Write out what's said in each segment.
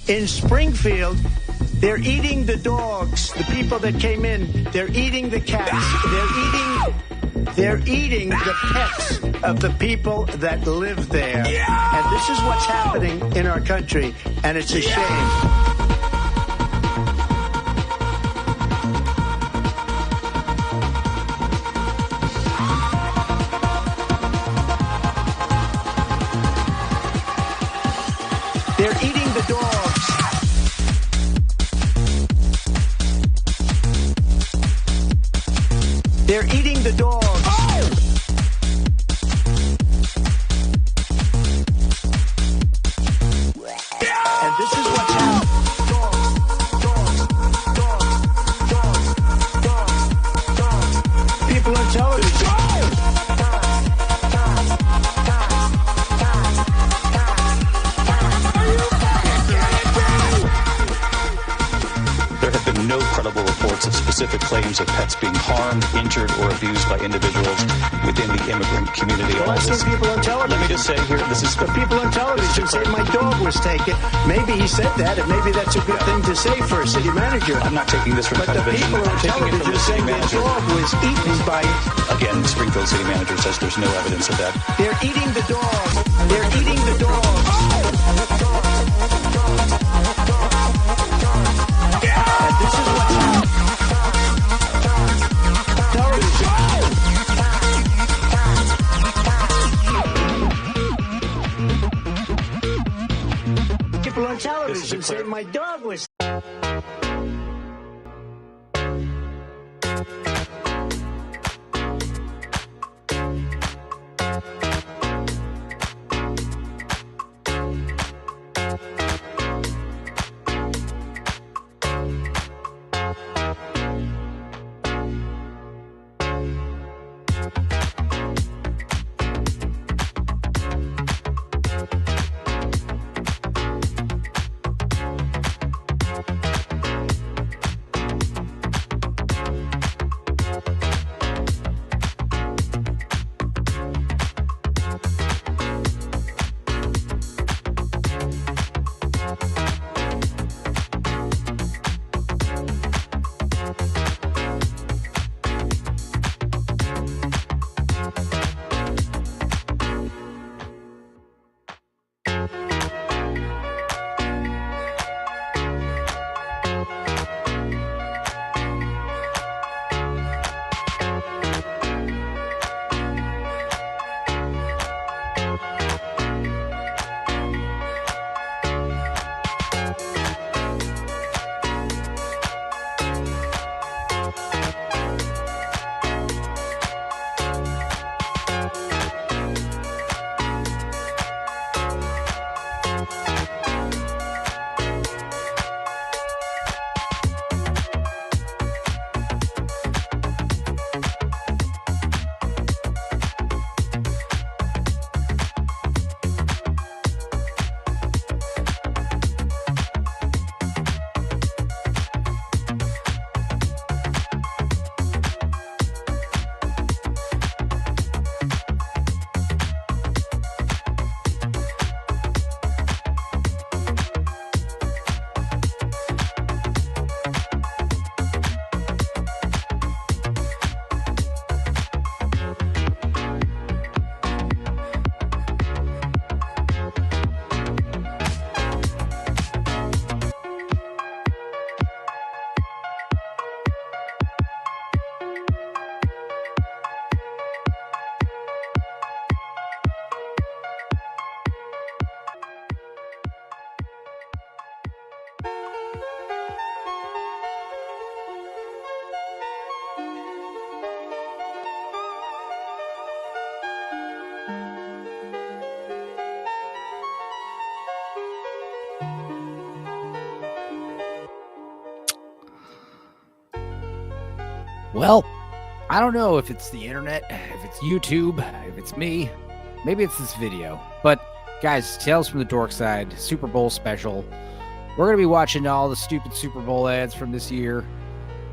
In Springfield, they're eating the dogs, the people that came in. They're eating the cats. They're eating the pets of the people that live there. And this is what's happening in our country, and it's a shame. They're eating the dogs. They're eating the dogs. And this is what's happening. Dogs. People on television. No credible reports of specific claims of pets being harmed, injured, or abused by individuals within the immigrant community. Well, I've seen people on television. Let me just say here, this is... But people on television say my dog was taken. Maybe he said that, and maybe that's a good thing to say for a city manager. I'm not taking this from television. But the people on television saying my dog was eaten by... Again, the Springfield city manager says there's no evidence of that. They're eating the dogs. They're eating the dogs. And this is what's happening. People on television say my dog was... Well, I don't know if it's the internet, if it's YouTube, if it's me. Maybe it's this video. But, guys, Tales from the Dorkside, Super Bowl special. We're going to be watching all the stupid Super Bowl ads from this year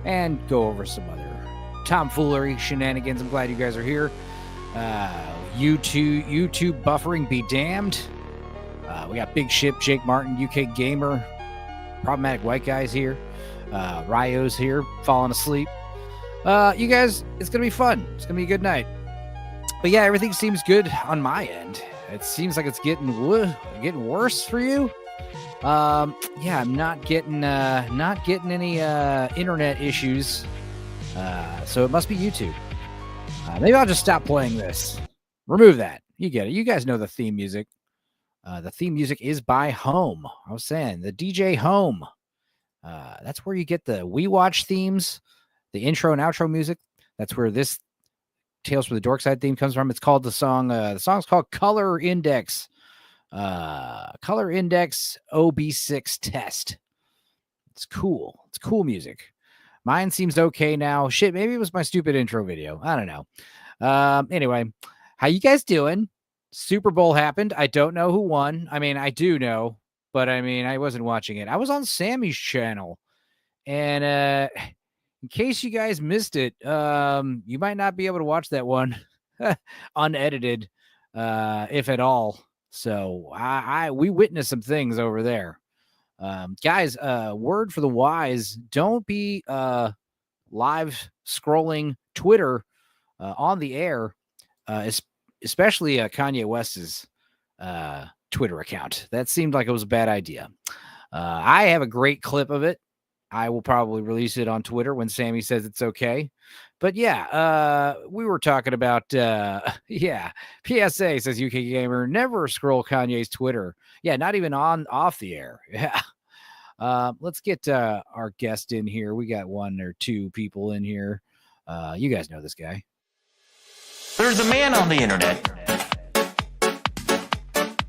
and go over some other tomfoolery, shenanigans. I'm glad you guys are here. YouTube buffering be damned. We got Big Ship, Jake Martin, UK Gamer, Problematic White Guy's here. Ryo's here, falling asleep. You guys, it's going to be fun. It's going to be a good night. But yeah, everything seems good on my end. It seems like it's getting worse for you. Yeah, I'm not getting any internet issues. So it must be YouTube. Maybe I'll just stop playing this. Remove that. You get it. You guys know the theme music. The theme music is by Home. I was saying the DJ Home. That's where you get the We Watch themes, the intro and outro music. That's where this Tales from the Dorkside theme comes from. It's called the song's called Color Index. Color Index OB6 Test. It's cool. It's cool music. Mine seems okay now. Shit, maybe it was my stupid intro video. I don't know. Anyway, how you guys doing? Super Bowl happened. I don't know who won. I mean, I do know, but I mean, I wasn't watching it. I was on Sammy's channel. And in case you guys missed it, you might not be able to watch that one unedited, if at all. So we witnessed some things over there. Guys, word for the wise, don't be live scrolling Twitter on the air, especially Kanye West's Twitter account. That seemed like it was a bad idea. I have a great clip of it. I will probably release it on Twitter when Sammy says it's okay. But yeah, we were talking about, PSA says UK Gamer, never scroll Kanye's Twitter. Yeah, not even off the air. Yeah. Let's get our guest in here. We got one or two people in here. You guys know this guy. There's a man on the internet.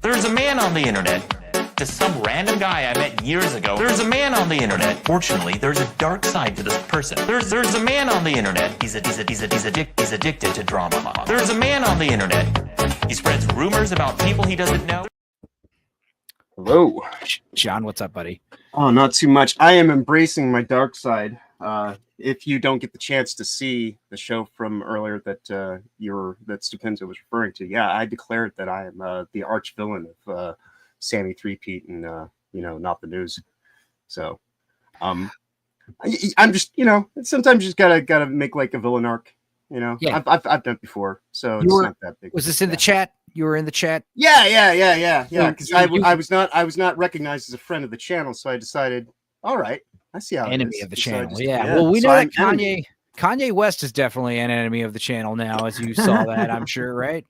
There's a man on the internet. Just some random guy I met years ago. There's a man on the internet. Fortunately, there's a dark side to this person. There's a man on the internet. He's addicted to drama. There's a man on the internet. He spreads rumors about people he doesn't know. Hello. John, what's up, buddy? Oh, not too much. I am embracing my dark side. If you don't get the chance to see the show from earlier that that Stupenza was referring to, yeah, I declared that I am the arch villain of Sammy Threepeat and not the news. So I'm just sometimes you just gotta make like a villain arc. Yeah. I've done it before, so it's not that big. Was this in the chat? You were in the chat? Yeah. Because I was not recognized as a friend of the channel, so I decided, all right, I see how enemy it is. of the So channel. Well, we know that Kanye West is definitely an enemy of the channel now, as you saw that, I'm sure, right?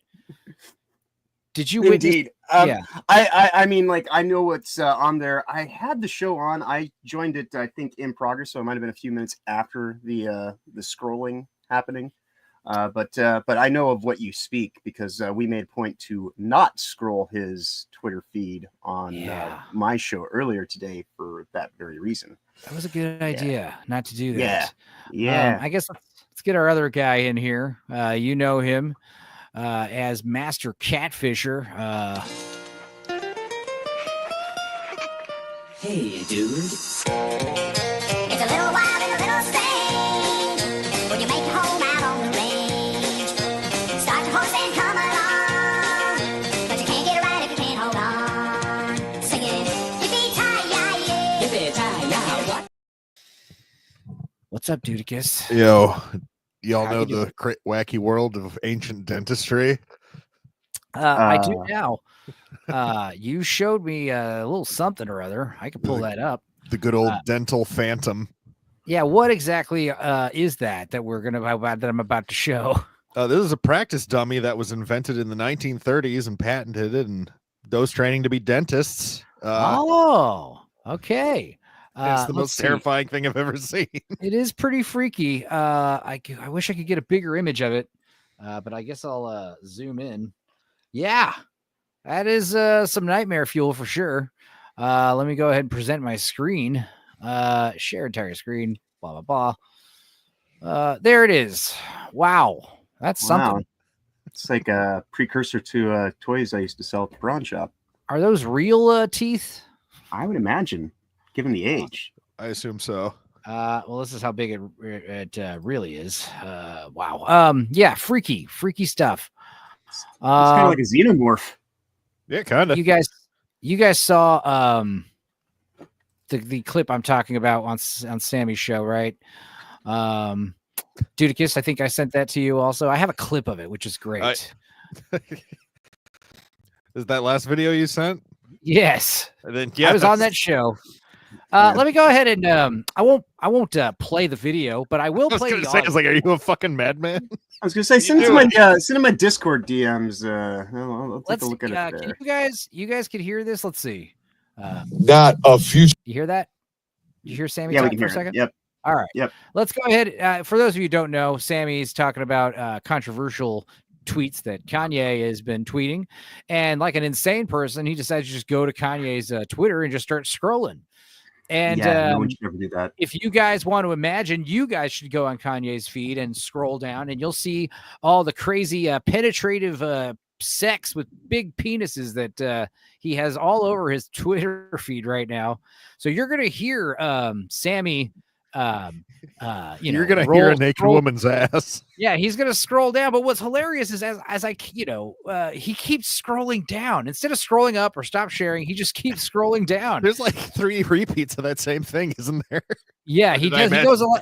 Did you Indeed. Yeah. I mean, like, I know what's on there. I had the show on. I joined it, I think, in progress, so it might have been a few minutes after the scrolling happening. But I know of what you speak because we made a point to not scroll his Twitter feed on my show earlier today for that very reason. That was a good idea not to do that. Yeah. I guess let's get our other guy in here. You know him as Master Catfisher. Hey, dude. It's a little wild and a little strange when you make your home out on the range. Start your horse and come along, but you can't get it right if you can't hold on. Singing, yippee-ki-yay, yippee-ki-yay. What? What's up, Dudicus? Yo, y'all How know you the wacky world of ancient dentistry? I do now. You showed me a little something or other. I could pull that up. The good old dental phantom. Yeah, what exactly is that I'm about to show? This is a practice dummy that was invented in the 1930s and patented, and those training to be dentists. Okay. It's the most terrifying thing I've ever seen. It is pretty freaky. I wish I could get a bigger image of it, but I guess I'll zoom in. Yeah, that is some nightmare fuel for sure. Let me go ahead and present my screen. Share entire screen. Blah blah blah. There it is. Wow, that's something. It's like a precursor to toys I used to sell at the pawn shop. Are those real teeth? I would imagine, given the age. I assume so. Well, this is how big it really is. Wow. Yeah, freaky stuff. It's kind of like a xenomorph. Yeah, kind of. You guys saw the clip I'm talking about on Sammy's show, right? Dudicus, I think I sent that to you also. I have a clip of it, which is great. Is that last video you sent? Yes. And then I was on that show. Let me go ahead and I won't play the video, but I will play the audio. It's like, are you a fucking madman? I was gonna say send it to my Discord DMs. I'll take a look at it there. You guys can hear this. Let's see. Not a future. You hear that? You hear Sammy Yeah, we talk can for a hear second? it. Yep. All right. Yep. Let's go ahead. For those of you who don't know, Sammy's talking about controversial tweets that Kanye has been tweeting. And like an insane person, he decides to just go to Kanye's Twitter and just start scrolling. And no one should ever do that. If you guys want to imagine, you guys should go on Kanye's feed and scroll down, and you'll see all the crazy penetrative sex with big penises that he has all over his Twitter feed right now. So you're going to hear Sammy you're gonna hear a naked woman's ass. Yeah, he's gonna scroll down. But what's hilarious is as I he keeps scrolling down instead of scrolling up or stop sharing. He just keeps scrolling down. There's like 3 repeats of that same thing, isn't there? Yeah, he does.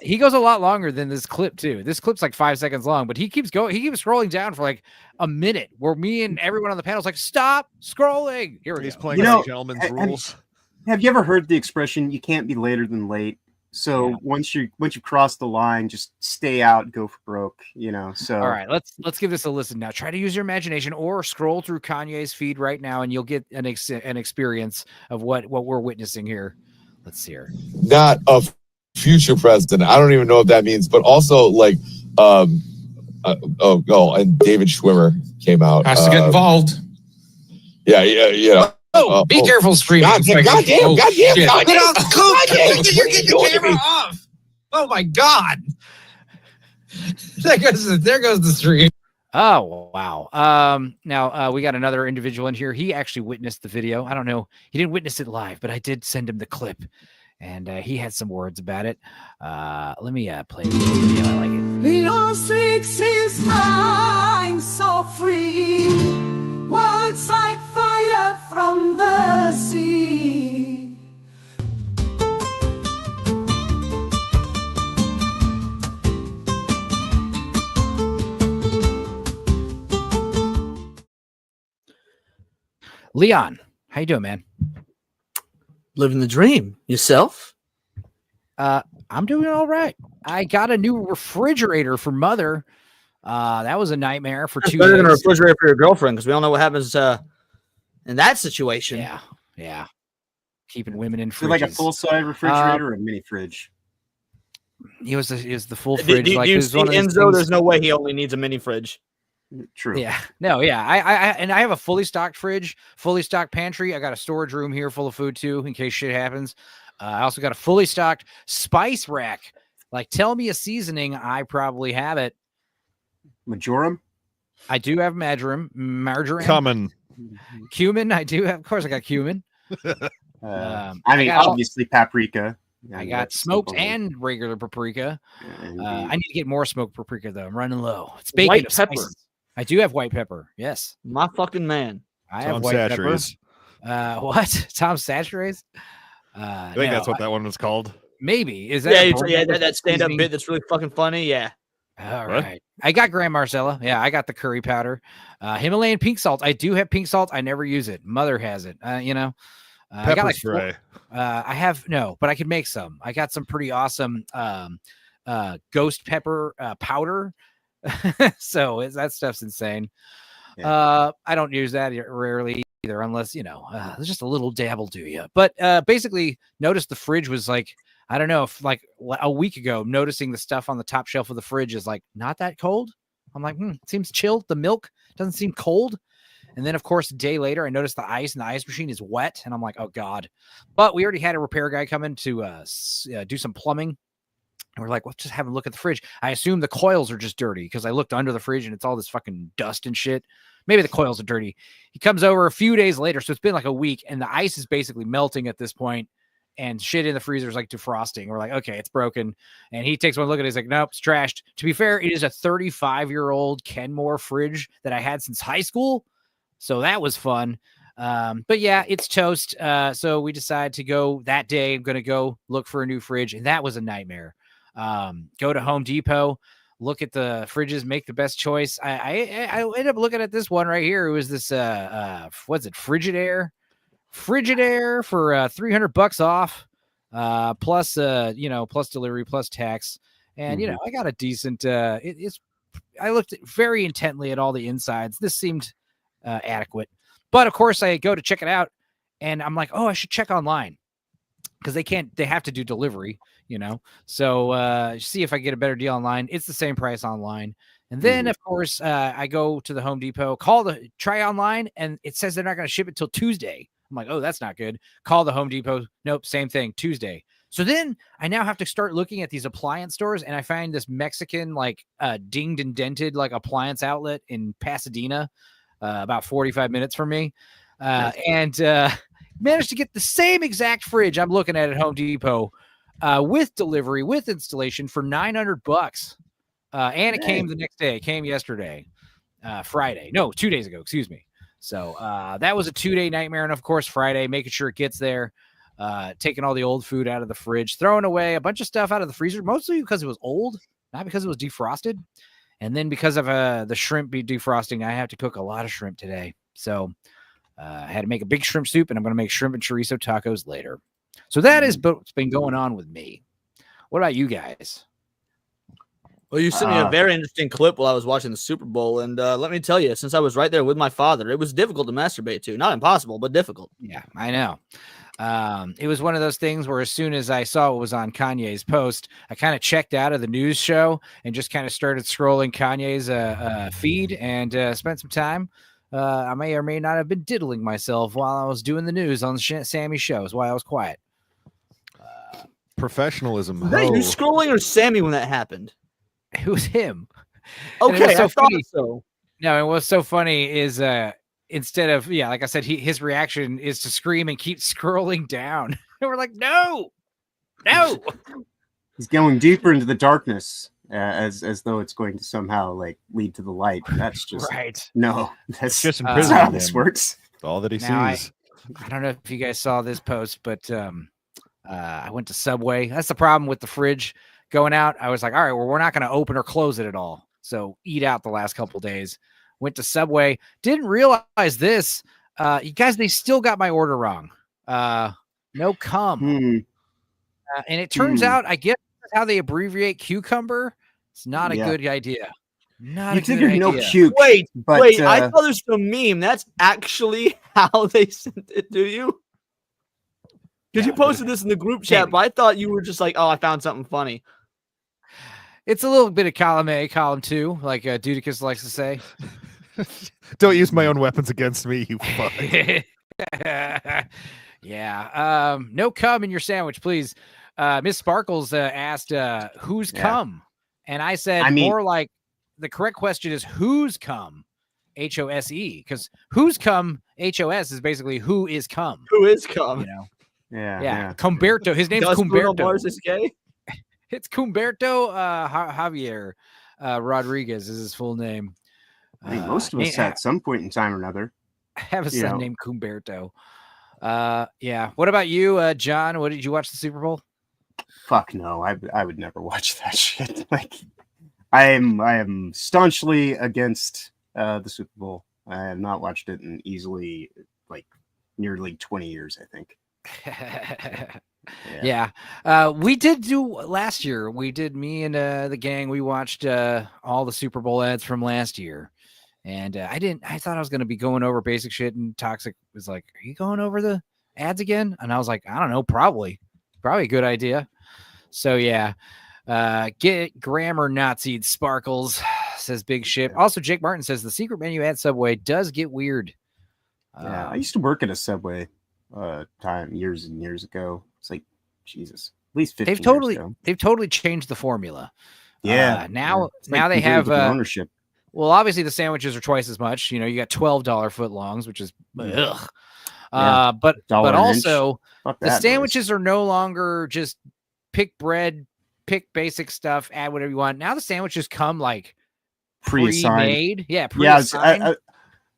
He goes a lot longer than this clip too. This clip's like 5 seconds long, but he keeps going. He keeps scrolling down for like a minute. Where me and everyone on the panel is like, stop scrolling. Here he's playing gentleman's rules. Have you ever heard the expression "you can't be later than late"? So once you cross the line, just stay out, go for broke, So all right, let's give this a listen now. Try to use your imagination or scroll through Kanye's feed right now, and you'll get an experience of what we're witnessing here. Let's hear. Not a future president. I don't even know what that means, but also like and David Schwimmer came out. Has to get involved. Yeah. Be careful streaming. Goddamn. Get off the You're getting the camera off. Oh my God. There goes the stream. Oh, wow. Now we got another individual in here. He actually witnessed the video. I don't know. He didn't witness it live, but I did send him the clip, and he had some words about it. Let me play the video. I like it. Your six is mine, so free. Words like fire from the sea. Leon, how you doing, man? Living the dream. Yourself? I'm doing all right. I got a new refrigerator for Mother. That was a nightmare for 2 days. Better than a refrigerator for your girlfriend, because we all know what happens in that situation. Yeah. Keeping women in fridges. fridges. Like a full-size refrigerator or a mini fridge? It was the full fridge. Do you see Enzo? There's no way he only needs a mini fridge. True. Yeah. No, yeah. I have a fully stocked fridge, fully stocked pantry. I got a storage room here full of food too, in case shit happens. I also got a fully stocked spice rack. Like, tell me a seasoning, I probably have it. Majorum? I do have marjoram. Cumin. I do have. Of course, I got cumin. Obviously paprika. I got smoked and regular paprika. I need to get more smoked paprika though. I'm running low. It's bacon. White pepper. I do have white pepper. Yes. My fucking man. I have white pepper. What? Tom Saturates? I think that's what that one was called. Maybe. Is that that stand-up bit that's really fucking funny. Yeah. All right. I got Grand Marcella. Yeah, I got the curry powder. Himalayan pink salt. I do have pink salt. I never use it. Mother has it. Pepper I got like spray. I have no, but I could make some. I got some pretty awesome ghost pepper powder. So that stuff's insane. Yeah. I don't use that rarely either, unless there's just a little dab will do you. But basically, notice the fridge was like, I don't know, if like a week ago, noticing the stuff on the top shelf of the fridge is like not that cold. I'm like, it seems chilled. The milk doesn't seem cold. And then, of course, a day later, I noticed the ice, and the ice machine is wet. And I'm like, oh, God. But we already had a repair guy come in to do some plumbing. And we're like, let's just have a look at the fridge. I assume the coils are just dirty because I looked under the fridge, and it's all this fucking dust and shit. Maybe the coils are dirty. He comes over a few days later, so it's been like a week, and the ice is basically melting at this point, and shit in the freezer is like defrosting. We're like, okay, it's broken. And he takes one look at it. He's like, nope, it's trashed. To be fair, it is a 35-year-old Kenmore fridge that I had since high school. So that was fun. But yeah, it's toast. So we decide to go that day. I'm going to go look for a new fridge. And that was a nightmare. Go to Home Depot, look at the fridges, make the best choice. I ended up looking at this one right here. It was this, what's it? Frigidaire for $300 off, plus delivery, plus tax. And, I got a decent, I looked very intently at all the insides. This seemed adequate. But of course, I go to check it out, and I'm like, oh, I should check online because they have to do delivery, So see if I get a better deal online. It's the same price online. And then, of course, I go to the Home Depot, try online, and it says they're not going to ship it till Tuesday. I'm like, oh, that's not good. Call the Home Depot. Nope, same thing, Tuesday. So then I now have to start looking at these appliance stores, and I find this Mexican, dinged and dented, appliance outlet in Pasadena, about 45 minutes from me, and managed to get the same exact fridge I'm looking at Home Depot with delivery, with installation for $900. And it came the next day. It came yesterday, Friday. No, 2 days ago, excuse me. So that was a 2-day nightmare. And of course, Friday, making sure it gets there, taking all the old food out of the fridge, throwing away a bunch of stuff out of the freezer, mostly because it was old, not because it was defrosted. And then because of the shrimp defrosting, I have to cook a lot of shrimp today. So I had to make a big shrimp soup, and I'm going to make shrimp and chorizo tacos later. So that is what's been going on with me. What about you guys? Well, you sent me a very interesting clip while I was watching the Super Bowl. And let me tell you, since I was right there with my father, it was difficult to masturbate to. Not impossible, but difficult. Yeah, I know. It was one of those things where as soon as I saw what was on Kanye's post, I kind of checked out of the news show and just kind of started scrolling Kanye's feed and spent some time. I may or may not have been diddling myself while I was doing the news on Sammy's show. That's why I was quiet. Professionalism. Was that you scrolling or Sammy when that happened? It was him. Okay, so I funny. thought so. No, and what's so funny is instead of, like I said, his reaction is to scream and keep scrolling down. And we're like, no. He's going deeper into the darkness as though it's going to somehow lead to the light. That's just right. No, that's just that's how this works. That's all that he Now, sees. I don't know if you guys saw this post, but I went to Subway. That's the problem with the fridge going out. I was like, all right, well, we're not going to open or close it at all. So eat out the last couple days. Went to Subway. Didn't realize this. You guys, they still got my order wrong. No cum. And it turns out, I guess that's how they abbreviate cucumber. It's not a good idea. Not You a good figured idea. no puke. Wait, but, I thought there's a meme. That's actually how they sent it to you. Because you posted this in the group chat, but I thought you were just like, oh, I found something funny. It's a little bit of column A, column 2, like Dudicus likes to say. Don't use my own weapons against me, you fuck. Yeah. No cum in your sandwich, please. Miss Sparkles asked, who's cum? And I said more like the correct question is who's cum? HOSE. Because who's cum, HOS, is basically who is cum. Who is cum? Yeah. Cumberto. His name's Does Bruno Cumberto. Mars is gay? It's Cumberto Javier Rodriguez is his full name. I think most of us at some point in time or another have a son named Cumberto. Yeah. What about you, John? What did you watch the Super Bowl? Fuck no, I would never watch that shit. I am staunchly against the Super Bowl. I have not watched it in easily nearly 20 years, I think. Yeah. We did do last year. We did, me and the gang, we watched all the Super Bowl ads from last year. And I thought I was going to be going over basic shit, and Toxic was like, are you going over the ads again? And I was like, I don't know, probably a good idea. So yeah, get grammar Nazi'd Sparkles, says Big Ship. Also, Jake Martin says the secret menu at Subway does get weird. Yeah, I used to work at a Subway years and years ago. It's like, Jesus, at least 15 years ago. They've totally changed the formula. Yeah. Now they have ownership. Well, obviously the sandwiches are twice as much. You got $12 footlongs, which is ugh. But also the sandwiches are no longer just pick bread, pick basic stuff, add whatever you want. Now the sandwiches come pre-made. Yeah, pre-assigned.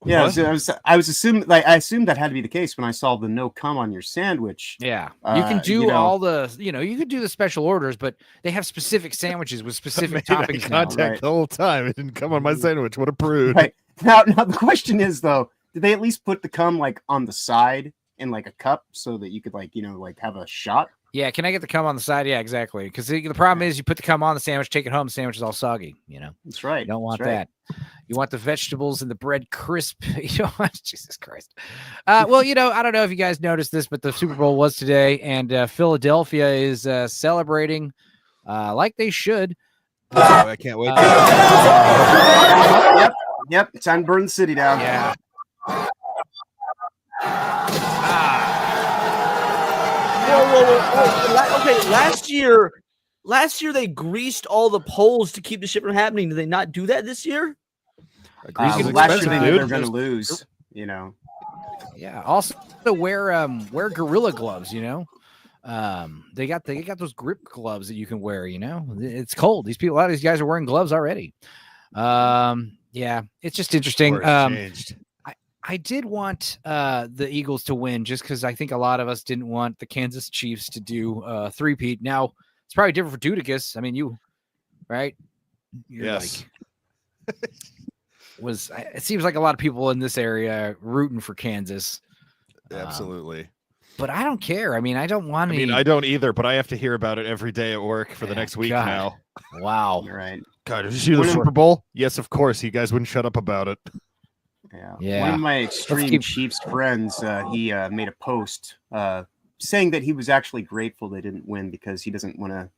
Yeah, What? I was assuming, like, I assumed that had to be the case when I saw the no cum on your sandwich. Yeah, you can do you know, all the, you could do the special orders, but they have specific sandwiches with specific Made eye toppings now. contact Right. the whole time. It didn't come on my sandwich. What a prude. right now the question is though, did they at least put the cum like on the side in like a cup so that you could like like have a shot? Yeah, can I get the cum on the side? Yeah, exactly. Because the problem is you put the cum on the sandwich, take it home, the sandwich is all soggy. That's right. You don't want That's right. that. You want the vegetables and the bread crisp. You don't want, Jesus Christ. Well, I don't know if you guys noticed this, but the Super Bowl was today, and Philadelphia is celebrating like they should. Oh, I can't wait. Yep. Time to burn the city down. Yeah. Whoa. Okay, last year they greased all the poles to keep the shit from happening. Did they not do that this year? Last year they knew they were going to lose. Yeah. Also, wear gorilla gloves. They got those grip gloves that you can wear. It's cold. A lot of these guys are wearing gloves already. Yeah, it's just interesting. I did want the Eagles to win just because I think a lot of us didn't want the Kansas Chiefs to do three-peat. Now, it's probably different for Dudicus. I mean, right? Yes. It seems like a lot of people in this area rooting for Kansas. Absolutely. But I don't care. I mean, I don't want any. I mean, I don't either, but I have to hear about it every day at work for the next week now. Wow. Right. God, did you see the Super Bowl? Yes, of course. You guys wouldn't shut up about it. Yeah. One of my extreme Chiefs friends, he made a post saying that he was actually grateful they didn't win because he doesn't want to,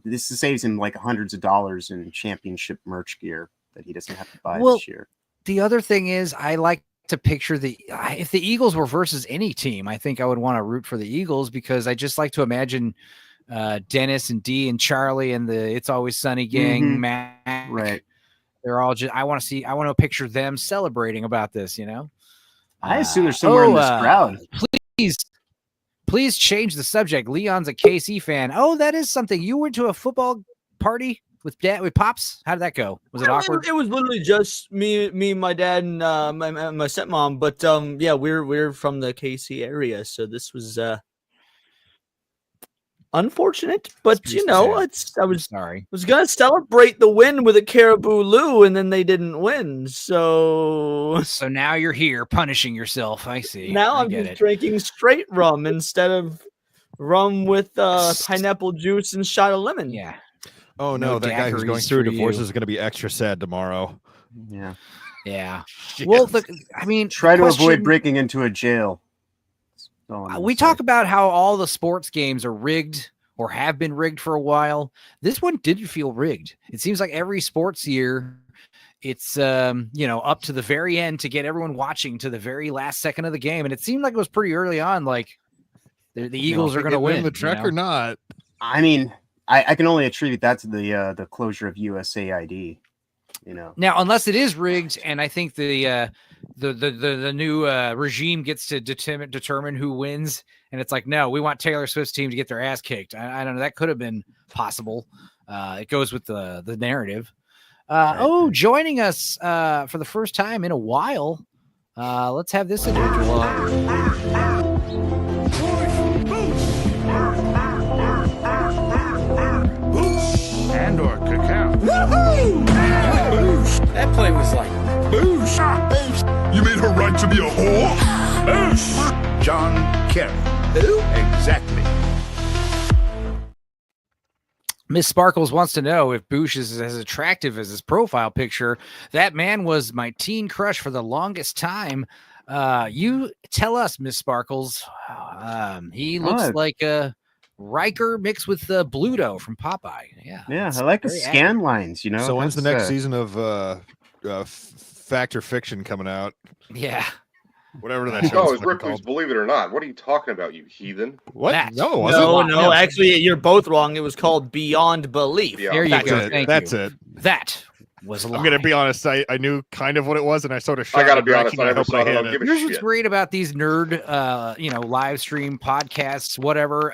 this saves him like hundreds of dollars in championship merch gear that he doesn't have to buy this year. The other thing is I like to picture if the Eagles were versus any team, I think I would want to root for the Eagles because I just like to imagine Dennis and Dee and Charlie and the It's Always Sunny gang, Mac. Right. They're all just, I want to picture them celebrating about this, I assume they're somewhere in this crowd. Please change the subject. Leon's a KC fan. Oh, that is something. You went to a football party with Pops? How did that go? Was it awkward? It was literally just me, my dad, and my stepmom. But yeah, we're from the KC area, so this was unfortunate. But I was gonna celebrate the win with a Caribou Lou, and then they didn't win. So now you're here punishing yourself. I see. Now I'm just drinking straight rum instead of rum with pineapple juice and shot of lemon. Yeah. Oh no, that guy who's going through a divorce is going to be extra sad tomorrow. Yeah. Yeah. Well, try to avoid breaking into a jail. We talk about how all the sports games are rigged or have been rigged for a while. This one didn't feel rigged. It seems like every sports year, it's up to the very end to get everyone watching to the very last second of the game, and it seemed like it was pretty early on. Like the Eagles are going to win the trek or not. I mean, I can only attribute that to the closure of USAID. Now, unless it is rigged, and I think the new regime gets to determine who wins, and it's like, no, we want Taylor Swift's team to get their ass kicked. I don't know. That could have been possible. It goes with the narrative. Joining us for the first time in a while. Let's have this individual. And/or cacao. Woohoo! That play was like Boosh. You made her right to be a whore? Boosh. John Kerry. Who? Exactly. Miss Sparkles wants to know if Boosh is as attractive as his profile picture. That man was my teen crush for the longest time. You tell us, Miss Sparkles. He looks like a Riker mixed with Bluto from Popeye. Yeah, I like the scan lines. So when's the next season of Fact or Fiction coming out? Yeah. Whatever that show is. Oh, it's Ripley's Believe It or Not. What are you talking about, you heathen? What? No, it wasn't. No, actually, you're both wrong. It was called Beyond Belief. There you go. That's it. That was a lie. I'm going to be honest. I knew kind of what it was, and I sort of shot I got to be honest. I never hope saw I it. I hit don't it. give a Here's shit. what's great about these nerd, live stream podcasts, whatever.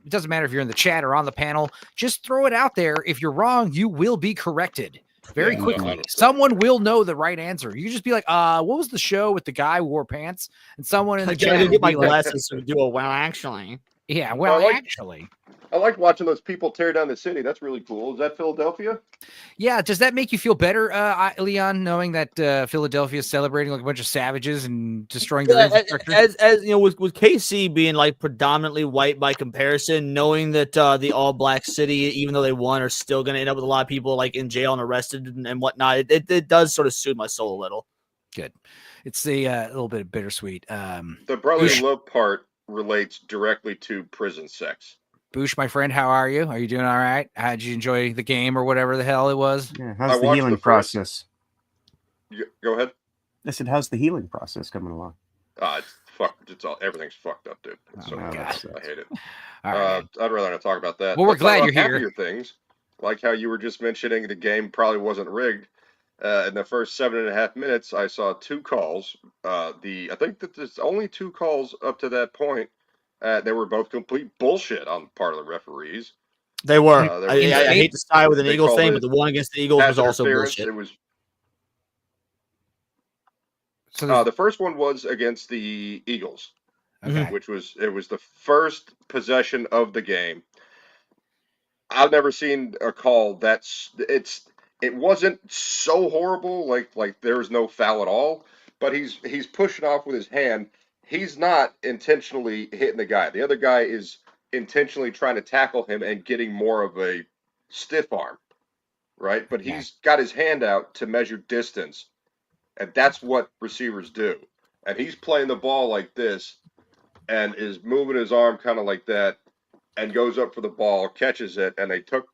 It doesn't matter if you're in the chat or on the panel. Just throw it out there. If you're wrong, you will be corrected. very Yeah, quickly. 100%. Someone will know the right answer. You just be like, what was the show with the guy who wore pants? And someone in the I chat gotta will get my be like, glasses to do a well, actually. yeah, well, I like- actually. I like watching those people tear down the city. That's really cool. Is that Philadelphia? Yeah, does that make you feel better, Leon, knowing that Philadelphia is celebrating like a bunch of savages and destroying their infrastructure? As you know, with KC being like predominantly white by comparison, knowing that the all black city, even though they won, are still going to end up with a lot of people like in jail and arrested and whatnot, it does sort of soothe my soul a little. Good. It's a little bit bittersweet. The brotherly love part relates directly to prison sex. Boosh, my friend, how are you? Are you doing all right? How did you enjoy the game or whatever the hell it was? Yeah, how's the healing process? Go ahead. I said, how's the healing process coming along? It's fucked. It's all everything's fucked up, dude. It's so God. I hate it. All right. I'd rather not talk about that. Well, we're Let's talk glad about you're here. happier things, like how you were just mentioning the game probably wasn't rigged. In the first 7.5 minutes, I saw 2 calls. I think that there's only 2 calls up to that point. They were both complete bullshit on the part of the referees. They were. They I hate to side with an they Eagles called thing, it but the one against the Eagles was pass also interference. bullshit. It was. The first one was against the Eagles, which was the first possession of the game. I've never seen a call it wasn't so horrible, like there was no foul at all, but he's pushing off with his hand. He's not intentionally hitting the guy. The other guy is intentionally trying to tackle him and getting more of a stiff arm, right? But he's got his hand out to measure distance, and that's what receivers do. And he's playing the ball like this and is moving his arm kind of like that and goes up for the ball, catches it, and they took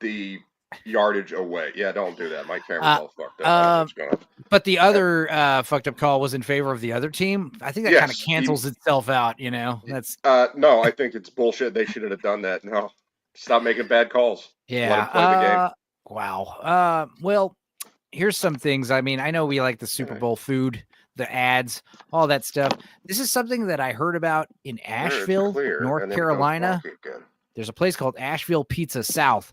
the yardage away. Yeah, don't do that. My camera's all fucked up. I don't know what's going on. But the other fucked up call was in favor of the other team. I think that kind of cancels itself out, you know. That's no, I think it's bullshit. They shouldn't have done that. No. Stop making bad calls. yeah. Let him play the game. Wow. Well, here's some things. I mean, I know we like the Super Bowl food, the ads, all that stuff. This is something that I heard about in Asheville, North Carolina. There's a place called Asheville Pizza South.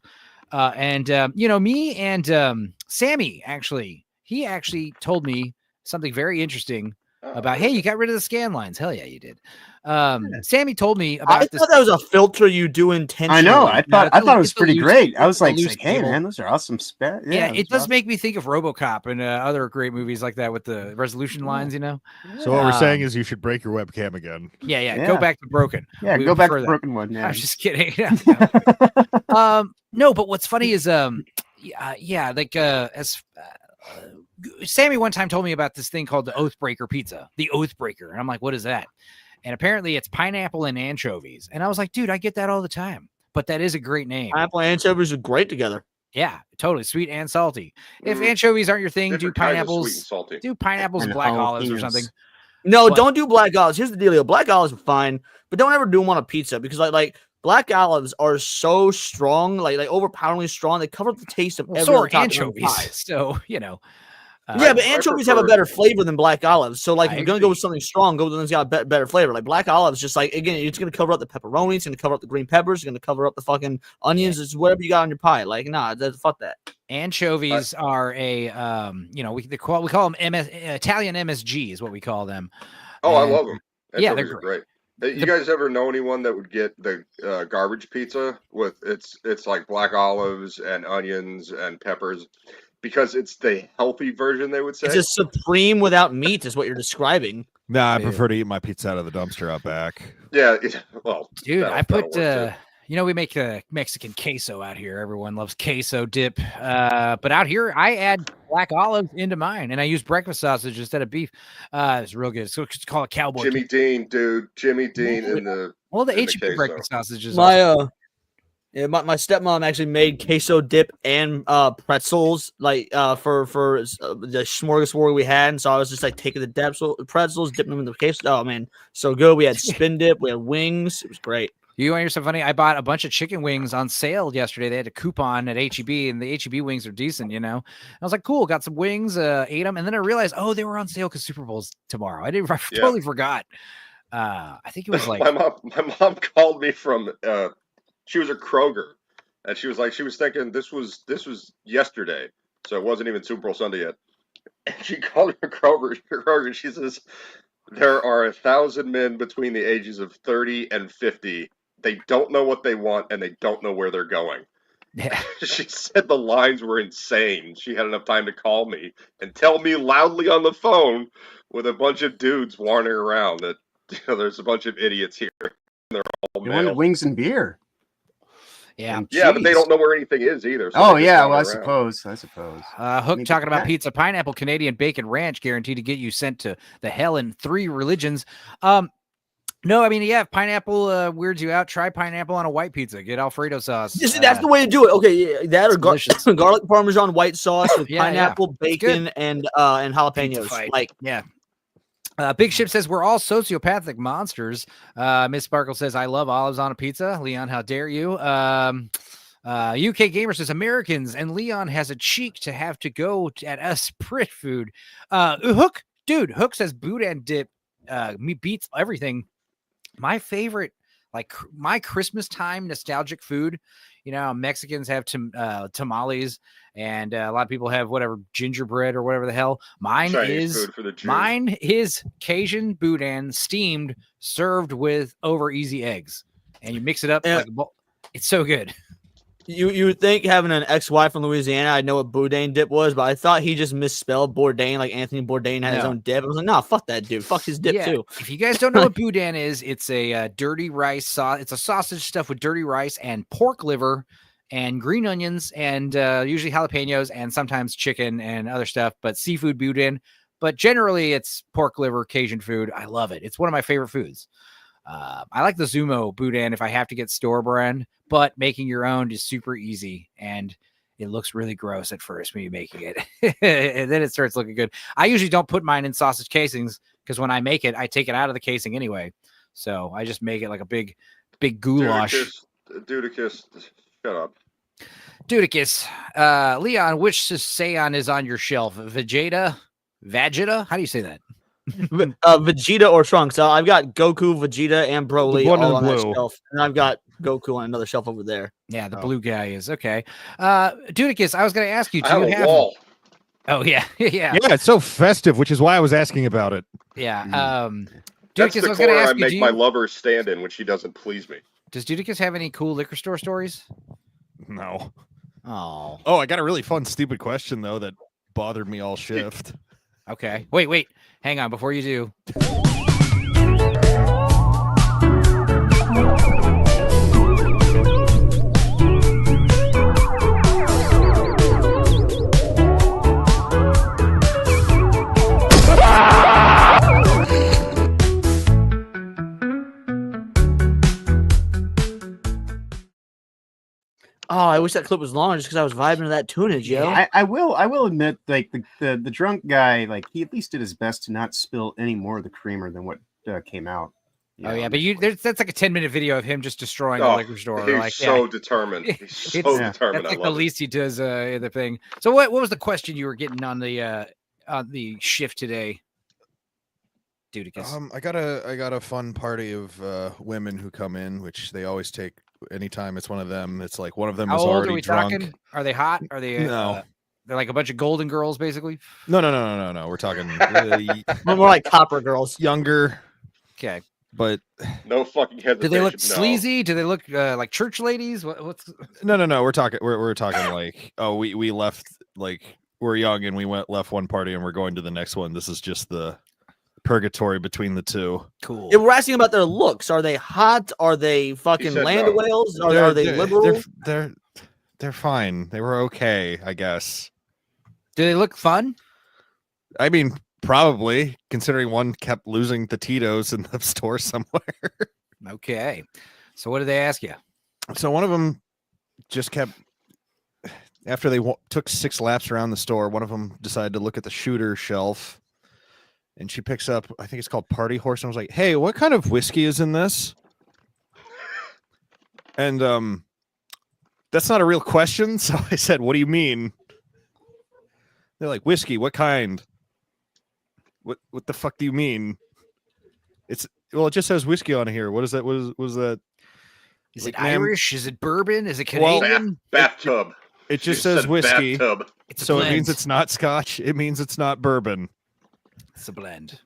Me and Sammy, he actually told me something very interesting about, hey, you got rid of the scan lines. Hell yeah, you did. Sammy told me about I thought that was a filter you do intentionally. I know. I thought it was pretty great. I was like, hey, cable. man, those are awesome. Yeah, it does make me think of RoboCop and other great movies like that with the resolution lines, you know? So what we're saying is you should break your webcam again. Yeah. Go back to broken. Yeah, go back to broken one. Yeah. I'm just kidding. No, but what's funny is, Sammy one time told me about this thing called the Oathbreaker pizza, the Oathbreaker. And I'm like, what is that? And apparently it's pineapple and anchovies. And I was like, dude, I get that all the time, but that is a great name. Pineapple and anchovies are great together. Yeah, totally. Sweet and salty. If anchovies aren't your thing, do pineapples and black olives or something. No, don't do black olives. Here's the dealio. Black olives are fine, but don't ever do them on a pizza because like black olives are so strong, like overpoweringly strong. They cover up the taste of every other anchovies. So, you know. Yeah, but anchovies have a better flavor than black olives. So, like, if you're going to go with something strong, go with something that's got a better flavor. Like, black olives, just like, again, it's going to cover up the pepperoni. It's going to cover up the green peppers. It's going to cover up the fucking onions. It's whatever you got on your pie. Like, nah, fuck that. Anchovies are we call them Italian MSG is what we call them. Oh, I love them. Yeah, they're great. You guys ever know anyone that would get the garbage pizza with it's like black olives and onions and peppers? Because it's the healthy version, they would say. It's a supreme without meat, is what you're describing. Nah, I prefer to eat my pizza out of the dumpster out back. Yeah, dude, I put we make a Mexican queso out here. Everyone loves queso dip, but out here I add black olives into mine, and I use breakfast sausage instead of beef. It's real good. So it's called cowboy. Jimmy Dean, dude. Jimmy Dean in the HEB breakfast sausage is my stepmom actually made queso dip and pretzels for the smorgasbord we had, and so I was just like taking the pretzels, dipping them in the queso. Oh man, so good. We had spin dip, we had wings. It was great. You want to hear something funny? I bought a bunch of chicken wings on sale yesterday. They had a coupon at HEB, and the HEB wings are decent, you know. I was like, cool, got some wings, ate them, and then I realized, they were on sale because Super Bowl's tomorrow. I totally forgot. I think it was like my mom called me from. She was a Kroger, and she was thinking this was yesterday. so it wasn't even Super Bowl Sunday yet. And she called her Kroger. She says, there are 1,000 men between the ages of 30 and 50. They don't know what they want, and they don't know where they're going. Yeah. She said the lines were insane. She had enough time to call me and tell me loudly on the phone with a bunch of dudes wandering around that there's a bunch of idiots here. They're all They wanted male. wings and beer. Yeah. Yeah, but they don't know where anything is either. So Oh they just yeah, wander well I around. suppose. Hook Maybe talking about that. pizza, pineapple, Canadian bacon ranch, guaranteed to get you sent to the hell in 3 religions. No, I mean, yeah, if pineapple weirds you out, try pineapple on a white pizza. Get Alfredo sauce. See, that's the way to do it. Okay, yeah, that or delicious. garlic parmesan white sauce with Yeah, pineapple, yeah. It's good. bacon, and jalapenos. Like, yeah. Big Ship says we're all sociopathic monsters. Miss Sparkle says I love olives on a pizza. Leon, how dare you? UK Gamer says Americans, and Leon has a cheek to have to go at us Brit food. Hook says boudin dip beats everything. My favorite, like my Christmas time nostalgic food. You know, Mexicans have tamales, and a lot of people have whatever gingerbread or whatever the hell. Mine Chinese is food for the Jews. mine is Cajun boudin steamed, served with over easy eggs, and you mix it up like a bowl. It's so good. You would think having an ex-wife from Louisiana, I'd know what boudin dip was, but I thought he just misspelled Bourdain, like Anthony Bourdain had his No. own dip. I was like, nah, fuck that dude. Fuck his dip Yeah. too. If you guys don't know what boudin is, it's a dirty rice sauce. It's a sausage stuffed with dirty rice and pork liver and green onions and usually jalapenos and sometimes chicken and other stuff, but seafood boudin. But generally, it's pork liver Cajun food. I love it. It's one of my favorite foods. I like the Zumo boudin if I have to get store brand, but making your own is super easy and it looks really gross at first when you're making it. And then it starts looking good. I usually don't put mine in sausage casings because when I make it, I take it out of the casing anyway. So I just make it like a big goulash. Dudicus, shut up. Dudicus. Leon, which Saiyan is on your shelf? Vegeta? How do you say that? Vegeta or Trunks. I've got Goku, Vegeta, and Broly one in all the on that blue. shelf, and I've got Goku on another shelf over there. Yeah, the blue guy is okay. Dudicus, I was going to ask you, do I you have have a wall. Oh yeah, yeah, Yeah, it's so festive, which is why I was asking about it. yeah. That's Dudicus, the I was going to corner I ask you, make my lover stand in when she doesn't please me. does Dudicus have any cool liquor store stories? No. Oh, I got a really fun, stupid question though that bothered me all shift. okay. Wait. Hang on before you do. Oh, I wish that clip was longer just because I was vibing to that tunage, yo. I will admit, like the drunk guy, like he at least did his best to not spill any more of the creamer than what came out. Oh yeah, but that's like a 10-minute video of him just destroying the liquor store. He's like, so determined. He's so determined. That's like I the love it. least he does in the thing. So what was the question you were getting on the shift today, Dudicus? I got a fun party of women who come in, which they always take anytime it's one of them. It's like one of them How is old already are we drunk. talking? Are they hot? Are they No. They're like a bunch of golden girls, basically. No. We're talking More like copper girls. younger, Okay. but No fucking hesitation. Do they look no. sleazy? Do they look like church ladies? What's no. We're talking like, oh, we left, like we're young and we left one party and we're going to the next one. This is just the purgatory between the two. cool? Yeah, we're asking about their looks. Are they hot? Are they fucking said land no. whales? Are they liberal? They're fine. They were okay, I guess. Do they look fun? I mean, probably, considering one kept losing the Tito's in the store somewhere. Okay. So what did they ask you? So one of them just kept, after they took 6 laps around the store, one of them decided to look at the shooter shelf, and she picks up, I think it's called Party Horse, and I was like, hey, what kind of whiskey is in this? And that's not a real question. So I said, what do you mean? They're like, whiskey, what kind? What the fuck do you mean? It just says whiskey on here. What is that? What is that? Is Like, it ma'am- Irish? Is it bourbon? Is it Well, Canadian? Bathtub. It just She says said whiskey. bathtub. It's a So it blend. means it's not scotch. It means it's not bourbon. It's a blend.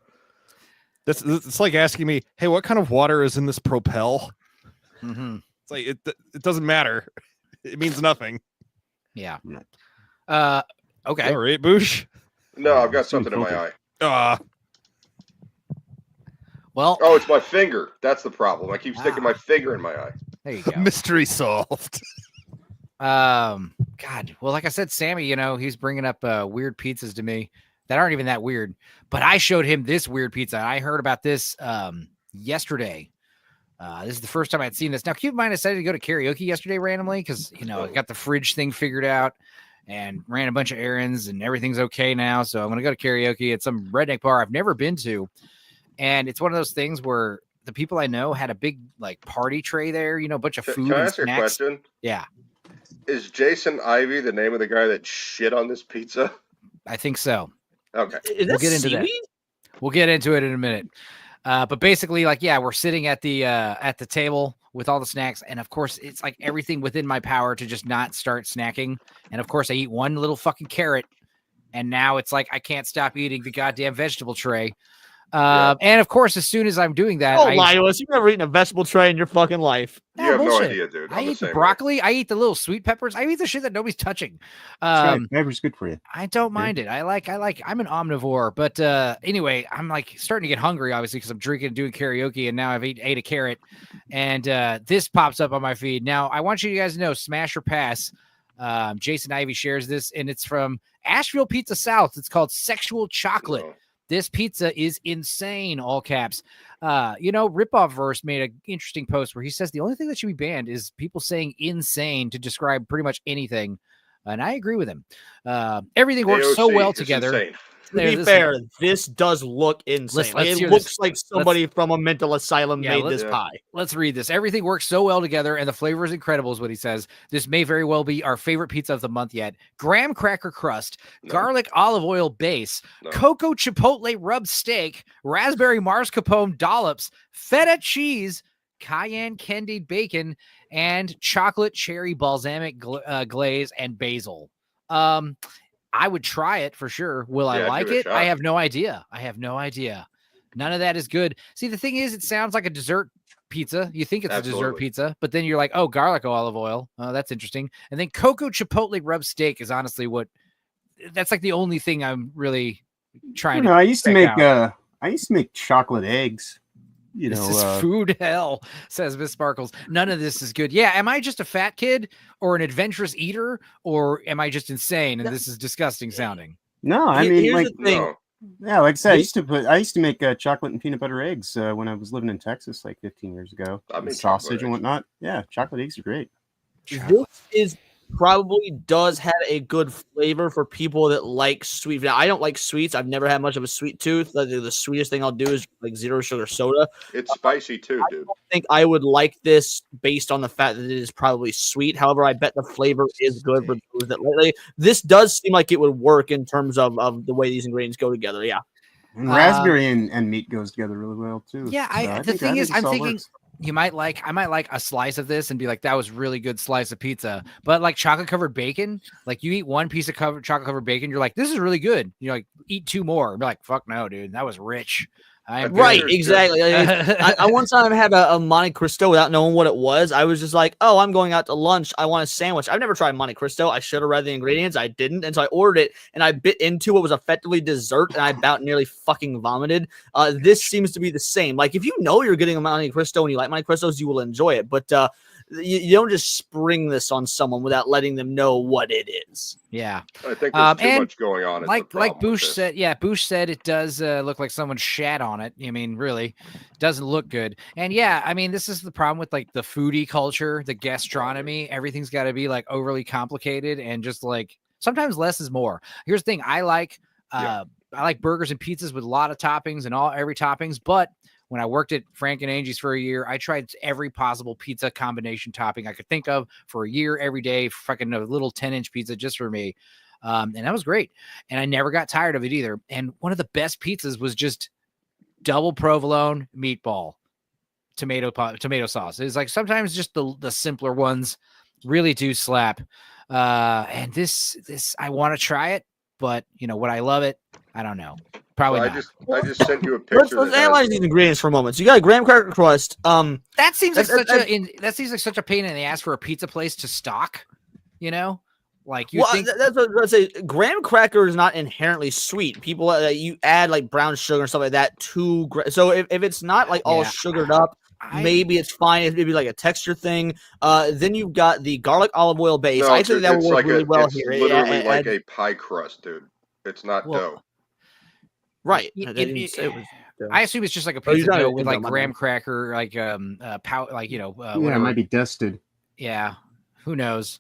It's like asking me, hey, what kind of water is in this Propel? Mm-hmm. It's like, it doesn't matter. It means nothing. Yeah. Okay. All right, Boosh. No, I've got something in my eye. Well. Oh, it's my finger. That's the problem. I keep sticking my finger in my eye. There you go. Mystery solved. God. Well, like I said, Sammy, you know, he's bringing up weird pizzas to me that aren't even that weird. But I showed him this weird pizza. I heard about this yesterday. This is the first time I'd seen this. Now, keep in mind, I decided to go to karaoke yesterday randomly because, you know, I got the fridge thing figured out and ran a bunch of errands and everything's okay now. So I'm going to go to karaoke at some redneck bar I've never been to. And it's one of those things where the people I know had a big like party tray there, you know, a bunch of food. Can I and ask snacks. a question? Yeah. Is Jason Ivey the name of the guy that shit on this pizza? I think so. Okay. We'll get into that. We'll get into it in a minute. But basically, like, yeah, we're sitting at the table with all the snacks. And of course, it's like everything within my power to just not start snacking. And of course, I eat one little fucking carrot. And now it's like I can't stop eating the goddamn vegetable tray. And of course, as soon as I'm doing that, Oh, Lioness, you've never eaten a vegetable tray in your fucking life. You have bullshit. no idea, dude. I eat the broccoli. I eat the little sweet peppers. I eat the shit that nobody's touching. Pepper's good for you. I don't mind it. I'm an omnivore, but anyway, I'm like starting to get hungry, obviously, because I'm drinking and doing karaoke, and now I've ate a carrot, and this pops up on my feed. Now, I want you guys to know, smash or pass. Jason Ivey shares this, and it's from Asheville Pizza South. It's called Sexual Chocolate. Oh. This pizza is insane, all caps. You know, Ripoff Verse made an interesting post where he says the only thing that should be banned is people saying insane to describe pretty much anything. And I agree with him. Everything works so well together. To be fair, this does look insane. Let's it looks like somebody from a mental asylum made this pie. Let's read this. Everything works so well together, and the flavor is incredible, is what he says. This may very well be our favorite pizza of the month yet. Graham cracker crust, garlic olive oil base, cocoa chipotle rub steak, raspberry mascarpone dollops, feta cheese, cayenne candied bacon, and chocolate cherry balsamic glaze and basil. I would try it for sure. Will I like it? I have no idea. None of that is good. See, the thing is, it sounds like a dessert pizza. You think it's a dessert pizza, but then you're like, oh, garlic olive oil. Oh, that's interesting. And then cocoa chipotle rub steak is honestly that's like the only thing I'm really trying to. I used to make chocolate eggs. This is food hell, says Miss Sparkles. None of this is good. Yeah, am I just a fat kid or an adventurous eater, or am I just insane and this is disgusting sounding? No, I mean, here's like, the thing. Yeah, like I said, I used to make chocolate and peanut butter eggs when I was living in Texas like 15 years ago. Sausage and whatnot. Yeah, chocolate eggs are great. This is probably does have a good flavor for people that like sweet. Now, I don't like sweets. I've never had much of a sweet tooth. The sweetest thing I'll do is like zero sugar soda. It's spicy too, dude. I think I would like this based on the fact that it is probably sweet. However, I bet the flavor is good for those that like. This does seem like it would work in terms of the way these ingredients go together. Yeah. And raspberry and meat goes together really well too. Yeah, the thing is, I'm thinking I might like a slice of this and be like, that was really good slice of pizza. But like chocolate covered bacon, like you eat one piece of chocolate covered bacon, you're like, this is really good. You're like, eat two more. You're like, fuck no, dude, that was rich. Right, exactly. I one time had a Monte Cristo without knowing what it was. I was just like, oh, I'm going out to lunch. I want a sandwich. I've never tried Monte Cristo. I should have read the ingredients. I didn't. And so I ordered it and I bit into what was effectively dessert and I about nearly fucking vomited. This seems to be the same. Like if you know you're getting a Monte Cristo and you like Monte Cristos, you will enjoy it. But you don't just spring this on someone without letting them know what it is. Yeah. I think there's too much going on. Like Boosh said, Boosh said it does look like someone shat on it. I mean, really, doesn't look good. And yeah, I mean, this is the problem with like the foodie culture, the gastronomy. Everything's got to be like overly complicated and just like sometimes less is more. Here's the thing: I like burgers and pizzas with a lot of toppings and every toppings, but when I worked at Frank and Angie's for a year, I tried every possible pizza combination topping I could think of for a year, every day, fucking a little 10-inch pizza just for me. And that was great. And I never got tired of it either. And one of the best pizzas was just double provolone meatball, tomato sauce. It's like sometimes just the simpler ones really do slap. And this I want to try it, but you know, would I love it? I don't know. Probably Well, not. I just sent you a picture. Let's analyze these ingredients for a moment. So you got a graham cracker crust. That seems like such a pain in the ass for a pizza place to stock. You know, like you think that's what I was gonna say. Graham cracker is not inherently sweet. People you add like brown sugar and stuff like that to so if it's not like all sugared up, maybe it's fine. It's maybe like a texture thing. Then you've got the garlic olive oil base. No, I think that would work really well it's here. Literally like a pie crust, dude. It's not dough. Right. I assume it's just like a pizza dough with like graham cracker, like it might be dusted. Yeah, who knows?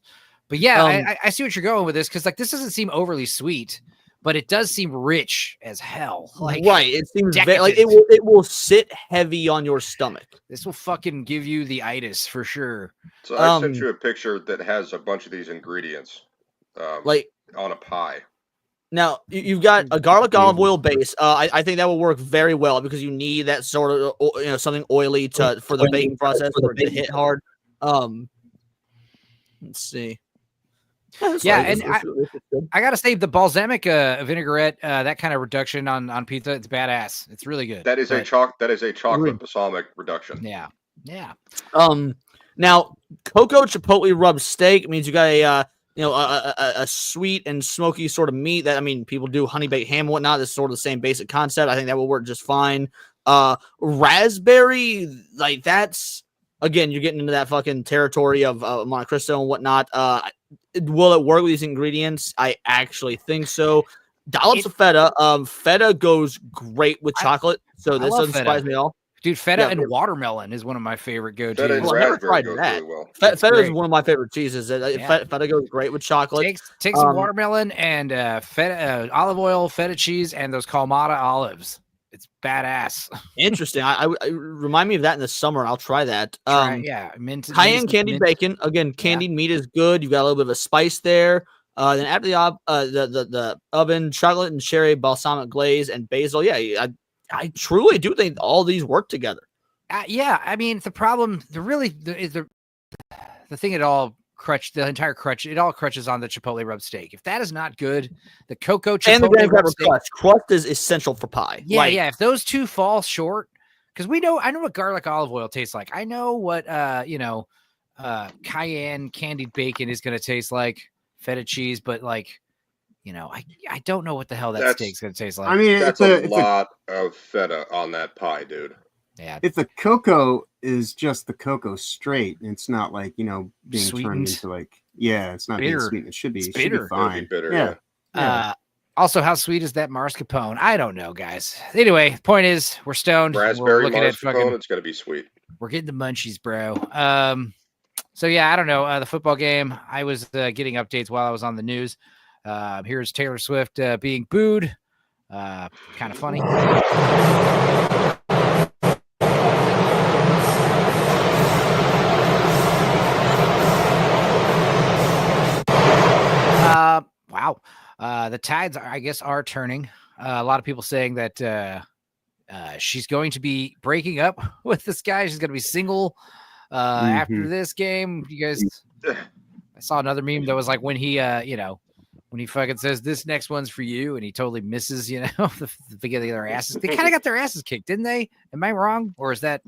But yeah, I see what you're going with this because like this doesn't seem overly sweet, but it does seem rich as hell. Like right, it seems like it will sit heavy on your stomach. This will fucking give you the itis for sure. So I sent you a picture that has a bunch of these ingredients, like on a pie. Now you've got a garlic olive oil base. I think that will work very well because you need that sort of something oily for the baking process for it to hit hard. Let's see. I gotta say the balsamic vinaigrette, that kind of reduction on pizza, it's badass. It's really good. That is a chocolate balsamic reduction. Yeah. Now cocoa chipotle rub steak means you got a sweet and smoky sort of meat that, I mean, people do honey baked ham and whatnot. It's sort of the same basic concept. I think that will work just fine. Raspberry, like that's, again, you're getting into that fucking territory of Monte Cristo and whatnot. Will it work with these ingredients? I actually think so. Dollops of feta. Feta goes great with chocolate, so this doesn't surprise me at all. Dude, feta and watermelon is one of my favorite go-tos. Feta and raspberry goes really well. Feta is one of my favorite cheeses. Feta goes great with chocolate. Take some watermelon and feta, olive oil, feta cheese, and those Kalamata olives. It's badass. Interesting. I remind me of that in the summer. I'll try that. Cayenne candied bacon. Again, candied meat is good. You've got a little bit of a spice there. Then after the oven, chocolate and cherry balsamic glaze and basil. Yeah, I truly do think all these work together. I mean, the problem, the thing the entire crutch, it all crutches on the chipotle rub steak. If that is not good, the cocoa chipotle and the graham rub cracker crust is essential for pie. Yeah, if those two fall short, because I know what garlic olive oil tastes like. I know what cayenne candied bacon is going to taste like, feta cheese, but like, I don't know what the hell that steak's going to taste like. I mean, that's a lot of feta on that pie, dude. Yeah. If the cocoa is just the cocoa straight, it's not like, being sweetened. turned into like, it's not being sweetened. It should be fine. Bitter, yeah. Also, how sweet is that mascarpone? I don't know, guys. Anyway, point is, we're stoned. Raspberry we're looking at fucking, it's going to be sweet. We're getting the munchies, bro. So yeah, I don't know. The football game, I was getting updates while I was on the news. Here's Taylor Swift being booed. Kind of funny. Wow. The tides, I guess, are turning. A lot of people saying that she's going to be breaking up with this guy. She's going to be single after this game. You guys, I saw another meme that was like when he, when he fucking says this next one's for you, and he totally misses, the beginning of their asses. They kind of got their asses kicked, didn't they? Am I wrong, or is that?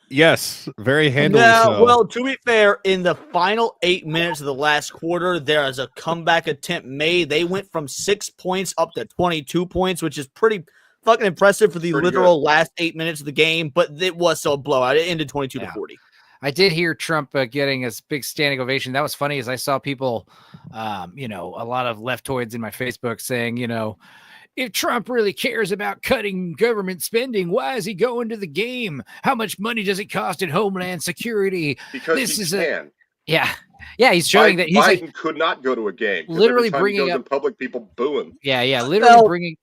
Yes, very handily. No, well, to be fair, in the final 8 minutes of the last quarter, there is a comeback attempt made. They went from 6 points up to 22 points, which is pretty fucking impressive for the literal last 8 minutes of the game. But it was so a blowout. It ended 22 to 40. I did hear Trump getting a big standing ovation. That was funny, as I saw people, a lot of leftoids in my Facebook saying, if Trump really cares about cutting government spending, why is he going to the game? How much money does it cost in Homeland Security? Because he can. Yeah, he's showing that Biden could not go to a game. Literally every time bringing he goes up in public, people booing. Yeah, literally bringing.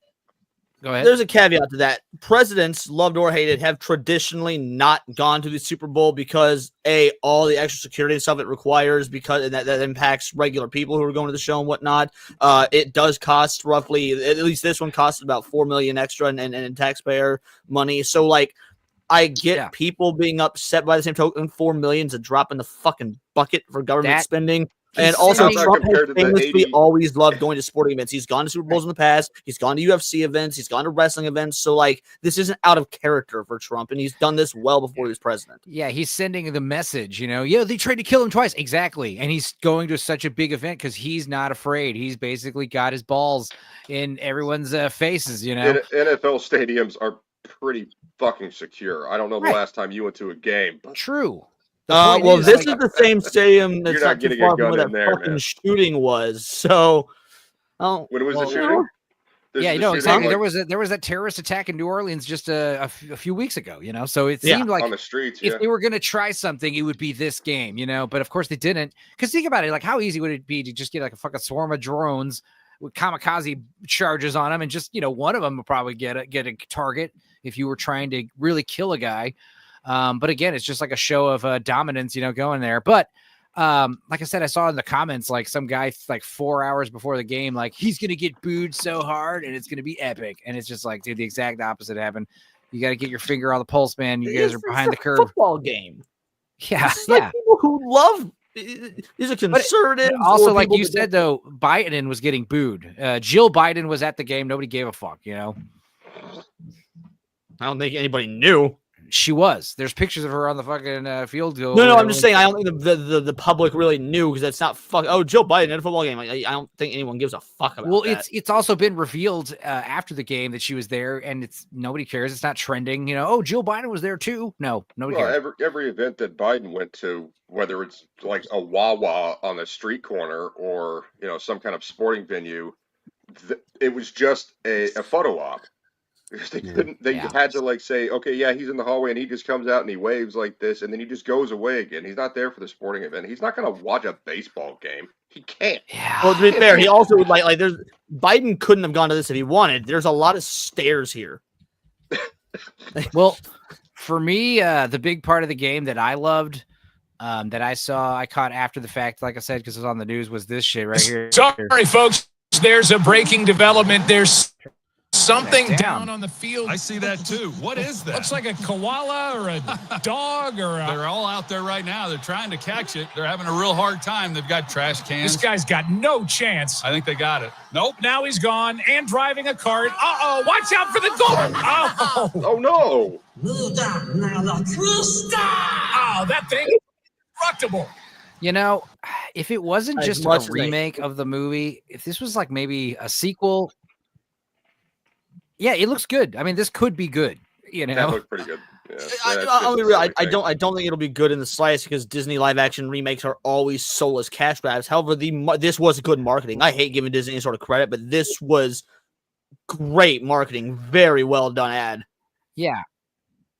Go ahead. There's a caveat to that. Presidents, loved or hated, have traditionally not gone to the Super Bowl because all the extra security and stuff it requires, because that impacts regular people who are going to the show and whatnot. It does cost roughly, at least this one costs about $4 million extra in taxpayer money. So I get people being upset by the same token. 4 million's a drop in the fucking bucket for government spending. And also, Trump has famously always loved going to sporting events. He's gone to Super Bowls in the past. He's gone to UFC events. He's gone to wrestling events. So, like, this isn't out of character for Trump, and he's done this well before he was president. Yeah, he's sending the message, they tried to kill him twice. Exactly. And he's going to such a big event because he's not afraid. He's basically got his balls in everyone's faces, NFL stadiums are pretty fucking secure. I don't know the last time you went to a game. But... True. Well, this is the same stadium that's not too far from where that fucking shooting was. So, when it was the shooting? Exactly. There was that terrorist attack in New Orleans just a few weeks ago, So it seemed like on the streets, if they were going to try something, it would be this game, But of course they didn't. Because think about it, like how easy would it be to just get like a fucking swarm of drones with kamikaze charges on them, and just one of them would probably get a target if you were trying to really kill a guy. But again, it's just like a show of dominance, going there. But like I said, I saw in the comments, like some guy like 4 hours before the game, like he's going to get booed so hard and it's going to be epic. And it's just like, dude, the exact opposite happened. You got to get your finger on the pulse, man. You guys are behind the curve. Football game. Yeah. Like people who love, these are conservative. Also, like you said, though, Biden was getting booed. Jill Biden was at the game. Nobody gave a fuck, I don't think anybody knew. She was. There's pictures of her on the fucking field. No, I'm just saying. I don't think the public really knew because that's not fuck. Oh, Joe Biden in a football game. I don't think anyone gives a fuck about. Well, that. it's also been revealed after the game that she was there, and nobody cares. It's not trending. Oh, Jill Biden was there too. No, nobody cares. Every event that Biden went to, whether it's like a Wawa on the street corner or some kind of sporting venue, it was just a photo op. They couldn't. They had to like say, okay, yeah, he's in the hallway, and he just comes out and he waves like this, and then he just goes away again. He's not there for the sporting event. He's not going to watch a baseball game. He can't. Yeah. Well, to be fair, he also would like there's Biden couldn't have gone to this if he wanted. There's a lot of stairs here. Well, for me, the big part of the game that I loved, that I caught after the fact, like I said, because it was on the news, was this shit right here. Sorry, folks. There's a breaking development. There's something down on the field. I see that too. What is that? Looks like a koala or a dog or a... They're all out there right now. They're trying to catch it. They're having a real hard time. They've got trash cans. This guy's got no chance. I think they got it. Nope, now he's gone and driving a cart. Uh-oh, watch out for the goal. Oh, oh no. Oh, that thing is destructible. If it wasn't just a remake of the movie, if this was like maybe a sequel... Yeah, it looks good. I mean, this could be good. That looked pretty good. Yeah, I'll be real. I don't think it'll be good in the slightest because Disney live action remakes are always soulless cash grabs. However, this was good marketing. I hate giving Disney any sort of credit, but this was great marketing. Very well done ad. Yeah.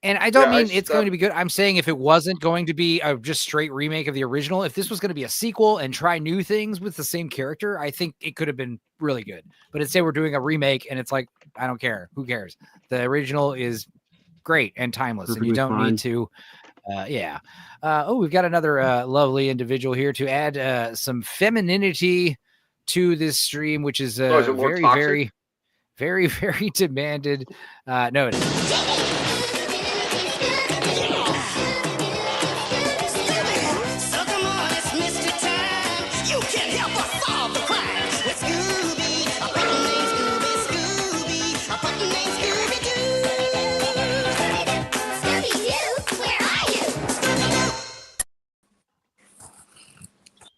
And I don't mean it's going to be good. I'm saying if it wasn't going to be a just straight remake of the original, if this was going to be a sequel and try new things with the same character, I think it could have been really good. But instead we're doing a remake and it's like, I don't care. Who cares? The original is great and timeless and you don't need to. We've got another lovely individual here to add some femininity to this stream, which is very, very, very demanded. No, it isn't.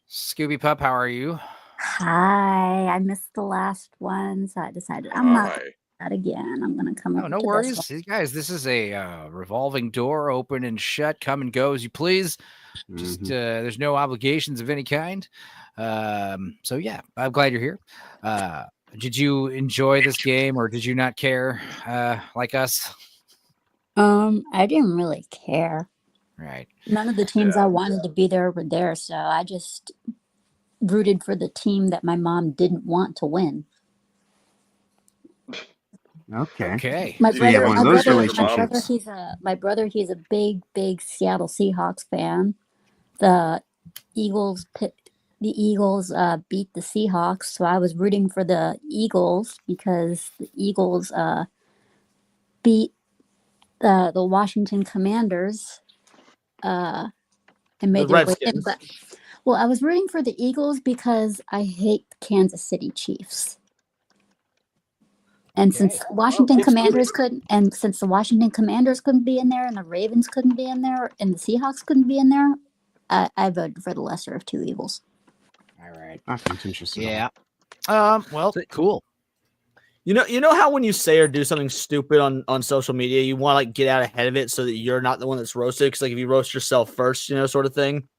Scooby Pup, how are you? Hi, I missed the last one, so I decided I'm not going to do that again. I'm going to come up. No worries. Guys, this is a revolving door, open and shut, come and go as you please. Just there's no obligations of any kind. So yeah, I'm glad you're here. Did you enjoy this game or did you not care like us? I didn't really care. Right. None of the teams I wanted to be there were there, so I just rooted for the team that my mom didn't want to win. Okay. My brother, he's a big Seattle Seahawks fan. The Eagles beat the Seahawks, so I was rooting for the Eagles because the Eagles beat the Washington Commanders and made The their way in. Redskins. But well, I was rooting for the Eagles because I hate the Kansas City Chiefs. And since Washington Commanders couldn't, and since the Washington Commanders couldn't be in there, and the Ravens couldn't be in there, and the Seahawks couldn't be in there, I voted for the lesser of two evils. All right. That's interesting. Yeah. Well, cool. You know how when you say or do something stupid on social media, you want to like get out ahead of it so that you're not the one that's roasted. Because like if you roast yourself first, you know, sort of thing.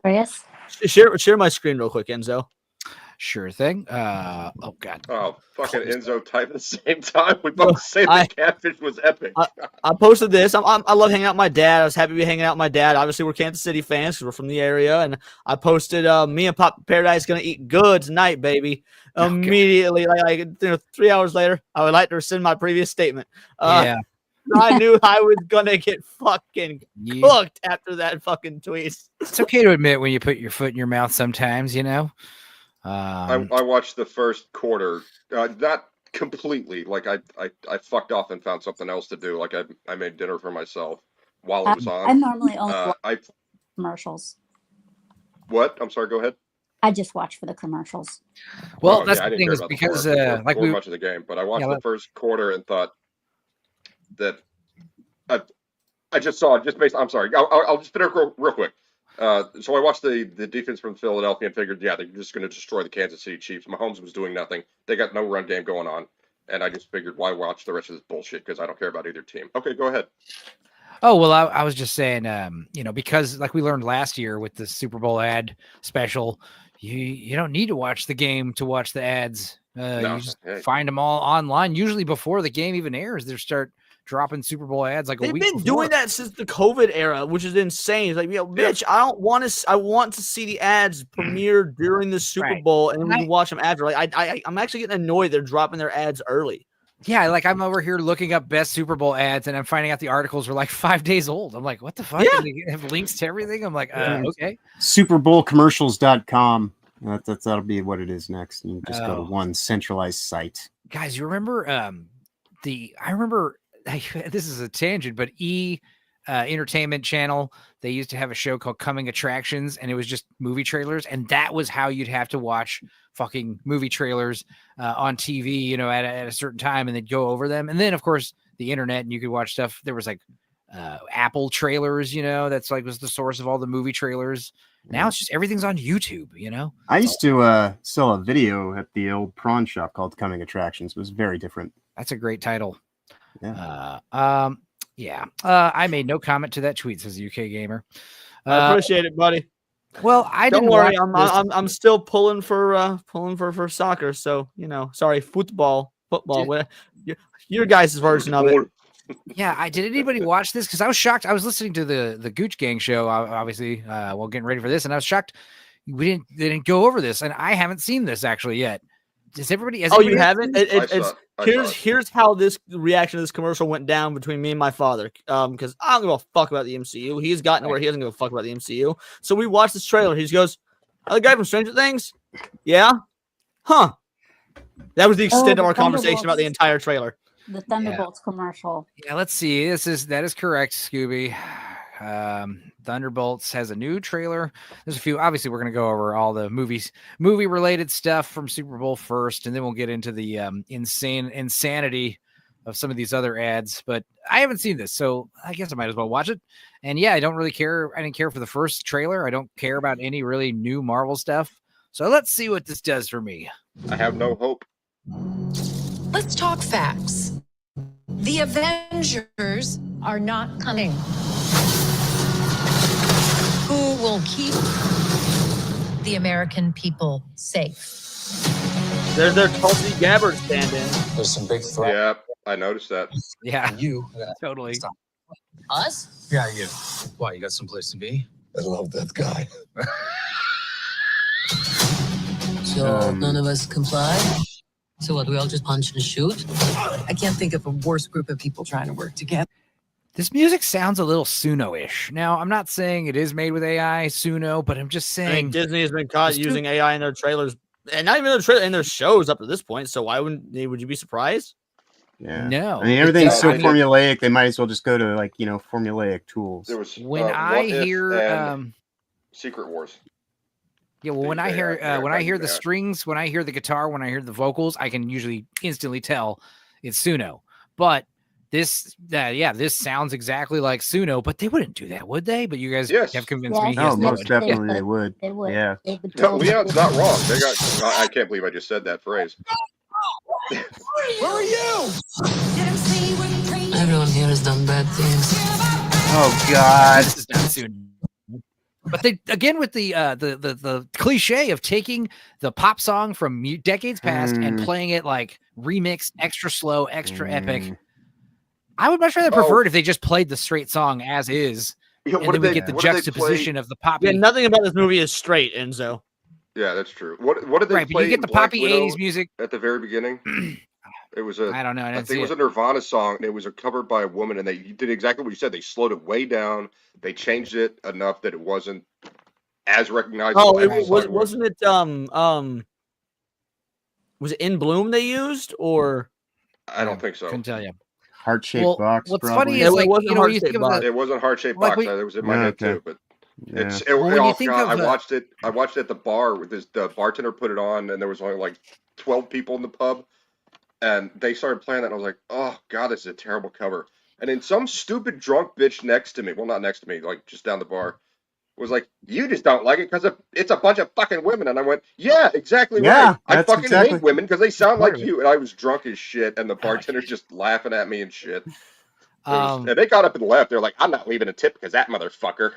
Yes. Share my screen real quick, Enzo. Sure thing. Oh god. Oh, fucking Enzo type at the same time. We both say the catfish was epic. I posted this. I love hanging out with my dad. I was happy to be hanging out with my dad. Obviously, we're Kansas City fans because we're from the area. And I posted, me and Pop Paradise gonna eat good tonight, baby. Immediately, like 3 hours later, I would like to rescind my previous statement. Yeah. I knew I was gonna get fucking cooked after that fucking tweet. It's okay to admit when you put your foot in your mouth sometimes, you know. I watched the first quarter, not completely. Like I fucked off and found something else to do. Like I made dinner for myself while it was on. I normally only watch commercials. What? I'm sorry. Go ahead. I just watch for the commercials. Well, that's the thing is because like we much of the game, but I watched the first quarter and thought that I just saw just based. I'm sorry. I'll just finish real quick. So I watched the defense from Philadelphia and figured, yeah, they're just going to destroy the Kansas City Chiefs. Mahomes was doing nothing. They got no run game going on. And I just figured, why watch the rest of this bullshit? Because I don't care about either team. Okay, go ahead. Oh, well, I was just saying, because like we learned last year with the Super Bowl ad special, you don't need to watch the game to watch the ads. You just find them all online. Usually before the game even airs, they start dropping Super Bowl ads like a week They've been before. doing that since the COVID era, which is insane. It's like, bitch, I want to see the ads premiere during the Super Bowl, and we can watch them after. Like, I'm actually getting annoyed they're dropping their ads early. Yeah, like I'm over here looking up best Super Bowl ads, and I'm finding out the articles are like 5 days old. I'm like, what the fuck? Yeah. They have links to everything. I'm like, okay. SuperBowlCommercials.com. That'll be what it is next. You just go to one centralized site. Guys, you remember I remember this is a tangent, but Entertainment Channel, they used to have a show called Coming Attractions, and it was just movie trailers, and that was how you'd have to watch fucking movie trailers on TV, at a certain time, and they'd go over them. And then of course the internet, and you could watch stuff. There was like Apple trailers, that's like was the source of all the movie trailers. Now it's just everything's on YouTube, I used to sell a video at the old prawn shop called Coming Attractions. It was very different. That's a great title. Yeah. I made no comment to that tweet, says UK Gamer. I appreciate it, buddy. Well, I don't didn't worry. watch I'm still pulling for soccer. So sorry, football. Your guys' version of it. Yeah, did anybody watch this? Because I was shocked. I was listening to the Gooch Gang show, obviously, while getting ready for this, and I was shocked they didn't go over this, and I haven't seen this actually yet. Does everybody? You haven't? Here's how this reaction to this commercial went down between me and my father. Because I don't give a fuck about the MCU. He's gotten to where he doesn't give a fuck about the MCU. So we watched this trailer. He goes, "Oh, the guy from Stranger Things? Yeah, huh?" That was the extent of our conversation about the entire trailer. The Thunderbolts commercial. Yeah, let's see. That is correct, Scooby. Thunderbolts has a new trailer. There's a few. Obviously, we're going to go over all the movie related stuff from Super Bowl first, and then we'll get into the insanity of some of these other ads. But I haven't seen this, so I guess I might as well watch it. And yeah, I don't really care. I didn't care for the first trailer. I don't care about any really new Marvel stuff. So let's see what this does for me. I have no hope. Let's talk facts. The Avengers are not coming. Who will keep the American people safe? There's their Tulsi Gabbard stand-in. There's some big threat. Yeah, I noticed that. Yeah, you totally. Us? Yeah, you. Why, you got someplace to be? I love that guy. So none of us comply? So what, we all just punch and shoot? I can't think of a worse group of people trying to work together. This music sounds a little Suno-ish. Now, I'm not saying it is made with AI, Suno, but I'm just saying Disney has been caught using AI in their trailers, and not even in their shows up to this point. So why would you be surprised? Yeah. No. I mean, everything's so they did. formulaic. They might as well just go to like formulaic tools. There was When What I If hear and Secret Wars. yeah, well, when I They hear got when I you hear the there. strings, when I hear the guitar, when I hear the vocals, I can usually instantly tell it's Suno. But this sounds exactly like Suno, but they wouldn't do that, would they? But you guys have convinced me. No, Yes, they most would. definitely they would. They would. Yeah. They would No, totally Leon's do not that. wrong. They got. I can't believe I just said that phrase. Where are you? Everyone here has done bad things. Oh God. This is not soon. But they again with the cliche of taking the pop song from decades past and playing it like remixed, extra slow, extra epic. I would much rather prefer it if they just played the straight song as is, Yeah, and what then did we they- get the what did they juxtaposition play? of the poppy. Yeah, nothing about this movie is straight, Enzo. Yeah, that's true. What did they Right, but play? you get the Black poppy Widow 80s music at the very beginning. It was a. I don't know. I I didn't think see it was it. a Nirvana song, and it was covered by a woman, and they did exactly what you said. They slowed it way down. They changed it enough that it wasn't as recognizable. Oh, as it the was song was. wasn't it was it In Bloom they used or I don't think so. Couldn't tell you. Heart-shaped box. What's probably. funny is like wasn't when you think heart-shaped of box. the It wasn't heart shaped Like box. we- It was in my head Okay. too, but Yeah. it's. Well, when you oh think God, of I watched it. I watched it at the bar with the bartender put it on, and there was only like 12 people in the pub, and they started playing that. And I was like, oh God, this is a terrible cover. And then some stupid drunk bitch next to me, well, not next to me, like just down the bar, was like, you just don't like it because it's a bunch of fucking women. And I went, yeah, exactly Yeah, right. I that's fucking exactly- hate women because they sound part like of it. you. And I was drunk as shit, and the bartender's just laughing at me and shit. Um, And they got up and left. They're like, I'm not leaving a tip because that motherfucker.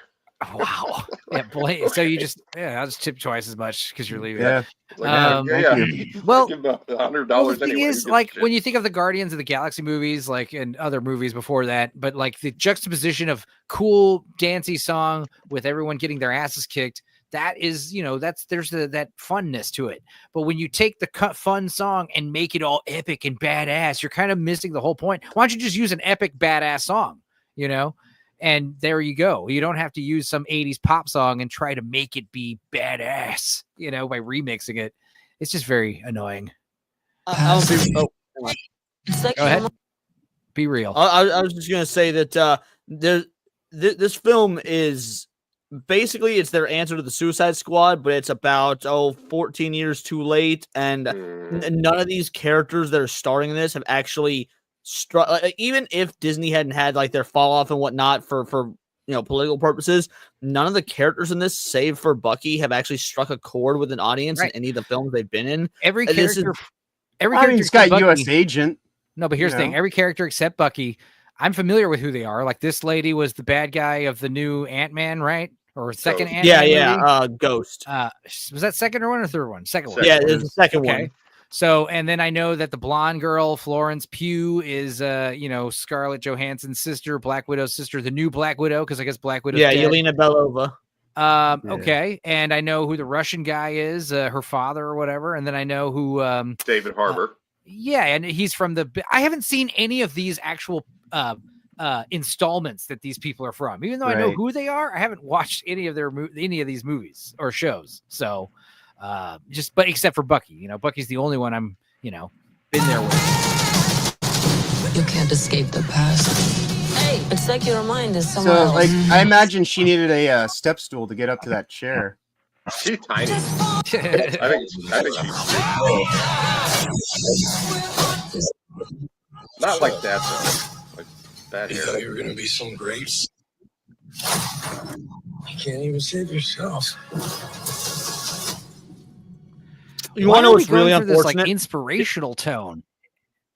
wow. Yeah, boy. So you just I'll just tip twice as much because you're leaving. Yeah. It's like, thank you. Well, give them $100 Well, the thing anyway. is, like, when you think of the Guardians of the Galaxy movies, like, and other movies before that, but like the juxtaposition of cool, dancey song with everyone getting their asses kicked, that is, there's that funness to it. But when you take the fun song and make it all epic and badass, you're kind of missing the whole point. Why don't you just use an epic, badass song, And there you go. You don't have to use some 80s pop song and try to make it be badass, by remixing it. It's just very annoying. I'll be, Go ahead. Be real. I was just gonna say that this film is basically it's their answer to the Suicide Squad, but it's about 14 years too late, and none of these characters that are starring in this have actually struck. Even if Disney hadn't had like their fall off and whatnot for political purposes, none of the characters in this, save for Bucky, have actually struck a chord with an audience in any of the films they've been in. Every And this character, is- He's got except U.S. Bucky- Agent. No, but here's the thing: every character except Bucky, I'm familiar with who they are. Like this lady was the bad guy of the new Ant-Man, right? Or second Ant-Man movie? Ghost. Was that second one or third one? Second one. Yeah, there's the second one. So, and then I know that the blonde girl, Florence Pugh, is Scarlett Johansson's sister, Black Widow's sister, the new Black Widow, because I guess Black Widow's dead. Yelena Belova. Okay, and I know who the Russian guy is, her father or whatever, and then I know who David Harbour. yeah, and he's from I haven't seen any of these actual installments that these people are from. Even though I know Right. who they are, I haven't watched any of these movies or shows. So but except for Bucky, Bucky's the only one I'm been there with. You can't escape the past. Hey, it's like your mind is somewhere So, else. like, I imagine she needed a step stool to get up to that chair. She's tiny. I think she's not like that though. Like bad hair. You thought you were gonna be some grapes? You can't even save yourself. You want to know what's really this, like, unfortunate? inspirational tone.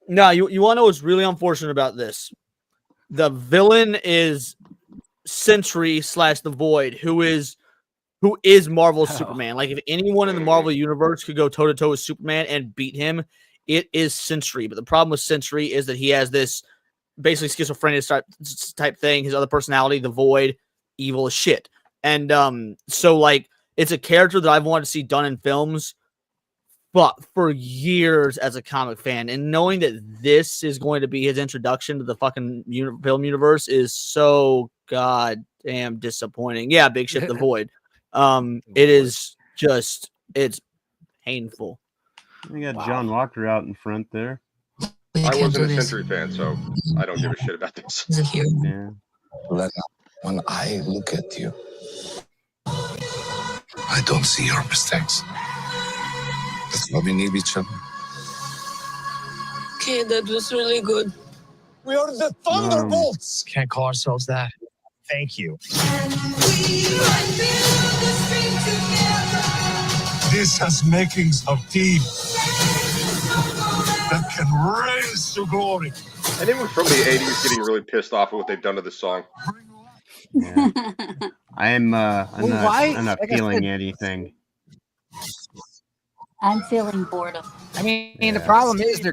No, you want to know what's really unfortunate about this? The villain is Sentry / the Void, who is Marvel's Superman. Like, if anyone in the Marvel universe could go toe to toe with Superman and beat him, it is Sentry. But the problem with Sentry is that he has this basically schizophrenic type thing. His other personality, the Void, evil as shit. And so like it's a character that I've wanted to see done in films, but for years as a comic fan, and knowing that this is going to be his introduction to the fucking film universe is so goddamn disappointing. Yeah, big shit, the Void. It is just, it's painful. We got John Walker out in front there. I wasn't a Century fan, so I don't give a shit about this. Yeah. When I look at you, I don't see your mistakes. That's why we need each other. Okay, that was really good. We are the Thunderbolts. Can't call ourselves that. Thank you. This has makings of team that can raise to glory. Anyone from the 80s getting really pissed off at what they've done to this song? I'm not Like I feeling said- anything. I'm feeling boredom. I mean, the problem is they're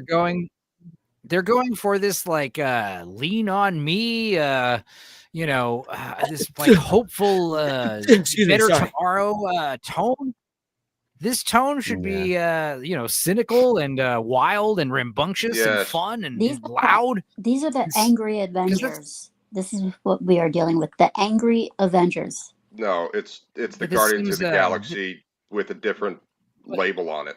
going for this like lean on me, this like hopeful Excuse me, better sorry. tomorrow tone. This tone should be cynical and wild and rambunctious and Yes. fun and These loud. These are the angry Avengers. This is what we are dealing with. The angry Avengers. No, it's the But this Guardians of seems, the Galaxy with a different label on it.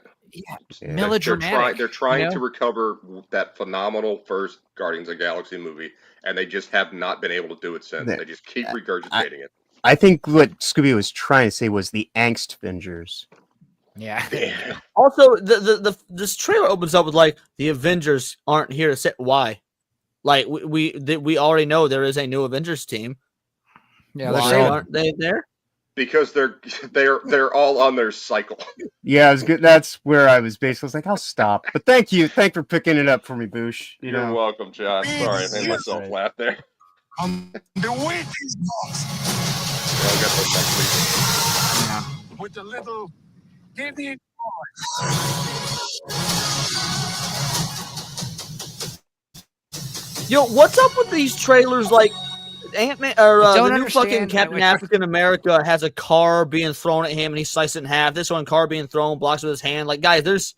Melodramatic. They're trying you know? to recover that phenomenal first Guardians of the Galaxy movie, and they just have not been able to do it since. They just keep regurgitating it. I think what Scooby was trying to say was the Angst Avengers. Yeah. Also, this trailer opens up with like the Avengers aren't here to say why. Like we already know there is a new Avengers team. Yeah, why aren't they there? Because they're all on their cycle. Yeah, it was good. That's where I was basically like, I'll stop. But thank you for picking it up for me, Boosh. You're welcome, John. Sorry, I made myself laugh there. The weight is lost. I'll get those next week. Yeah. With a little Gideon. Yo, what's up with these trailers? Like Ant-Man or don't the new fucking understand Captain that- African America has a car being thrown at him and he sliced it in half. This one car being thrown blocks with his hand. Like, guys, there's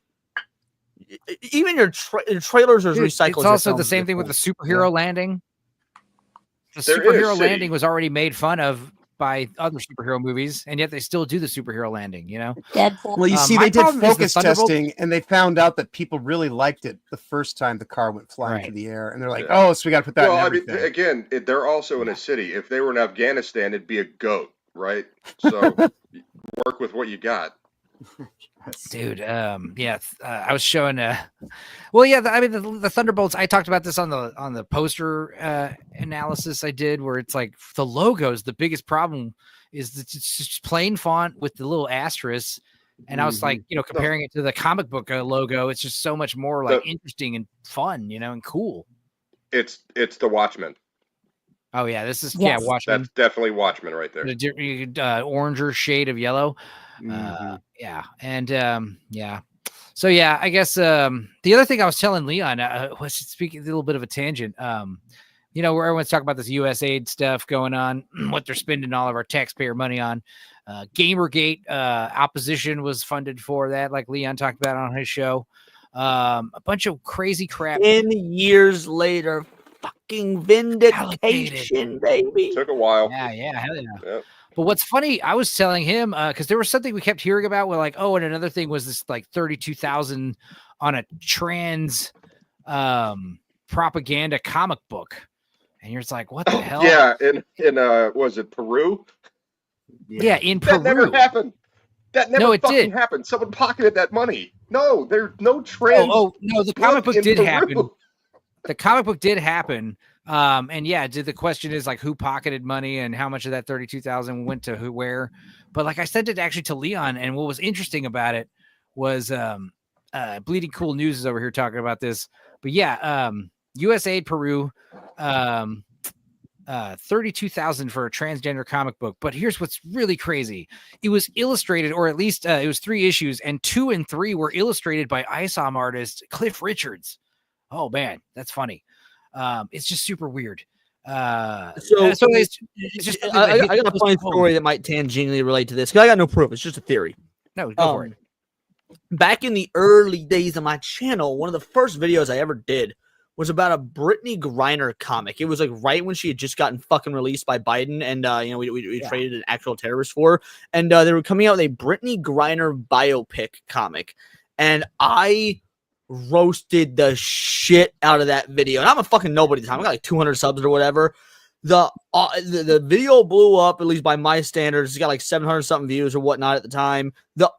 even your trailers are Dude, recycled. it's also the same thing with the superhero landing. The There is superhero City. landing was already made fun of by other superhero movies, and yet they still do the superhero landing, you know? Deadpool. Well, you see, my they did problem is the focus Thunderbolt- testing, and they found out that people really liked it the first time the car went flying Right. through the air, and they're like, Yeah. "Oh, so we got to put that Well, in I mean, everything." again, they're also in a city. If they were in Afghanistan, it'd be a goat, right? So work with what you got. Dude, I was showing the Thunderbolts. I talked about this on the poster analysis I did, where it's like the logos. The biggest problem is that it's just plain font with the little asterisk, and I was like, comparing it to the comic book logo, it's just so much more like interesting and fun, and cool. It's the Watchmen. Oh yeah, this is Yes. Watchmen. That's definitely Watchmen right there. The oranger shade of yellow. Yeah. And so yeah, I guess the other thing I was telling Leon was speaking a little bit of a tangent. Where everyone's talking about this USAID stuff going on, what they're spending all of our taxpayer money on. Gamergate opposition was funded for that, like Leon talked about on his show. A bunch of crazy crap. 10 years later, fucking vindication, baby. Took a while. Yeah, hell yeah. Yep. But what's funny, I was telling him because there was something we kept hearing about. We're like, oh, and another thing was this like 32,000 on a trans propaganda comic book, and you're just like, what the hell? Yeah, in was it Peru? Yeah, in Peru. That never happened. That never No, it fucking did. happened. Someone pocketed that money. No, there's no trans. Oh no, the comic book in did Peru. happen. The comic book did happen. And yeah, the question is like who pocketed money and how much of that 32,000 went to where. But like I sent it actually to Leon, and what was interesting about it was Bleeding Cool News is over here talking about this. But yeah, USAID Peru, 32,000 for a transgender comic book. But here's what's really crazy. It was illustrated, or at least it was 3 issues, and 2 and 3 were illustrated by ISOM artist Cliff Richards. Oh man, that's funny. It's just super weird. So it's just I got a funny story that might tangentially relate to this because I got no proof. It's just a theory. No, go for it. Back in the early days of my channel, one of the first videos I ever did was about a Brittany Griner comic. It was like right when she had just gotten fucking released by Biden, and we traded an actual terrorist for her, and they were coming out with a Brittany Griner biopic comic, and I roasted the shit out of that video. And I'm a fucking nobody at the time. I got like 200 subs or whatever. The video blew up, at least by my standards. It's got like 700 something views or whatnot at the time. The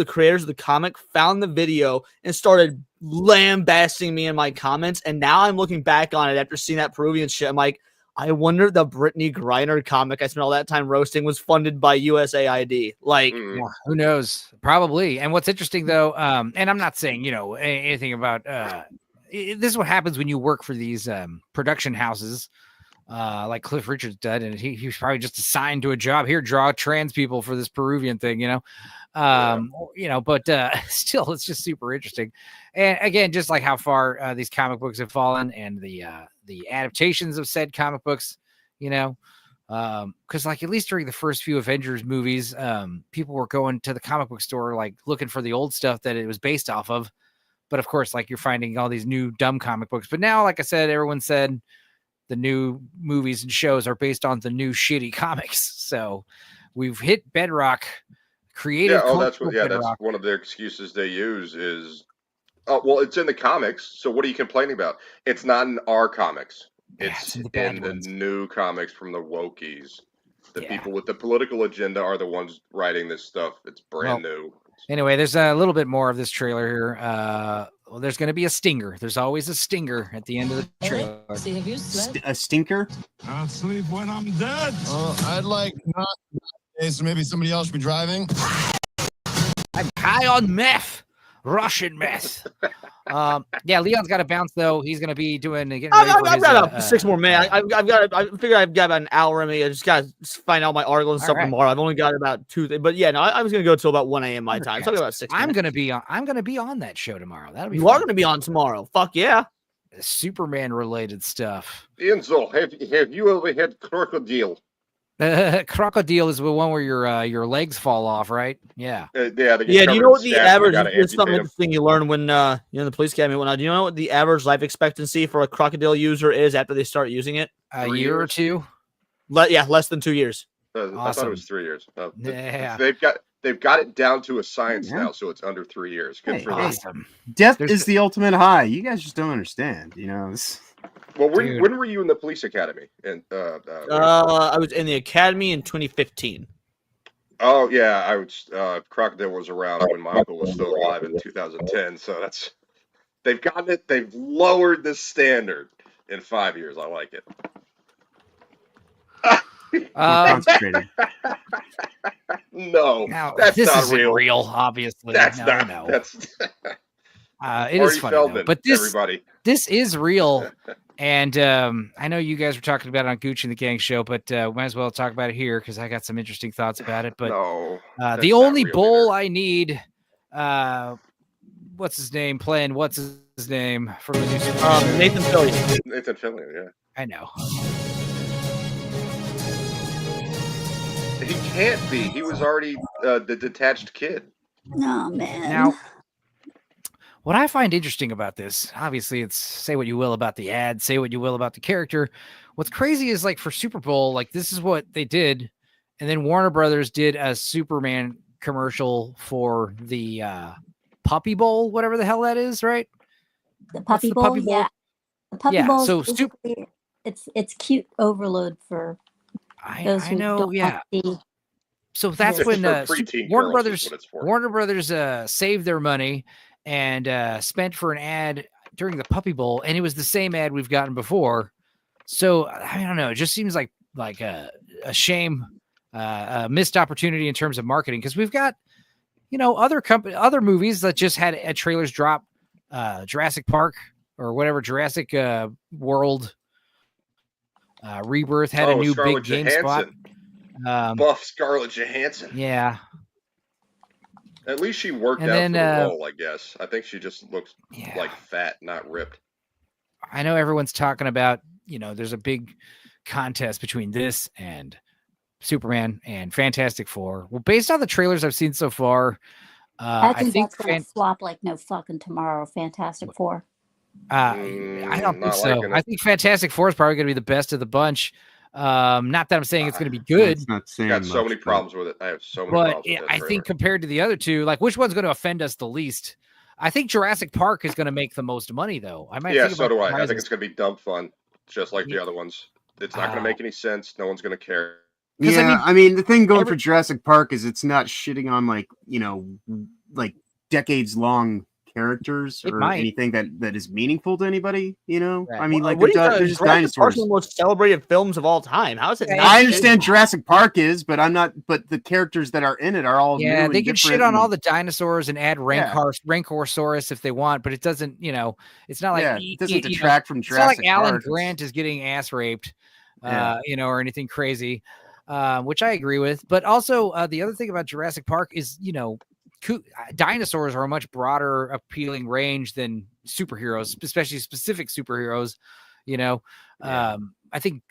creators of the comic found the video and started lambasting me in my comments. And now I'm looking back on it after seeing that Peruvian shit. I'm like, I wonder the Brittany Griner comic I spent all that time roasting was funded by USAID. Like, yeah, who knows? Probably. And what's interesting though, and I'm not saying, anything about this is what happens when you work for these production houses. Like Cliff Richards did, and he was probably just assigned to a job. Here, draw trans people for this Peruvian thing, but still, it's just super interesting. And again, just like how far these comic books have fallen, and the adaptations of said comic books, because like at least during the first few Avengers movies, people were going to the comic book store like looking for the old stuff that it was based off of. But of course, like you're finding all these new dumb comic books. But now, like I said, everyone said the new movies and shows are based on the new shitty comics. So we've hit bedrock. Creative. That's one of their excuses they use is, well, it's in the comics. So what are you complaining about? It's not in our comics. It's in the new comics from the wokies. The people with the political agenda are the ones writing this stuff. It's brand new. Anyway, there's a little bit more of this trailer here. Well, there's going to be a stinger. There's always a stinger at the end of the trailer. A stinker? I'll sleep when I'm dead. I'd like not. So maybe somebody else should be driving. I'm high on meth. Russian meth. Leon's got to bounce though. He's going to be doing. I've got 6 more minutes. I figure I've got about an hour in me. I just got to find out my articles and stuff tomorrow. I've only got about 2. But yeah, no, I was going to go till about 1 a.m. my time. So I got about 6. I'm going to be on that show tomorrow. That'll be. You are going to be on tomorrow. Fuck yeah. Superman related stuff. Enzo, have you ever had crocodile? Crocodile is the one where your legs fall off, right? Yeah. Do you know what the average? It's something interesting you learn when you're in the police academy and whatnot. Do you know what the average life expectancy for a crocodile user is after they start using it? A year or 2. Less than 2 years. Awesome. I thought it was 3 years. They've got it down to a science now, so it's under 3 years. Good for them. Awesome. Death is the ultimate high. You guys just don't understand. Well, when were you in the police academy? I was in the academy in 2015. Oh yeah, I was. Crocodile was around when my uncle was still alive in 2010. So they've gotten it. They've lowered the standard in 5 years. I like it. No, that's this not isn't real. real. Obviously, that's no. That's. It is funny, though, but this is real. And I know you guys were talking about it on Gucci and the Gang show, but might as well talk about it here because I got some interesting thoughts about it. But the only bull I need, what's his name playing? What's his name from the new Nathan Fillion. Nathan Fillion, yeah. I know. He can't be. He was already the detached kid. Oh man. Now, what I find interesting about this, obviously, it's say what you will about the ad, say what you will about the character. What's crazy is like for Super Bowl, like this is what they did. And then Warner Brothers did a Superman commercial for the Puppy Bowl, whatever the hell that is, right? The Puppy Bowl, yeah. The Puppy Bowl, so it's cute overload for those who don't see. So that's when Warner Brothers saved their money and spent for an ad during the Puppy Bowl, and it was the same ad we've gotten before. So I don't know. It just seems like a shame, a missed opportunity in terms of marketing because we've got other movies that just had trailers drop. Jurassic Park or whatever Jurassic World Rebirth had a new Scarlett big Johansson. GameSpot. Buff Scarlett Johansson. Yeah. At least she worked out for the role, I guess. I think she just looks like fat, not ripped. I know everyone's talking about, there's a big contest between this and Superman and Fantastic Four. Well, based on the trailers I've seen so far, I think that's going to flop like no fucking tomorrow, Fantastic Four. I don't think so. I think Fantastic Four is probably going to be the best of the bunch. Not that I'm saying it's going to be good. Got so many problems with it. I have so many problems with it. I think compared to the other two, like which one's going to offend us the least? I think Jurassic Park is going to make the most money, though. I might. Yeah, think so about do I. I think prizes. it's going to be dumb fun, just like the other ones. It's not going to make any sense. No one's going to care. Yeah, I mean, the thing going for Jurassic Park is it's not shitting on like decades long characters or anything that is meaningful to anybody. I mean, like what they're just Jurassic Park's dinosaurs. one of the most celebrated films of all time. How is it? I understand Jurassic Park is, but I'm not. But the characters that are in it are all new Yeah, and they can shit different on all the dinosaurs and add Yeah. Rancorsaurus if they want, but it doesn't. It's not like it doesn't detract from It's not like Jurassic Alan Park. Grant is getting ass raped, Yeah. or anything crazy, which I agree with. But also, the other thing about Jurassic Park is, dinosaurs are a much broader appealing range than superheroes, especially specific superheroes. I think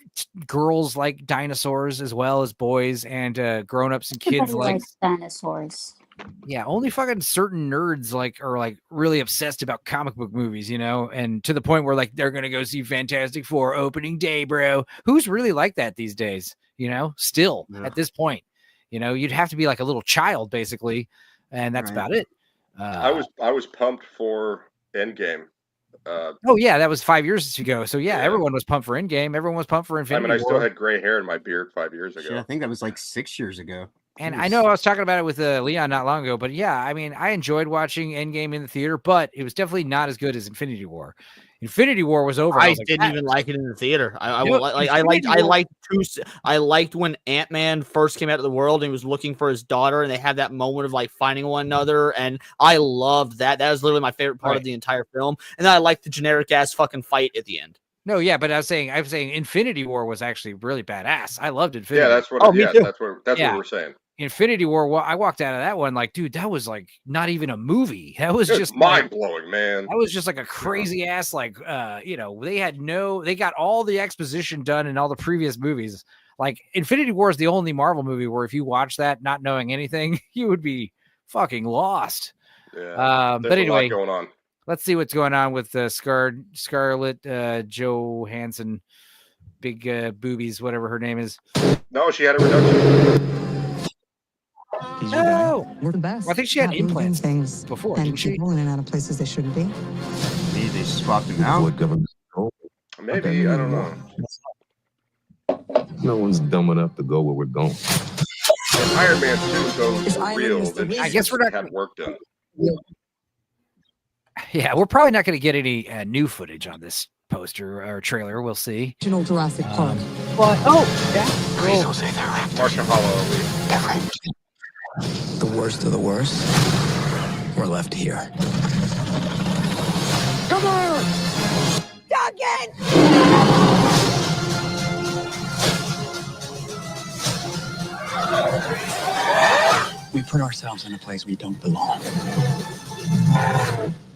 girls like dinosaurs as well as boys, and grown-ups and kids Everybody like likes dinosaurs. yeah, only fucking certain nerds are really obsessed about comic book movies, and to the point where they're gonna go see Fantastic Four opening day, bro. Who's really like that these days? Still at this point, you'd have to be like a little child basically, and that's about it. I was pumped for Endgame. Oh yeah, that was 5 years ago. So yeah, everyone was pumped for Endgame. Everyone was pumped for Infinity I War. still had gray hair in my beard 5 years ago. Shit, I think that was like 6 years ago. And I know I was talking about it with Leon not long ago, but yeah, I mean, I enjoyed watching Endgame in the theater, but it was definitely not as good as Infinity War. Infinity War was over. I was like, didn't even like it in the theater. I liked when Ant-Man first came out of the world and he was looking for his daughter, and they had that moment of finding one another, and I loved that. That was literally my favorite part of the entire film. And then I liked the generic ass fucking fight at the end. No, yeah, but I was saying Infinity War was actually really badass. I loved Infinity. Yeah, that's what. That's what we're saying. Infinity War. I walked out of that one dude, that was not even a movie. That was just mind blowing, man. That was just a crazy ass, they got all the exposition done in all the previous movies. Infinity War is the only Marvel movie where if you watch that not knowing anything, you would be fucking lost. Yeah, but anyway, a lot going on. Let's see what's going on with Scarlett Johansson, big boobies, whatever her name is. No, she had a reduction. No, we're the best. Well, I think she had implants things before. and people in and out of places they shouldn't be. Maybe they swapped them out. Maybe, I don't know. No one's dumb enough to go where we're going. If Iron Man 2 goes for real, then I guess we're not had work done. Yeah, we're probably not going to get any new footage on this poster or trailer. We'll see. Original Jurassic Park. But Please don't say that. Martian Hollow. The worst of the worst. We're left here. Come on! Duncan! We put ourselves in a place we don't belong.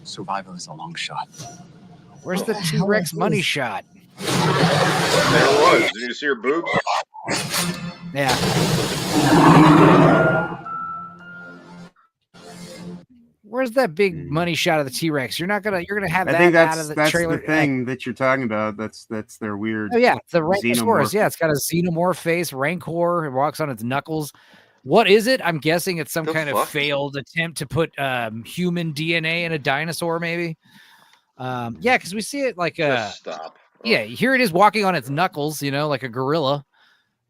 Survival is a long shot. Where's the T-Rex money shot? There it was. Did you see her boobs? Yeah. Where's that big money shot of the T-Rex? You're gonna have I that think out of the that's trailer. the thing that you're talking about. That's their weird. Oh yeah, the Rancorsaurus. xenomorph. Yeah, it's got a xenomorph face. Rancor. It walks on its knuckles. What is it? I'm guessing it's some kind of failed attempt to put human DNA in a dinosaur, maybe. Yeah, because we see it Just stop. Yeah, here it is walking on its knuckles, like a gorilla.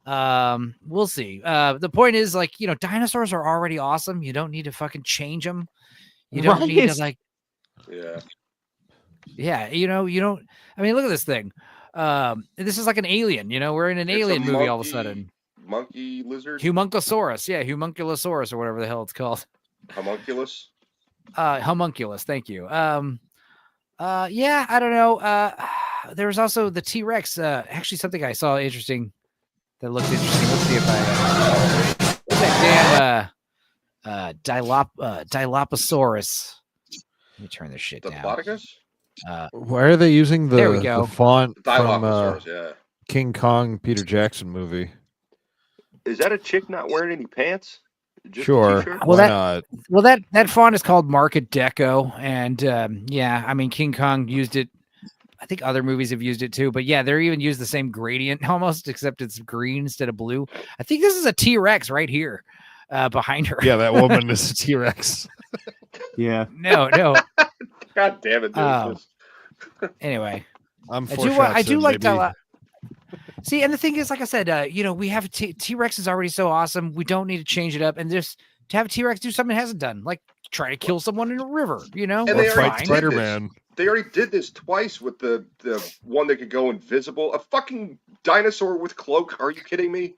We'll see. The point is, dinosaurs are already awesome. You don't need to fucking change them. You don't need to Yeah. you don't. I mean, look at this thing. This is like an alien. We're in an alien movie all of a sudden. Monkey lizard. Humuncosaurus, yeah, Humunculosaurus or whatever the hell it's called. Homunculus. Homunculus. Thank you. Yeah, I don't know. There was also the T-Rex. Actually, something I saw interesting that looked interesting. Let's see if what's that damn Dilophosaurus. Let me turn this shit down. Diplodocus? Why are they using There we go. the font from Dilophosaurus, yeah. King Kong Peter Jackson movie? Is that a chick not wearing any pants? Just Sure. Why not? Well, that font is called Market Deco, and yeah, I mean King Kong used it. I think other movies have used it too, but yeah, they're even used the same gradient almost, except it's green instead of blue. I think this is a T-Rex right here. behind her. Yeah, that woman is a T-Rex. Yeah. No. God damn it, dude. Anyway, I'm I do like that. See, and the thing is, like I said, we have T-Rex is already so awesome. We don't need to change it up, and just to have a T-Rex do something it hasn't done, like try to kill someone in a river. And or they fight Spider-Man. They already did this twice with the one that could go invisible. A fucking dinosaur with cloak. Are you kidding me?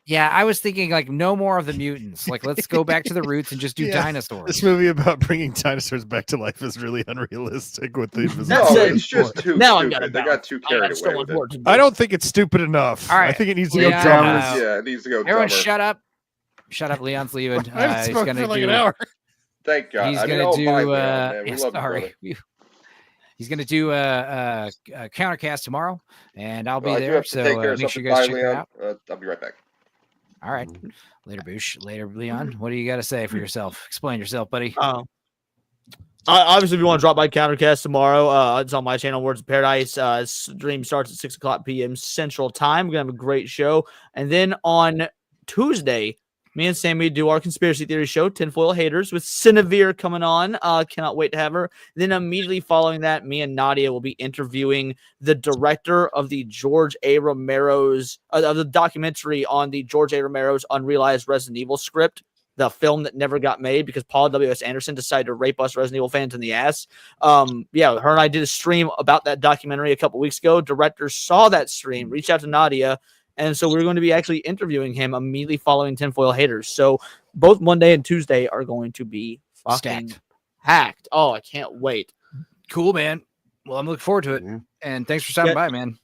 Yeah, I was thinking like no more of the mutants. Like let's go back to the roots and just do dinosaurs. This movie about bringing dinosaurs back to life is really unrealistic with the No, it's just too stupid. They got too carried away with it. I don't think it's stupid enough. All right. I think it needs to go dumber. Yeah, it needs to go Everyone dumber. shut up. Shut up, Leon's leaving. I haven't He's spoken gonna for like do an hour. Thank God. He's I mean, gonna do my bad, man. We love you, sorry. brother. He's gonna do a countercast tomorrow, and I'll be Well, I do there. have to So take care of make sure you something. guys Bye, check it Leon. out. I'll be right back. All right. Later, Boosh. Later, Leon. What do you got to say for yourself? Explain yourself, buddy. Obviously, if you want to drop by Countercast tomorrow, it's on my channel, Words of Paradise. Stream starts at 6 o'clock p.m. Central Time. We're going to have a great show. And then on Tuesday, me and Sammy do our conspiracy theory show, Tinfoil Haters, with Cinevere coming on. Cannot wait to have her. Then immediately following that, me and Nadia will be interviewing the director of the George A. Romero's of the documentary on the George A. Romero's unrealized Resident Evil script, the film that never got made because Paul W.S. Anderson decided to rape us Resident Evil fans in the ass. Her and I did a stream about that documentary a couple weeks ago. Director saw that stream, reached out to Nadia. And so we're going to be actually interviewing him immediately following Tinfoil Haters. So both Monday and Tuesday are going to be fucking hacked. Oh, I can't wait. Cool, man. Well, I'm looking forward to it. And thanks for stopping by, man.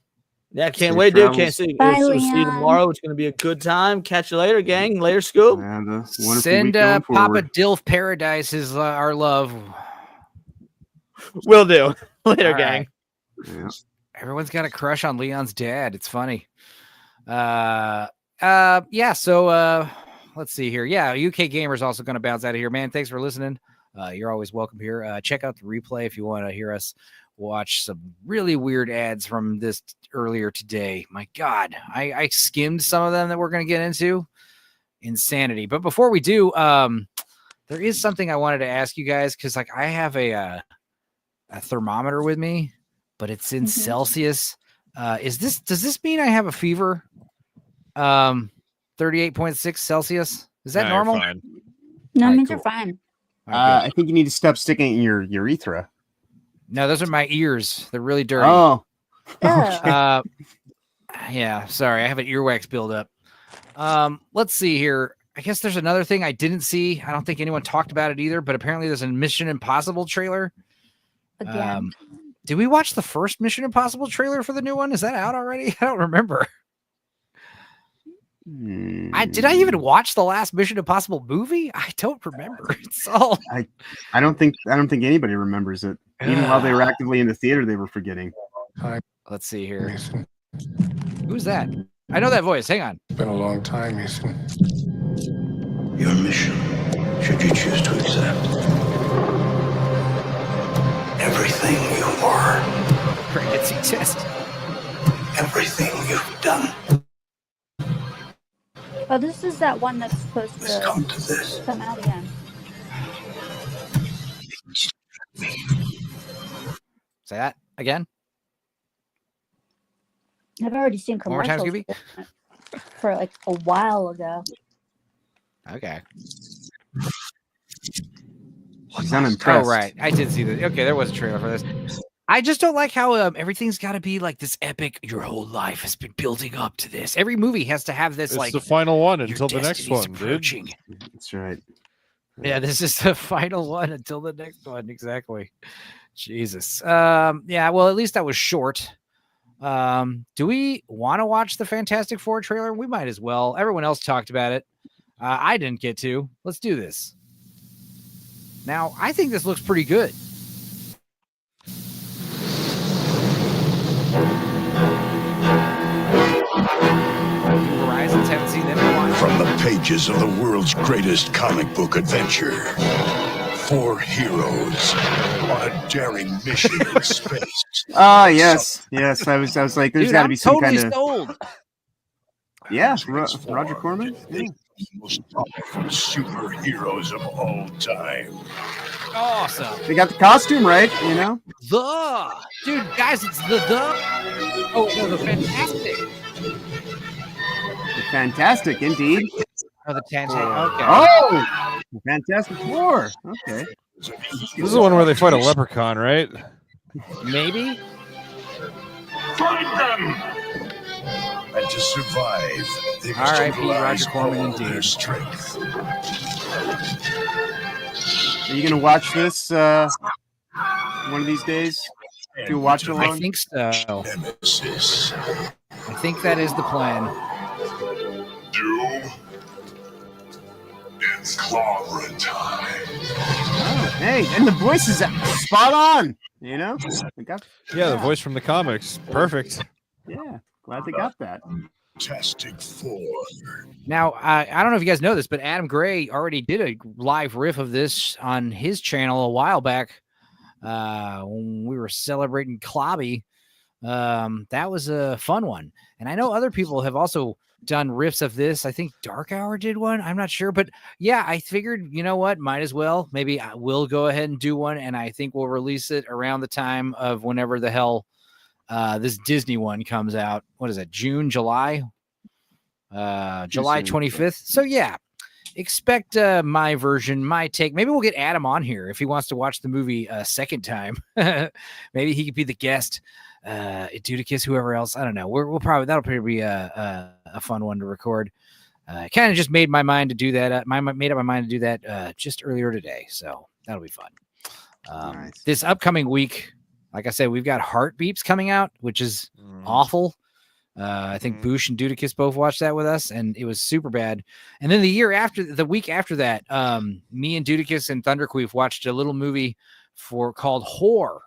Yeah, can't wait, dude. Can't see. We'll see you tomorrow. It's going to be a good time. Catch you later, gang. Later, Scoop. Send Papa Dilf Paradise our love. Will do. Later, All gang. Yeah. Everyone's got a crush on Leon's dad. It's funny. So let's see here. Yeah, UK Gamer's also going to bounce out of here, man. Thanks for listening. You're always welcome here. Check out the replay if you want to hear us watch some really weird ads from this earlier today. My God, I skimmed some of them that we're going to get into. Insanity. But before we do, there is something I wanted to ask you guys because like I have a thermometer with me, but it's in Celsius. Does this mean I have a fever? 38.6 Celsius. Is that normal? No, it means you're fine. I think you need to stop sticking it in your urethra. No, those are my ears. They're really dirty. Oh. Yeah, sorry. I have an earwax buildup. Let's see here. I guess there's another thing I didn't see. I don't think anyone talked about it either, but apparently there's a Mission Impossible trailer. Again. Did we watch the first Mission Impossible trailer for the new one? Is that out already? I don't remember. Did I even watch the last Mission Impossible movie? I don't remember. It's all I don't think anybody remembers it. Even while they were actively in the theater, they were forgetting. Let's see here. Who's that? I know that voice. Hang on. It's been a long time, Mason. Your mission, should you choose to accept. Everything you are. Pregnancy test. Everything you've done. Oh, this is that one that's supposed to come to this. come out again. Say that again. I've already seen One more time, commercials Scooby. for like a while ago. Okay. She's unimpressed. Oh, right. I did see that. Okay, there was a trailer for this. I just don't like how everything's got to be like this epic. Your whole life has been building up to this. Every movie has to have this. It's like the final one your until the next destiny's one, approaching. dude. That's right. Yeah, this is the final one until the next one. Exactly. Jesus. Yeah. Well, at least that was short. Do we want to watch the Fantastic Four trailer? We might as well. Everyone else talked about it. I didn't get to. Let's do this. Now, I think this looks pretty good. Horizons, haven't seen them in a while. From the pages of the world's greatest comic book adventure, 4 heroes on a daring mission in space. Ah, yes. I was like, there's Dude, got to I'm be some totally kind of. sold. Yeah, Roger Corman. Yeah. Most powerful superheroes of all time. Awesome. They got the costume right, you know? Dude, guys, it's the. Oh, no, the Fantastic. The Fantastic, indeed. Oh, the Fantastic. Okay. Oh! The Fantastic Four. Okay. This is the one where they fight a leprechaun, right? Maybe. Find them! And to survive, they must R.I.P. utilize Roger Corman, all indeed. their strength. Are you gonna watch this one of these days? Do you watch it alone? I think so. Nemesis. I think that is the plan. Doom. It's clobbering time. Oh, hey, and the voice is spot on. You know? Yeah, the voice from the comics. Perfect. Yeah, glad they got that. Fantastic Four. Now, I don't know if you guys know this, but Adam Gray already did a live riff of this on his channel a while back when we were celebrating Clobby. That was a fun one. And I know other people have also done riffs of this. I think Dark Hour did one. I'm not sure. But yeah, I figured, you know what? Might as well. Maybe I will go ahead and do one. And I think we'll release it around the time of whenever the hell this Disney one comes out. What is it? June, July? July 25th. So yeah, expect my version, my take. Maybe we'll get Adam on here if he wants to watch the movie a second time. Maybe he could be the guest. Dudicus, whoever else. I don't know. We'll probably, that'll probably be a fun one to record. I kind of just made my mind to do that. Made up my mind to do that just earlier today. So that'll be fun. Nice. This upcoming week, like I said, we've got Heartbeeps coming out, which is awful. I think Boosh and Dudicus both watched that with us, and it was super bad. And then the week after that, me and Dudicus and Thunderqueef watched a little movie called Whore.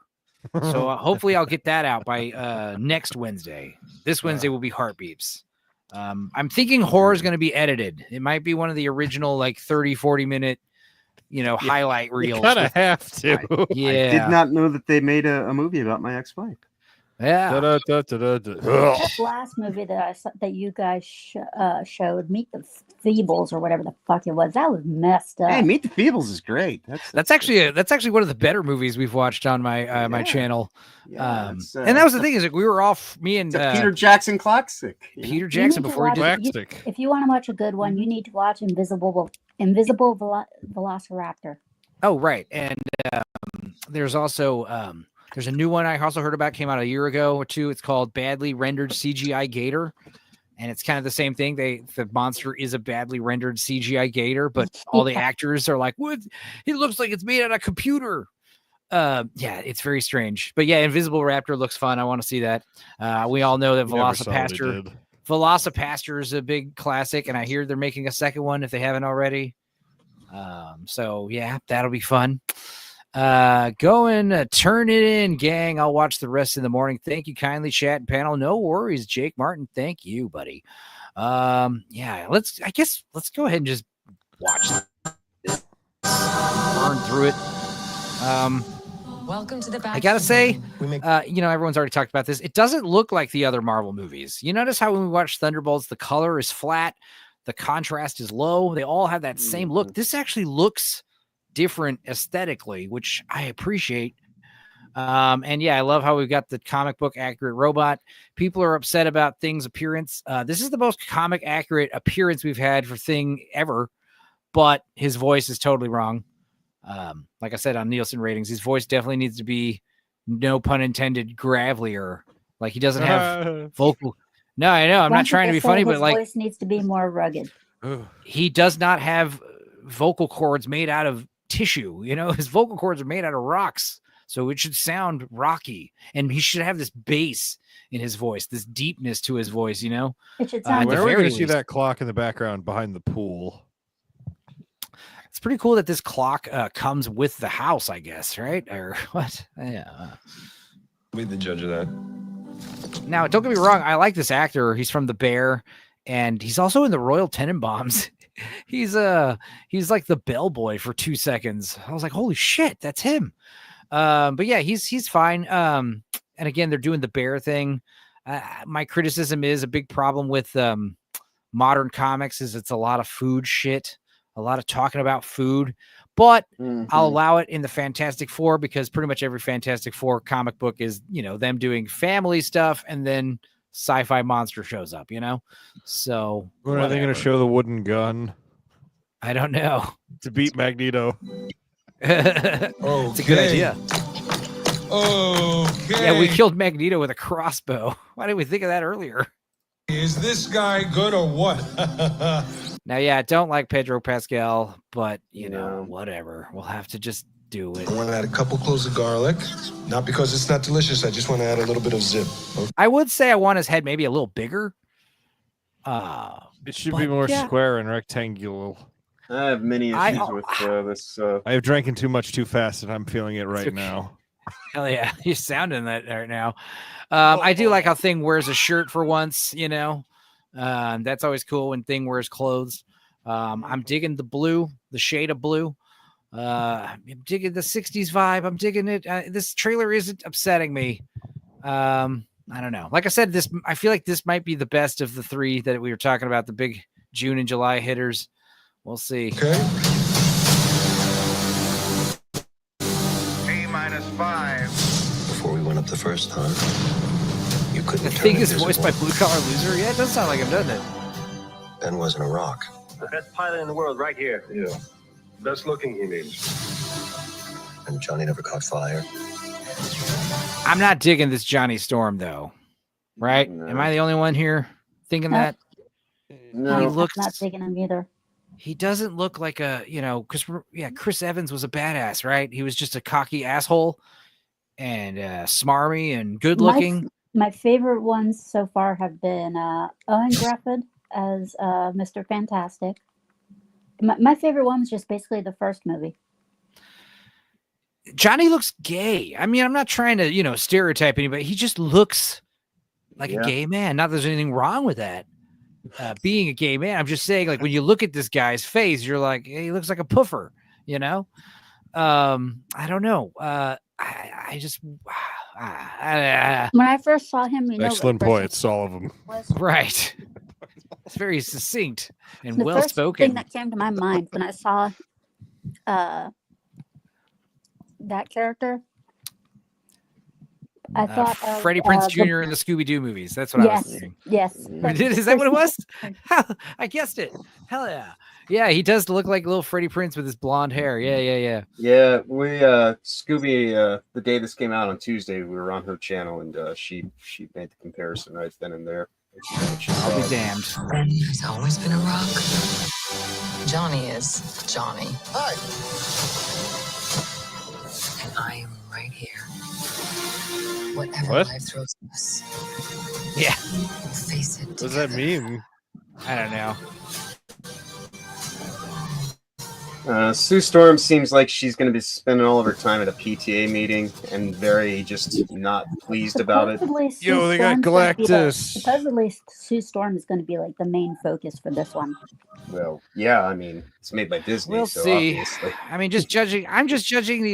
So hopefully I'll get that out by next Wednesday. This Wednesday will be Heartbeeps. I'm thinking Whore is going to be edited. It might be one of the original like 30, 40 minute, highlight reels. You kind of have to. I did not know that they made a movie about my ex-wife. Yeah. That last movie that you guys showed, Meet the Feebles or whatever the fuck it was, that was messed up. Hey, Meet the Feebles is great. That's actually one of the better movies we've watched on my my channel. Yeah, and that was the thing is, like, we were off. Me and Peter Jackson classic. Peter Jackson before he did. If you want to watch a good one, you need to watch Invisible Velociraptor. Oh right, and there's also there's a new one I also heard about, came out a year ago or two. It's called Badly Rendered CGI Gator. And it's kind of the same thing. The monster is a badly rendered CGI gator, but all the actors are like, "What? It looks like it's made on a computer." Yeah, it's very strange. But yeah, Invisible Raptor looks fun. I want to see that. We all know that Velocipaster is a big classic, and I hear they're making a second one if they haven't already. So yeah, that'll be fun. Turn it in, gang. I'll watch the rest in the morning. Thank you kindly, chat and panel. No worries, Jake Martin. Thank you, buddy. Yeah, let's go ahead and just watch this. Burn through it. Welcome to the back. I gotta say, everyone's already talked about this. It doesn't look like the other Marvel movies. You notice how when we watch Thunderbolts, the color is flat, the contrast is low. They all have that same look. This actually looks different aesthetically, which I appreciate. And yeah, I love how we've got the comic book accurate robot. People are upset about Thing's appearance. This is the most comic accurate appearance we've had for Thing ever, but his voice is totally wrong. Like I said on Nielsen ratings, his voice definitely needs to be, no pun intended, gravelier. Like he doesn't have vocal. No, I know. I'm not trying to be funny, but like his voice needs to be more rugged. He does not have vocal cords made out of tissue. His vocal cords are made out of rocks, so it should sound rocky, and he should have this bass in his voice, this deepness to his voice. It should sound. Where are we going to see that clock in the background behind the pool? It's pretty cool that this clock comes with the house, I guess, right? Or what? Yeah. Be the judge of that. Now, don't get me wrong. I like this actor. He's from The Bear, and he's also in the Royal Tenenbaums. He's like the bellboy for 2 seconds. I was like, holy shit, that's him. But yeah, he's fine. And again, they're doing the Bear thing. My criticism is a big problem with modern comics is it's a lot of food shit, a lot of talking about food, but I'll allow it in the Fantastic Four because pretty much every Fantastic Four comic book is, them doing family stuff and then sci-fi monster shows up, So When are they going to show the wooden gun? I don't know. To beat Magneto. It's a good idea. Okay. Yeah, we killed Magneto with a crossbow. Why didn't we think of that earlier? Is this guy good or what? Now, yeah, I don't like Pedro Pascal, but, whatever. We'll have to just do it. I want to add a couple cloves of garlic. Not because it's not delicious. I just want to add a little bit of zip. I would say I want his head maybe a little bigger. It should be more square and rectangular. I have many issues with this. I have drank too much too fast, and I'm feeling it right now. Hell yeah, you're sounding that right now. I do like how Thing wears a shirt for once, that's always cool when Thing wears clothes. I'm digging the blue, the shade of blue. I'm digging the 60s vibe. I'm digging it. This trailer isn't upsetting me. I don't know. Like I said, I feel like this might be the best of the three that we were talking about, the big June and July hitters. We'll see. Okay. A-5. Before we went up the first time, you couldn't The turn Thing is invisible. voiced by Blue Collar Loser. Yeah, it does sound like him, doesn't it? Ben wasn't a rock. The best pilot in the world right here. Yeah. Best looking, he means. And Johnny never caught fire. I'm not digging this Johnny Storm, though. Right? No. Am I the only one here thinking that? No. He I'm looks. not digging him either. He doesn't look like Chris Evans was a badass, right? He was just a cocky asshole and smarmy and good looking. My favorite ones so far have been Owen Grefford as Mr. Fantastic. My favorite one was just basically the first movie. Johnny looks gay. I mean, I'm not trying to, stereotype anybody. He just looks like a gay man. Not that there's anything wrong with that. Being a gay man, I'm just saying, like, when you look at this guy's face, you're like, hey, he looks like a puffer, I don't know. I just when I first saw him, Excellent points, all of them. Right. It's very succinct and The well first spoken. thing that came to my mind when I saw that character, I thought of, Freddie Prinze Jr. in the Scooby-Doo movies. That's what I was thinking. Yes. Is that what it was? I guessed it. Hell yeah. Yeah, he does look like little Freddie Prinze with his blonde hair. Yeah. Yeah, we Scooby. The day this came out on Tuesday, we were on her channel, and she made the comparison right then and there. I'll be damned. Ben has always been a rock. Johnny is Johnny. Hi. And I am right here. Whatever What? life throws at us. Yeah. We'll face it. What does that mean? I don't know. Sue Storm seems like she's going to be spending all of her time at a PTA meeting and very just not pleased about it. Supposedly Sue Yo, they got Storm's gonna be Galactus. Sue Storm is going to be like the main focus for this one. Well, yeah, I mean, it's made by Disney, We'll so see. obviously. I mean, I'm just judging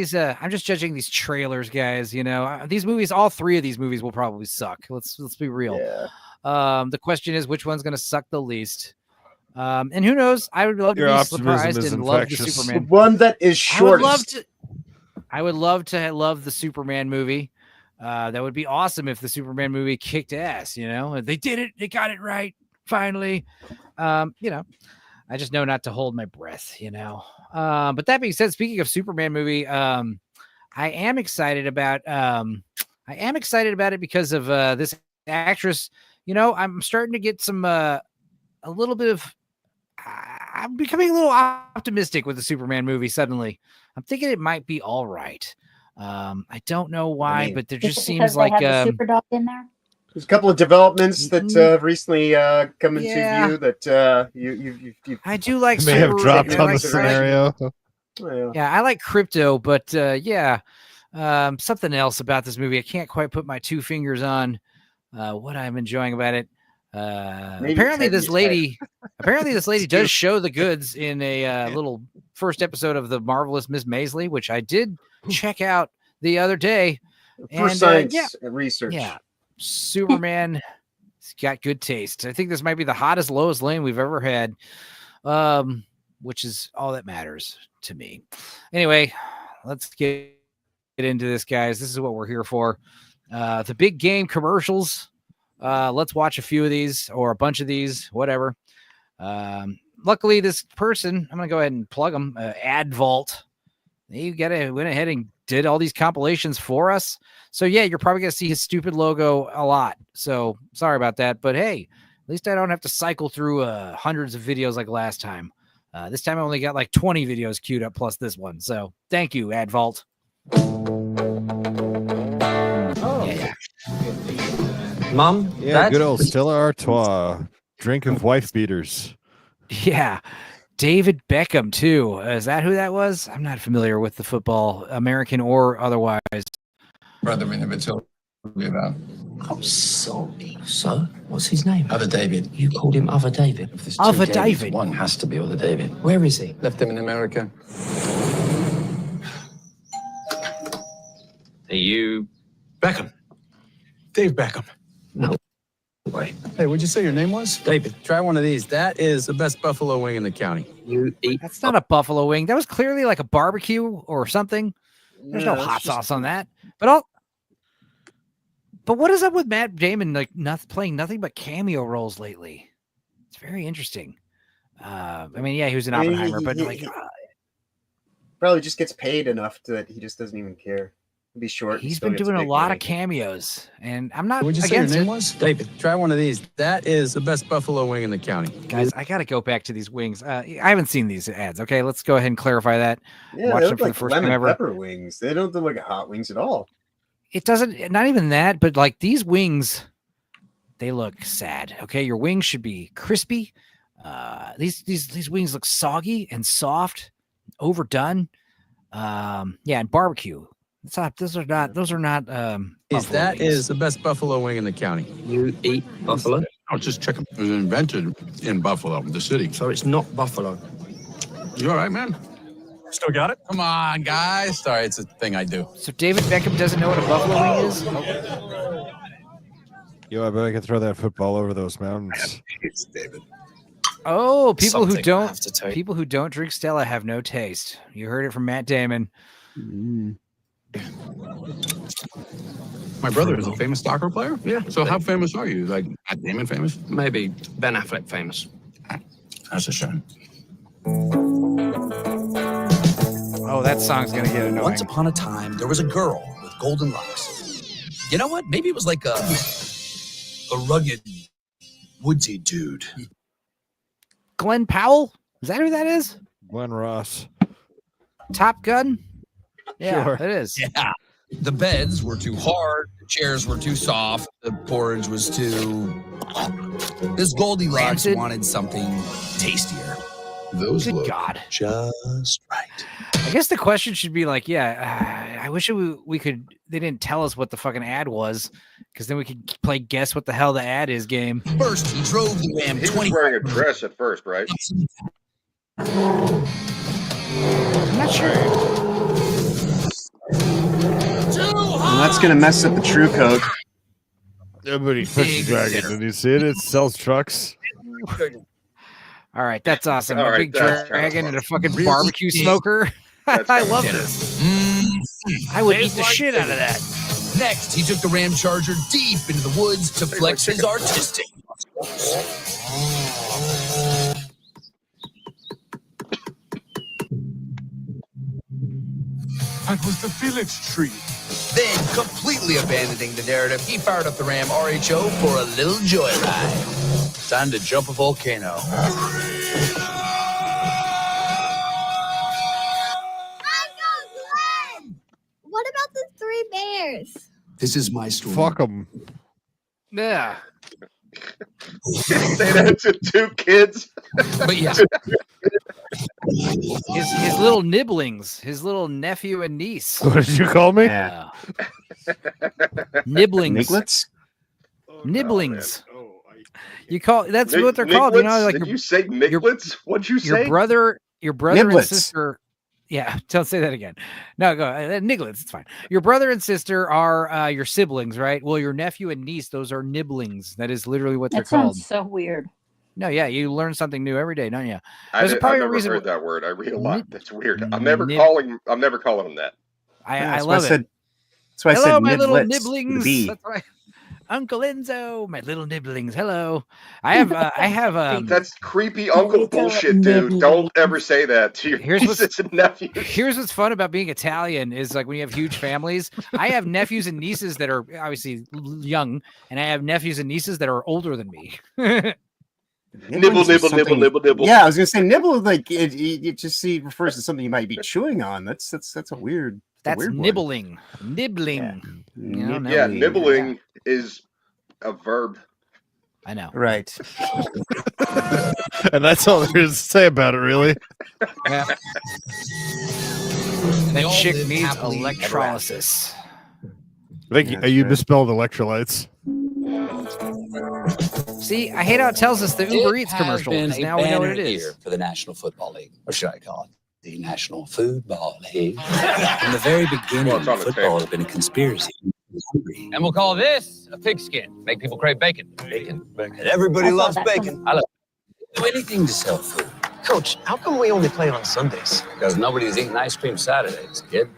these trailers, guys. These movies, all three of these movies will probably suck. Let's be real. Yeah. The question is, which one's going to suck the least? And who knows? I would love to Your be optimism surprised is and love the infectious. The Superman. one that is shortest. I would love to love the Superman movie. That would be awesome if the Superman movie kicked ass. They did it. They got it right. Finally. I just know not to hold my breath. But that being said, speaking of Superman movie, I am excited about. It because of this actress. I'm starting to get some a little bit of. I'm becoming a little optimistic with the Superman movie. Suddenly, I'm thinking it might be all right. I don't know why, but there just seems like Super Dog in there. There's a couple of developments that have recently come into view that you I do like. May have Super- dropped I on like- the scenario. Yeah, I like crypto, but something else about this movie I can't quite put my two fingers on. What I'm enjoying about it. Apparently this lady does show the goods in a little first episode of the Marvelous Miss Maisley, which I did check out the other day. for science research. Yeah, Superman He's got good taste. I think this might be the hottest Lois Lane we've ever had, which is all that matters to me. Anyway, let's get into this, guys. This is what we're here for. The big game commercials. Let's watch a few of these or a bunch of these, whatever. Luckily, this person, I'm going to go ahead and plug them, Ad Vault. They went ahead and did all these compilations for us. So, yeah, you're probably going to see his stupid logo a lot. So, sorry about that. But, hey, at least I don't have to cycle through hundreds of videos like last time. This time I only got like 20 videos queued up plus this one. So, thank you, Ad Vault. Yeah. Mom? Yeah, Dad? good old Stella Artois. Drink of wife beaters. Yeah. David Beckham, too. Is that who that was? I'm not familiar with the football, American or otherwise. Brother we never told you about. I'm sorry. So? What's his name? Other David. You called him Other David? If there's Other two Davids, David? one has to be Other David. Where is he? Left him in America. Are you Beckham? Dave Beckham. No way. Hey, what'd you say your name was? David, try one of these. That is the best buffalo wing in the county. You eat. That's not a buffalo wing. That was clearly like a barbecue or something. There's no that's hot just- sauce on that. But what is up with Matt Damon like playing nothing but cameo roles lately? It's very interesting. I mean, yeah, he was in Oppenheimer, but like probably just gets paid enough that he just doesn't even care. It'd be short. he's still been gets doing a big lot money. of cameos, and I'm not What'd you say your against name it. was? David, try one of these. That is the best buffalo wing in the county. Guys, I got to go back to these wings. I haven't seen these ads. Okay, let's go ahead and clarify that. Yeah, Watch they them look for like the first time lemon ever. pepper wings. They don't look like hot wings at all. It doesn't, not even that, but like these wings, they look sad. Okay, your wings should be crispy. These wings look soggy and soft, overdone. Yeah, and barbecue. It's not. Those are not. That is the best buffalo wing in the county. You eat buffalo? Oh, just chicken. It was invented in Buffalo, the city. So it's not buffalo. You all right, man? Still got it? Come on, guys. Sorry, it's a thing I do. So David Beckham doesn't know what a buffalo wing is. Oh. Yo, I bet I can throw that football over those mountains. It's David. Oh, people Something who I have to take. don't drink Stella have no taste. You heard it from Matt Damon. My brother is a famous soccer player? Yeah. So how famous are you? Like Matt Damon famous? Maybe Ben Affleck famous. That's a shame. Oh, that song's gonna get annoying. Once upon a time, there was a girl with golden locks. You know what? Maybe it was like a rugged, woodsy dude. Glenn Powell? Is that who that is? Glenn Ross. Top Gun? Yeah, Sure. it is. Yeah. The beds were too hard, the chairs were too soft, the porridge was too. This Goldilocks Rancid? wanted something tastier. Those Good look God. Just right. I guess the question should be like, yeah, I wish we could. They didn't tell us what the fucking ad was, because then we could play guess what the hell the ad is game. First, he drove the Ram He 20. was wearing a dress at first, right? I'm not sure. And that's gonna mess up the true code. Everybody pushes dragon. Did you see it? It sells trucks. All right, that's awesome. All A right, big that's dragon and a fucking Really barbecue big. smoker. That's I kinda love funny. this. Mm. I would eat the shit out of that. Next, he took the Ram Charger deep into the woods to flex his artistic muscles. That was the village tree. Then, completely abandoning the narrative, he fired up the Ram RHO for a little joyride. Time to jump a volcano. What about the three bears? This is my story. Fuck them. Yeah. Say that to two kids. But yeah, His little nibblings, his little nephew and niece. What did you call me? Yeah. Nibblings. Niglets? Nibblings. You call that's what they're called. You know, like Did you say Niglets? What'd you your say? brother and Niblets. sister. Yeah, don't say that again. No, go nigglets. It's fine. Your brother and sister are your siblings, right? Well, your nephew and niece, those are nibblings. That is literally what they're That sounds called. so weird. No, yeah, you learn something new every day, don't you? I've probably a never reason. heard that word. I read a lot. That's weird. I'm never calling them that. I love it. That's why I Hello, said my little nibblets with a nibblings. B. That's right. Uncle Enzo, my little nibblings. Hello. I have That's creepy uncle bullshit, dude. Don't ever say that to your nieces and nephews. Here's what's fun about being Italian is like when you have huge families. I have nephews and nieces that are obviously young, and I have nephews and nieces that are older than me. Nibble. Yeah, I was gonna say nibble. Like it just refers to something you might be chewing on. That's a weird. That's weird nibbling. one. Nibbling. Yeah, nibbling is a verb. I know. Right. And that's all there is to say about it, really. Yeah. That chick needs electrolysis. I think you misspelled electrolytes. See, I hate how it tells us the Uber Eats commercial because now we know what it is. For the National Football League, or should I call it the National Football League? From the very beginning, football has been a conspiracy. And we'll call this a pigskin. Make people crave bacon. Bacon. And everybody loves bacon. I love do anything to sell food. Coach, how come we only play on Sundays? Because nobody's eating ice cream Saturdays, kid.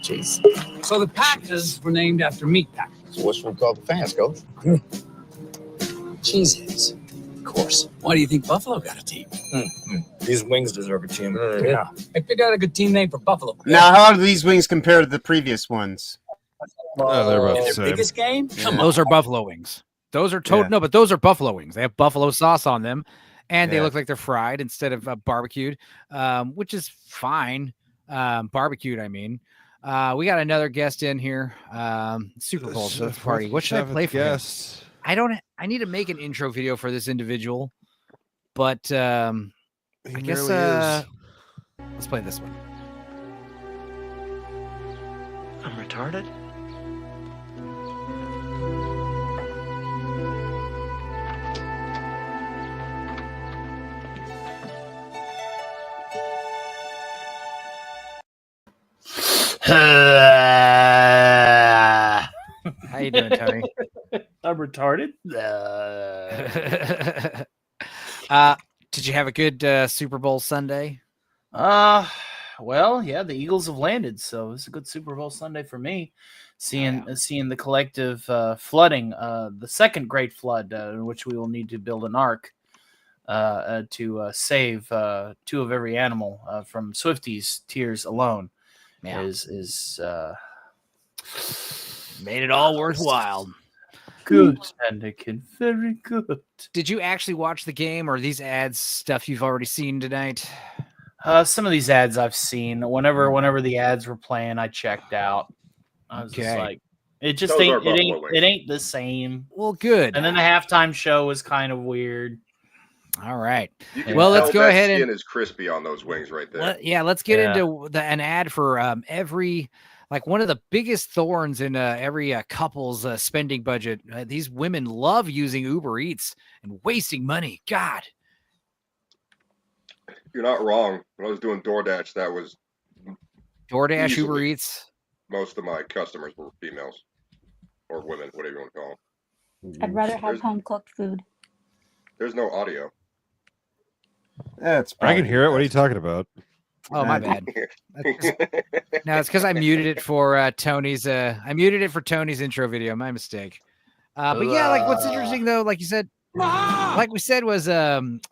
Jeez. So the Packers were named after meat packers. So what's one called the fans, Coach? Cheeseheads. Of course. Why do you think Buffalo got a team? These wings deserve a team. Yeah. I figured out a good team name for Buffalo. Now, how do these wings compare to the previous ones? Oh, they're about the Their same. biggest game? Come on. Those are buffalo wings. Those are no, but those are buffalo wings. They have buffalo sauce on them, and they look like they're fried instead of barbecued, which is fine. Barbecued, I mean. We got another guest in here. Super Bowl party. What should I play for him? I need to make an intro video for this individual, but I guess let's play this one. I'm retarded? How you doing, Tony? I'm retarded. Did you have a good Super Bowl Sunday? Well, yeah, the Eagles have landed, so it's a good Super Bowl Sunday for me. Seeing the collective flooding, the second great flood, in which we will need to build an ark to save two of every animal from Swifty's tears alone, is made it all worthwhile. Good, Anakin, very good. Did you actually watch the game, or are these ads stuff you've already seen tonight? Some of these ads I've seen. Whenever the ads were playing, I checked out. I was just like, it ain't the same. Well, good. And then the halftime show was kind of weird. All right. Well, let's go ahead and is crispy on those wings right there. Let's get into an ad for every. Like one of the biggest thorns in every couple's spending budget. These women love using Uber Eats and wasting money. God. You're not wrong. When I was doing DoorDash, that was DoorDash, Uber Eats. Most of my customers were females or women, whatever you want to call them. I'd rather have home cooked food. There's no audio. I can hear it. What are you talking about? Oh, my bad. No, it's because I muted it for Tony's. I muted it for Tony's intro video. My mistake. But yeah, like what's interesting though, like you said, like we said, was like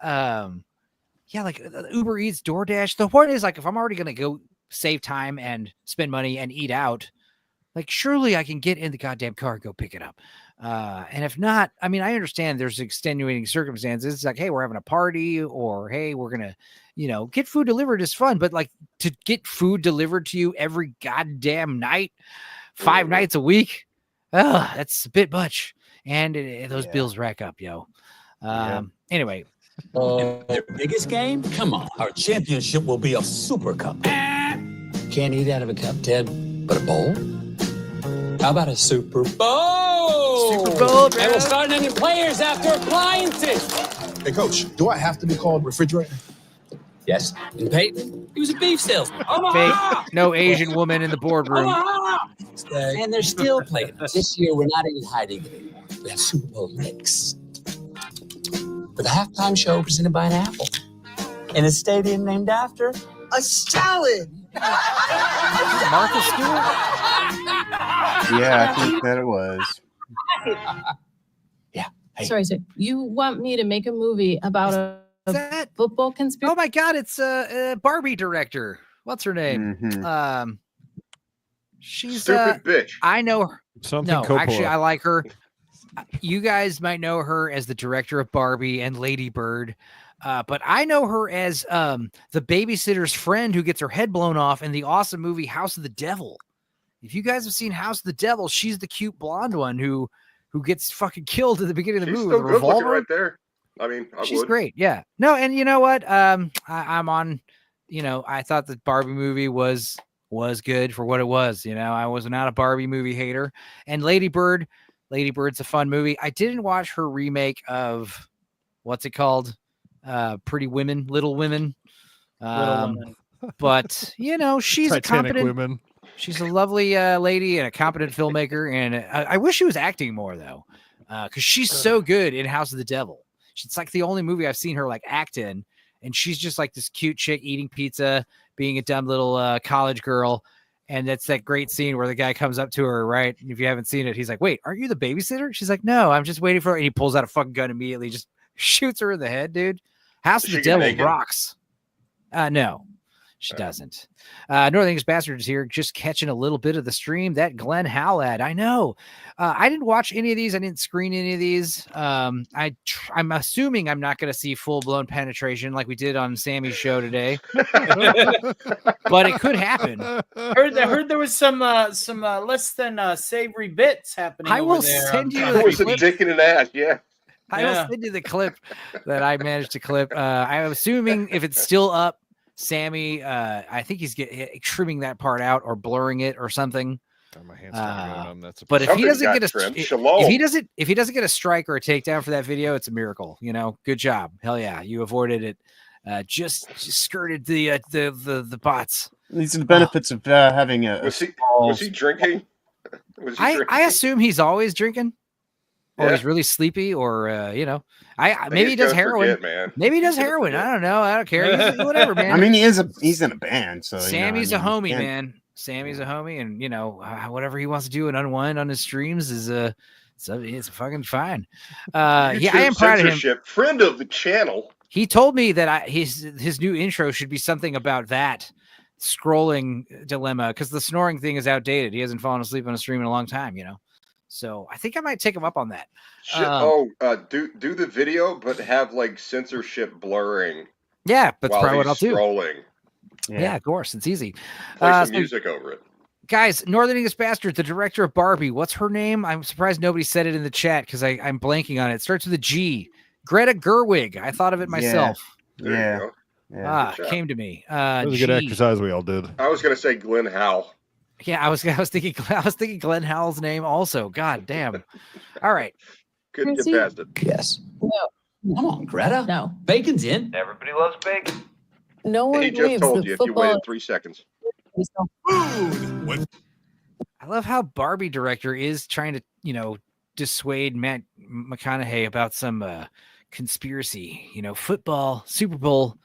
Uber Eats, DoorDash. The point is like if I'm already gonna go save time and spend money and eat out, like surely I can get in the goddamn car and go pick it up. And if not, I mean, I understand there's extenuating circumstances. It's like, hey, we're having a party, or hey, we're gonna, get food delivered is fun, but like to get food delivered to you every goddamn night, 5 nights a week, that's a bit much. And those bills rack up, yo. Anyway. Their biggest game? Come on. Our championship will be a super cup. Can't eat out of a cup, Ted, but a bowl? How about a Super Bowl? Super Bowl, bro. And we'll start naming players after appliances. Hey, Coach, do I have to be called refrigerator? Yes. And Peyton, he was a beef salesman. Fake. No Asian woman in the boardroom. And they're still playing. This year, we're not in hiding anymore. We have Super Bowl next. With a halftime show presented by an apple. In a stadium named after a salad. Martha Stewart? Yeah, I think that it was. Sorry, you want me to make a movie about a football conspiracy? Oh my God, it's a Barbie director. What's her name? She's Stupid bitch. I know her. Something No, Coppola. actually, I like her. You guys might know her as the director of Barbie and Lady Bird. But I know her as the babysitter's friend who gets her head blown off in the awesome movie House of the Devil. If you guys have seen House of the Devil, she's the cute blonde one who gets fucking killed at the beginning of the She's movie still with a good looking revolver. right there. I mean, She's would. great. Yeah. No, and you know what? I'm on, I thought the Barbie movie was good for what it was. I was not a Barbie movie hater. And Lady Bird's a fun movie. I didn't watch her remake of what's it called? Pretty Women, Little Women. But she's a Titanic competent Women. She's a lovely lady and a competent filmmaker. And I wish she was acting more though. Because she's so good in House of the Devil. It's like the only movie I've seen her like act in. And she's just like this cute chick eating pizza, being a dumb little college girl. And that's that great scene where the guy comes up to her, right? And if you haven't seen it, he's like, wait, aren't you the babysitter? She's like, no, I'm just waiting for her. And he pulls out a fucking gun immediately, just shoots her in the head, dude. House of the Devil rocks. No, she doesn't. Northern English Bastard is here, just catching a little bit of the stream. That Glenn Howell ad, I know. I didn't watch any of these. I didn't screen any of these. I'm assuming I'm not going to see full blown penetration like we did on Sammy's show today, but it could happen. I heard there was some less than savory bits happening. I will over there. send you It was a dick in an ass. Yeah. I will send you the clip that I managed to clip. I'm assuming if it's still up, Sammy, I think he's trimming that part out or blurring it or something. My hands on but if he doesn't get if he doesn't get a strike or a takedown for that video, it's a miracle. Good job. Hell yeah, you avoided it. Just skirted the bots. These are the benefits of having a. Was he drinking? I assume he's always drinking. Or he's really sleepy, or maybe he does heroin. Maybe he does heroin. I don't know. I don't care. Whatever, man. I mean, he's in a band, so Sammy's a homie, man. Sammy's a homie, and whatever he wants to do and unwind on his streams is it's fucking fine. I am proud of him. Friend of the channel. He told me that his new intro should be something about that scrolling dilemma because the snoring thing is outdated. He hasn't fallen asleep on a stream in a long time, So I think I might take him up on that. Do the video, but have like censorship blurring. Yeah, that's probably what I'll do. Scrolling. Yeah, of course, it's easy. Play some music over it. Guys, Northern English Bastard, the director of Barbie. What's her name? I'm surprised nobody said it in the chat because I'm blanking on it. It starts with a G. Greta Gerwig. I thought of it myself. Yeah. Came to me. That was a good exercise we all did. I was gonna say Glenn Howell. Yeah, I was thinking Glenn Howell's name also. God damn. All right. Couldn't get past it. Yes. No. Come on, Greta. No. Bacon's in. Everybody loves bacon. No one He just believes told that you if you football waited 3 seconds. I love how Barbie director is trying to, dissuade Matt McConaughey about some conspiracy. Football, Super Bowl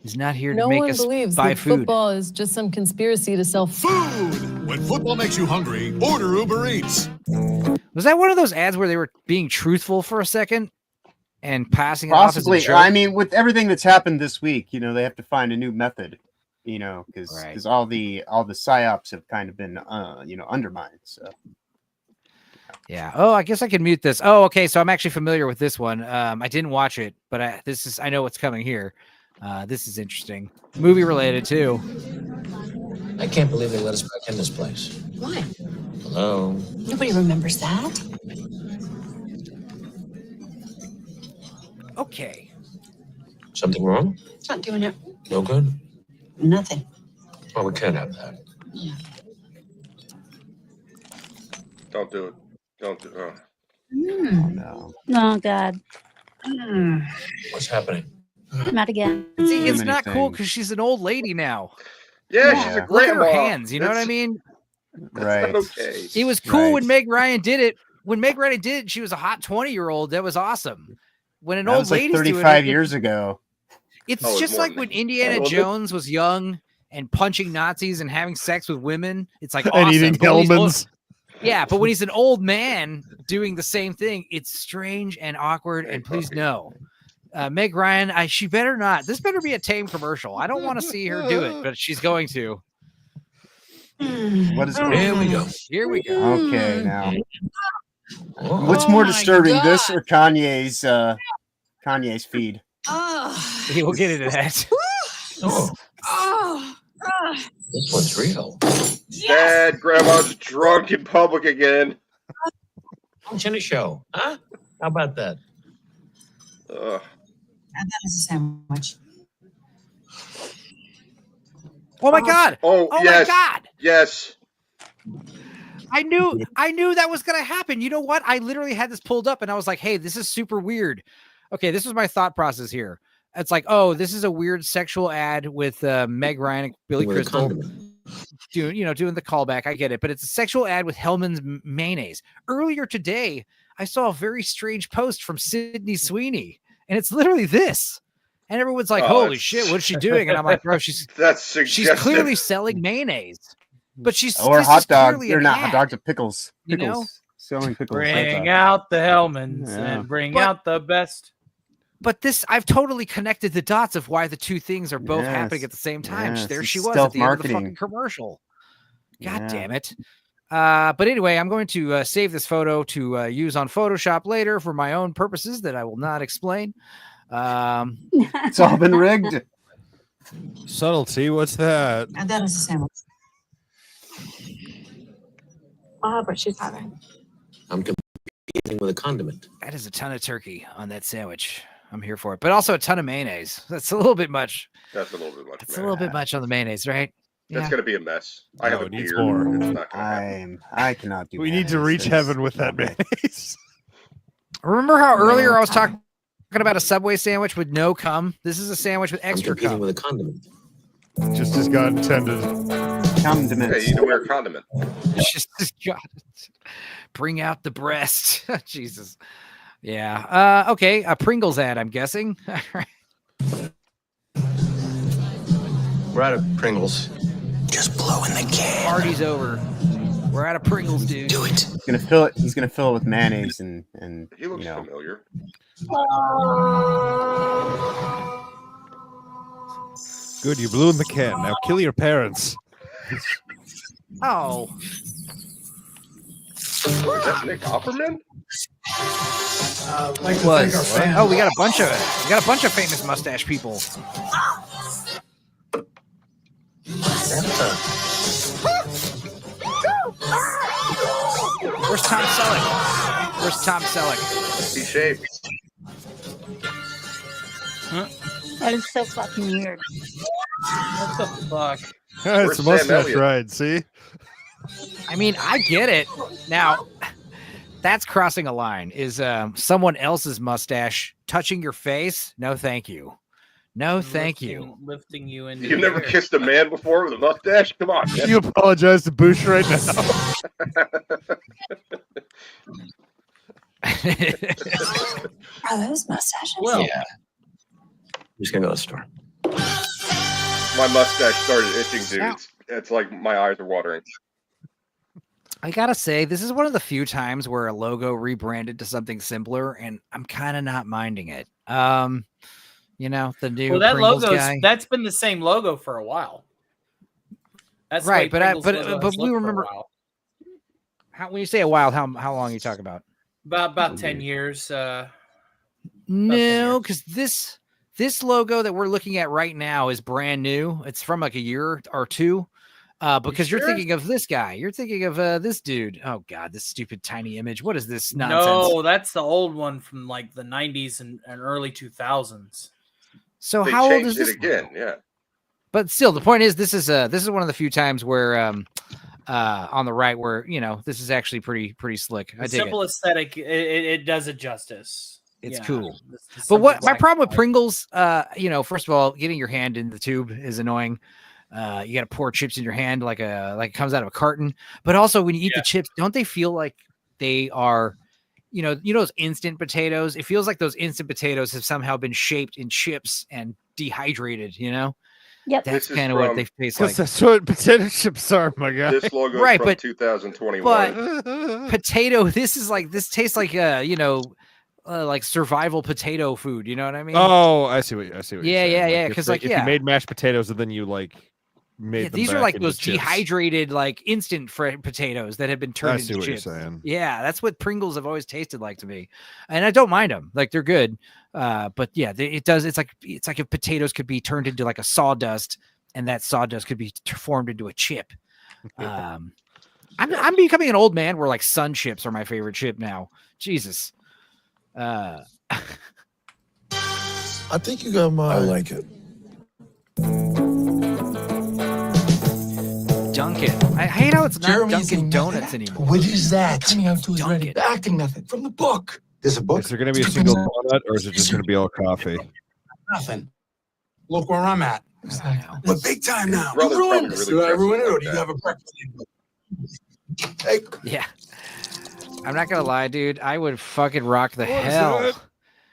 is not here to make us believes buy that food. football is just some conspiracy to sell food. When football makes you hungry, order Uber Eats. Was that one of those ads where they were being truthful for a second and passing it Possibly. off as a joke? I mean, with everything that's happened this week, they have to find a new method, because all the psyops have kind of been, undermined. So. Yeah. Oh, I guess I can mute this. Oh, okay. So I'm actually familiar with this one. I didn't watch it, but I know what's coming here. This is interesting. Movie related too. I can't believe they let us back in this place. Why? Hello? Nobody remembers that. Okay. Something wrong? It's not doing it. No good? Nothing. Well, we can't have that. Yeah. Don't do it. Don't do it. No. Oh, God. What's happening? Not again. See, it's many not cool things. because she's an old lady now. Yeah, she's a Look at her grandma. hands. You know what I mean? Right. Not okay. It was cool Right. when Meg Ryan did it. When Meg Ryan did it, she was a hot 20-year-old. That was awesome. When an That old was like lady's doing 35 it, years ago. it's Oh, it's just more like than when that. Indiana Well, Jones was young and punching Nazis and having sex with women. It's like And awesome. eating But when he's old- Hellman's. yeah, but when he's an old man doing the same thing, it's strange and awkward. Hey, And please puppy. no. Meg Ryan, she better not. This better be a tame commercial. I don't want to see her do it, but she's going to. What is Here we go. Here we go. Okay, now. Oh, What's more disturbing, this or Kanye's feed? We'll get into that. this one's real. Dad, Grandma's drunk in public again. Lunch and a show, huh? How about that? Ugh. And that is a sandwich. Oh my God. Oh, Oh yes. my God. Yes. I knew that was going to happen. You know what? I literally had this pulled up and I was like, hey, this is super weird. Okay, this was my thought process here. It's like, oh, this is a weird sexual ad with Meg Ryan and Billy With a Crystal condiment. doing the callback. I get it, but it's a sexual ad with Hellman's mayonnaise. Earlier today, I saw a very strange post from Sydney Sweeney, and it's literally this. And everyone's like, Oh, holy that's- shit, what's she doing? And I'm like, bro, she's That's suggestive. clearly selling mayonnaise. But she's Or this hot is dog. clearly They're an not hot ad. dogs, but pickles. You Pickles. know? Selling pickles. Bring out the Hellmans Yeah. and bring But- out the best. But this, I've totally connected the dots of why the two things are both Yes. happening at the same time. Yes, There it's she was stealth at the end of the marketing. fucking commercial. God Yeah. damn it. But anyway, I'm going to save this photo to use on Photoshop later for my own purposes that I will not explain. It's all been rigged. Subtlety, what's that? And that is a sandwich. But she's having. I'm competing with a condiment. That is a ton of turkey on that sandwich. I'm here for it. But also a ton of mayonnaise. That's a little bit much. That's a little bit much. It's a little bit much on the mayonnaise, right? That's gonna be a mess. I have No, a it needs beard. more. It's not gonna happen. I cannot do. We need to mayonnaise. reach It's- heaven with that mayonnaise. Remember how earlier I was talking about a Subway sandwich with no cum? This is a sandwich with I'm extra competing cum. with a condiment. Just as God intended. Condiments. Okay, you need to wear a condiment. Just got it. Bring out the breast. Jesus. Yeah. Okay. A Pringles ad, I'm guessing. We're out of Pringles. Just blow in the can. Party's over. We're out of Pringles, dude. Do it. He's gonna fill it. He's gonna fill it with mayonnaise and He looks you know. familiar. Good, you blew in the can. Now kill your parents. Oh. Is that Nick Offerman? Was. Oh, we got a bunch of famous mustache people. Where's Tom Selleck? Where's Tom Selleck? He shaved. That is so fucking weird. What the fuck? It's Where's a Sam mustache Elliott? ride, see? I mean, I get it. Now, that's crossing a line. Is someone else's mustache touching your face? No, thank you. No, thank you. Lifting you into You've the never air. kissed a man before with a mustache? Come on, man. You apologize to Bush right now. Are those mustaches? Well, Yeah. Just gonna go to the store. My mustache started itching, dude. It's like my eyes are watering. I gotta say, this is one of the few times where a logo rebranded to something simpler, and I'm kind of not minding it. You know, the new well, that Pringles logo's guy. that's been the same logo for a while. That's the Right, way but Pringles logo but has we looked for a remember while. how when you say a while, how long are you talking about? About 10 years. No, because this logo that we're looking at right now is brand new. It's from like a year or two. Because you're sure? thinking of this guy. You're thinking of this dude. Oh God, this stupid tiny image. What is this nonsense? No, that's the old one from like the 90s and early 2000s. So They how old changed is this? it again? Yeah. But still, the point is, this is one of the few times where on the right where this is actually pretty slick. I The dig simple aesthetic, it does it justice. It's Yeah, cool. the But simple what my black problem with and white. Pringles, first of all, getting your hand in the tube is annoying. You got to pour chips in your hand like it comes out of a carton. But also when you eat the chips, don't they feel like they are, those instant potatoes? It feels like those instant potatoes have somehow been shaped in chips and dehydrated. Yep. That's This is kind of what from- they taste Because like. that's what potato chips are, my guy. This logo Right, from but- 2021. Potato. This tastes like like survival potato food. You know what I mean? Oh, I see what you're saying. Yeah. if Because they- if you made mashed potatoes and then you made them these are back like into those chips. dehydrated instant potatoes that have been I turned see into what you're chips. saying. Yeah, that's what Pringles have always tasted like to me, and I don't mind them. Like they're good, but yeah, it does. It's like if potatoes could be turned into like a sawdust, and that sawdust could be formed into a chip. I'm becoming an old man where like Sun Chips are my favorite chip now. Jesus. I think you got my. I like it. Dunkin'. I hate how it's not Jeremy's Dunkin' a Donuts method anymore. What is that? Coming out to his ready. The acting method from the book. There's a book. Is there going to be a single donut, or is it just going to be all coffee? Nothing. Look where I'm at. We're big time now. His brother's You ruined probably this. really Do I ruin it, dressed or like do you that. have a breakfast? Hey, Yeah. I'm not gonna lie, dude. I would fucking rock the What is hell. that?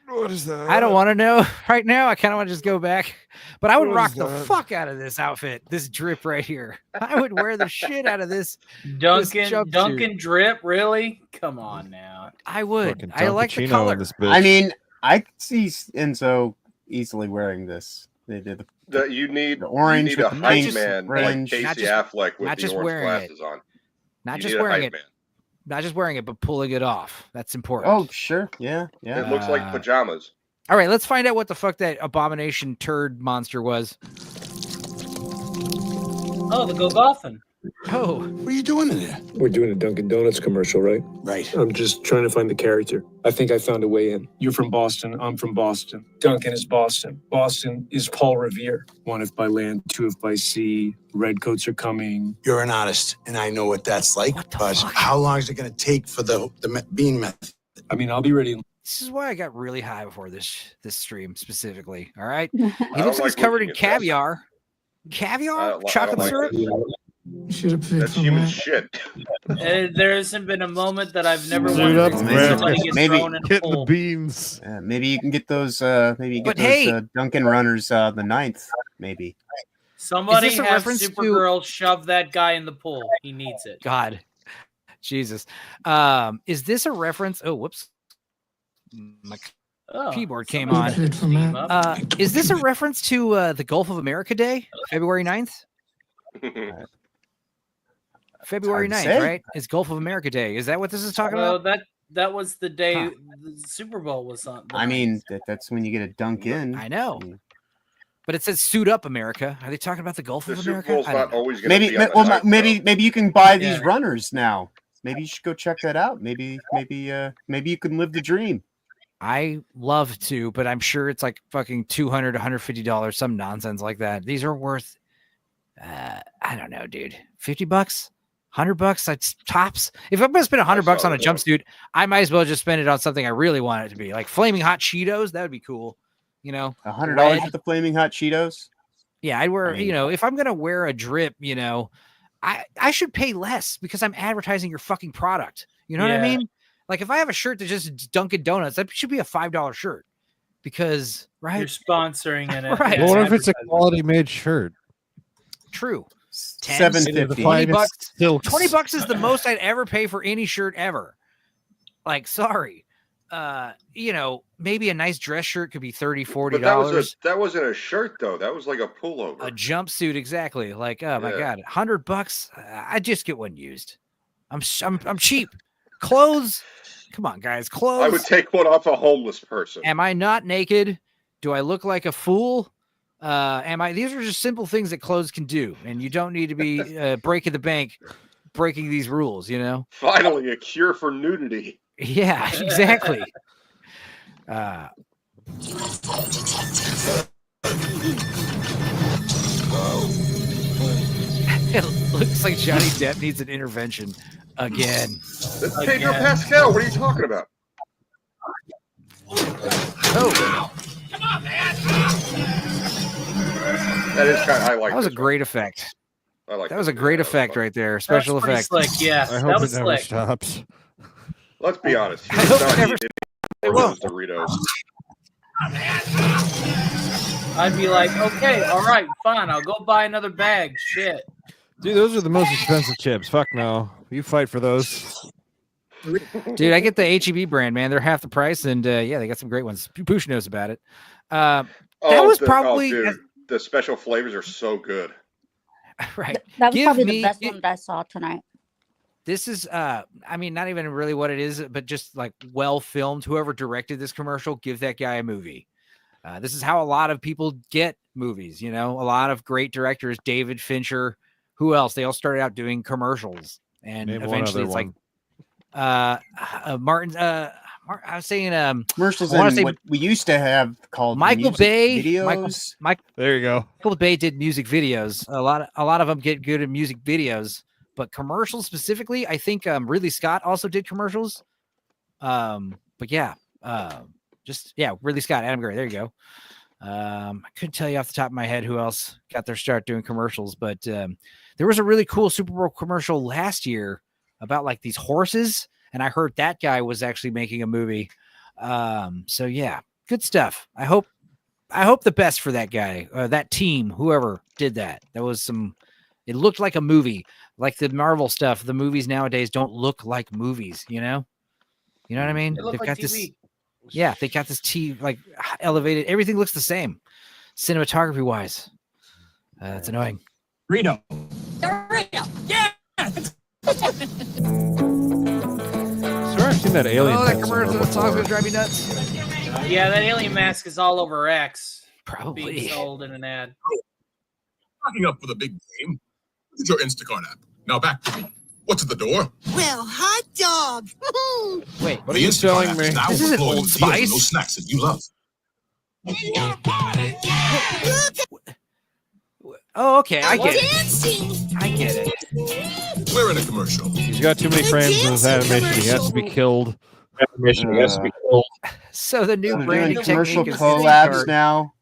What is that? I don't want to know right now. I kind of want to just go back, but I would What rock is the that? fuck out of this outfit, this drip right here. I would wear the shit out of this. Dunkin' jumpsuit. Dunkin' drip, really? Come on now. I would. Fucking I like the Dunkachino color. in this bitch. I mean, I could see Enzo easily wearing this. They did You need the orange you need a with the hype pink man fringe. like Not Casey just- Affleck with not the just orange wearing it. glasses on. Not You just need a wearing hype it. man. Not just wearing it, but pulling it off. That's important. Oh, sure. Yeah. It looks like pajamas. All right, let's find out what the fuck that abomination turd monster was. Oh, the Go Golfin'. Oh, what are you doing in there? We're doing a Dunkin' Donuts commercial, right? Right. I'm just trying to find the character. I think I found a way in. You're from Boston. I'm from Boston. Dunkin' is Boston. Boston is Paul Revere. One if by land, two if by sea. Redcoats are coming. You're an artist, and I know what that's like. But how long is it going to take for the bean method? I mean, I'll be ready. this is why I got really high before this stream specifically. All right, I he don't looks like he's like covered in looking at this. caviar. I Caviar, don't chocolate like syrup. this. Should have That's human shit. There hasn't been a moment that I've never Suit wanted up, to see man. somebody get Maybe thrown in a Getting the pool. beans. Maybe you can get those. Maybe you But get those hey- Dunkin' runners the 9th. Maybe. Somebody Is this a have reference to- Supergirl shove that guy in the pool. He needs it. God, Jesus. Is this a reference? Oh, whoops. My Oh, keyboard came somebody on. should team up. Is this a reference to the Gulf of America Day, February 9th? February hard 9th, to say. right? It's Gulf of America Day. Is that what this is talking Well, about? that was the day the Super Bowl was on. I mean, that's when you get a dunk in. I know. But it says suit up America. Are they talking about the Gulf The of Super America? Bowl's I don't not know. always going to Maybe, be on the well, ninth, maybe you can buy these Yeah. runners now. Maybe you should go check that out. Maybe you can live the dream. I love to, but I'm sure it's like fucking $200, $150, some nonsense like that. These are worth, I don't know, dude, $50, $100. That's tops. If I'm gonna spend $100 on a jumpsuit, I might as well just spend it on something I really want it to be, like flaming hot Cheetos. That would be cool. You know, $100 red. for the flaming hot Cheetos. Yeah, I'd wear. I mean- You know, if I'm gonna wear a drip, you know, I should pay less because I'm advertising your fucking product. You know what I Yeah. mean? Like if I have a shirt that just Dunkin' Donuts, that should be a $5 shirt because You're right, sponsoring it. Right. Yeah, Well, what if it's a advertising. quality made shirt? true. 750. $20 bucks. Still $20 is the most I'd ever pay for any shirt ever. Like, sorry. You know, maybe a nice dress shirt could be $30, $40. But that wasn't a shirt though. That was like a pullover. A jumpsuit, exactly. Like, oh my Yeah. god, $100. I just get one used. I'm cheap. Clothes. Come on, guys. Clothes. I would take one off a homeless person. Am I not naked? Do I look like a fool? These are just simple things that clothes can do, and you don't need to be breaking the bank, breaking these rules. You know. Finally, a cure for nudity. Yeah, exactly. It looks like Johnny Depp needs an intervention again. That's Pedro Pascal. What are you talking about? Oh, That is kind of, I like that was a this great effect. one. I like That was a great effect right there. Special pretty effect. slick, yes. I That hope it was never slick. stops. Let's be honest. I He's hope not it never- eating It those won't. Doritos. I'd be like, okay, all right, fine. I'll go buy another bag. Shit. Dude, those are the most expensive chips. Fuck no. You fight for those. Dude, I get the HEB brand, man. They're half the price, and yeah, they got some great ones. Poosh knows about it. That was probably dude, the special flavors are so good. right. That was Give probably me- the best one that I saw tonight. This is I mean, not even really what it is, but just like well filmed. Whoever directed this commercial, give that guy a movie. This is how a lot of people get movies, you know, a lot of great directors, David Fincher, who else? They all started out doing commercials, and Name one eventually other it's like Martin I was saying Commercials I wanna and say what we used to have called Michael music Bay videos. There you go. Michael Bay did music videos. A lot of them get good at music videos, but commercials specifically, I think Ridley Scott also did commercials. But yeah, Ridley Scott, Adam Gray. There you go. I couldn't tell you off the top of my head who else got their start doing commercials, but there was a really cool Super Bowl commercial last year about like these horses, and I heard that guy was actually making a movie. So yeah, good stuff. I hope the best for that guy, that team, whoever did that. That was it looked like a movie, like the Marvel stuff. The movies nowadays don't look like movies, you know what I mean? They look like TV. Yeah, they got this like elevated. Everything looks the same, cinematography wise. It's annoying. Rito. Yeah. Sure, I've seen that alien. Oh, that thing commercial somewhere song's gonna before. drive me nuts. Yeah, that alien mask is all over X. Probably being sold in an ad. Stocking up for the big game. Look at your Instacart app. Now back to me. What's at the door? Well, hot dog. Wait, what are you telling me? Now This isn't overflowing Old with deals and Spice. those snacks that you love. Oh, okay, I get it. Dancing. I get it. We're in a commercial. He's got too many frames in his animation. He has to be killed. So the new They're branding doing commercial technique is collabs now.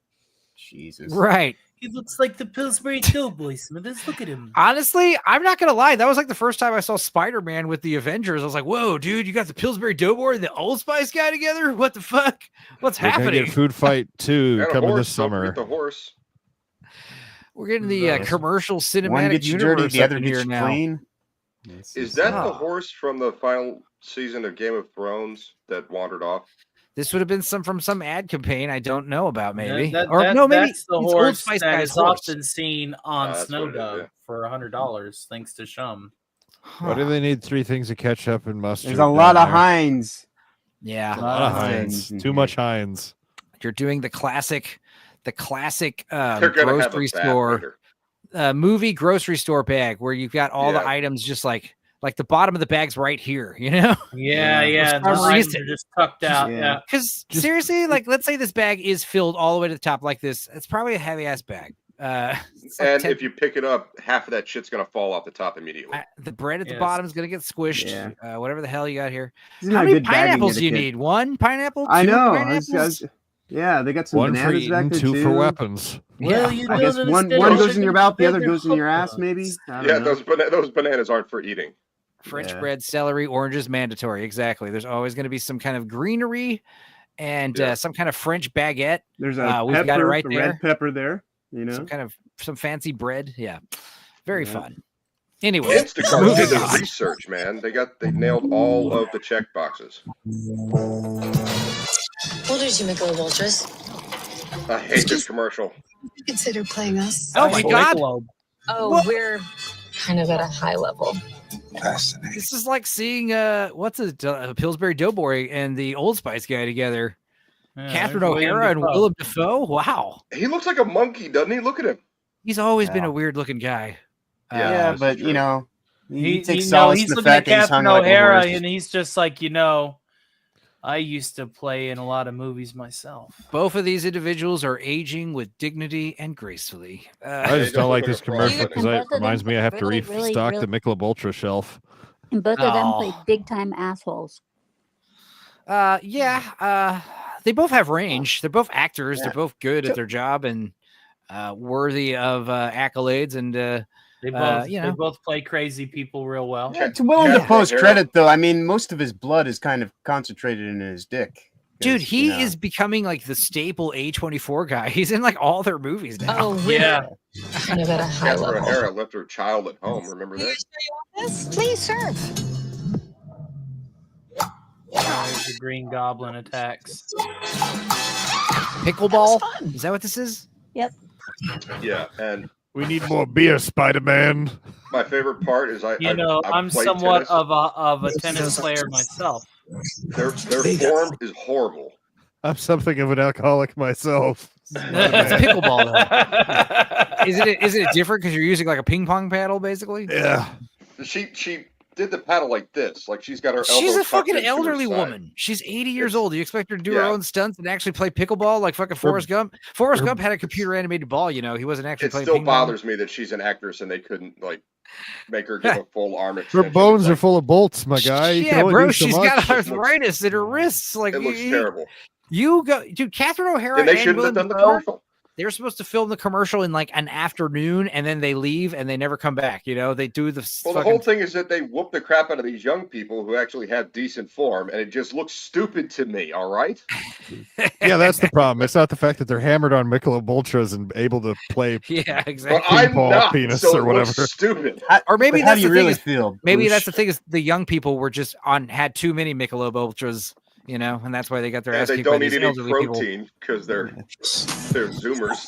Jesus. right? He looks like the Pillsbury Doughboy, Smithers. Look at him. Honestly, I'm not gonna lie. That was like the first time I saw Spider-Man with the Avengers. I was like, "Whoa, dude! You got the Pillsbury Doughboy and the Old Spice guy together? What the fuck? What's We're gonna happening?" get Food Fight 2 Got a coming horse, this don't summer. forget the horse. We're getting the commercial One cinematic gets you dirty, universe the up other in gets here you now. clean. Is that the Ah. horse from the final season of Game of Thrones that wandered off? This would have been from some ad campaign I don't know about, maybe. Maybe Maybe that's the it's Old horse Spice that guy's is horse. often seen on that's Snow what it is, Dog yeah. for $100, thanks to Shum. Why do they need 3 things of ketchup and mustard? There's a lot down of there? Heinz. Yeah, A lot of Heinz. in Too here. much Heinz. You're doing the classic They're gonna have a grocery bath store later. movie grocery store bag where you've got all the Yeah. items just like the bottom of the bag's right here, you know? Yeah, yeah. For The some items reason. are just tucked out. Yeah. Yeah. Because seriously, like, let's say this bag is filled all the way to the top like this. It's probably a heavy ass bag. It's like And 10 if you pick it up, half of that shit's gonna fall off the top immediately. the bread at the Yes. bottom is gonna get squished. Yeah. Whatever the hell you got here. Isn't How that a many good bagging pineapples do you etiquette? need? One pineapple? I Two know. pineapples? Yeah, they got some 1 for bananas back eating, there 2 too. for weapons. Well, you I guess don't one understand. goes in your mouth, the other goes in your ass, maybe. I don't Yeah, know. those bananas aren't for eating. French Yeah. bread, celery, oranges mandatory. Exactly. There's always going to be some kind of greenery and Yeah. some kind of French baguette. There's a we've pepper, got it right the there. red pepper there. You know, Some fancy bread. Yeah. Very Yeah. fun. Anyway, Instacart moving did their on. research, man. They nailed all of the check boxes. What did you make of Ultras? I hate this commercial. Consider playing us. Oh my God. Oh, What? we're kind of at a high level. Fascinating. This is like seeing a Pillsbury Doughboy and the Old Spice guy together. Yeah, Catherine there's William O'Hara and Dafoe. Willem Dafoe. Wow. He looks like a monkey, doesn't he? Look at him. He's always been Yeah. a weird looking guy. yeah, this but is you true. know, he He, takes you know, solace he's in the looking at fact that he's hung Catherine like a O'Hara, horse. and he's just like, you know, I used to play in a lot of movies myself. Both of these individuals are aging with dignity and gracefully. I just don't like this commercial because And it both of them reminds me I have to really, restock really- the Michelob Ultra shelf. And both of them Oh. played big time assholes. Yeah. they both have range. They're both actors. They're both good at their job and worthy of accolades. And They both, you they know, both play crazy people real well. Yeah, to Willem Dafoe's credit, though, I mean, most of his blood is kind of concentrated in his dick. dude, he is becoming like the staple A24 guy. He's in like all their movies now. Oh, really? Yeah. Kind of at a high Catherine level. O'Hara left her child at home. Remember that? Yes, please serve. There's the Green Goblin attacks. Pickleball? Is that what this is? Yep. Yeah, and we need more beer, Spider-Man. my favorite part is I'm played somewhat tennis. of a tennis player myself. Their form is horrible. I'm something of an alcoholic myself. It's pickleball, though. Is it different because you're using like a ping pong paddle, basically? Yeah. She did the paddle like this, like she's got her. She's elbow a fucking tucked into her elderly side. woman. She's 80 years old. Do you expect her to do her Yeah. own stunts and actually play pickleball like fucking Forrest Gump? Forrest Gump had a computer animated ball. You know, he wasn't actually It playing. still ping pong. bothers me that she's an actress and they couldn't like make her give a full arm Her extension. bones are full of bolts, my guy. You can Yeah, only bro, do so she's much. got arthritis in her wrists. Like It looks terrible. You go, dude. Catherine O'Hara And they and shouldn't Willem have done the Dafoe, commercial. They're supposed to film the commercial in like an afternoon, and then they leave and they never come back. You know, they do the Well, the fucking whole thing is that they whoop the crap out of these young people who actually have decent form, and it just looks stupid to me. All right. Yeah, that's the problem. It's not the fact that they're hammered on Michelob Ultras and able to play Yeah, exactly. I'm ping-pong not, penis so or it whatever. looks stupid. Or maybe But how that's do you the thing really is- feel? Maybe Bruce? that's the thing is the young people were just had too many Michelob Ultras, you know, and that's why they got their And ass they kicked by don't need these any elderly people. protein because they're Zoomers.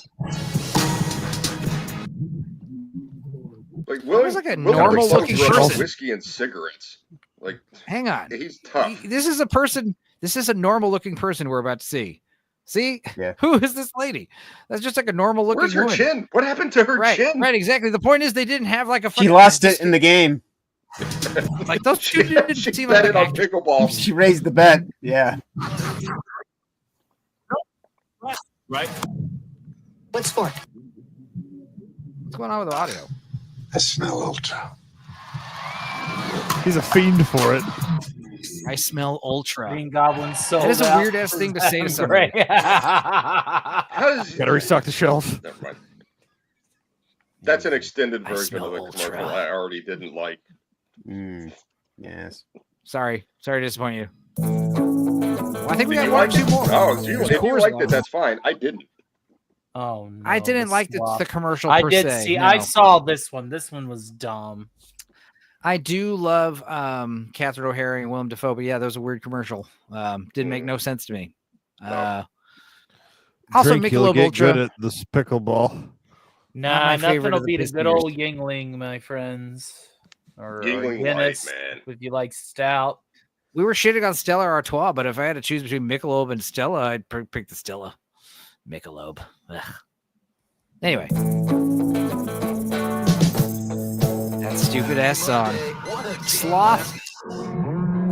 Like William, was like a William normal-looking Dafoe drinks person. whiskey and cigarettes. Like, Hang on, he's tough. this is a person. This is a normal looking person we're about to see. See, Yeah. Who is this lady? That's just like a normal looking. Where's her woman. chin? What happened to her Right, chin? right, exactly. The point is they didn't have like a. She fucking- lost it in the game. Like those two didn't She seem bet like it on actors. pickleball. She raised the bet. Yeah. Right? What sport? What's going on with the audio? I smell Ultra. He's a fiend for it. I smell Ultra. Green Goblin sold That is a out weird ass for thing to say to Zach somebody. Gray. How does Gotta restock the shelf. Never mind. That's an extended I version smell of the Ultra. commercial I already didn't like. Yes. Sorry to disappoint you. Well, I think we Did got you one or like two it? more. Oh, if you There's liked it, left. that's fine. I didn't. Oh no! I didn't the like swap. the commercial. I per did se, see. no. I saw this one. This one was dumb. I do love Catherine O'Hara and Willem Dafoe, but yeah, that was a weird commercial. Didn't make no sense to me. Also, Drink, you'll Michelob get Ultra. good at this pickleball. Nah, my nothing favorite will of the beat a piss good beers. old Yingling, my friends. Or Yingling Light, Guinness, man. if you like stout. We were shitting on Stella Artois, but if I had to choose between Michelob and Stella, I'd pick the Stella. Michelob. Ugh. Anyway. That stupid ass song. Sloth.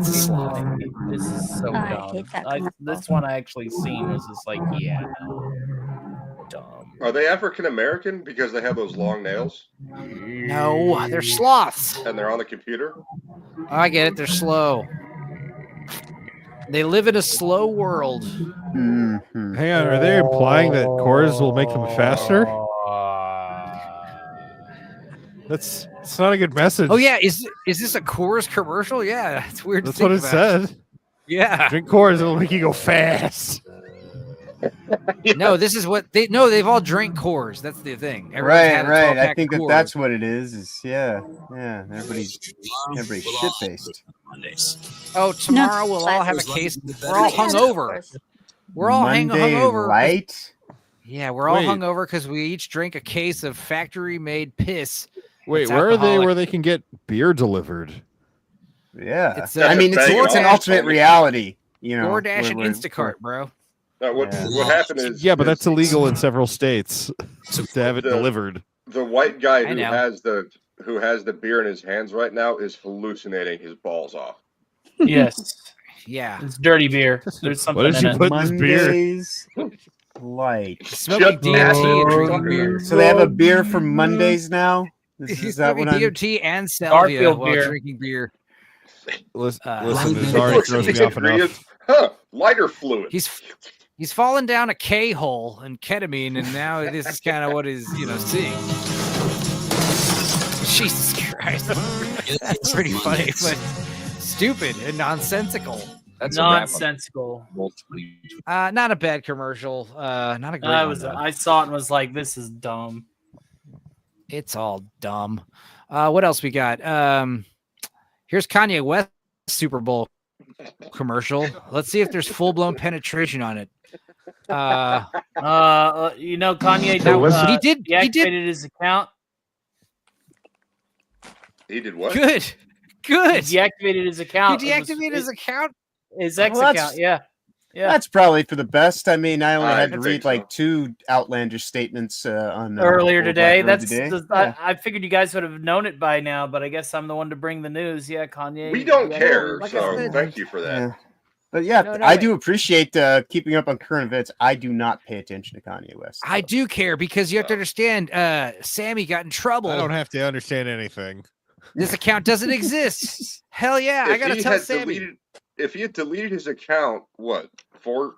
Sloth. This is so I dumb. hate that This one I actually seen was just like, yeah, no. Dumb. Are they African American because they have those long nails No, they're sloths. and they're on the computer? I get it. They're slow. They live in a slow world. Mm-hmm. Hang on, are they implying that cores will make them faster? It's not a good message. Oh yeah, is this a Coors commercial? Yeah, it's weird. That's to what it think about. said. Yeah. Drink cores, it'll make you go fast. No, this is what they. No, they've all drank Coors. That's the thing. Everyone's had a Right. 12-pack I think of Coors. that's what it is. Is yeah. Everybody's shit faced. Oh, tomorrow we'll all have a case. We're all hungover. We're all Monday hungover. light. Yeah, we're all Wait. hungover because we each drink a case of factory-made piss. Wait, It's where are they alcoholic. where they can get beer delivered? Yeah. It's, I mean, it's bang an on. alternate reality. You know, DoorDash and where- Instacart, bro. What happened is Yeah, but that's illegal in several states to have it The- delivered. the white guy I who know. has the beer in his hands right now is hallucinating his balls off. Yes. Yeah. It's dirty beer. There's something What did in you it. put in this beer? Mondays light. Smoking Shut DOT and up. drinking beer. So they have a beer for Mondays now. He's Is that smoking what I'm? DOT and salvia Garfield while beer. drinking beer. Listen, Uh, this It already looks throws like me off ingredients enough. Lighter fluid. He's fallen down a K-hole in ketamine, and now this is kind of what he's seeing. Jesus Christ, that's pretty funny, but stupid and nonsensical. That's nonsensical. Not a bad commercial. Not a great one. I saw it and was like, this is dumb. It's all dumb. What else we got? Here's Kanye West Super Bowl commercial. Let's see if there's full-blown penetration on it. Kanye he deactivated his account. He did what? Good. He deactivated his account. He deactivated his account? His ex account, yeah. That's probably for the best. I mean, I only had to I read think like 2 outlandish statements on earlier today. today. I figured you guys would have known it by now, but I guess I'm the one to bring the news. Yeah, Kanye. We don't care, so thank you for that. Yeah. But yeah, I do appreciate keeping up on current events. I do not pay attention to Kanye West. I do care because you have to understand, Sammy got in trouble. I don't have to understand anything. This account doesn't exist. Hell yeah, I gotta tell Sammy. If he had deleted his account, 4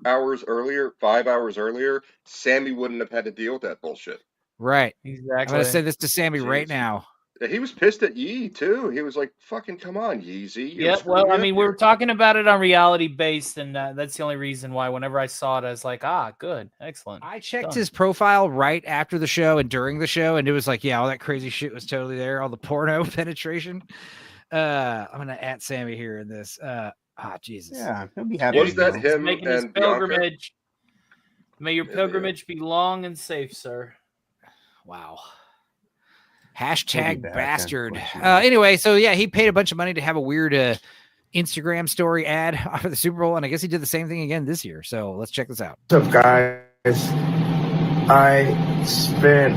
hours earlier, 5 hours earlier, Sammy wouldn't have had to deal with that bullshit. Right. Exactly. I'm gonna say this to Sammy right now. He was pissed at Yee too. He was like, "Fucking come on, Yeezy." Yeah, well, I mean, we were talking about it on reality based, and that's the only reason why. Whenever I saw it, I was like, good, excellent. I checked his profile right after the show and during the show, and it was like, all that crazy shit was totally there. All the porno penetration. I'm gonna at Sammy here in this. Jesus. Yeah, he'll be happy. Was that him making his and Bianca? pilgrimage? May your pilgrimage be long and safe, sir. Wow. Hashtag back, bastard. Anyway, so yeah, he paid a bunch of money to have a weird Instagram story ad for the Super Bowl, and I guess he did the same thing again this year. So let's check this out. What's up, guys? I spent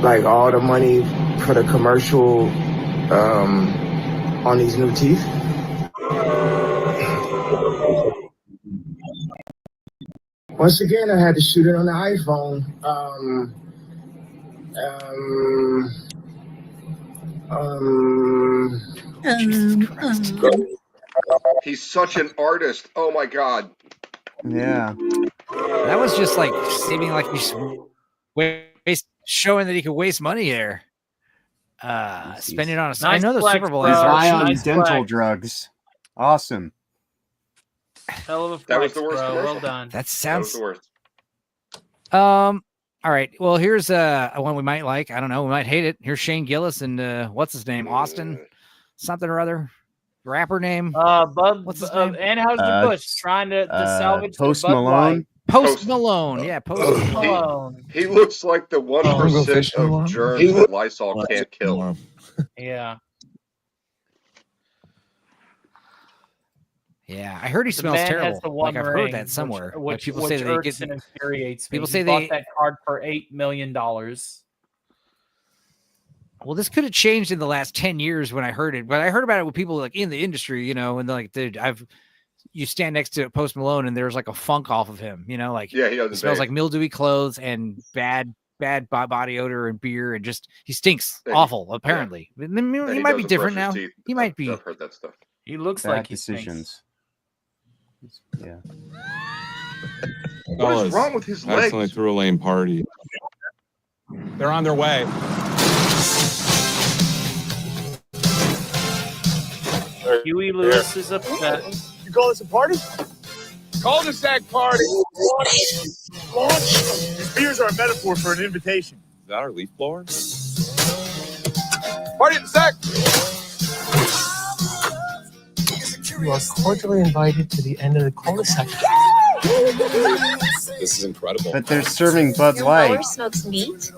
like all the money for the commercial on these new teeth. Once again, I had to shoot it on the iPhone. He's such an artist. Oh my god. Yeah. That was just like seeming like he's showing that he could waste money there. Spending on a. I know the Super Bowl is on dental drugs. Awesome. Hell of a flex, That was the worst bro. commercial. Well done. That sounds. That was the worst. All right. Well, here's one we might like. I don't know. We might hate it. Here's Shane Gillis and what's his name? Austin, something or other. Rapper name. What's his name? Anheuser-Busch trying to salvage Post the Bud Malone. Light. Post Malone. Yeah, Post Malone. He looks like the 1% of germs that Lysol can't kill. Yeah. Yeah, I heard he smells terrible. Like I've heard that somewhere. Which people say that they irks get. and infuriates me. People He say bought they. that card for $8 million. Well, this could have changed in the last 10 years when I heard it, but I heard about it with people like in the industry, and they're like, dude, you stand next to Post Malone and there's like a funk off of him, like Yeah, he it smells like mildewy clothes and bad body odor and beer, and just he stinks awful. Apparently, he might be different now. He might be. I've heard that stuff. He looks Bad like he decisions. Yeah. What is wrong with his legs? Accidentally threw a lame party. They're on their way. Huey Lewis is upset. You call this a party? Cul-de-sac party. Launch. These beers are a metaphor for an invitation. Is that our leaf blower? Party at the sack. You are cordially invited to the end of the cul-de-sac. This is incredible. But they're serving Bud Light. smokes meat.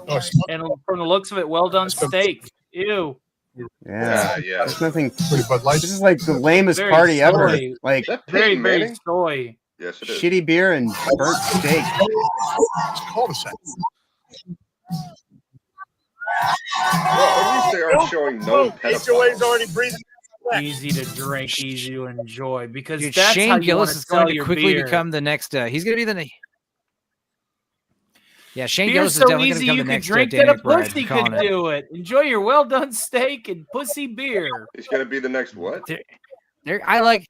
And from the looks of it, well done steak. Ew. Yeah. Yeah. There's nothing. Pretty Bud Light. This is like the lamest Very party ever. soy. Like Very, Peyton very Manning? soy. Yes, it is. shitty beer and burnt steak. Cul-de-sac. Well, at least they aren't showing no HOA's pedophiles. already breathing. Easy to drink, easy to enjoy. Because Dude, that's how Shane you Gillis want is sell going to your quickly beer. become the next. He's going to be the. Yeah, Shane Beer's Gillis is so definitely going to easy become you the could next. drink Danny that a McBride. pussy Calling could it. do it. Enjoy your well done steak and pussy beer. He's going to be the next what? I like.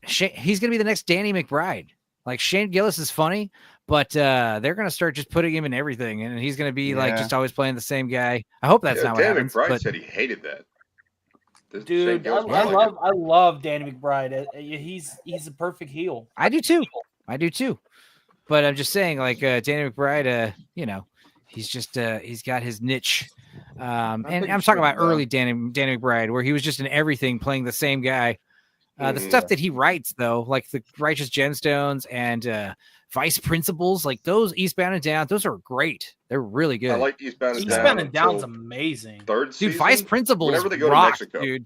he's gonna be the next Danny McBride. Like Shane Gillis is funny, but they're gonna start just putting him in everything, and he's gonna be like just always playing the same guy. I hope that's not what Danny happens. McBride But said he hated that. Dude, I love Danny McBride. He's a perfect heel. I do too. But I'm just saying, like Danny McBride, he's just he's got his niche. And I'm talking about early Danny McBride, where he was just in everything playing the same guy. The stuff that he writes, though, like the Righteous Gemstones and Vice Principals, like those Eastbound and Down, those are great. They're really good. I like Eastbound and Down. Eastbound and Down's amazing. Third season, dude, Vice Principals whenever they go rock, to Mexico, dude.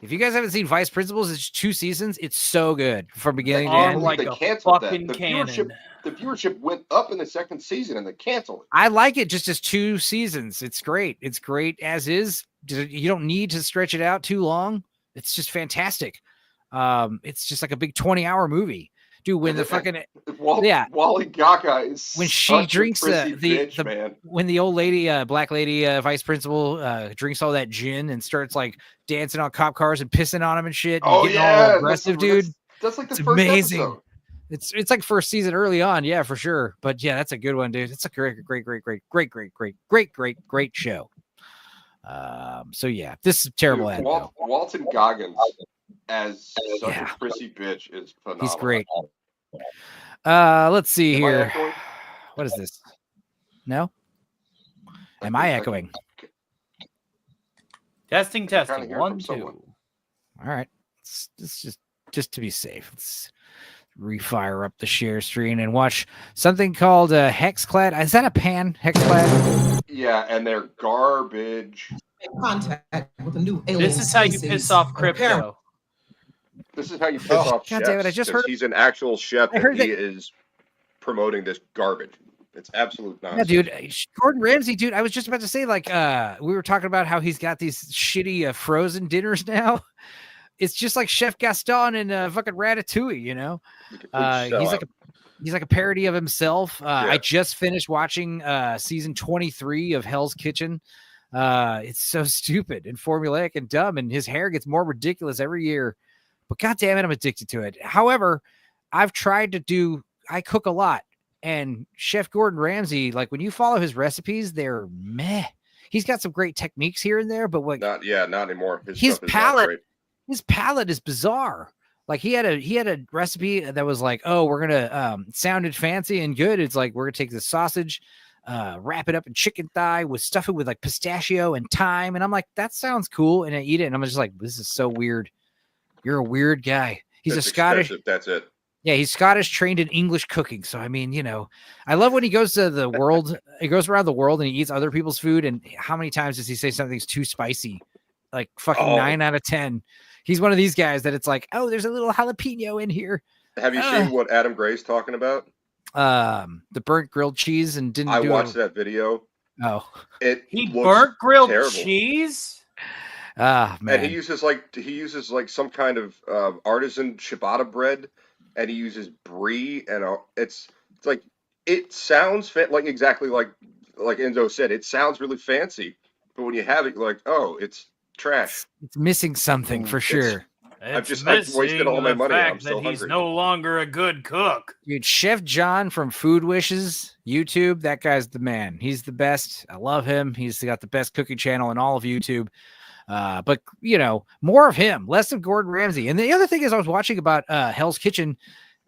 If you guys haven't seen Vice Principals, it's 2 seasons. It's so good from beginning to Oh, end. they canceled that. The viewership went up in the second season, and they canceled it. I like it just as 2 seasons. It's great. It's great as is. You don't need to stretch it out too long. It's just fantastic. It's just like a big 20-hour movie. Dude, when the fucking Wally Gaga is when she drinks man. When the old lady, black lady, vice principal, drinks all that gin and starts like dancing on cop cars and pissing on them and shit, and getting all aggressive, dude. That's like the it's first amazing. episode. It's like first season early on, yeah, for sure. But yeah, that's a good one, dude. It's a great show. So yeah, this is a terrible ad. Walton Goggins as such a prissy bitch is phenomenal. He's great. Let's see here. What is this? No? Am I echoing? Testing. 1, 2. All right. Let's just to be safe. Let's refire up the share screen and watch something called Hexclad. Is that a pan? Hexclad? Yeah, and they're garbage. Contact with a new alien. This is how you piss off crypto. This is how you piss off God chefs. damn it, I just heard he's an actual chef I heard and he is promoting this garbage. It's absolute nonsense. Yeah, dude. Gordon Ramsay, dude. I was just about to say, like, we were talking about how he's got these shitty frozen dinners now. It's just like Chef Gaston and fucking Ratatouille, you know. He's like a parody of himself. I just finished watching season 23 of Hell's Kitchen. It's so stupid and formulaic and dumb, and his hair gets more ridiculous every year. But God damn it, I'm addicted to it. However, I've tried to I cook a lot, and Chef Gordon Ramsay, like when you follow his recipes, they're meh. He's got some great techniques here and there, but not anymore. His palate is bizarre. Like he had a recipe that was like, oh, we're gonna sounded fancy and good. It's like we're gonna take the sausage, wrap it up in chicken thigh, stuff it with like pistachio and thyme, and I'm like, that sounds cool, and I eat it, and I'm just like, this is so weird. You're a weird guy. He's a Scottish. That's it. Yeah, he's Scottish, trained in English cooking. So I mean, you know, I love when he goes to the world. He goes around the world and he eats other people's food. And how many times does he say something's too spicy? Like fucking 9 out of 10. He's one of these guys that it's like, oh, there's a little jalapeno in here. Have you seen what Adam Gray's talking about? The burnt grilled cheese and didn't. I watched that video. Oh, he burnt grilled cheese. Ah, man. And he uses like some kind of artisan ciabatta bread, and he uses brie, and it's like it sounds like exactly like Enzo said. It sounds really fancy, but when you have it, you're like, oh, it's trash. It's missing something for sure. I've wasted all my money. I'm still hungry. He's no longer a good cook. Dude, Chef John from Food Wishes YouTube, that guy's the man. He's the best. I love him. He's got the best cooking channel in all of YouTube. But you know, more of him, less of Gordon Ramsay. And the other thing is, I was watching about Hell's Kitchen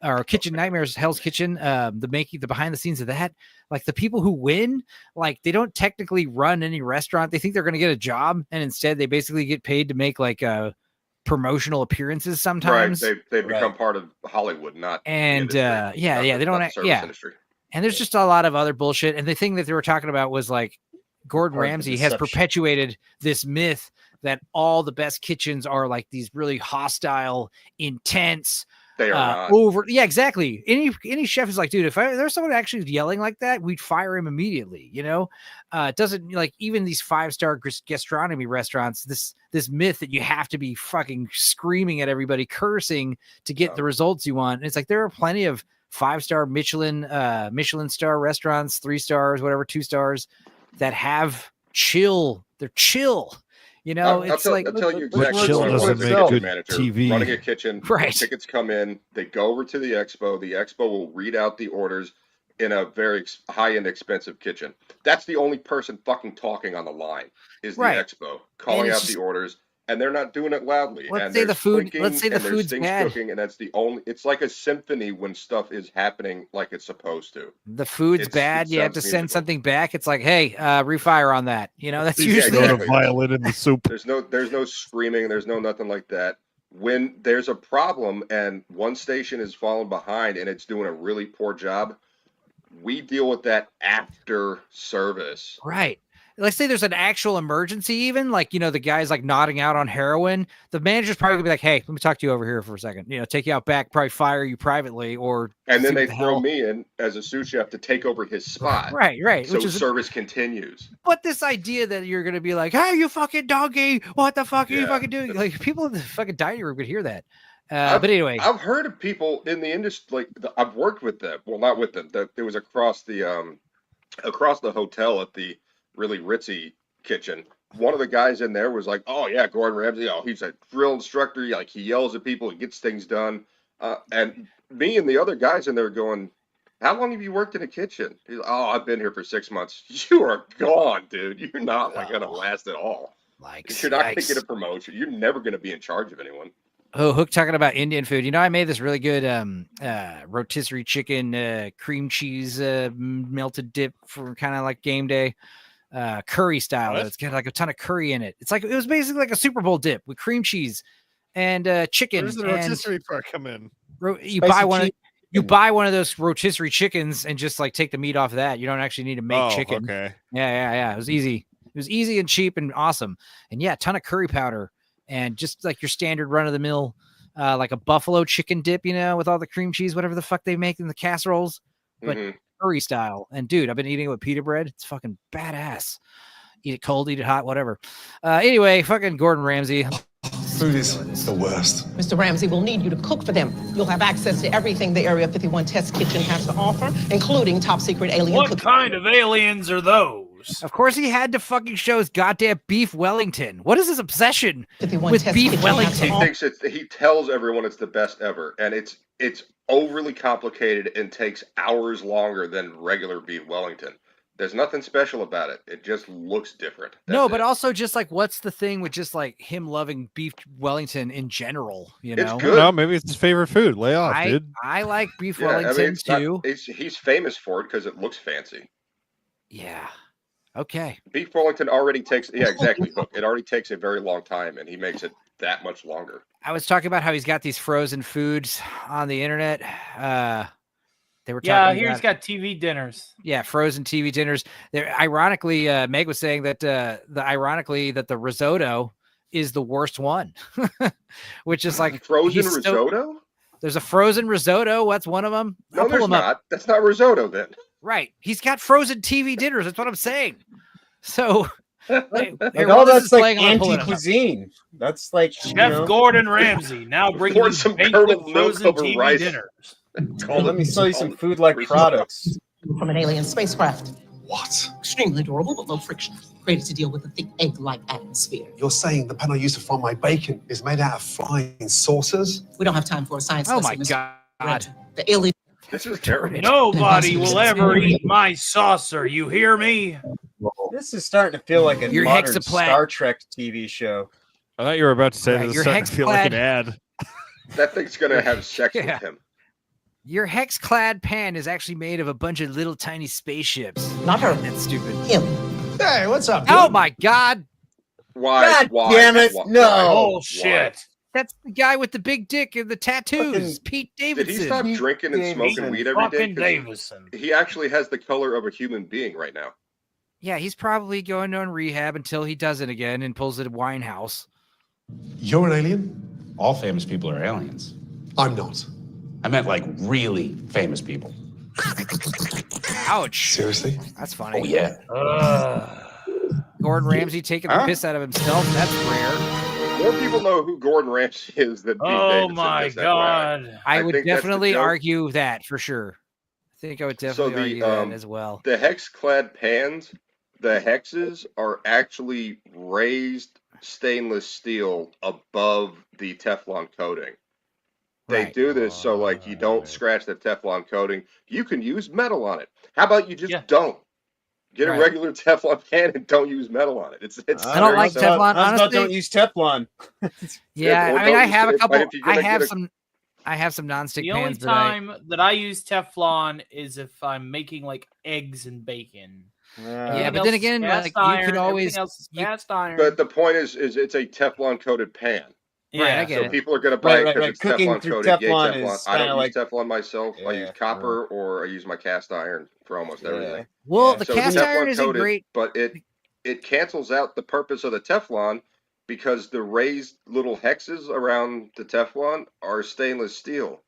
or Kitchen Nightmares, Hell's Kitchen, the behind the scenes of that. Like the people who win, like they don't technically run any restaurant. They think they're going to get a job, and instead they basically get paid to make like promotional appearances sometimes. Right, they become part of Hollywood, not and the industry, they don't industry. And there's just a lot of other bullshit. And the thing that they were talking about was like Gordon Ramsay has perpetuated this myth that all the best kitchens are like these really hostile, intense, they are not. over. Yeah, exactly. Any chef is like, dude, if there's someone actually yelling like that, we'd fire him immediately. You know, it doesn't like even these 5-star gastronomy restaurants. This myth that you have to be fucking screaming at everybody, cursing to get the results you want. And it's like there are plenty of 5-star Michelin star restaurants, 3 stars, whatever, 2 stars that have chill. They're chill. You know, I'll tell you But exactly chill what I was doesn't as a make kitchen good manager. TV. Running a kitchen, Right. tickets come in, they go over to the expo. The expo will read out the orders in a very high-end, expensive kitchen. That's the only person fucking talking on the line is the Right. expo, calling it's out just- the orders, and they're not doing it loudly. Let's And say the there's food- clinking, let's say the and there's food's things bad. cooking, and that's the only. It's like a symphony when stuff is happening like it's supposed to. The food's bad. It You have to sounds send musical. something back. It's like, hey, refire on that. You know, that's Yeah, usually exactly. violin in the soup. There's no screaming. There's no nothing like that. When there's a problem and one station is falling behind and it's doing a really poor job, we deal with that after service. right. Let's say there's an actual emergency, even like, you know, the guy's like nodding out on heroin. The manager's probably gonna be like, hey, let me talk to you over here for a second. You know, take you out back, probably fire you privately, or And then see they what the throw hell. me in as a sous chef to take over his spot. Right. So Which is service continues. But this idea that you're gonna be like, hey, you fucking donkey, what the fuck are you Yeah, fucking doing? Like people in the fucking dining room could hear that. I've- But anyway, I've heard of people in the industry I've worked with them. Well, not with them. It was across the hotel at the really ritzy kitchen. One of the guys in there was like, "Oh yeah, Gordon Ramsay. Oh, he's a drill instructor. Like he yells at people, he gets things done." And me and the other guys in there going, "How long have you worked in a kitchen?" He's like, "Oh, I've been here for 6 months." You are gone, dude. You're not gonna last at all. Like You're not gonna get a promotion. You're never gonna be in charge of anyone. oh, Hook talking about Indian food. You know, I made this really good rotisserie chicken cream cheese melted dip for kind of like game day curry style. What? It's got like a ton of curry in it. It's like it was basically like a Super Bowl dip with cream cheese and chicken. Where's the and rotisserie part come in? you Spicy buy one. chicken. You buy one of those rotisserie chickens and just like take the meat off of that. You don't actually need to make Oh, chicken. okay. Yeah. It was easy. It was easy and cheap and awesome. And yeah, a ton of curry powder and just like your standard run of the mill, like a buffalo chicken dip, you know, with all the cream cheese, whatever the fuck they make in the casseroles, but curry style. And dude, I've been eating it with pita bread. It's fucking badass. Eat it cold, eat it hot, whatever. Anyway, fucking Gordon Ramsay. Food is the worst. Mr. Ramsey will need you to cook for them. You'll have access to everything the Area 51 Test Kitchen has to offer, including top secret alien What cooking. kind of aliens are those? Of course, he had to fucking show his goddamn beef Wellington. What is his obsession 51 with Test beef Kitchen Wellington? He tells everyone it's the best ever, and it's overly complicated and takes hours longer than regular beef Wellington. There's nothing special about it. It just looks different. No, but also just like, what's the thing with just like him loving beef Wellington in general? You know, It's I good. don't know, maybe it's his favorite food. Lay off, dude. I like beef Yeah, I mean, Wellington it's not- too. he's famous for it because it looks fancy. Yeah. Okay. Beef Wellington already takes, yeah, exactly. Look, it already takes a very long time, and he makes it that much longer. I was talking about how he's got these frozen foods on the internet. They were Yeah, talking here about, he's got TV dinners. yeah, frozen TV dinners. There, ironically, Meg was saying that the risotto is the worst one, which is like Frozen he's risotto? There's a frozen risotto. What's one of them? No, I'll pull there's him up. not. That's not risotto then. Right. He's got frozen TV dinners. That's what I'm saying. So, Like, all that's like anti-cuisine. That's like Chef Gordon Ramsay now bringing Pour you some baked curdled with milk frozen over TV rice. dinners. Let me sell you some food-like products. From an alien spacecraft. What? Extremely durable but low friction. Created to deal with the thick egg-like atmosphere. You're saying the pan I use to fry my bacon is made out of frying saucers? We don't have time for a science Oh lesson, my Mr. God. The alien. This is terrible. Nobody will ever eat my saucer. You hear me? This is starting to feel like a Your modern hexaplat- Star Trek TV show. I thought you were about to say Right, this is your starting to feel like an hexaplad- ad. That thing's gonna have sex Yeah. with him. Your hex-clad pan is actually made of a bunch of little tiny spaceships. Not her. That's stupid. Him. Hey, what's up, Oh my God. Why? God why? damn it, Why? no. Why? Bullshit. That's the guy with the big dick and the tattoos. Pete Did Davidson. he stop drinking and smoking Davidson. weed every day? Fucking 'Cause Davison. he actually has the color of a human being right now. Yeah, he's probably going on rehab until he does it again and pulls it at Winehouse. You're an alien? All famous people are aliens. I'm not. I meant like really famous people. Ouch. Seriously? That's funny. Oh, yeah. Gordon Ramsay taking the piss out of himself. That's rare. More people know who Gordon Ramsay is than Pete Oh Davidson. my Is that God. right? I would think that's the definitely joke. argue that for sure. I think I would definitely argue that as well. The hex-clad pans, the hexes are actually raised stainless steel above the Teflon coating. They do this so like you don't scratch the Teflon coating. You can use metal on it. How about you just don't? Get a regular Teflon pan and don't use metal on it. It's I don't like Teflon. Honestly, don't use Teflon. Yeah, Or I mean, I don't have a use- couple. if you're I gonna have get a- some. I have some nonstick The only pans, but time that I use Teflon is if I'm making like eggs and bacon. Yeah, but then again, like you could always. Cast iron. But the point is it's a Teflon coated pan. Right, I get So it. people are going to buy it because it's Cooking Teflon through coated. Yay, Teflon Teflon. is I don't kinda use Teflon myself. I use copper or I use my cast iron for almost everything. Well, the So cast it's iron Teflon isn't coated, great. but it cancels out the purpose of the Teflon because the raised little hexes around the Teflon are stainless steel.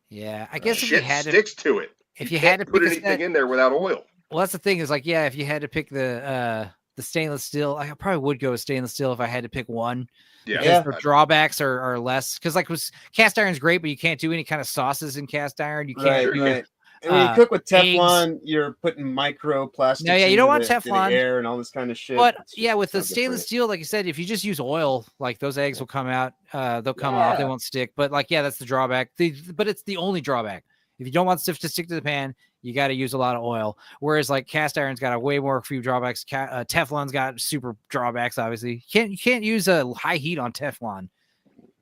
Yeah, I guess if Shit you had to, sticks to it. if you you had can't to put pick a anything set- in there without oil. Well, that's the thing is like, yeah, if you had to pick the stainless steel, I probably would go with stainless steel if I had to pick one. Yeah. Because their drawbacks are less. Because like cast iron's great, but you can't do any kind of sauces in cast iron. You can't. Right. And when you cook with Teflon, you're putting microplastics. No, yeah, you don't want into Teflon. the air and all this kind of shit. But It's yeah, with the not good for stainless you. steel, like you said, if you just use oil, like those eggs will come out, they'll come off, they won't stick. But like, yeah, that's the drawback. But it's the only drawback. If you don't want stuff to stick to the pan, you got to use a lot of oil. Whereas like cast iron's got a way more few drawbacks. Teflon's got super drawbacks. Obviously, you can't use a high heat on Teflon.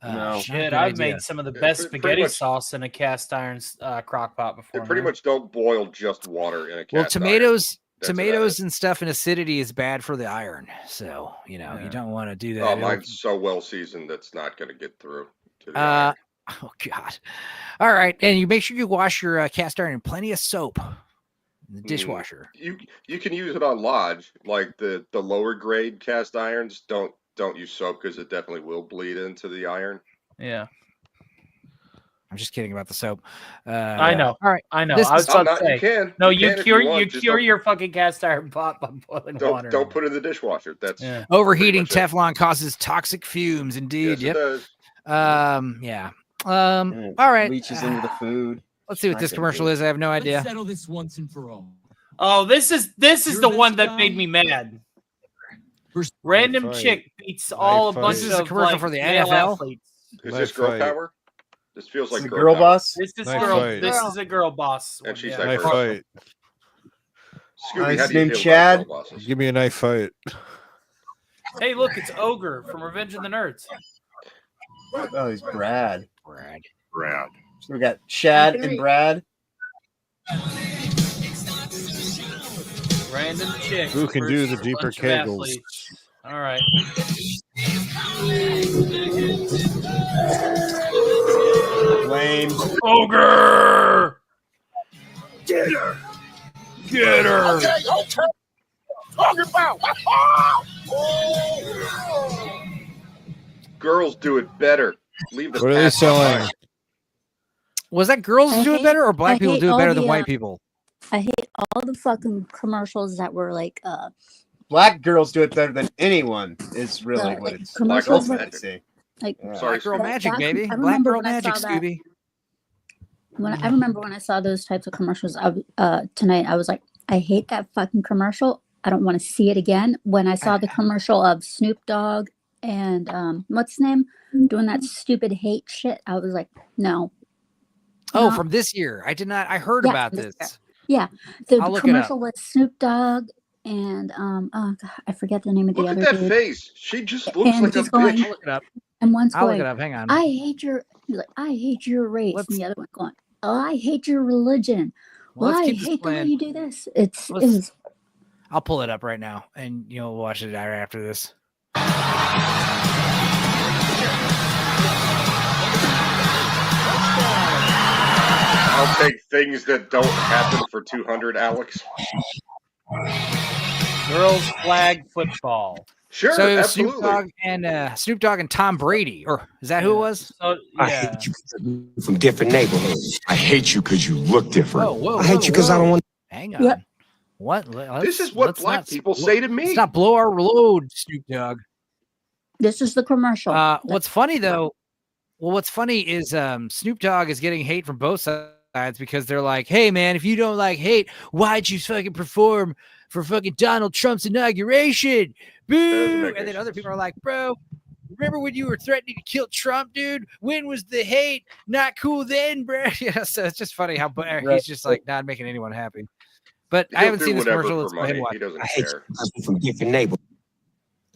No. Shit, Good I've idea. made some of the Yeah, best pretty spaghetti much- sauce in a cast iron crock pot before. They pretty man. much don't boil just water in a cast Well, iron. tomatoes That's tomatoes and stuff and acidity is bad for the iron. So, you don't want to do that. Oh, It'll- mine's so well seasoned that's not going to get through. To the oh God. All right. And you make sure you wash your cast iron in plenty of soap in the dishwasher. You can use it on Lodge, like the lower grade cast irons. Don't use soap because it definitely will bleed into the iron. Yeah. I'm just kidding about the soap. I know. All right. I know. This I was is- about to not- say. you can. No, You you can if cure you want, you just cure don't- your fucking cast iron pot by boiling water. Don't put it in the dishwasher. That's Overheating Teflon causes toxic fumes. Indeed. Yes, it yep. does. Yeah. All right. Leaches into the food. Let's see what Not this good commercial food. is. I have no idea. Settle this once and for all. Oh, this is the one that made me mad. Random fight. chick beats all a fight. bunch This is a of commercial like, for the male NFL? athletes. Is Knife this girl fight. power? This feels like It's a girl girl boss? This is Knife girl. fight. This is a girl boss. And she's yeah. like Knife her- fight. Scooby, how Nice do you name, feel Chad. about girl bosses? Give me a knife fight. Hey, look, it's Ogre from Revenge of the Nerds. Oh, he's Brad. Brad. So we got Chad and Brad. Random chick. Who can do the versus a deeper bunch of kegels? athletes. All right. Lame. Ogre. Get her! Get her. Okay. Talking about. Girls do it better. Leave the What are they past selling? behind. Was that girls do it better or black I people hate do it all better than the, white people? I hate all the fucking commercials that were like Black girls do it better than anyone. Is really The, what like, it's commercials like. that- I'd say. like Sorry, Black girl Scooby. magic, Back- baby. I Black remember girl when I magic, saw that. Scooby. I remember when I saw those types of commercials tonight, I was like, I hate that fucking commercial. I don't want to see it again. When I saw the commercial of Snoop Dogg and what's his name doing that stupid hate shit, I was like, no. Oh, No. from this year. I did not. I heard Yeah, about from this. this year. Yeah, the I'll look it commercial with Snoop Dogg and oh God, I forget the name of the Look at other that dude. face. She just looks And like a he's going- bitch. I'll look it up. And one's I'll look going, it up. Hang on. I hate your race, Let's- and the other one going, oh, I hate your religion. Well, Well, let's I keep this hate the way playing. you do this. It Let's- was I'll pull it up right now, and you'll watch it right after this. I'll take things that don't happen for 200, Alex. Girls flag football. Sure, So absolutely. Snoop Dogg and Tom Brady, or is that who it was? So I yeah. hate you from different neighborhoods. I hate you because you look different. Whoa, I hate you because I don't want. Hang on. Yep. What? This is what black people say to me. Let's not blow our load, Snoop Dogg. this is the commercial. What's funny though? Well, what's funny is Snoop Dogg is getting hate from both sides because they're like, hey man, if you don't like hate, why'd you fucking perform for fucking Donald Trump's inauguration? Boo! And then other people are like, bro, remember when you were threatening to kill Trump, dude? When was the hate not cool then, bro? Yeah, so it's just funny how he's just like not making anyone happy. But I haven't seen this commercial. Let's go ahead and watch. He doesn't I hate care. you because we're from different neighborhoods.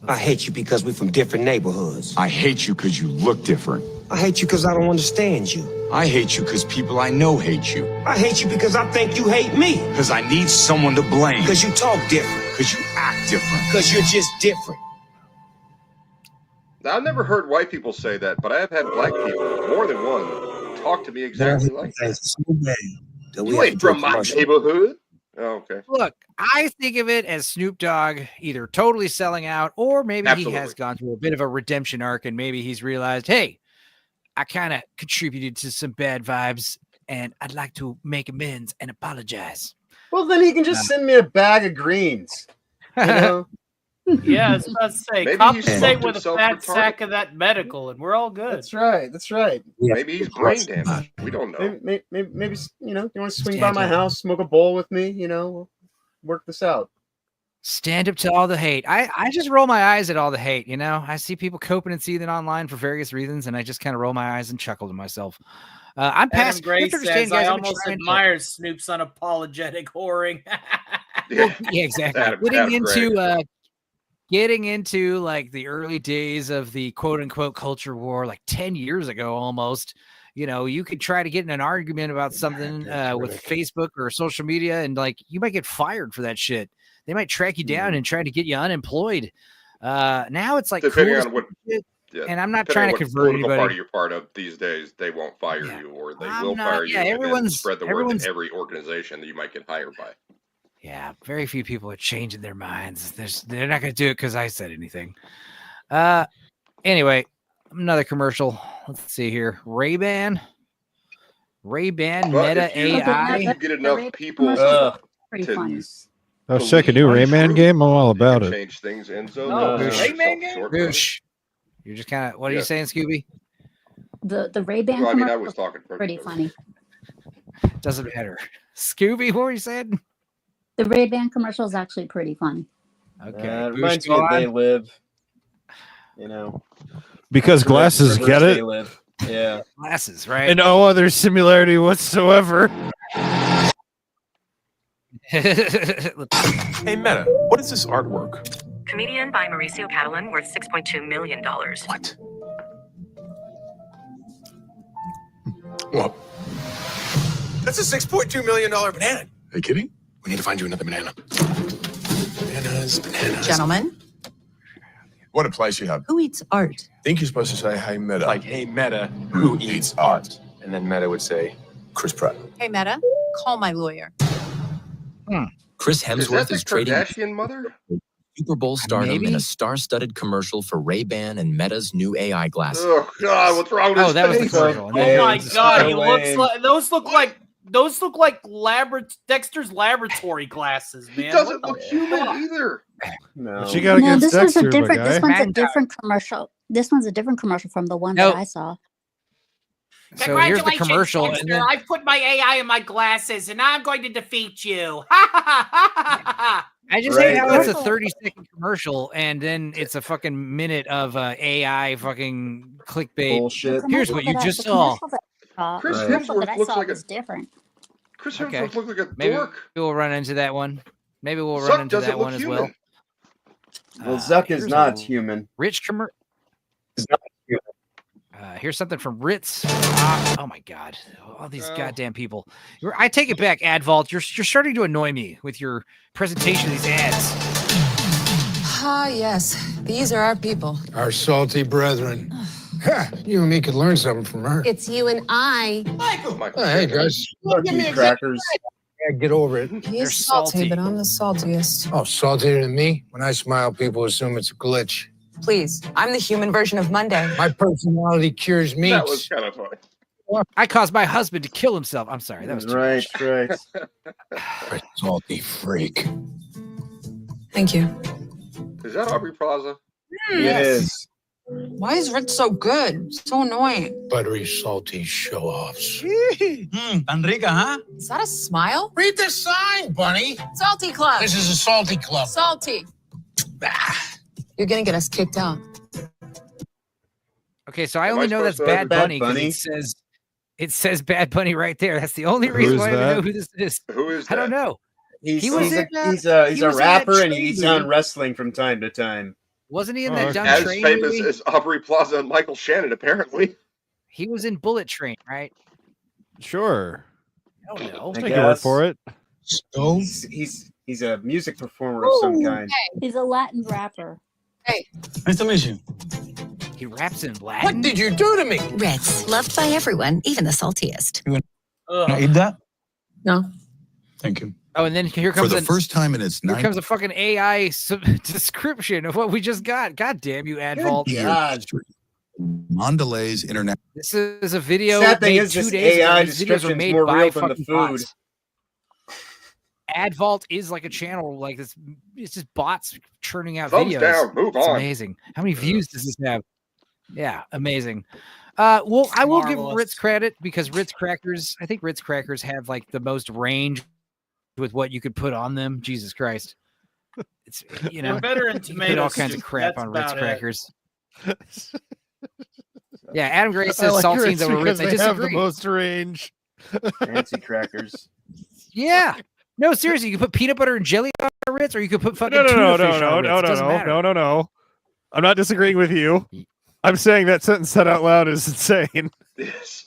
I hate you because we're from different neighborhoods. I hate you because you look different. I hate you because I don't understand you. I hate you because people I know hate you. I hate you because I think you hate me. Because I need someone to blame. Because you talk different. Because you act different. Because you're just different. Now, I've never heard white people say that, but I have had black people, more than one, talk to me exactly like that. You ain't from my neighborhood. Oh, okay. Look, I think of it as Snoop Dogg either totally selling out, or maybe he has gone through a bit of a redemption arc, and maybe he's realized, hey, I kind of contributed to some bad vibes, and I'd like to make amends and apologize. Well, then he can just send me a bag of greens. You know? Yeah, I was about to say, Maybe compensate with a fat sack of that medical, and we're all good. That's right. That's right. Maybe he's brain damaged. We don't know. Maybe you know, you want to swing by my house, smoke a bowl with me, you know, we'll work this out. Stand up to all the hate. I just roll my eyes at all the hate, you know. I see people coping and seething online for various reasons, and I just kind of roll my eyes and chuckle to myself. I'm past. Gray says, I almost admire Snoop's unapologetic whoring. Yeah, exactly. Getting into like the early days of the quote unquote culture war, like 10 years ago almost, you know, you could try to get in an argument about something with Facebook or social media, and like you might get fired for that shit. They might track you down and try to get you unemployed. Now it's like depending on what, and I'm not trying to convert anybody. Party you're part of these days, they won't fire you, or they will fire you. And then spread the word to every organization that you might get hired by. Yeah, very few people are changing their minds. They're not going to do it because I said anything. Anyway, another commercial. Let's see here. Ray-Ban Meta AI. If you get enough people Pretty funny. Oh, check a new Rayman game. I'm all about it. Change things, Enzo. Rayman game? Boosh. You're just kind of. What are you saying, Scooby? The Ray-Ban. Well, I mean, I was talking pretty funny. Doesn't matter. Scooby, what were you saying? The Ray-Ban commercial is actually pretty funny. Okay, it reminds me of They Live. You know, because glasses get it. They Live. Yeah, glasses, right? And no other similarity whatsoever. Hey, Meta, what is this artwork? Comedian by Mauricio Catalan, worth $6.2 million. What? What? That's a $6.2 million banana. Are you kidding? We need to find you another banana. Bananas. Gentlemen, What a place you have. who eats art? I think you're supposed to say, hey, Meta. Like, hey, Meta, who eats art? And then Meta would say, Chris Pratt. Hey, Meta, call my lawyer. Chris Hemsworth is trading Kardashian mother? Super Bowl stardom in a star-studded commercial for Ray-Ban and Meta's new AI glasses. Oh God, what's wrong with that was the face? commercial. Oh my God, he looks like those look like Dexter's laboratory glasses, man. He doesn't look human either. No, She got against this one's Dexter, a different. my This guy. one's a different commercial. This one's a different commercial from the one that I saw. So here's the commercial. And Dexter, then, I put my AI in my glasses, and I'm going to defeat you. I just hate how it's a 30-second commercial, and then it's a fucking minute of AI fucking clickbait bullshit. Here's what you just saw. Chris Hemsworth Hemsworth looks like was different. Chris Hemsworth looks like a Maybe dork. we'll run into that one. Maybe we'll Zuck run into doesn't that look one as human. well. Well, Zuck is here's not a human. Rich commercial. He's not human. Here's something from Ritz. Oh my God! All these goddamn people. I take it back, Advault. You're starting to annoy me with your presentation of these ads. Ah, yes. These are our people. Our salty brethren. You and me could learn something from her. It's you and I. Oh, hey, guys. Crackers. Yeah, get over it. He's salty, but I'm the saltiest. Oh, saltier than me? When I smile, people assume it's a glitch. Please, I'm the human version of Monday. My personality cures meats. That was kind of funny. I caused my husband to kill himself. I'm sorry. That was too right. Right. Salty freak. Thank you. Is that Aubrey Plaza? It is. Why is Ritz so good? So annoying. Buttery, salty show-offs. Tan rica, huh? Is that a smile? Read the sign, Bunny. Salty Club. This is a salty club. Salty. You're gonna get us kicked out. Okay, so I only know that's Bad Bunny because it says Bad Bunny right there. That's the only reason why I know who this is. Who is that? I don't know. He's a rapper and he's on wrestling from time to time. Wasn't he in that Dumb As Train famous movie? as Aubrey Plaza and Michael Shannon, apparently. He was in Bullet Train, right? Sure. I don't know. Take your word for it. So he's a music performer of some kind. He's a Latin rapper. Hey. Nice to meet you. He raps in Latin. What did you do to me? Ritz, loved by everyone, even the saltiest. Can I eat that? No. Thank you. Oh, and then here comes For the first time in its here comes a fucking AI description of what we just got. God damn you, Advault. Mondelez Internet. This is a video Sad thing made is 2 this days AI ago. These videos were description's made more by real than the fucking food. bots. Advault is like a channel like this. It's just bots churning out Thumbs videos. down, move It's on. amazing. How many views does this have? Yeah, amazing. Well, I will give Marvelous. Ritz credit because Ritz Crackers, I think Ritz Crackers have like the most range with what you could put on them. Jesus Christ. It's, you know, They're better in you can put tomato all kinds of soup. crap That's on Ritz about it. Crackers. Yeah, Adam Gray I says like saltines Ritz over Ritz. because I they have the disagree. most range. Fancy crackers. Yeah. No, seriously, you can put peanut butter and jelly on a Ritz, or you could put fucking No. tuna fish on a Ritz. It doesn't matter. No. I'm not disagreeing with you. I'm saying that sentence said out loud is insane. Yes.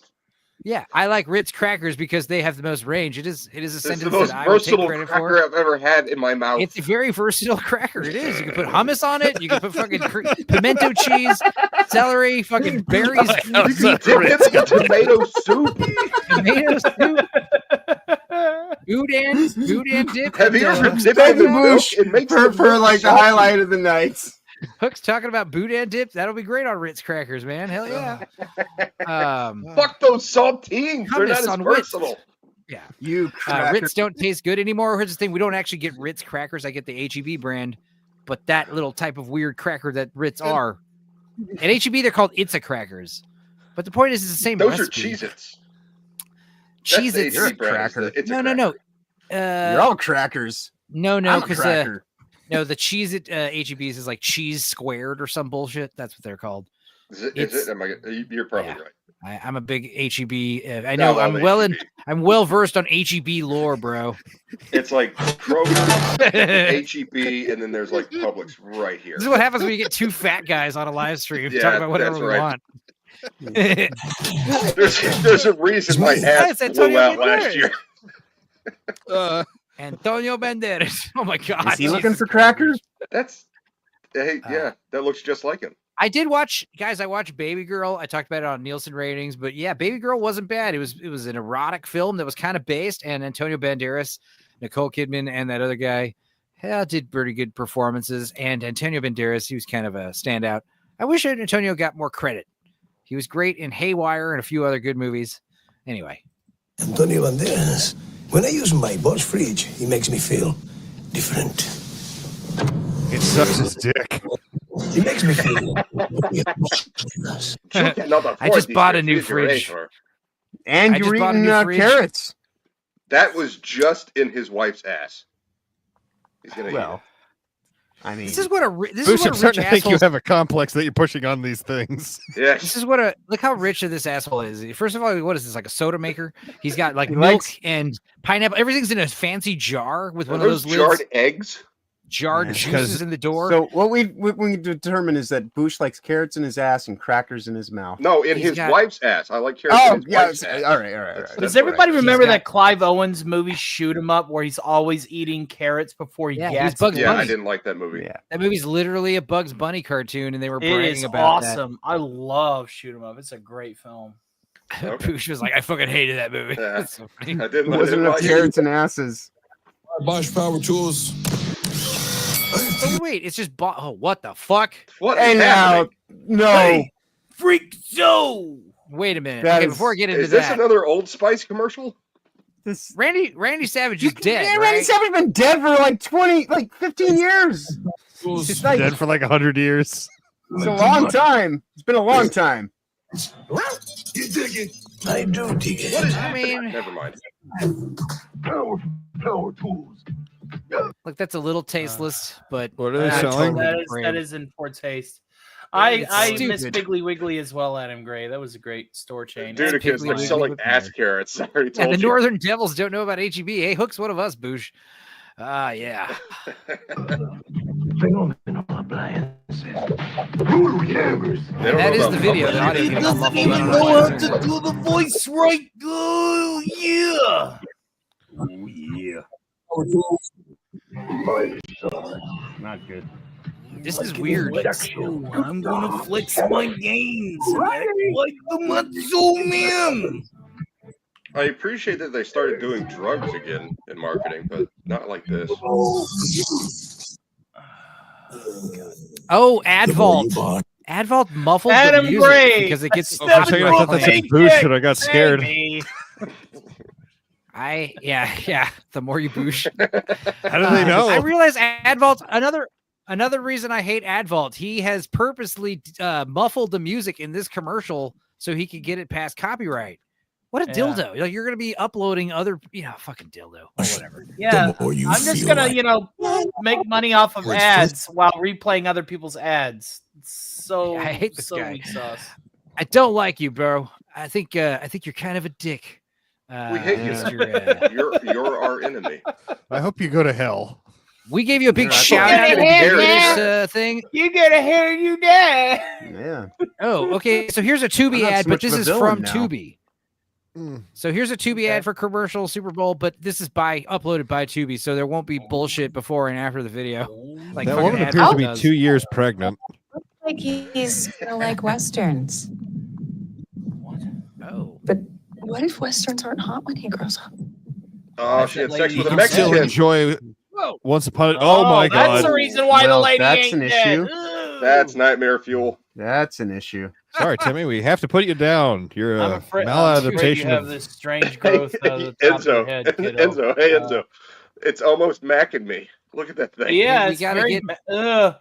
Yeah, I like Ritz crackers because they have the most range. It is a It's sentence the most that I would take versatile credit cracker for. I've ever had in my mouth. It's a very versatile cracker. It is. You can put hummus on it. You can put fucking pimento cheese, celery, fucking berries. You can dip it in tomato soup. Tomato soup. Boudin dip. Have you ever dipped Thank in the you, milk? Bush, It makes for the milk like the salty. highlight of the night. Hook's talking about boudin dip. That'll be great on Ritz crackers, man. Hell yeah. Fuck those saltines. They're Hummus not as on Ritz. versatile. Yeah. You Ritz don't taste good anymore. Here's the thing: we don't actually get Ritz crackers. I get the HEB brand, but that little type of weird cracker that Ritz are. At HEB, they're called It's a crackers. But the point is, it's the same Those recipe. are Cheez-Its. Cheez-Its. You're a cracker. No. You're all crackers. No, I'm a because cracker. no, the cheese at HEB's is like cheese squared or some bullshit. That's what they're called. Is it? You're probably right. I'm a big HEB. I I know. love I'm well versed on HEB lore, bro. It's like Kroger, HEB, and then there's like Publix right here. This is what happens when you get two fat guys on a live stream Yeah, talking about whatever that's we right. want. There's a reason my ass Yes, blew Antonio out Banderas. last year. Antonio Banderas. Oh my God. Is he looking for crackers? Yeah, that looks just like him. I did watch, guys. I watched Baby Girl. I talked about it on Nielsen ratings, but yeah, Baby Girl wasn't bad. It was an erotic film that was kind of based, and Antonio Banderas, Nicole Kidman, and that other guy did pretty good performances. And Antonio Banderas, he was kind of a standout. I wish Antonio got more credit. He was great in Haywire and a few other good movies. Anyway, Antonio Banderas. When I use my Bosch fridge, he makes me feel different. It sucks his dick. He makes me feel. I just bought a new fridge. And I you just were bought a eating new fridge. carrots. That was just in his wife's ass. He's gonna eat it. I mean, this is what a this Bush, is I'm what a rich starting to think you asshole. have a complex that you're pushing on these things. Yes. This is what look how rich this asshole is. First of all, what is this, like a soda maker? He's got like He milk likes- and pineapple. Everything's in a fancy jar with one Are of those those jarred lids. eggs? Jarred Yeah, juices in the door. So what we determined is that Bush likes carrots in his ass and crackers in his mouth. No, in He's his got- wife's ass. I like carrots Oh, in his yeah. wife's ass. All right. That's Does what everybody I- remember got- that Clive Owens movie Shoot 'Em Up where he's always eating carrots before he Yeah, he's gets Bugs Yeah, Bunny. I didn't like that movie. Yeah. That movie's literally a Bugs Bunny cartoon, and they were It bragging is about awesome. I love Shoot 'Em Up. It's a great film. that. Okay. Bush was like, I fucking hated that movie. Yeah. That's so funny. I didn't It wasn't enough like it. carrots and asses. Bosch Power Tools. Oh, wait, it's just oh, what the fuck? What Hey is now, happening? no. Hey, Freak Show. Wait a minute. That Okay, is- before I get into Is this that, another Old Spice commercial? This Randy Savage is dead, yeah, Randy right? Savage's been dead for like 15 years. He's It's like, dead for like 100 years. It's a long time. It's been a long time. You dig it? I do dig it. I mean, Never mind. Power tools. like that's a little tasteless, but What are they not selling? totally That is in poor taste. It's I miss stupid. Piggly Wiggly as well, Adam Gray. That was a great store chain. Dudicus, they're selling ass carrots. I already Yeah, told the you. Northern Devils don't know about HEB. Hey, Hook's one of us, Boosh. Yeah. Phenomenal appliances. Brutal hammers. That is the video. The audio can come muffled. I don't know why it's doing do the voice right. Oh, yeah. Oh, yeah. Not good. This is weird. I'm gonna flex my gains and act like the Macho Man. I appreciate that they started doing drugs again in marketing, but not like this. Oh, Advault. Advault muffled Adam the music Gray. because it gets. For a second, I thought that said Boosh, and I got scared. Yeah. The more you Boosh. How do they know? I realize Advault. Another reason I hate Advault. He has purposely muffled the music in this commercial so he could get it past copyright. What a dildo! Like, you're gonna be uploading other, fucking dildo or whatever. Yeah, I'm just gonna, make money off of ads while replaying other people's ads. So I hate this guy. weak sauce. I don't like you, bro. I think you're kind of a dick. We hate you. You're our enemy. I hope you go to hell. We gave you a big Yeah, shout out at the beginning of this thing. You get a hair, you die. Yeah. Oh, okay. So here's a Tubi I'm not ad, so but much this of a is villain from now. Tubi. So here's a Tubi ad for commercial Super Bowl, but this is uploaded by Tubi, so there won't be bullshit before and after the video. Like That fucking woman Advert appears to be does. 2 years pregnant. Like he's gonna like westerns. Oh. But what if westerns aren't hot when he grows up? Oh, she had sex You with a can still Mexican. enjoy Once Upon a... Oh, my God. That's the reason why the lady that's ain't an dead. issue. That's nightmare fuel. That's an issue. Sorry, Timmy. We have to put you down. You're I'm a afraid you maladaptation have of... this strange growth out of the top of your Enzo, head, kiddo. Enzo, hey Enzo, it's almost macking me. Look at that thing. Yeah, We it's gotta very. get- Ugh.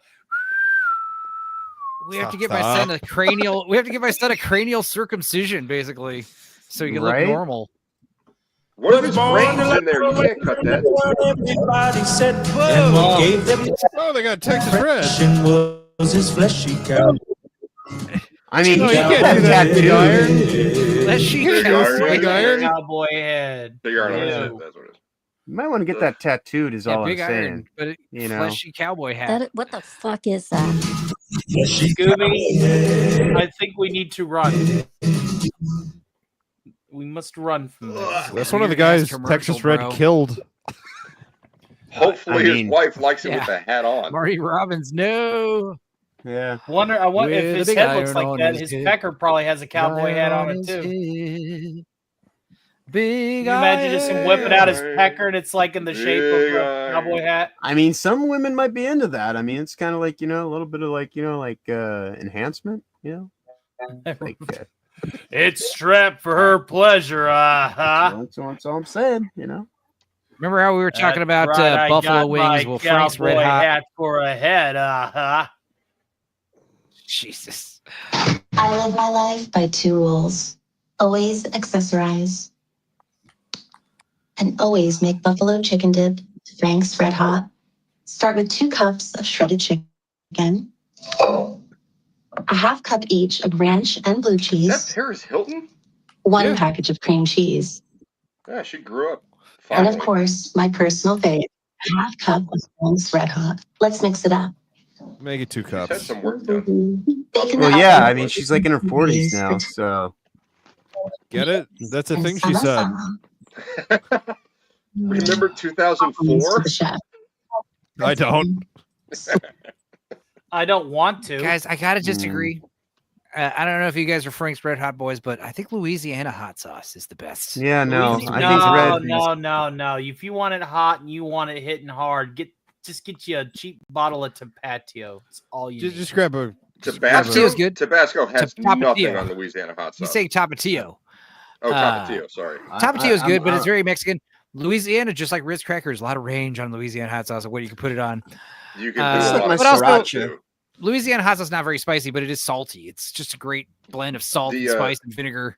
We have to get my son a cranial. We have to give my son a cranial circumcision, basically, so he can Right? look normal. What if his brain's in there? You can't cut that. Everybody said, Whoa. and we gave them Oh, they got Texas Red. was his fleshy cow. I mean, No, he you got can't do that, tattooed. Big Iron. Let's she Big Iron. Big Iron. Cowboy head. Big Iron, Yeah. that's what it is. You might want to get that tattooed. Is all I'm big saying. iron, but You know. fleshy cowboy hat. What the fuck is that? Scooby, I think we need to run. We must run from this. That's one of the Weird-ass guys commercial, Texas Red bro. killed. Hopefully, I his mean- wife likes it Yeah. with the hat on. Marty Robbins, no. Yeah. I wonder With if a his big head looks iron like on that. his His head. pecker probably has a cowboy hat on it his too. head. Big Can you imagine just him whipping out his iron. pecker and it's like in the shape Big of a iron. cowboy hat? I mean, some women might be into that. I mean, it's kind of like, a little bit of like, enhancement, Like, It's strapped for her pleasure. that's all I'm saying, Remember how we were talking That's about right, I Buffalo got Wings? my Well, Frank's Red cowboy Hot. hat for a head. Jesus. I live my life by 2 rules. Always accessorize. And always make buffalo chicken dip, Frank's Red Hot. Start with 2 cups of shredded chicken, a half cup each of ranch and blue Is that cheese, Paris Hilton? 1 package of cream cheese, Yeah, she grew up. and of finally. course, my personal favorite, a half cup of Frank's Red Hot. Let's mix it up. Make it 2 She's had cups. some work done. Bake in Well, the yeah. oven I mean, she's like in her 40s now, so Get it? That's a and thing she said. Remember to 2004? the chef. I don't. I don't want to. Guys, I gotta disagree. I don't know if you guys are Frank's Red Hot boys, but I think Louisiana hot sauce is the best. yeah, no. I think No. If you want it hot and you want it hitting hard, just get you a cheap bottle of Tapatio. That's all you need. Just grab a... Tapatio's good. Tabasco has Tapatio. nothing on Louisiana hot You sauce. say Tapatio. Oh, Tapatio, sorry. Tapatio is good, but it's I'm- very Mexican. Louisiana, just like Ritz crackers, a lot of range on Louisiana hot sauce of what you can put it on. You can Uh, do It's a like lot my of stuff sriracha. too. Louisiana hot sauce is not very spicy, but it is salty. It's just a great blend of salt, and spice, and vinegar.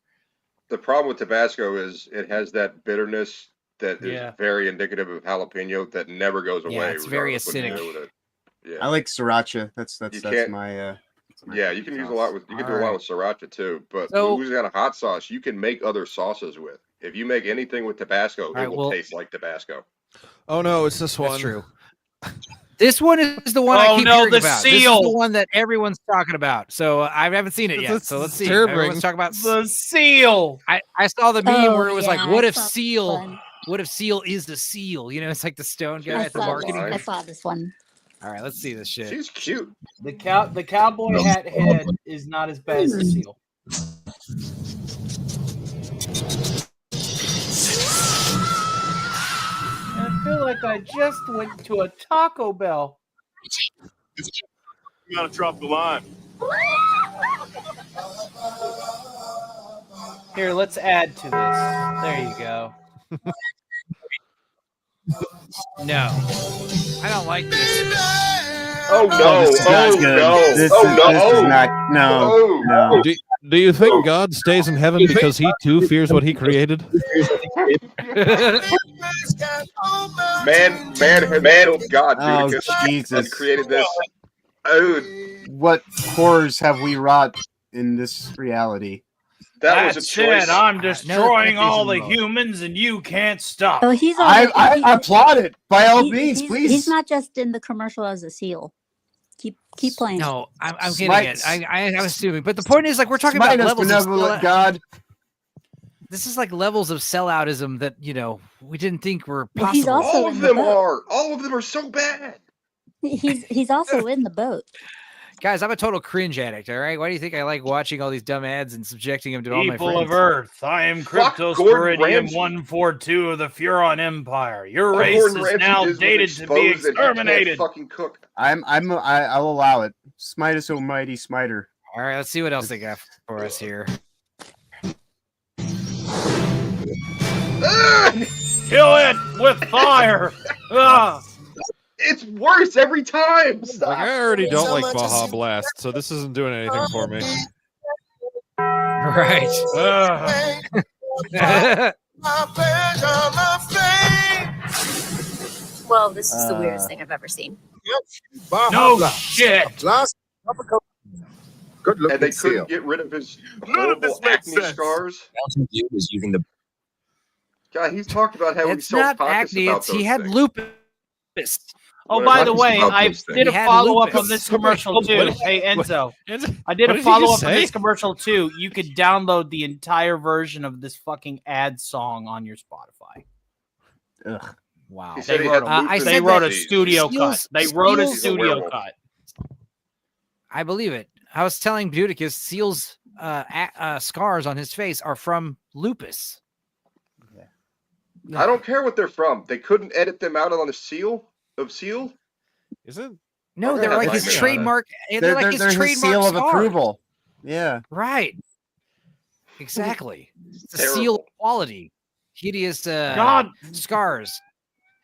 The problem with Tabasco is it has that bitterness that is very indicative of jalapeno that never goes away. Yeah, it's very regardless what you acidic. do with it. Yeah, I like sriracha. That's can't- my. yeah, you can use a lot with do a lot with sriracha too. But So- Louisiana hot sauce you can make other sauces with. If you make anything with Tabasco, right, it will taste like Tabasco. Oh no, it's this one. That's true. This one is the one I keep hearing about. This is the one that everyone's talking about. So I haven't seen it yet. So let's see. Everyone's talking about the seal. I saw the meme where it was like, "What I if saw seal? one. What if seal is the seal?" You know, it's like the stone guy at the marketing. I saw this one. All right, let's see this shit. She's cute. The cowboy hat head is not as bad as the seal. I feel like I just went to a Taco Bell. You gotta drop the line. Here, let's add to this. There you go. No, I don't like this. Oh no! This is not good. This is not. No. Do you think God stays in heaven because he too fears what he created? Man, God, dude, Oh, because Jesus. and created this. Oh, What horrors have we wrought in this reality? that was a choice. It. I'm destroying all the mode. humans, and you can't stop. Oh, he's I applaud it by all means, please. He's not just in the commercial as a seal. Keep playing. No, I'm getting it. I'm assuming, but the point is, like, we're talking Smite about us, levels of benevolent God. This is like levels of selloutism that we didn't think were Well, possible. he's also All in of the them boat. are. All of them are so bad. He's also in the boat. Guys, I'm a total cringe addict. All right, why do you think I like watching all these dumb ads and subjecting them to all my People friends? of Earth, I am Fuck Cryptosporidium Gordon Ramsay. 142 of the Furon Empire. Your All race Gordon is Ramsay now did was dated to be expose that he can't exterminated. fucking cook. I'll allow it. Smite us, O mighty smiter. All right, let's see what else they got for us here. Kill it with fire. It's worse every time. Stop. Like, I already don't like Baja Blast, so this isn't doing anything for me. Right. Well, this is the weirdest thing I've ever seen. No shit. Good looking And they seal. couldn't get rid of his None of this horrible makes acne sense. scars. Mountain Dew is using the God, he's talked about how he's It's not self-conscious acne. about It's those he had things. lupus. Oh, Whatever. by the way, I did a He had follow-up lupus. on this commercial too. What- Hey, Enzo. I what did a did he follow-up just on say? this commercial too. You could download the entire version of this fucking ad song on your Spotify. Ugh. Wow. He said They he wrote, had lupus they wrote a disease. studio cut. They wrote a Steals- studio werewolf. cut. I believe it. I was telling Budicus, Seal's scars on his face are from lupus. I don't care what they're from. They couldn't edit them out on the seal of seal. Is it? No, I'm they're gonna like have his nightmares. trademark. They're like his his trademark seal of scars. approval. Yeah. Right. Exactly. It's a seal Terrible. of quality. Hideous God scars.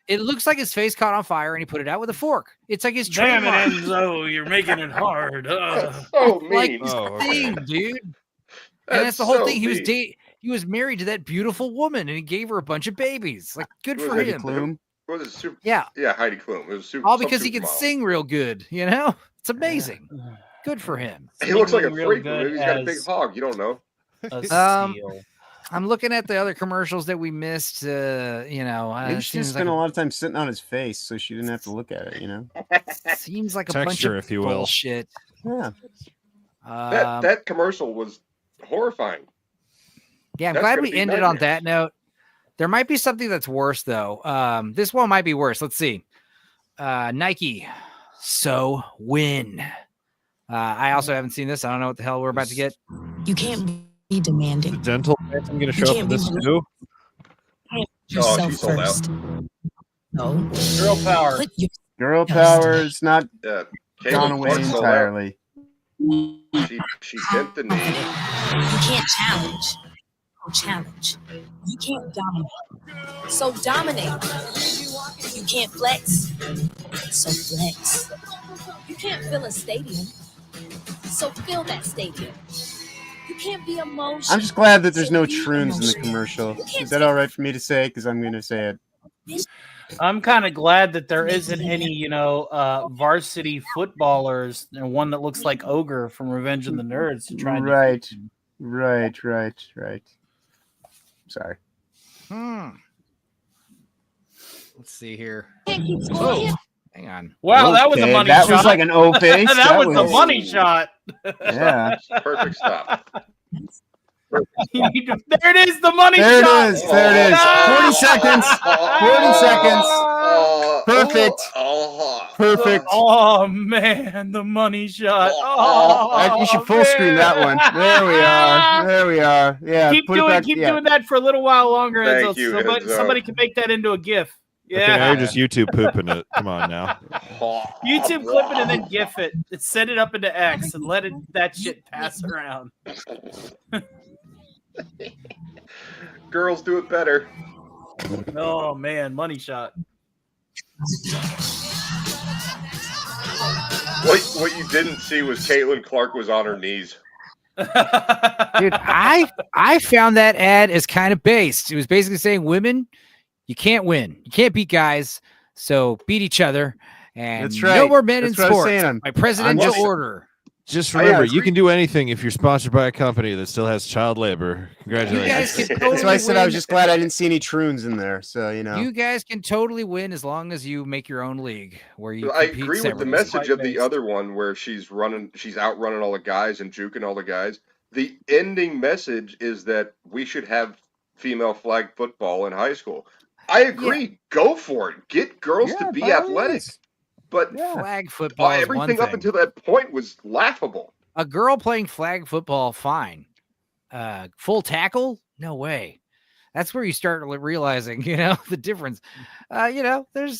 It looks like his face caught on fire and he put it out with a fork. It's like his damn it, trademark. Enzo, you're making it hard. So Like mean. his Oh, okay. thing, dude. And that's the whole so thing. mean. He was married to that beautiful woman and he gave her a bunch of babies. Like, good Was for it him. Klum. What was it? Super, Yeah. yeah, Heidi Klum. It was super. All some because he can supermodel. sing real good, you know? It's amazing. Good for him. He looks like a Singing real freak. good Maybe he's got a big as- hog. You don't know. A seal. I'm looking at the other commercials that we missed. Maybe It she seems just like, spent a lot of time sitting on his face, so she didn't have to look at it. seems like a bunch Texture, of if you will. bullshit. Yeah. That commercial was horrifying. Yeah, I'm That's glad gonna we be ended on nightmares. that note. There might be something that's worse, though. This one might be worse. Let's see. Nike. So win. I also haven't seen this. I don't know what the hell we're about to get. You can't be demanding. Dental I'm gonna show up in can't be this rude. too. Oh, Yourself she sold out. first. No. Girl power. Put your Girl power is not Yeah, gone Caleb away Clark sold out. entirely. She bent the knee. You can't challenge. Challenge. You can't dominate. So dominate. You can't flex. So flex. You can't fill a stadium. So fill that stadium. You can't be emotional. I'm just glad that there's no troons in the commercial. Is that all right for me to say? Because I'm going to say it. I'm kind of glad that there isn't any, varsity footballers and one that looks like Ogre from Revenge of the Nerds to try and Right. defeat him. Right. Sorry. Let's see here. Can't keep scoring. Oh, hang on. Wow, that was a money that shot. was like an O face. that was a money shot. Yeah. Perfect stop. There it is, the money shot. There it is. 40 seconds. 40 seconds. Perfect. Perfect. Oh man, the money shot. You should full screen that one. There we are. Yeah. Keep doing that for a little while longer. Thank Enzo. you, Somebody can make that into a GIF. Okay, Yeah. now you're just YouTube pooping it. Come on now. YouTube clip it and then GIF it. Set it up into X and let that shit pass around. Girls do it better. Oh man, money shot. What you didn't see was Caitlin Clark was on her knees. Dude, I found that ad as kind of based. It was basically saying, women, you can't win. You can't beat guys, so beat each other. And That's right. no more men That's in what I was sports. saying. My presidential order. Just remember, you can do anything if you're sponsored by a company that still has child labor. Congratulations. That's why I said I was just glad I didn't see any troons in there. So, You guys can totally win as long as you make your own league where you I compete agree with the separately. message of the other one where she's outrunning all the guys and juking all the guys. The ending message is that we should have female flag football in high school. I agree. Go for it. Get girls to be athletic. But flag football is one everything up thing. until that point was laughable. A girl playing flag football, fine. Full tackle? No way. That's where you start realizing, the difference. There's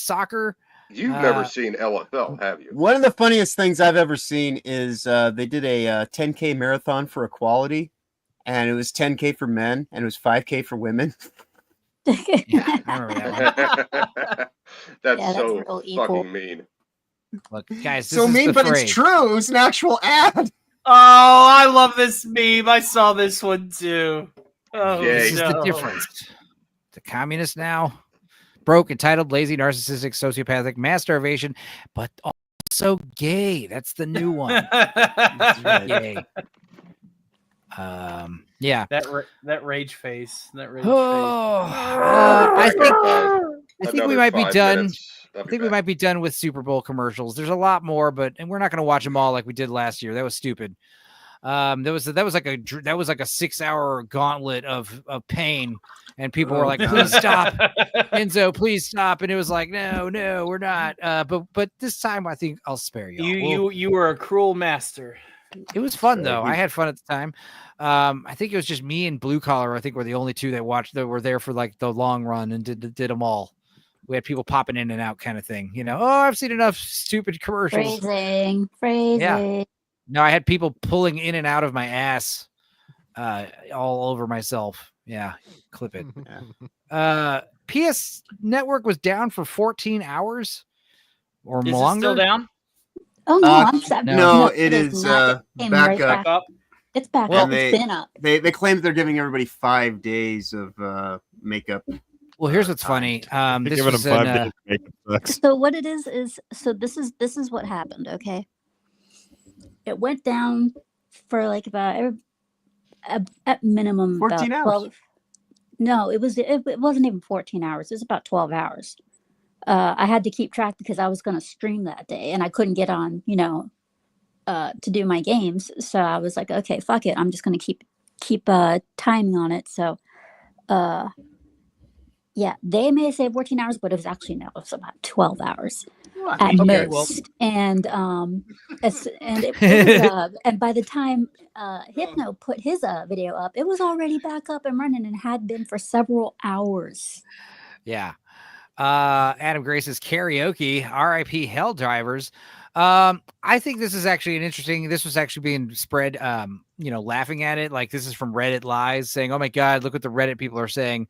soccer. You've never seen LFL, have you? one of the funniest things I've ever seen is they did a 10K marathon for equality, and it was 10K for men, and it was 5K for women. Yeah, I remember that one. That's so fucking mean. Look, guys, So mean, but it's true. It was an actual ad. Oh, I love this meme. I saw this one too. Oh, this is the difference. The communist now, broke, entitled, lazy, narcissistic, sociopathic, mass starvation, but also gay. That's the new one. Gay. Yeah. That rage face. That rage face. I think we might be done. I think we back. might be done with Super Bowl commercials. There's a lot more, and we're not going to watch them all like we did last year. That was stupid. That was like a 6-hour gauntlet of pain, and people were like, "Please stop, Enzo, please stop." And it was like, "No, we're not." But this time, I think I'll spare you. You were a cruel master. It was fun though. I had fun at the time. I think it was just me and Blue Collar. I think were the only two that were there for like the long run and did them all. We had people popping in and out, kind of thing. I've seen enough stupid commercials. Phrasing. Yeah. No, I had people pulling in and out of my ass, all over myself. Yeah, clip it. PS Network was down for 14 hours or Is longer. it still down? Oh no, no, it is back up. It's back Well, up. It's been up. They claim they're giving everybody 5 days of makeup. Well, here's what's funny. This Giving was them 5 in, days to make it sucks. So what it is so this is what happened. Okay, it went down for like about at minimum 14 about hours. 12. No, it wasn't even 14 hours. It was about 12 hours. I had to keep track because I was going to stream that day and I couldn't get on, to do my games. So I was like, okay, fuck it. I'm just going to keep timing on it. So, yeah, they may say 14 hours, but it was actually, no, it was about 12 hours at most. And it was, and by the time Hypno put his video up, it was already back up and running and had been for several hours. Yeah. Adam Grace's karaoke, RIP Hell Drivers. I think this is actually this was actually being spread, laughing at it. Like, this is from Reddit Lies saying, "Oh my God, look what the Reddit people are saying."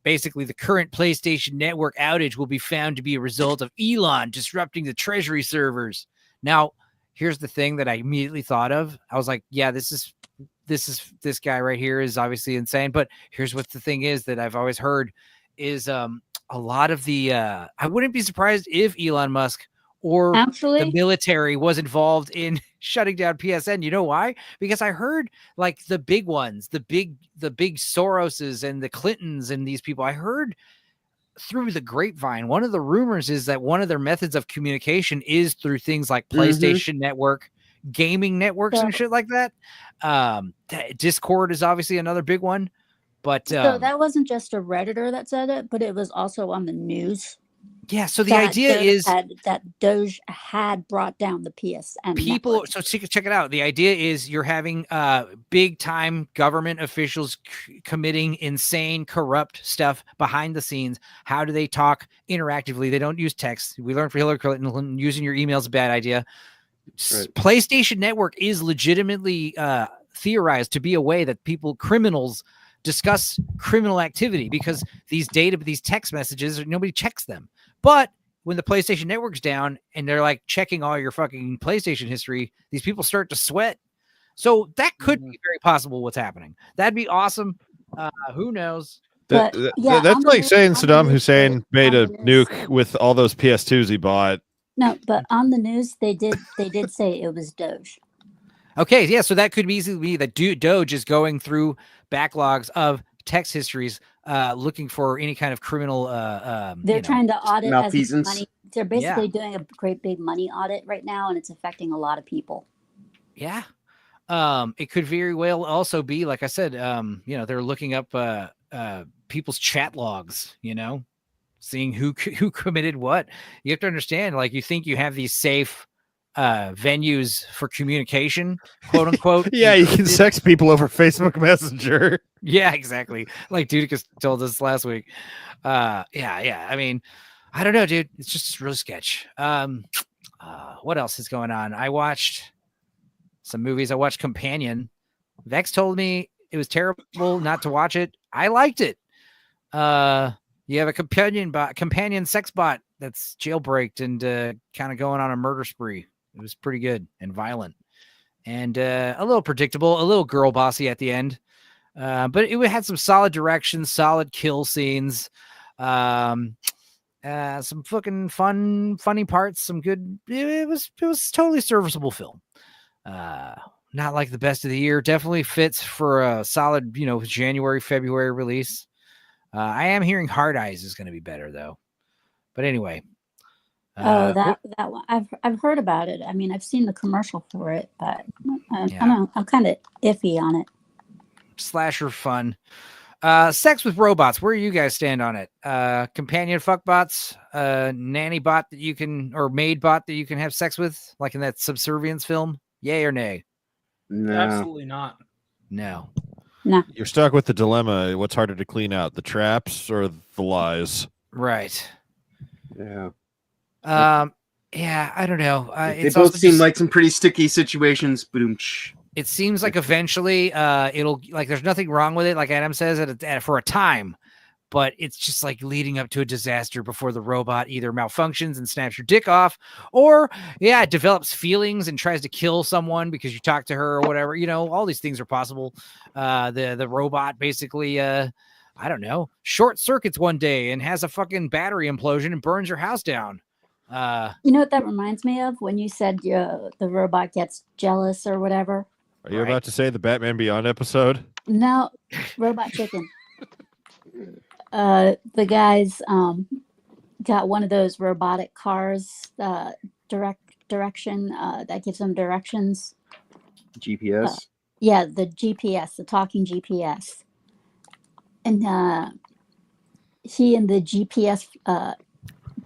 basically the current PlayStation Network outage will be found to be a result of Elon disrupting the Treasury servers. Now, here's the thing that I immediately thought of. I was like, yeah, this guy right here is obviously insane. But here's what the thing is that I've always heard is a lot of the I wouldn't be surprised if Elon Musk or the military was involved in shutting down PSN. You know why? Because I heard like the big ones, the big Soroses and the Clintons and these people, I heard through the grapevine, one of the rumors is that one of their methods of communication is through things like PlayStation Network, gaming networks and shit like that. Discord is obviously another big one. But so that wasn't just a Redditor that said it, but it was also on the news. Yeah, so the idea is that Doge had brought down the PSN people. network. So check it out. The idea is you're having big time government officials committing insane, corrupt stuff behind the scenes. How do they talk interactively? They don't use text. We learned from Hillary Clinton using your email is a bad idea. Right. PlayStation Network is legitimately theorized to be a way that criminals discuss criminal activity, because these text messages, nobody checks them. But when the PlayStation Network's down and they're like checking all your fucking PlayStation history, these people start to sweat. So that could be very possible what's happening. That'd be awesome. Who knows? That's like saying Saddam Hussein made a nuke with all those PS2s he bought. No, but on the news, they did say it was Doge. Okay, yeah, so that could easily be that Doge is going through backlogs of text histories, looking for any kind of criminal. They're trying to audit malfeasance. Money. They're basically doing a great big money audit right now, and it's affecting a lot of people. Yeah, it could very well also be, like I said, they're looking up people's chat logs. Seeing who committed what. You have to understand, like, you think you have these safe venues for communication, quote unquote. Yeah, you can sex people over Facebook Messenger. Yeah, exactly. Like Dudicus told us last week. Yeah. I mean, I don't know, dude. It's just real sketch. What else is going on? I watched some movies. I watched Companion. Vex told me it was terrible not to watch it. I liked it. You have a companion sex bot that's jailbreaked and kind of going on a murder spree. It was pretty good and violent and a little predictable, a little girl bossy at the end. But it had some solid direction, solid kill scenes, some fucking funny parts, some good. It was totally serviceable film. Not like the best of the year. Definitely fits for a solid, January, February release. I am hearing Hard Eyes is going to be better though. But anyway. That one I've heard about it. I mean, I've seen the commercial for it, but I don't know. I'm kind of iffy on it. Slasher fun. Sex with robots. Where do you guys stand on it? Companion fuck bots, nanny bot that you can, or maid bot that you can have sex with, like in that Subservience film? Yay or nay? No. Absolutely not. No. No. You're stuck with the dilemma. What's harder to clean out, the traps or the lies? Right. Yeah. Yeah, I don't know. They both seem like some pretty sticky situations. It seems like eventually it'll, like, there's nothing wrong with it, like Adam says, for a time, but it's just like leading up to a disaster before the robot either malfunctions and snaps your dick off, or it develops feelings and tries to kill someone because you talk to her or whatever. All these things are possible. The robot basically I don't know, short circuits one day and has a fucking battery implosion and burns your house down. You know what that reminds me of? When you said the robot gets jealous or whatever. Are you about to say the Batman Beyond episode? No, Robot Chicken. The guys got one of those robotic cars, direction that gives them directions. GPS. Yeah, the GPS, the talking GPS. And he and the GPS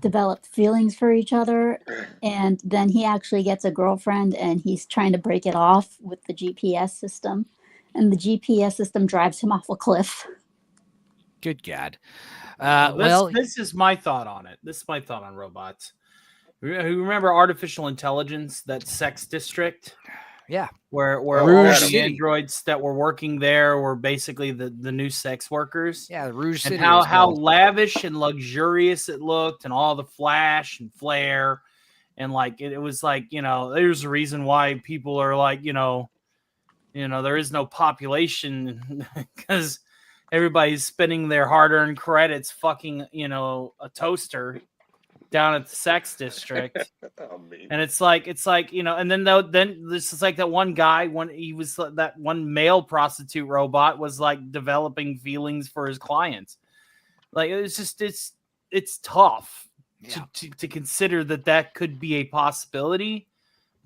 develop feelings for each other, and then he actually gets a girlfriend and he's trying to break it off with the GPS system, and the GPS system drives him off a cliff. Good God. This is my thought on it. This is my thought on robots. Remember Artificial Intelligence, that sex district? Yeah. Where Rouge all the City. androids that were working there were basically the new sex workers. Yeah, the Rouge and City. how lavish and luxurious it looked, and all the flash and flare, and like it was like, there's a reason why people are like, there is no population because everybody's spending their hard-earned credits fucking, a toaster down at the sex district. And it's like, and then this is like that one guy when he was that one male prostitute robot was like developing feelings for his clients. Like it's just, it's tough to consider that could be a possibility,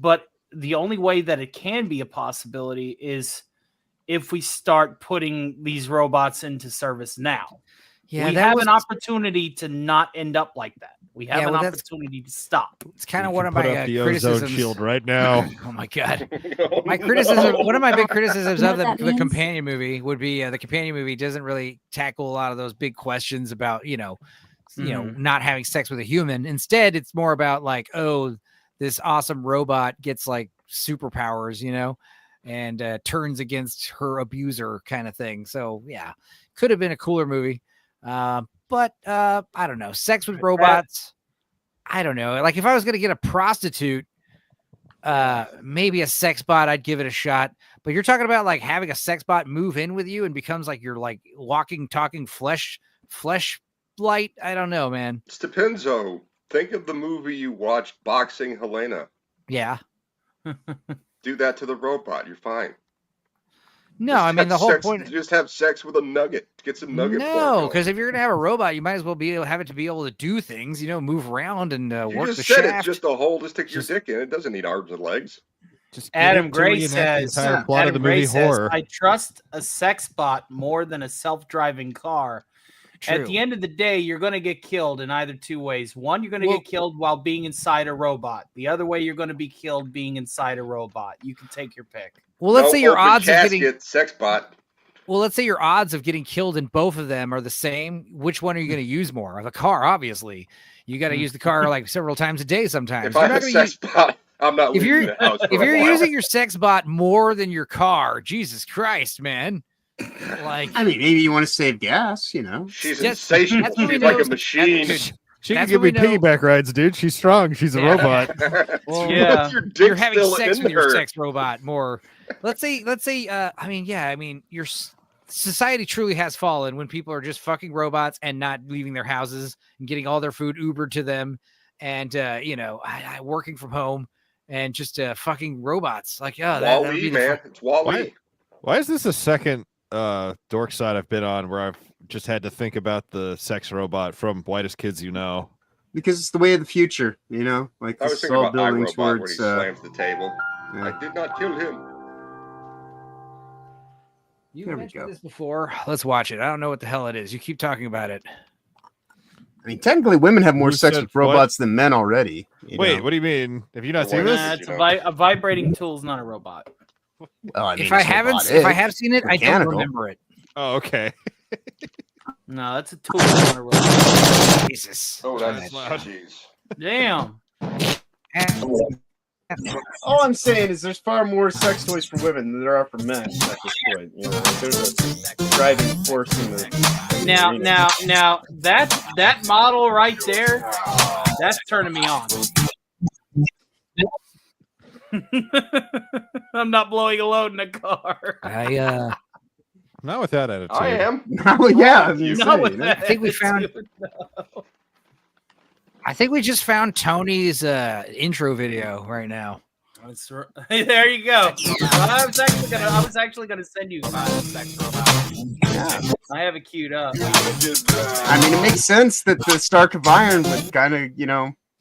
but the only way that it can be a possibility is if we start putting these robots into service now. Yeah, we have an opportunity to not end up like that. We have an opportunity to stop. It's kind of one of Put my up the criticisms. ozone shield right now. Oh my god! My criticism. One of my big criticisms You know of what that the means? companion movie would be the companion movie doesn't really tackle a lot of those big questions about not having sex with a human. Instead, it's more about like, oh, this awesome robot gets like superpowers, and turns against her abuser kind of thing. So yeah, could have been a cooler movie. But I don't know. Sex with robots. I don't know. Like if I was going to get a prostitute, maybe a sex bot, I'd give it a shot. But you're talking about like having a sex bot move in with you and becomes like you're like walking, talking flesh light. I don't know, man. It depends, though. Think of the movie you watched, Boxing Helena. Yeah. Do that to the robot. You're fine. No, I mean the whole point. Just have sex with a nugget. Get some nugget. No, because if you're gonna have a robot, you might as well have it to be able to do things. Move around and work the shaft. It's just a hole to stick your dick in. It doesn't need arms and legs. Just Adam Gray says, plot of the movie horror. I trust a sex bot more than a self-driving car. True. At the end of the day, you're going to get killed in either two ways. One, you're going to get killed while being inside a robot. The other way, you're going to be killed being inside a robot. You can take your pick. Well, let's say your odds of getting sex bot. Well, let's say your odds of getting killed in both of them are the same. Which one are you going to use more? The car, obviously. You got to use the car like several times a day sometimes. If I have a sex bot, I'm not leaving the house. If you're using your sex bot more than your car, Jesus Christ, man. Like, I mean, maybe you want to save gas, She's insatiable. She's like a machine. She can give me piggyback rides, dude. She's strong. She's a robot. Well, yeah, you're having sex with your sex robot more. Let's say, your society truly has fallen when people are just fucking robots and not leaving their houses and getting all their food Ubered to them, and working from home and just fucking robots. Like, Wall-E, man. It's Wall-E. Why is this a second Dorkside I've been on where I've just had to think about the sex robot from Whitest Kids You Know? Because it's the way of the future, Like I was this is thinking all about building iRobot towards. when he slams the table. Yeah. I did not kill him. You There we mentioned go. this before. Let's watch it. I don't know what the hell it is. You keep talking about it. I mean, technically, women have more Who sex said with robots than men already. Wait, what do you mean? Have you not seen this? It's a vibrating tool is not a robot. Well, I mean, If I have seen it, I don't mechanical. remember it. Oh, okay. No, that's a tool, not a robot. Jesus. Oh, that's jeez. Damn. All I'm saying is there's far more sex toys for women than there are for men at this point. There's a driving force in the Now that model right there, that's turning me on. I'm not blowing a load in a car. Not with that attitude. I am. Oh yeah, I think we found. I think we just found Tony's intro video right now. There you go. I was actually gonna send you sex robot. Yeah. I have it queued up. I mean, it makes sense that the Stark of Iron would kind of,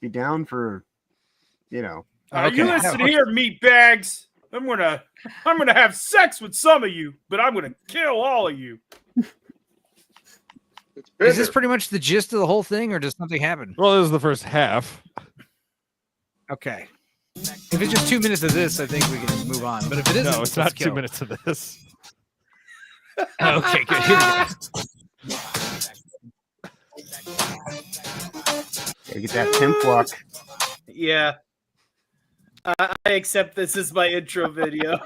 be down for, You listen here, meatbags. I'm gonna have sex with some of you, but I'm gonna kill all of you. Is this pretty much the gist of the whole thing, or does something happen? Well, this is the first half. Okay. If it's just 2 minutes of this, I think we can just move on. But if it isn't, No, it's not 2 minutes of this. Okay, good. Here we go. Gotta get that pimp walk. Yeah. I accept this as my intro video.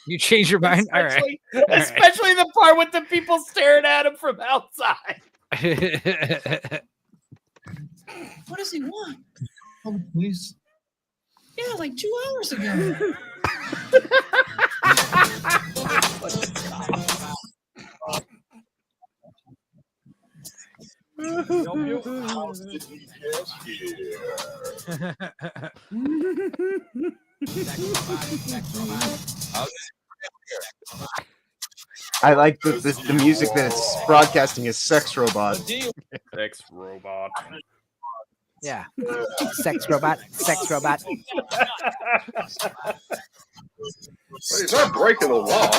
You change your mind? All right. Especially the part with the people staring at him from outside. What does he want? Oh, please. Yeah, like 2 hours ago. I like the music that it's broadcasting is Sex Robot. Sex Robot. Yeah. Sex robot. Sex robot. He's not breaking the law.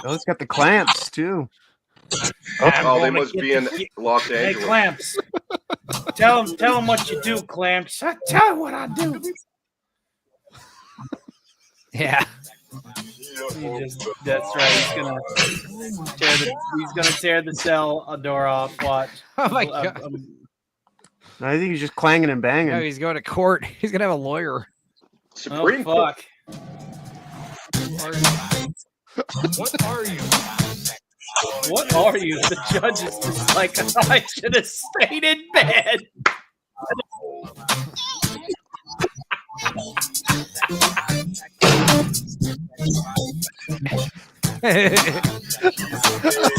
Oh, it's got the clamps too. Oh, they must be in Los Hey, Angeles. Clamps. Tell him what you do, Clamps. Tell him what I do. Yeah. That's right. He's gonna tear the cell door off. Watch. Oh my god. I think he's just clanging and banging. No, he's going to court. He's gonna have a lawyer. Supreme Court. What are you? What are you? The judge is just like, I should have stayed in bed.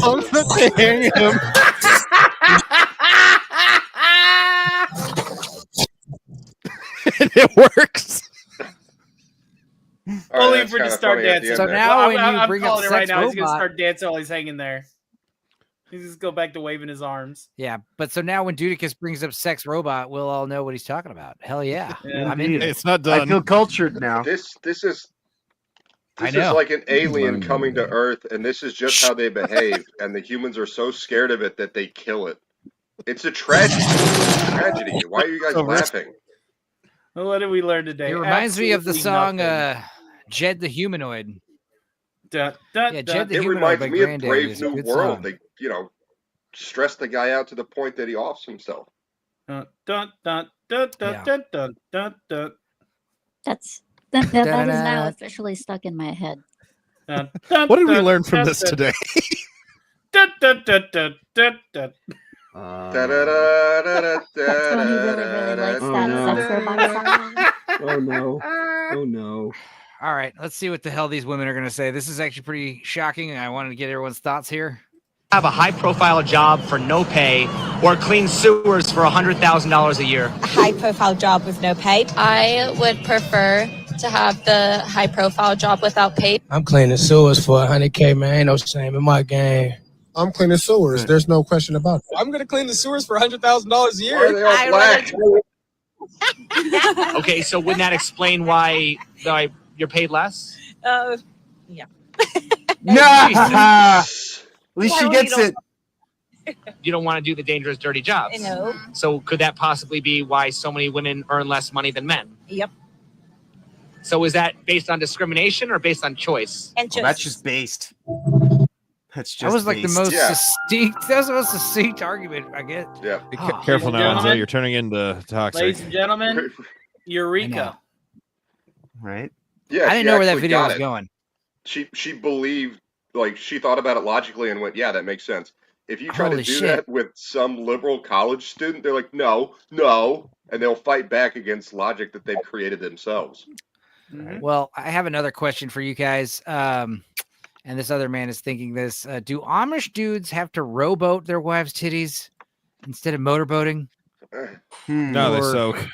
I'm gonna hang him. And it works. Only for to start dancing. So now when you I'm bring up calling it right Sex now, he's gonna Robot- start dancing while he's hanging there. He's just go back to waving his arms. Yeah, but so now when Dudicus brings up Sex Robot, we'll all know what he's talking about. Hell yeah. I'm into it. It's not done. I feel cultured now. This is I This know. is like an alien coming to Earth, and this is just how they behave. And the humans are so scared of it that they kill it. It's a tragedy. It's a tragedy. Why are you guys laughing? Well, what did we learn today? It reminds me of the Absolutely song nothing. Jed the Humanoid. Dun, dun, Yeah, dun. Jed the It Humanoid reminds by me of Grandaddy Brave is a New good World. song. They, stress the guy out to the point that he offs himself. Dun, dun, dun, dun, dun, Yeah. dun, dun, dun, dun. That is now Da-da-da. officially stuck in my head. Dun, dun, What did we dun, learn from dun, this dun, today? dun, dun, dun, dun, dun, dun. That's when he really likes Oh, that no. Sex Robot song. Oh no. Oh no. All right, let's see what the hell these women are going to say. This is actually pretty shocking. I wanted to get everyone's thoughts here. Have a high-profile job for no pay or clean sewers for $100,000 a year. A high-profile job with no pay. I would prefer to have the high-profile job without pay. I'm cleaning sewers for $100K, man. Ain't no shame in my game. I'm cleaning sewers. There's no question about it. I'm gonna clean the sewers for $100,000 a year. Why are they all black? Okay, so wouldn't that explain why you're paid less? Yeah. Nah. At least she Well, gets you it. You don't want to do the dangerous, dirty jobs. No. So could that possibly be why so many women earn less money than men? Yep. So is that based on discrimination or based on choice? And Well, that's just based. That's just That was like the based. most Yeah. succinct. That was the most succinct argument I get. Yeah. Be Oh, careful ladies now, and Enzo. gentlemen. You're turning into toxic. Ladies and gentlemen, I know. Eureka. Right? Yeah, I she didn't know where that actually video got was it. going. She believed, like, she thought about it logically and went, yeah, that makes sense. If you try Holy to do shit. that with some liberal college student, they're like, no, and they'll fight back against logic that they've created themselves. Well, I have another question for you guys. And this other man is thinking this. Do Amish dudes have to rowboat their wives' titties instead of motorboating? No, they Or- soak.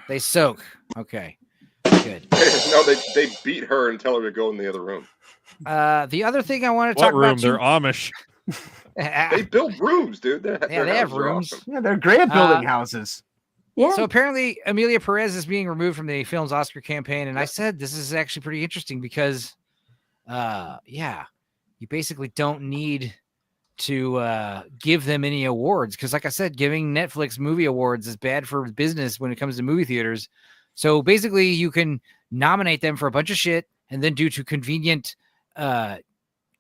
They soak. Okay. Good. No, they beat her and tell her to go in the other room. The other thing I want to What talk room? about They're too. Amish. They build rooms, dude. Yeah, they have rooms. Yeah, they're great at building houses. Yeah. So apparently, Amelia Perez is being removed from the film's Oscar campaign, and I said this is actually pretty interesting because, you basically don't need to give them any awards because, like I said, giving Netflix movie awards is bad for business when it comes to movie theaters. So basically, you can nominate them for a bunch of shit, and then due to convenient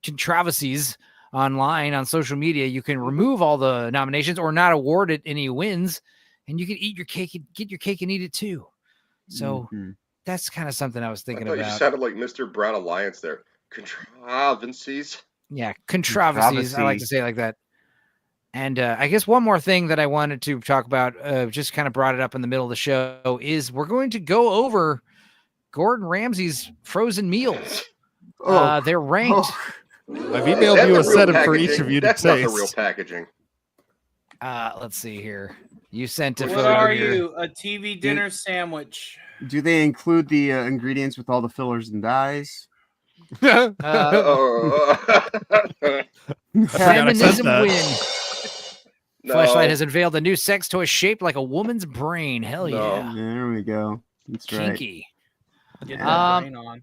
controversies, online on social media, you can remove all the nominations or not award it any wins, and you can eat your cake and get your cake and eat it too. So that's kind of something I was thinking I thought about. You sounded like Mr. Brown Alliance there. Controversies. Yeah, controversies. I like to say it like that. And I guess one more thing that I wanted to talk about, just kind of brought it up in the middle of the show, is we're going to go over Gordon Ramsay's frozen meals. They're ranked. I've emailed you a set for each of you to taste. That's not the real packaging. Let's see here. You sent a What photo are here. you? A TV dinner sandwich. Do they include the ingredients with all the fillers and dyes? Feminism win. No. Fleshlight has unveiled a new sex toy shaped like a woman's brain. Hell yeah. There we go. That's Kinky. Get that brain on.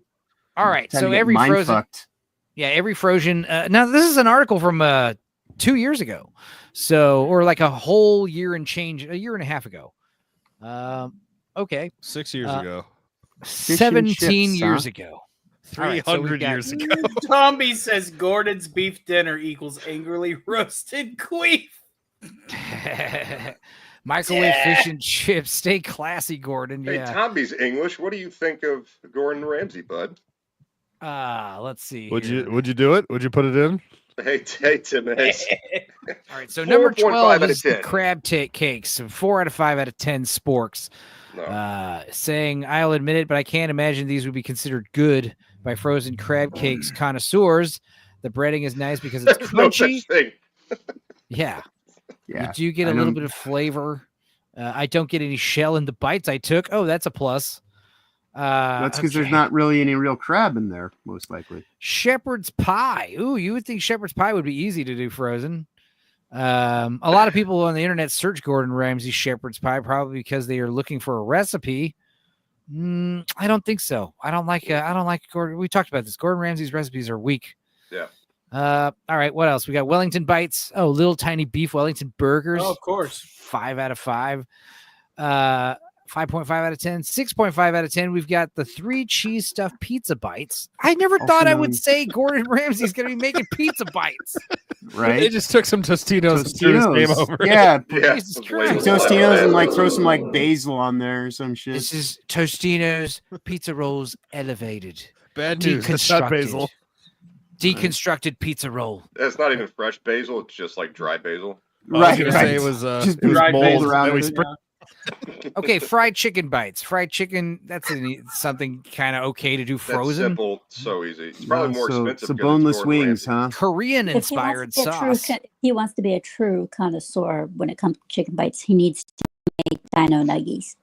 All right. Time So to get every mind frozen. fucked. Yeah, every frozen. Now, this is an article from 2 years ago. So, or like a whole year and change, a year and a half ago. Okay. 6 years ago. 17 years ago. 300 years ago. Tommy says Gordon's beef dinner equals angrily roasted queef. Microwave fish and chips. Stay classy, Gordon. Hey, Yeah. Tommy's English. What do you think of Gordon Ramsay, bud? Let's see. Would you do it? Would you put it in? Hey, Tim. All right. So number 4.5 12 out of is the 10. crab cakes. 4 out of 5 out of 10 sporks. Saying, I'll admit it, but I can't imagine these would be considered good by frozen crab cakes connoisseurs. The breading is nice because it's There's no crunchy. such thing. Yeah. Yeah. You do get a little bit of flavor. I don't get any shell in the bites I took. Oh, that's a plus. That's because there's not really any real crab in there, most likely. Shepherd's pie. Ooh, you would think shepherd's pie would be easy to do frozen. A lot of people on the internet search Gordon Ramsay shepherd's pie probably because they are looking for a recipe. I don't think so. I don't like Gordon. We talked about this. Gordon Ramsay's recipes are weak. Yeah. All right. What else? We got Wellington bites. Oh, little tiny beef Wellington burgers. Oh, of course. 5 out of 5. 5.5 out of 10. 6.5 out of 10. We've got the 3 cheese stuffed pizza bites. I never thought I would say Gordon Ramsay's going to be making pizza bites. Right? They just took some Tostinos and threw his name over it. Yeah. Jesus Christ. Tostinos and like throw some like basil on there or some shit. This is Tostinos pizza rolls elevated. Bad news. It's not basil. Deconstructed pizza roll. It's not even fresh basil. It's just like dry basil. I was gonna say it was dry mold basil around that we it, spread. Okay, fried chicken bites. Fried chicken, that's something kind of okay to do frozen. That's simple, so easy. It's probably more expensive. So because boneless it's Gordon wings, Ramsay. huh? Korean If he inspired wants to be a true sauce. he wants to be a true connoisseur when it comes to chicken bites. He needs to make dino nuggies.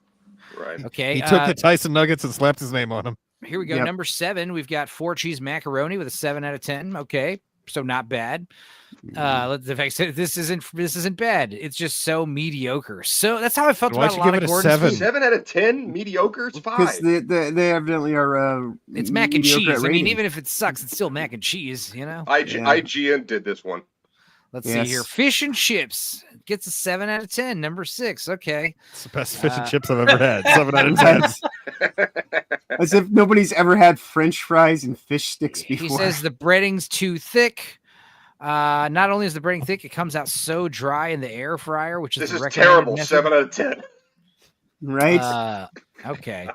Right. Okay. He took the Tyson Nuggets and slapped his name on them. Here we go. Yep. Number 7, we've got 4 cheese macaroni with a 7 out of 10. Okay, so not bad. The fact that this isn't bad. It's just so mediocre. So that's how I felt Why'd about a you lot give of it a Gordon's 7? food. 7 out of 10? Mediocre? It's Because 5. they evidently are. It's mac and mediocre cheese. at I mean, rating. even if it sucks, it's still mac and cheese. You know. IGN did this one. Let's see here. Fish and chips gets a 7 out of 10. Number 6. Okay. It's the best fish and chips I've ever had. 7 out of 10. As if nobody's ever had French fries and fish sticks before. He says the breading's too thick. Not only is the breading thick, it comes out so dry in the air fryer, which is This the is recommended terrible. method. 7 out of 10. Right? Okay.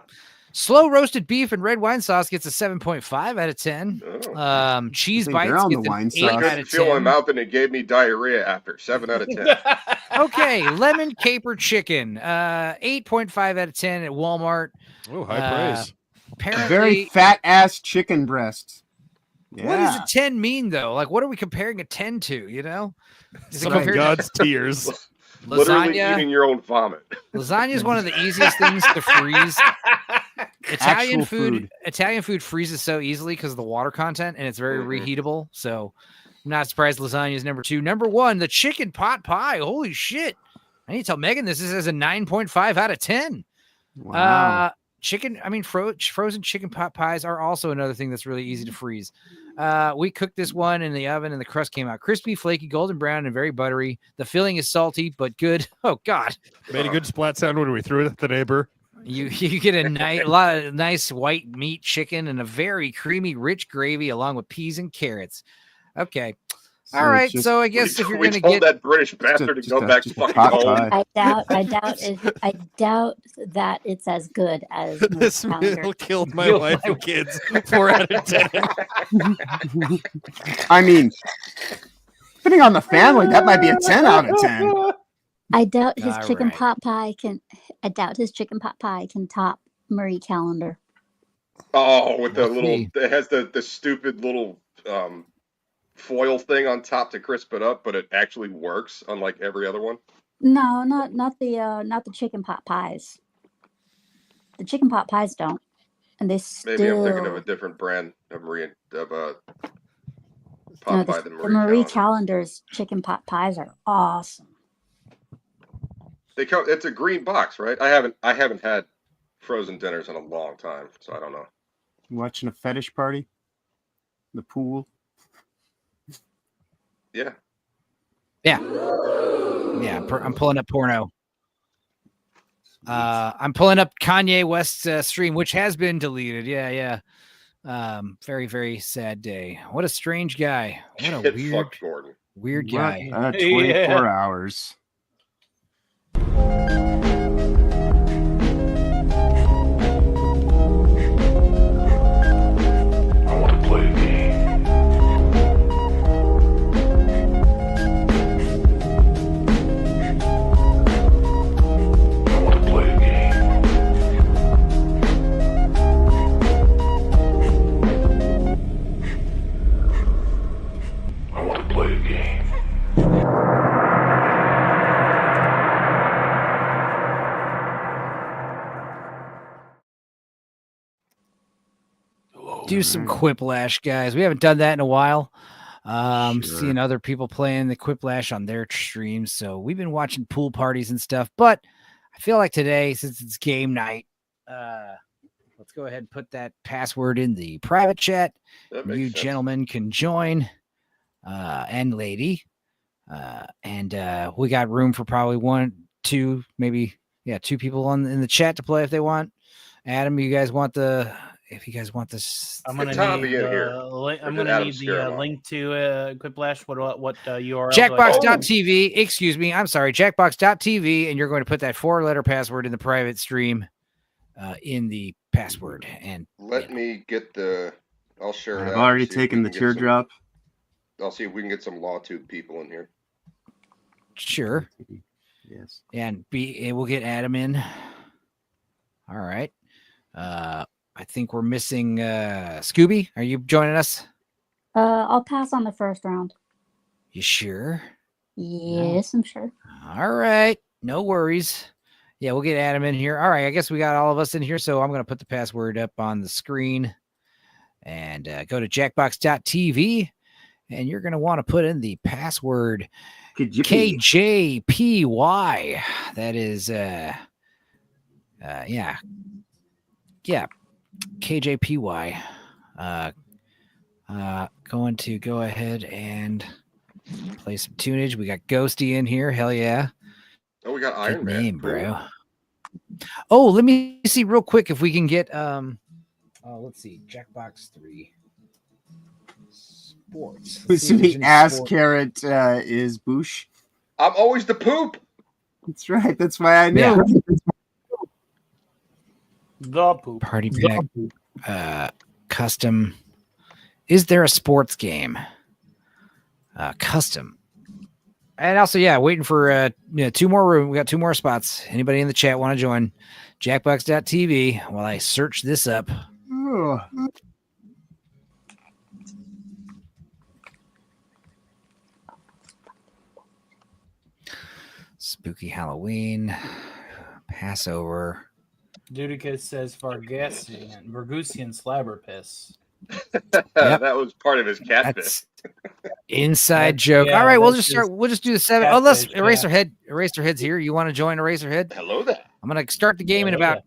Slow roasted beef and red wine sauce gets a 7.5 out of 10. Cheese I think bites they're on gets the wine an 8 sauce. I out couldn't of feel my 10. mouth and it gave me diarrhea after. 7 out of 10. Okay, lemon caper chicken, 8.5 out of 10 at Walmart. Oh, high praise. Apparently, Very fat ass chicken breast. what does Yeah. a 10 mean though? Like, what are we comparing a 10 to? You know, is it Some of compared to God's tears. Literally lasagna? eating your own vomit. Lasagna is one of the easiest things to freeze. Italian Actual food. Italian food freezes so easily because of the water content, and it's very reheatable. So, I'm not surprised lasagna is number 2. Number 1, the chicken pot pie. Holy shit! I need to tell Megan this is a 9.5 out of 10. Wow. Frozen chicken pot pies are also another thing that's really easy to freeze. We cooked this one in the oven, and the crust came out crispy, flaky, golden brown, and very buttery. The filling is salty but good. Oh God! Made a good splat sound when we threw it at the neighbor. You get a lot of nice white meat chicken and a very creamy, rich gravy along with peas and carrots. Okay. All right, so I guess if you're going to get that British bastard to go back fucking home. I doubt that it's as good as This Calendar. meal killed my wife and kids. 4 out of 10. I mean, depending on the family, that might be a 10 out of 10. I doubt his All chicken right. pot pie can. I doubt his chicken pot pie can top Marie Calendar. Oh, with the We'll little, see. it has the stupid little foil thing on top to crisp it up, but it actually works, unlike every other one. No, not the chicken pot pies. The chicken pot pies don't, and they still. Maybe I'm thinking of a different brand of Marie pot No, pie the than Marie Calendar. Calendar's chicken pot pies are awesome. They come. It's a green box, right? I haven't had frozen dinners in a long time, so I don't know. Watching a fetish party? The pool? Yeah. Yeah. I'm pulling up porno. I'm pulling up Kanye West's stream, which has been deleted. Yeah. Very, very sad day. What a strange guy. What a Get fucked, Gordon. weird guy. 24 hours. I want to play a game. I want to play a game. I want to play a game. Do some Quiplash, guys. We haven't done that in a while. Seeing other people playing the Quiplash on their streams. So we've been watching pool parties and stuff. But I feel like today, since it's game night, let's go ahead and put that password in the private chat. You gentlemen can join, and lady. And we got room for probably 1, 2, maybe 2 people in the chat to play if they want. Adam, you guys want if you guys want this, I'm gonna need the link to Quiplash. What URL? Jackbox.tv. Excuse me. I'm sorry. Jackbox.tv, and you're going to put that 4-letter password in the private stream, in the password. And let me get I'll share it. I've already taken the teardrop. I'll see if we can get some LawTube people in here. Sure. Yes. And we'll get Adam in. All right. I think we're missing Scooby. Are you joining us? I'll pass on the first round. You sure? Yes, I'm sure. All right. No worries. Yeah, we'll get Adam in here. All right. I guess we got all of us in here. So I'm going to put the password up on the screen and go to jackbox.tv. And you're going to want to put in the password KJPY. That is, KJPY. Going to go ahead and play some tunage. We got Ghosty in here. Hell yeah. Oh, we got Iron Man. Name, bro. Oh, let me see real quick if we can get let's see, Jackbox 3 sports. The ass carrot is Boosh. I'm always the poop. That's right. That's why I knew. The poop. Party pack. Custom. Is there a sports game? Custom. And also, waiting for 2 more room. We got 2 more spots. Anybody in the chat want to join? Jackbox.tv while I search this up. Oh. Spooky Halloween. Passover. Dudicus says Vargusian slabber piss. That was part of his catfish. Inside joke. All right, we'll just start. We'll just do the 7. Oh, let's Eraserhead's here. You want to join Eraserhead? Hello there. I'm gonna start the game in about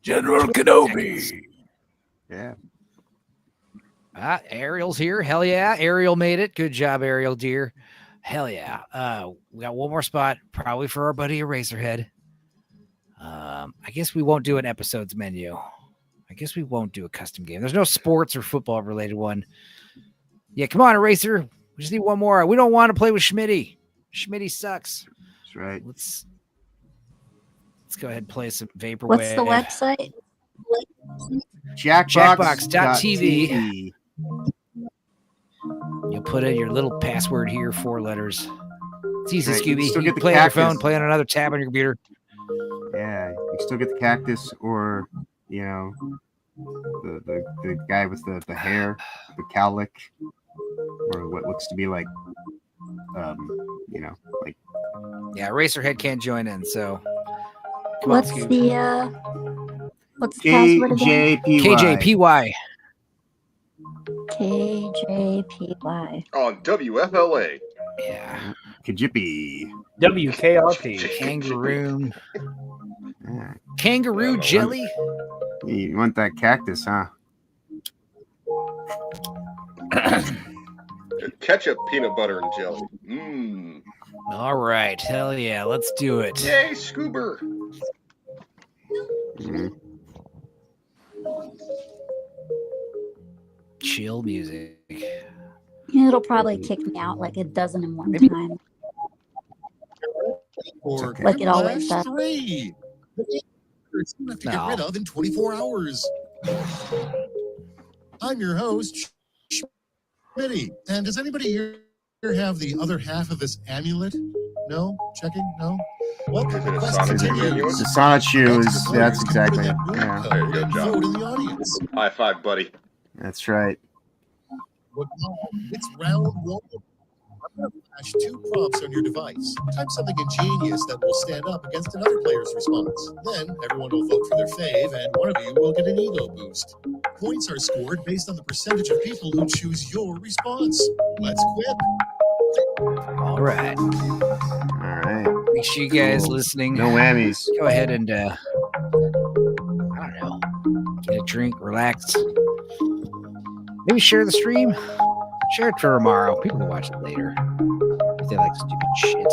General Kenobi. Yeah. Ariel's here. Hell yeah. Ariel made it. Good job, Ariel, dear. Hell yeah. We got 1 more spot, probably for our buddy Eraserhead. I guess we won't do an episodes menu. I guess we won't do a custom game. There's no sports or football related one. Yeah, come on, Eraser. We just need one more. We don't want to play with Schmitty. Schmitty sucks. That's right. Let's go ahead and play some Vaporwave. What's the website? Jackbox.tv. You'll put in your little password here, 4 letters. It's easy, Right, Scooby. still You get the play on your cactus. phone, play on another tab on your computer. Yeah, you still get the cactus, or the guy with the hair, the cowlick, or what looks to be like, like. Yeah, Eraserhead can't join in, so. What's the password again? KJPY. KJPY. On WFLA. Yeah. Kajippy. WKRP. Kangaroo. Kangaroo jelly. You want that cactus, huh? Ketchup, peanut butter, and jelly. Mmm. All right. Hell yeah. Let's do it. Yay, Scoober. Chill music. It'll probably kick me out like it doesn't in one time. Or Like it always Flash does. 3. You have to get rid of in 24 hours. I'm your host, Schmitty. And does anybody here have the other half of this amulet? No? Checking? No? Welcome to Quest Continues. The Sonic shoe is, that's exactly. Yeah. There you go, John. Vote in the audience. High five, buddy. That's right. It's round 1. I'm going to flash 2 prompts on your device. Type something ingenious that will stand up against another player's response. Then everyone will vote for their fave, and one of you will get an ego boost. Points are scored based on the percentage of people who choose your response. Let's quit. All right. All right. Make sure you guys listening. No whammies. Go ahead and, I don't know, get a drink, relax. Maybe share the stream. Share it for tomorrow. People can watch it later if they like stupid shit.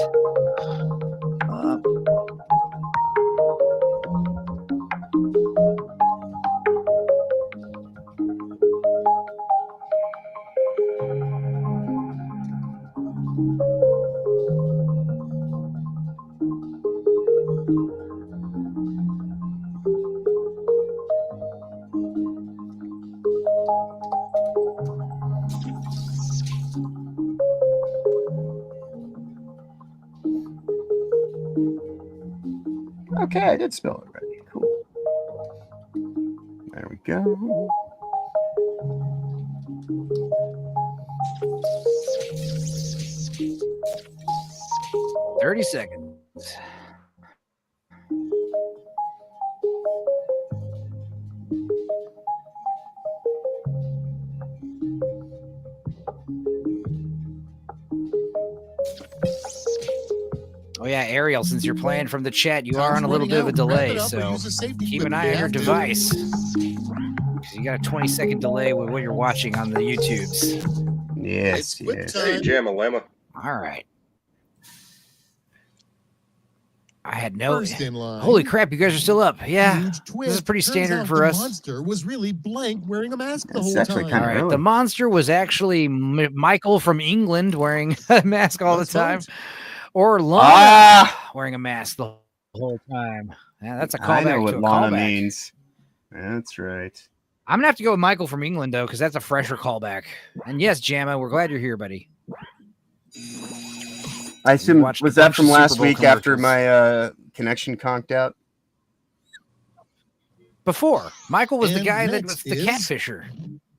Okay, I did spell it right. Cool. There we go. Seconds. Oh yeah, Ariel, since you're playing from the chat, you are on a little bit of a delay, so keep an eye on your device. You got a 20-second delay with what you're watching on the YouTubes. Yes, yes. Hey, Jamalama. All right. I had no. First in line. Holy crap, you guys are still up. Yeah. Huge This twist. is pretty Turns standard out for the us. monster was really blank wearing a mask the That's whole actually time. kind All of right. early. The monster was actually Michael from England wearing a mask all the time. Or Lana wearing a mask the whole time. Yeah, that's a callback. I know what to a Lana callback. means. That's right. I'm gonna have to go with Michael from England though, because that's a fresher callback. And yes, Jamma, we're glad you're here, buddy. I assume, watched was a that bunch from of last Super Bowl week after commercials. my connection conked out? Before Michael was the And guy that next was the is- catfisher.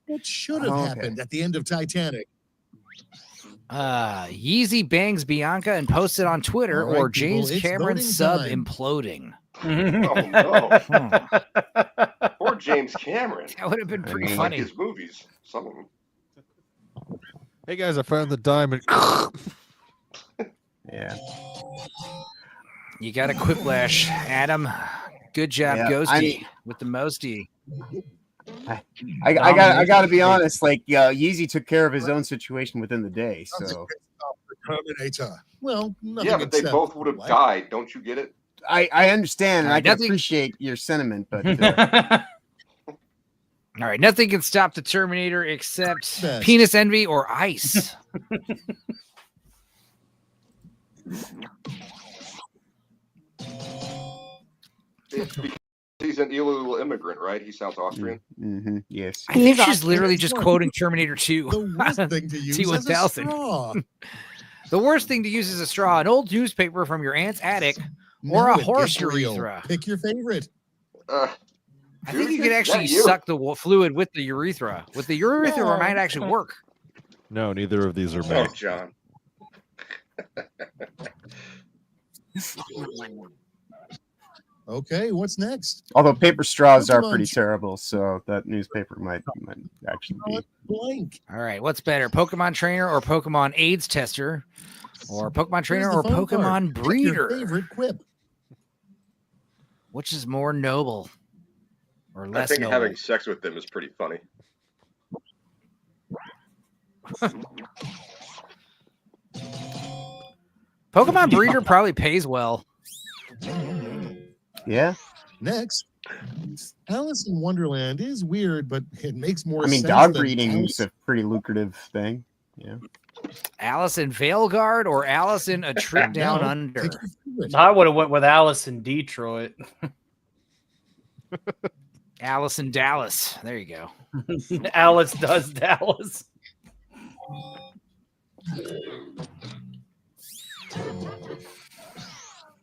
What should have Oh, okay. happened at the end of Titanic? Yeezy bangs Bianca and posted on Twitter, All right, or people, James it's Cameron voting sub time. imploding. Oh, no. Poor James Cameron. That would have been pretty Like funny. his movies, some of them. Hey guys, I found the diamond. Yeah. You got a quiplash, Adam. Good job, Yeah, Ghosty, with the mosty. I got to be honest. Like, Yeezy took care of his own situation within the day. So Terminator. Well, nothing Yeah, but they except both would have what? died. Don't you get it? I understand, and I can Nothing- appreciate your sentiment, but All right, nothing can stop the Terminator except Best. penis envy or ice. It's because he's an illegal immigrant, right? He sounds Austrian. Mm-hmm. Yes. I think she's literally just quoting Terminator 2. The worst thing to use is a T1000. straw. The worst thing to use is a straw, an old newspaper from your aunt's attic, or Now a it horse gets real. urethra. Pick your favorite. I think you could Is actually that you? suck the fluid with the urethra. With the urethra, it might actually work. No, neither of these are Oh, me. John. Okay, what's next? Although paper straws are Pokemon pretty tr- terrible, so that newspaper might actually be. Blank. All right, what's better, Pokemon trainer or Pokemon AIDS tester, or Pokemon trainer Here's or the fun Pokemon part. Pick breeder? your favorite quip. Which is more noble or I less think noble? having sex with them is pretty funny. Pokemon breeder probably pays well. Yeah. Next, Alice in Wonderland is weird, but it makes more I mean, sense dog than breeding Alice- is a pretty lucrative thing. Yeah. Alice in Veilguard or Alice in A Trip Down No, Under? pick your favorite. I would have went with Alice in Detroit. Alice in Dallas. There you go. Alice does Dallas.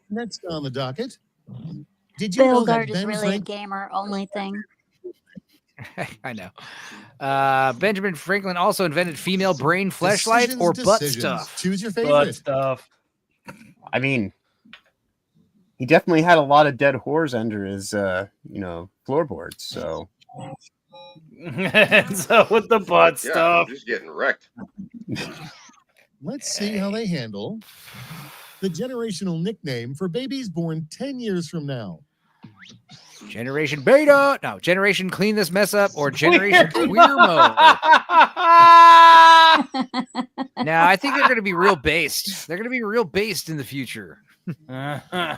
Next on the docket, did you know that Veilguard is Ben really a Frank gamer only thing. I know. Benjamin Franklin also invented female brain fleshlights Decisions, or butt decisions. stuff. Choose your Butt favorite. stuff. I mean, he definitely had a lot of dead whores under his, floorboards. So So with the butt Yeah, stuff. just getting wrecked. Let's see how they handle the generational nickname for babies born 10 years from now. Generation Beta. No, Generation Clean This Mess Up or Generation Queer Mode. Now, I think they're going to be real based. They're going to be real based in the future.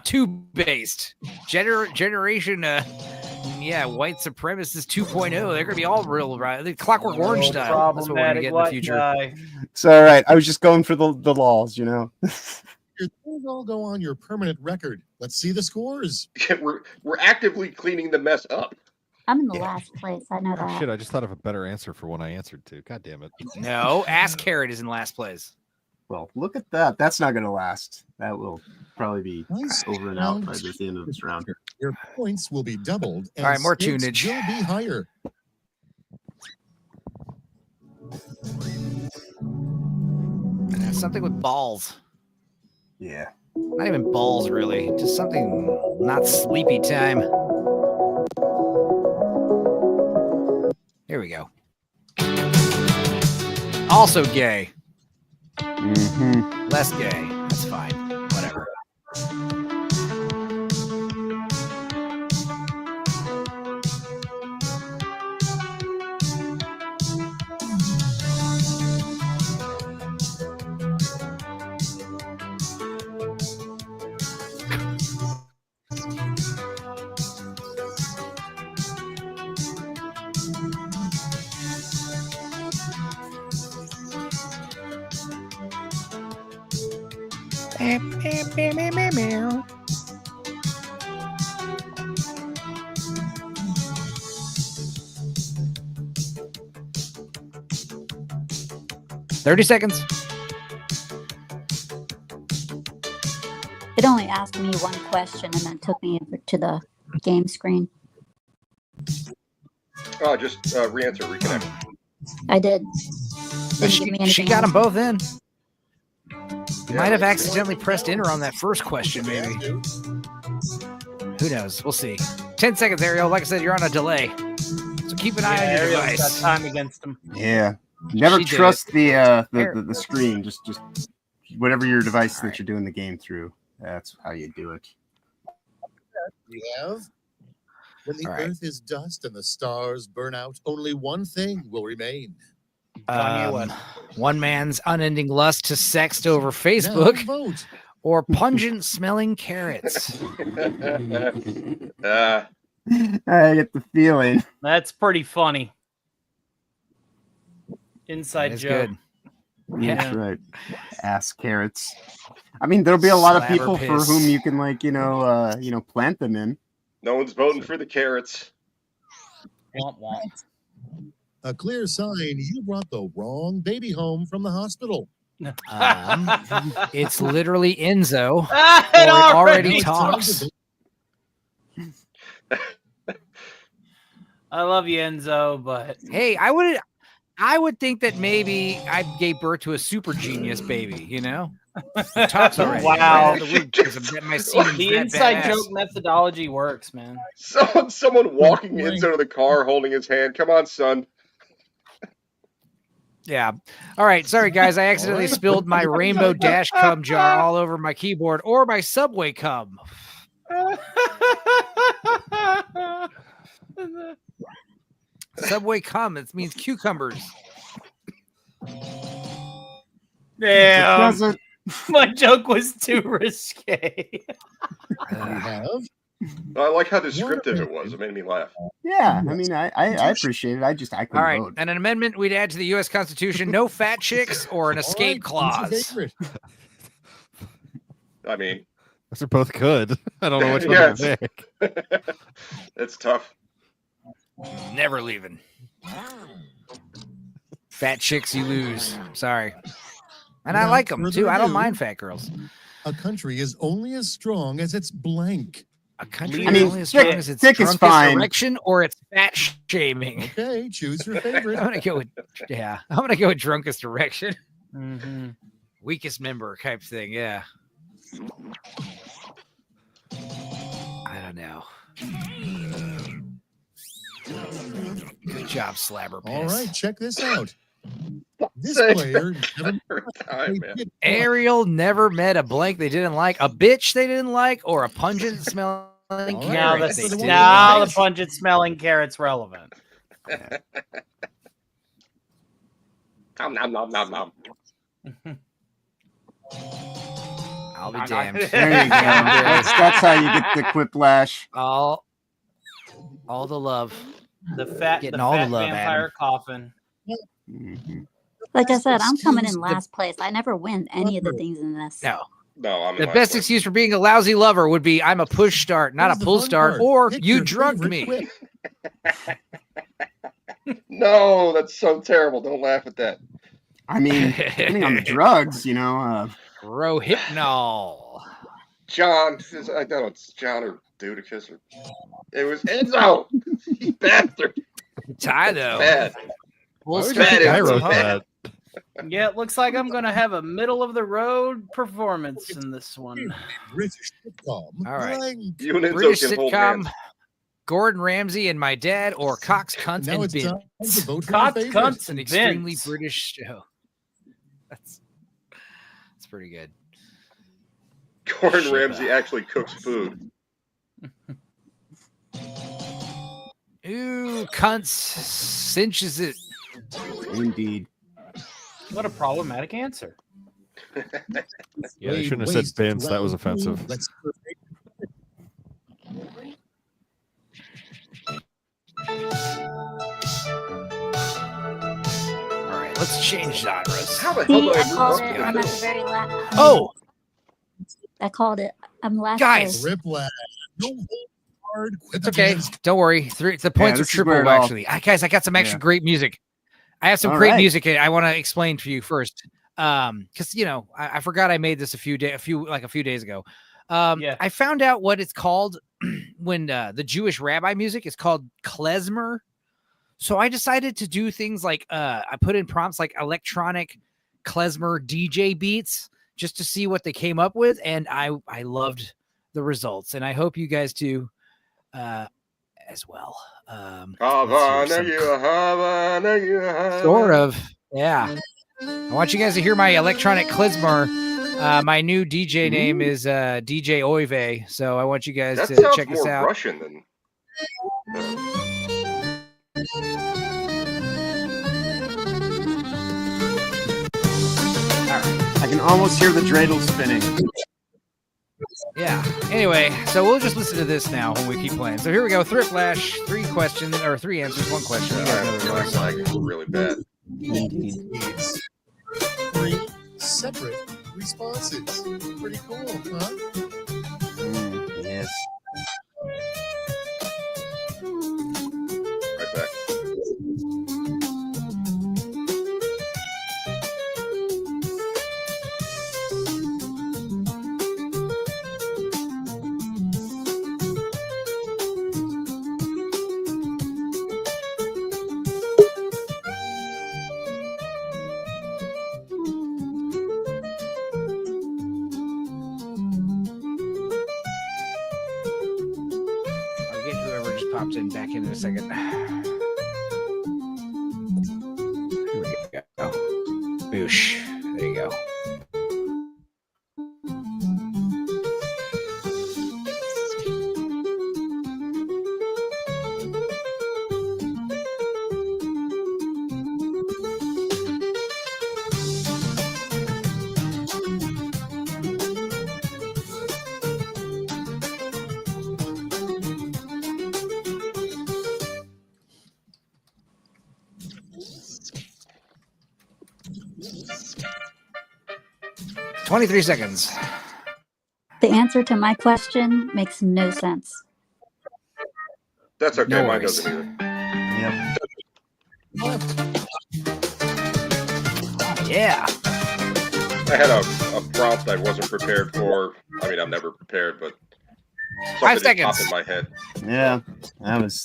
Too based. Generation, white supremacist 2.0. They're going to be all real, right? The Clockwork Orange style. That's what we're going to get in the future. Guy. it's all right. I was just going for the laws, you know. Your things all go on your permanent record. Let's see the scores. We're actively cleaning the mess up. I'm in the last place. I know Oh, that. shit, I just thought of a better answer for one I answered to. God damn it. No, Ass Carrot is in last place. Well, look at that. That's not going to last. That will probably be Nice over and out round. by the end of this round. Your points will be doubled. And All right, more stakes tunage. will be higher. Something with balls. Yeah. Not even balls, really. Just something not sleepy time. Here we go. Also gay. Mm-hmm. Less gay. That's fine. Whatever. Meow. 30 seconds. It only asked me one question and then took me over to the game screen. Oh, just re-answer, reconnect. I did. Didn't give me She anything got them else. both in. You might have accidentally pressed enter on that first question, maybe. Who knows? We'll see. 10 seconds, Ariel. Like I said, you're on a delay. So keep an eye on your Ariel's device. got time against him. Yeah. Never She did trust it. the screen. Just whatever your device that you're doing the game through. That's how you do it. We have when the All right. earth is dust and the stars burn out, only one thing will remain. One man's unending lust to sext over Now Facebook vote. or pungent smelling carrots. I get the feeling. That's pretty funny. Inside That is joke. good. That's right. Ass carrots. I mean, there'll be a lot of Slabber people for piss. whom you can plant them in. No one's voting for the carrots. Womp womp. A clear sign you brought the wrong baby home from the hospital. It's literally Enzo. It or already talks. I love you, Enzo, but Hey, I would think that maybe I gave birth to a super genius baby, you know? It talks already. Wow. The The inside joke methodology works, man. Someone walking into the car holding his hand. Come on, son. Yeah. All right. Sorry, guys. I accidentally spilled my rainbow dash cum jar all over my keyboard or my Subway cum. Subway cum. It means cucumbers. Damn. My joke was too risque. I like how descriptive it was. It made me laugh. Yeah, I mean, I appreciate it. I couldn't All right. vote. And an amendment we'd add to the U.S. Constitution: no fat chicks or an escape clause. I mean, those are both good. I don't know which one to pick. It's tough. Never leaving. Fat chicks, you lose. Sorry. And I like them too. I don't mind fat girls. A country is only as strong as its blank. A country is only as strong as its drunkest erection or its fat shaming. Okay, choose your favorite. I'm gonna go with drunkest erection. Mm-hmm. Weakest member type thing. Yeah. I don't know. Good job, Slabber Piss. All right, check this out. This player Ariel never met a blank they didn't like, a bitch they didn't like, or a pungent smelling Now carrot. the pungent smelling carrot's relevant. Nom nom nom nom nom. I'll be damned. There you go. That's how you get the quiplash. All the love. Getting all the love, vampire Adam. coffin. Like I said, I'm coming in last place. I never win any of the things in this. No, I'm The best excuse for being a lousy lover would be I'm a push start, not a pull start, or you drugged me. No, that's so terrible. Don't laugh at that. I mean, depending on the drugs, Rohypnol. John, I don't know, it's John or Dudicus or it was Enzo. You bastard. Ty though. Bad. I wrote that. Yeah, it looks like I'm gonna have a middle of the road performance in this one. British sitcom. All right. You and Enzo British can hold sitcom. hands. Gordon Ramsay and My Dad, or Cox, Cunts, Now and it's Bins. time to vote for Cox, your favorite. Cunts, It's an and extremely Bins. British show. That's pretty good. Gordon Ramsay actually cooks food. Ooh, cunts cinches it. Indeed. What a problematic answer. Yeah, they shouldn't have said Vince. That was offensive. Let's All right, let's change genres. How the See, hell I do called I it. do I'm that? at the very last. Oh, I called it. I'm last Guys. place. Riplash. No hold hard. it's okay. Don't worry. The points are this is where triple, it all- actually. Guys, I got some extra Yeah. great music. I have some All great right. music I want to explain to you first. Because I forgot I made this a few days ago. Yeah. I found out what it's called when the Jewish rabbi music is called klezmer. So I decided to do things like I put in prompts like electronic klezmer DJ beats just to see what they came up with, and I loved the results, and I hope you guys do as well. Sort of, yeah. I want you guys to hear my electronic klezmer. My new DJ name is DJ Oive, so I want you guys That to sounds check this more out. Russian than. I can almost hear the dreidel spinning. Yeah. Anyway, so we'll just listen to this now when we keep playing. So here we go. Thrift Flash. 3 questions or 3 answers, 1 question. You guys know the rules. Like really bad. Indeed. 3 separate responses. Pretty cool, huh? Yes. Right back. I'll get whoever just popped in back in a second. Here we go. Boosh. There you go. "23 seconds. The answer to my question makes no sense. That's okay. No Mine worries. doesn't either. Yeah. I had a prompt I wasn't prepared for. I mean, I'm never prepared, but 5 something just popped seconds. in my head. Yeah,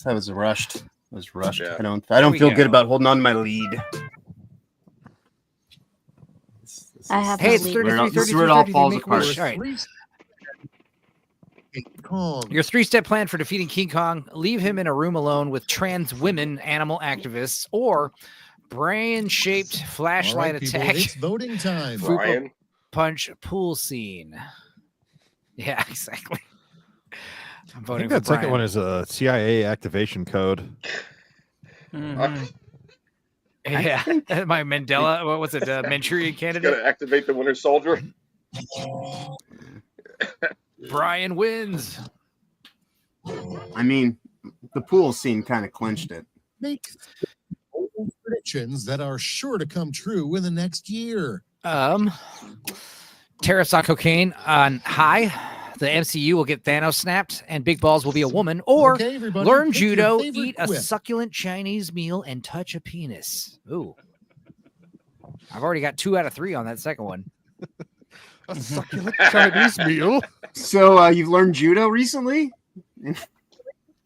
that was rushed. It was rushed. Yeah. I don't we feel go. good about holding on to my lead. I have Hey, no it's lead. 33, This is where it all 33, falls make a apart. wish. All right. Kong. Your 3-step plan for defeating King Kong: leave him in a room alone with trans women animal activists, or brain-shaped flashlight All right, people, attack it's voting time. Fupa Brian? punch pool scene. Yeah, exactly. I'm I voting think for that second Brian. one is a CIA activation code. Mhm. Yeah, my Mandela. What was it? Manchurian It's Candidate. gonna activate the Winter Soldier. Brian wins. I mean, the pool scene kind of clinched it. Make predictions that are sure to come true in the next year. Tariffs on cocaine on high. The MCU will get Thanos snapped, and Big Balls will be a woman. Or Okay, everybody, learn pick your judo, favorite eat a quip. succulent Chinese meal, and touch a penis. Ooh. I've already got 2 out of 3 on that second one. A succulent Chinese meal. So you've learned judo recently?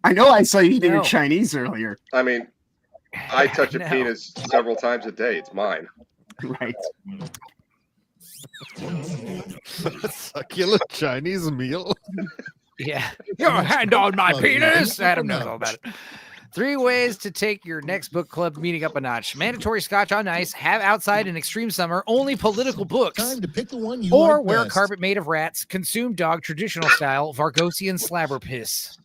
I know I saw you eating No. your Chinese earlier. I mean, I touch a No. penis several times a day. It's mine. Right. A succulent Chinese meal. Yeah. Your hand on my Oh, penis. yeah. Adam knows all about it. 3 ways to take your next book club meeting up a notch. Mandatory Scotch on ice. Have outside in extreme summer. Only political books. Time to pick the one you Or like wear a best. carpet made of rats. Consume dog traditional style. Vargosian slabber piss.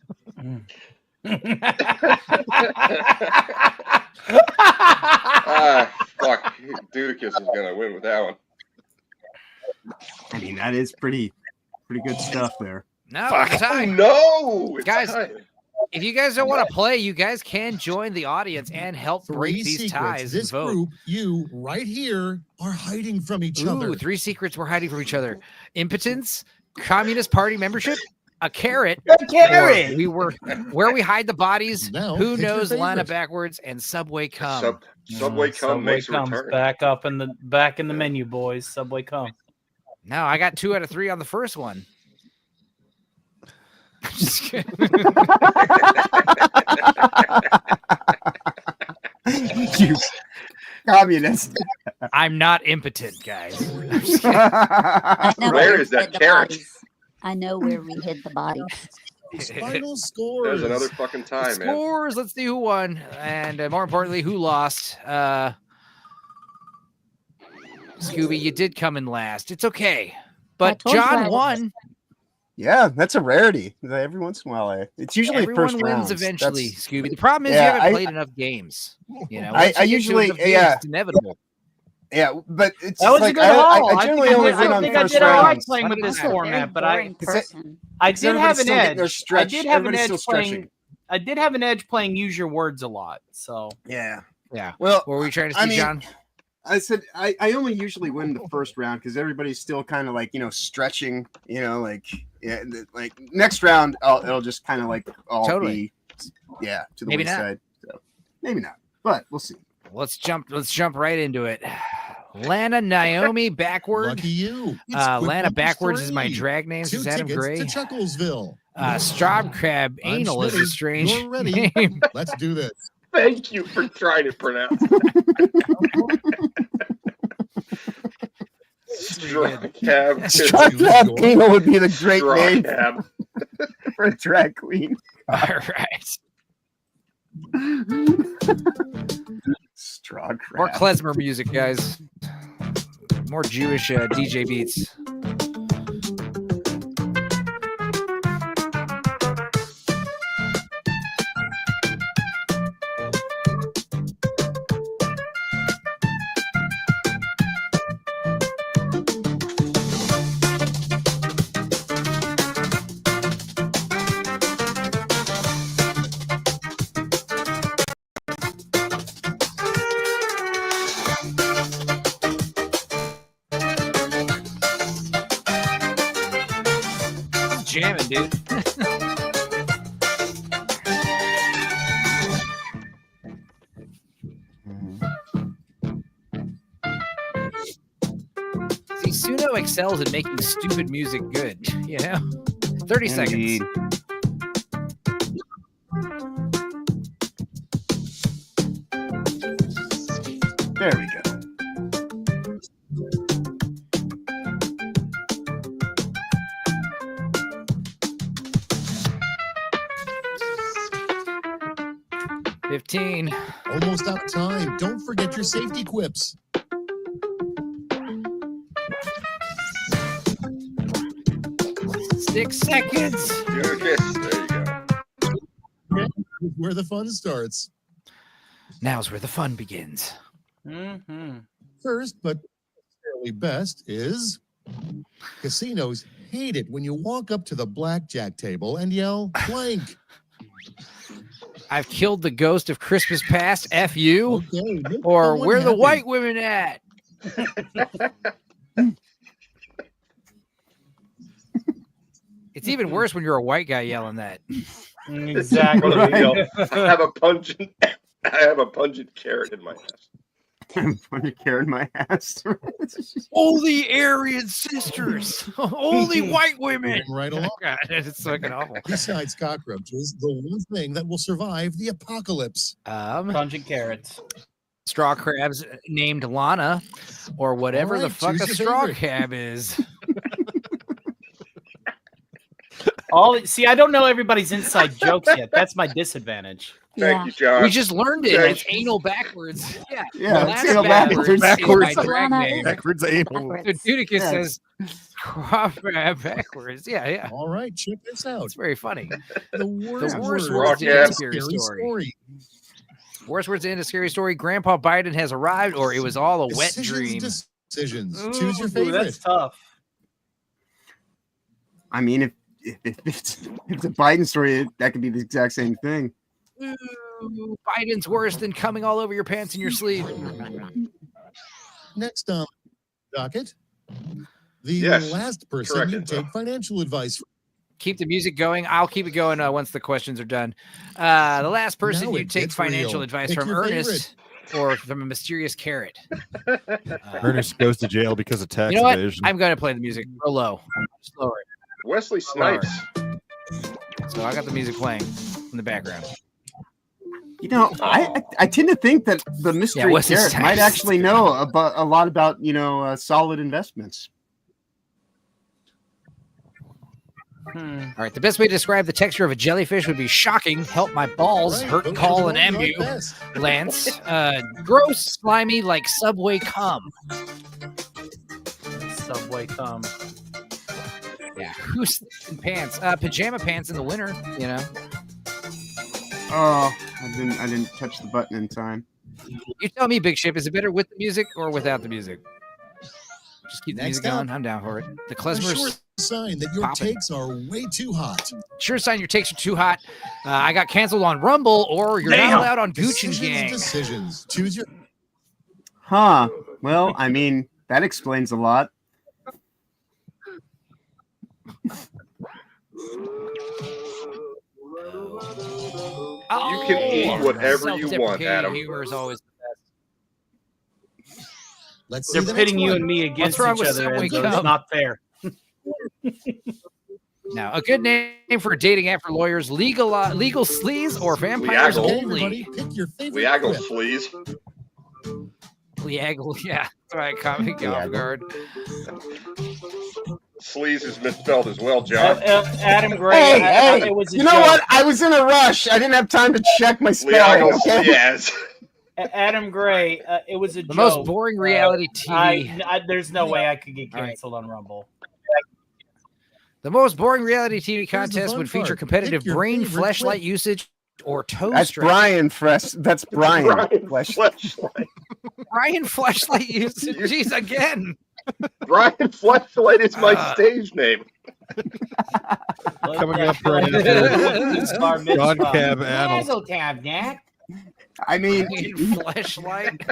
Fuck. Dudicus is gonna win with that one. I mean, that is pretty good stuff there. No, Fuck. it's time. No, it's Guys, time. if you guys don't want to play, you guys can join the audience and help break 3 these secrets ties and this vote. group, you right here, are hiding from each other. Ooh, 3 secrets we're hiding from each other. Impotence, Communist Party membership, a carrot. A carrot! or we were where we hide the bodies. Now, Who pick your knows? Lana favorite. backwards and Subway come. Subway come makes a comes return. back up in the back in the menu, boys. Subway come. No, I got 2 out of 3 on the first one. Just kidding. You communist. I'm not impotent, guys. I know Where we is that hid the carrot? bodies. I know where we hid the bodies. Final scores. There's another fucking time, man. Scores. Let's see who won, and more importantly, who lost. Scooby, you did come in last. It's okay, but told you I John was. won. Yeah, that's a rarity. Every once in a while, it's usually Everyone first wins rounds. eventually, Scooby. The problem is Yeah, you haven't I- played enough games. You know, I once you get to usually- enough games, yeah. it's inevitable. Yeah, but it's That was like a good haul. I generally only win on I first did all right rounds. playing with this format, but I did Everybody's have an still getting their edge. stretch. I did have an Everybody's edge still stretching. playing. I did have an edge playing use your words a lot. So yeah. Well, what were we trying to see, John? I said I only usually win the first round because everybody's still kind of like stretching. Like next round it'll just kind of like all be to the Maybe not. wayside. So maybe not, but we'll see. Let's jump right into it. Lana Naomi backward. Lucky you. It's Lana quick backwards is my three. drag name. 2 Is Adam tickets Gray. to Chucklesville. Straub Crab I'm Anal is a Schmitty. strange You're ready. name. Let's do this. Thank you for trying to pronounce Straw Cab. Straw Cab Anal would be the great Straw name Cab. for a drag queen. All right. Straw crab. More klezmer music, guys. More Jewish DJ beats. Jamming, dude. See, Suno excels in making stupid music good, 30 seconds. There we go. Almost out of time. Don't forget your safety quips. Six seconds. There you go. Where the fun starts. Now's where the fun begins. First, but fairly best, is casinos hate it when you walk up to the blackjack table and yell blank. I've killed the ghost of Christmas past. F you. Okay, or no one where the happened. white women at? It's even worse when you're a white guy yelling that. Exactly. I have a pungent carrot in my ass. I'm putting a carrot in my ass. Only Aryan sisters. Only white women. Right along. God, it's fucking awful. Besides cockroaches, the one thing that will survive the apocalypse. Pungent carrots. Straw crabs named Lana, or whatever All right, the fuck a choose your straw favorite. crab is. See, I don't know everybody's inside jokes yet. That's my disadvantage. Thank you, John. We just learned it. Thank It's anal backwards. Yeah, Yeah, Lana it's anal backwards. Backwards. My drag Backwards. name. Backwards anal. So Dudicus Yeah. says straw crab backwards. Yeah. All right, check this out. It's very funny. The worst, worst word words in in a a scary scary story. Worst words in a scary story. Grandpa Biden has arrived, or it was all a wet dream. Decisions. Choose your Ooh, favorite. That's tough. I mean, if it's a Biden story, that could be the exact same thing. Ooh, Biden's worse than coming all over your pants in your sleep. Next on docket, the Yes, last person correct you it, take financial advice from. Keep the music going. I'll keep it going once the questions are done. The last person Now you it take gets financial real. advice Pick from your Ernest or from a mysterious carrot. Ernest goes to jail because of tax You know what? evasion. I'm going to play the music real low. Slower. Wesley Snipes. So I got the music playing in the background. I tend to think that the mystery Wesley carrot Snipes. might actually know about a lot about solid investments. All right. The best way to describe the texture of a jellyfish would be shocking. Help my balls. Right, Hurt, those call, are and the ones you ambu. like best. Lance. Gross, slimy, like Subway cum. Subway cum. Yeah. Who's sleeps in pants? Pajama pants in the winter, Oh, I didn't touch the button in time. You tell me, Big Ship, is it better with the music or without the music? Just keep the Next music going. up, I'm down for it. The a sure Klezmer's sign that your popping. takes are way too hot. Sure sign your takes are too hot. I got canceled on Rumble, or you're not allowed on Gooch and Gang. Decisions. Choose your. Huh. Well, I mean, that explains a lot. You can eat whatever you want, Adam. Humor is always the best. Let's They're pitting you and me against wrong each with other. Subway Enzo. Cup? It's not fair. Now, a good name for a dating app for lawyers: legal sleaze or vampires Leagle. only. Pick your favorite. Leagle clip. sleaze. Leagle, yeah, that's right. Caught me off guard. Sleaze is misspelled as well, John. Adam Gray. Hey, it was a you know joke. what? I was in a rush. I didn't have time to check my spelling. Leagle Okay? sleaze. Adam Gray. It was a The joke. most boring reality TV. There's no way I could get canceled on Rumble. The most boring reality TV Here's the contest fun would feature part. competitive Pick your brain favorite fleshlight clip. usage or toe That's stretch. Brian Fresh. That's Brian. Fleshlight. Brian fleshlight usage. Jeez, again. Brian Fleshlight is my stage name. Coming up right after John Cab Adams. Tab, Jack. I mean, fleshlight.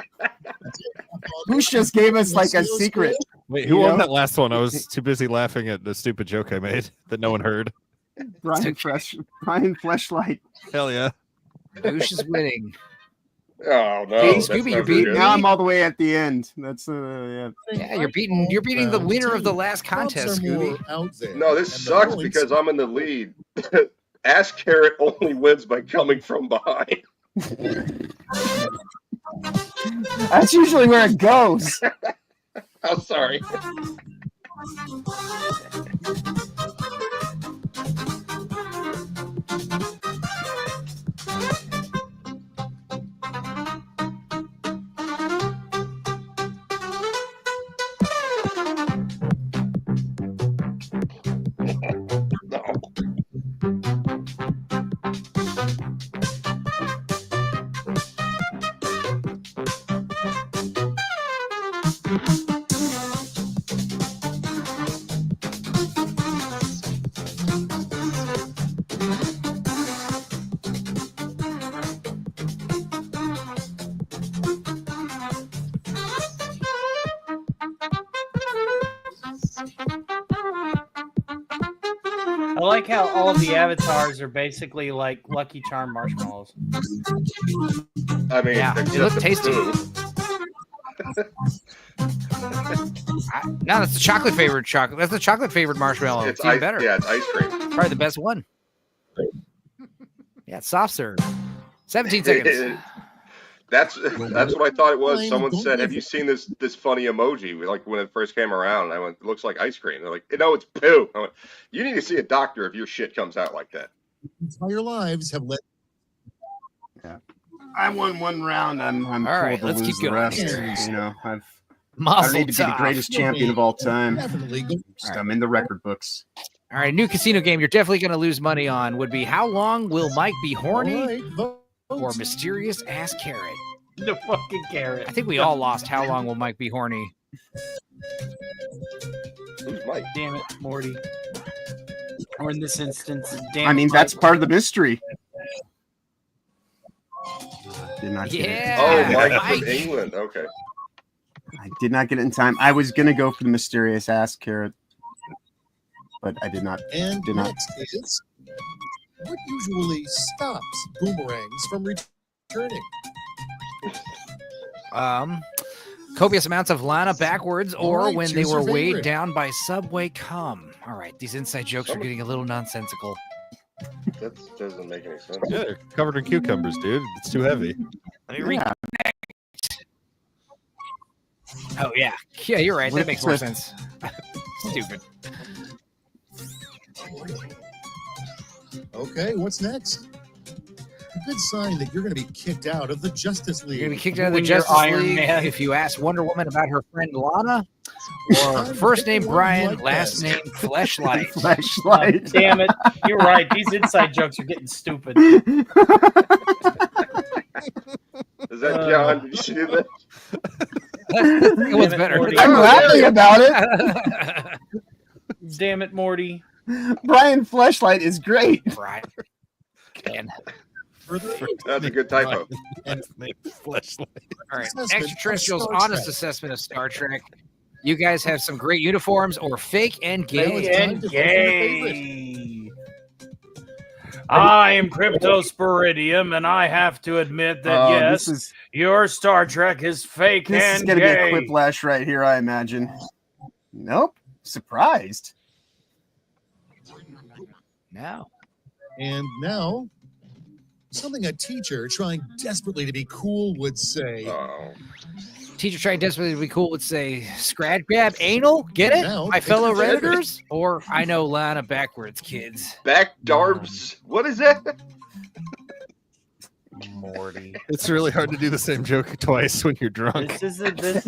Bush just gave us like a secret. Wait, who You won know? that last one? I was too busy laughing at the stupid joke I made that no one heard. Brian Fleshlight. Hell yeah. Bush is winning. Oh no! Hey, that's Scooby, not you're very beating good. Now I'm all the way at the end. That's yeah. Yeah, you're beating the winner of the last contest, Scooby. Out there. No, this And the sucks points- because I'm in the lead. Ass Carrot only wins by coming from behind. That's usually where it goes. I'm sorry. No. I like how all of the avatars are basically like Lucky Charm marshmallows. I mean, Yeah, they except look the tasty. poo. No, that's the chocolate flavored chocolate. That's the chocolate flavored marshmallow. It's even better. Yeah, it's ice cream. Probably the best one. Yeah, it's soft serve. 17 seconds. That's what I thought it was. Someone said, "Have you seen this funny emoji?" Like when it first came around, and I went, "It looks like ice cream." They're like, "No, it's poo." I went, "You need to see a doctor if your shit comes out like that." Entire lives have led. Yeah. I won one round. I'm All cool right, to let's lose keep the going rest. here. You know, I don't Mazel need to be the tov. greatest champion of all time. Definitely go. Just, I'm in the record books. All right, new casino game you're definitely going to lose money on would be how long will Mike be horny All right, vote. or mysterious ass carrot? The fucking carrot. I think we all lost how long will Mike be horny. Who's Mike? Damn it, Morty. Or in this instance, damn I mean, it, that's Mike. part of the mystery. Did not get it. Yeah. Oh, Mike Mike. from England. Okay. I did not get it in time. I was gonna go for the mysterious ass carrot, but I did not. And Did not. next is what usually stops boomerangs from returning. Copious amounts of Lana backwards, or All right, when they choose were your weighed favorite. down by Subway cum. All right, these inside jokes are getting a little nonsensical. That doesn't make any sense. Yeah, they're covered in cucumbers, dude. It's too heavy. Let me reconnect. Oh yeah, yeah, you're right. That makes more sense. Stupid. Okay, what's next? A good sign that you're going to be kicked out of the Justice League. You're gonna be kicked out of the When you're Justice Iron League Man. if you ask Wonder Woman about her friend Lana, or first name Brian, last name Fleshlight. Flashlight. Damn it. You're right. These inside jokes are getting stupid. This Is that John? Did you see that? It was better. I'm laughing about it. Damn it, Morty. Brian Fleshlight is great. Brian. That's a good typo. Fleshlight. All right, Assessment extraterrestrials' of Star honest Trek. assessment of Star Trek. You guys have some great uniforms, or fake and gay. Fake and Gay. I am Cryptosporidium, and I have to admit that yes, your Star Trek is fake This and is going to gay. be a quiplash right here, I imagine. Nope. Surprised. No. And now, something a teacher trying desperately to be cool would say. Teacher trying desperately to be cool would say, scratch grab anal? Get it? Now, My fellow it's Redditors? Or I know Lana backwards, kids. Back darbs. What is that? Morty. It's really hard to do the same joke twice when you're drunk. This is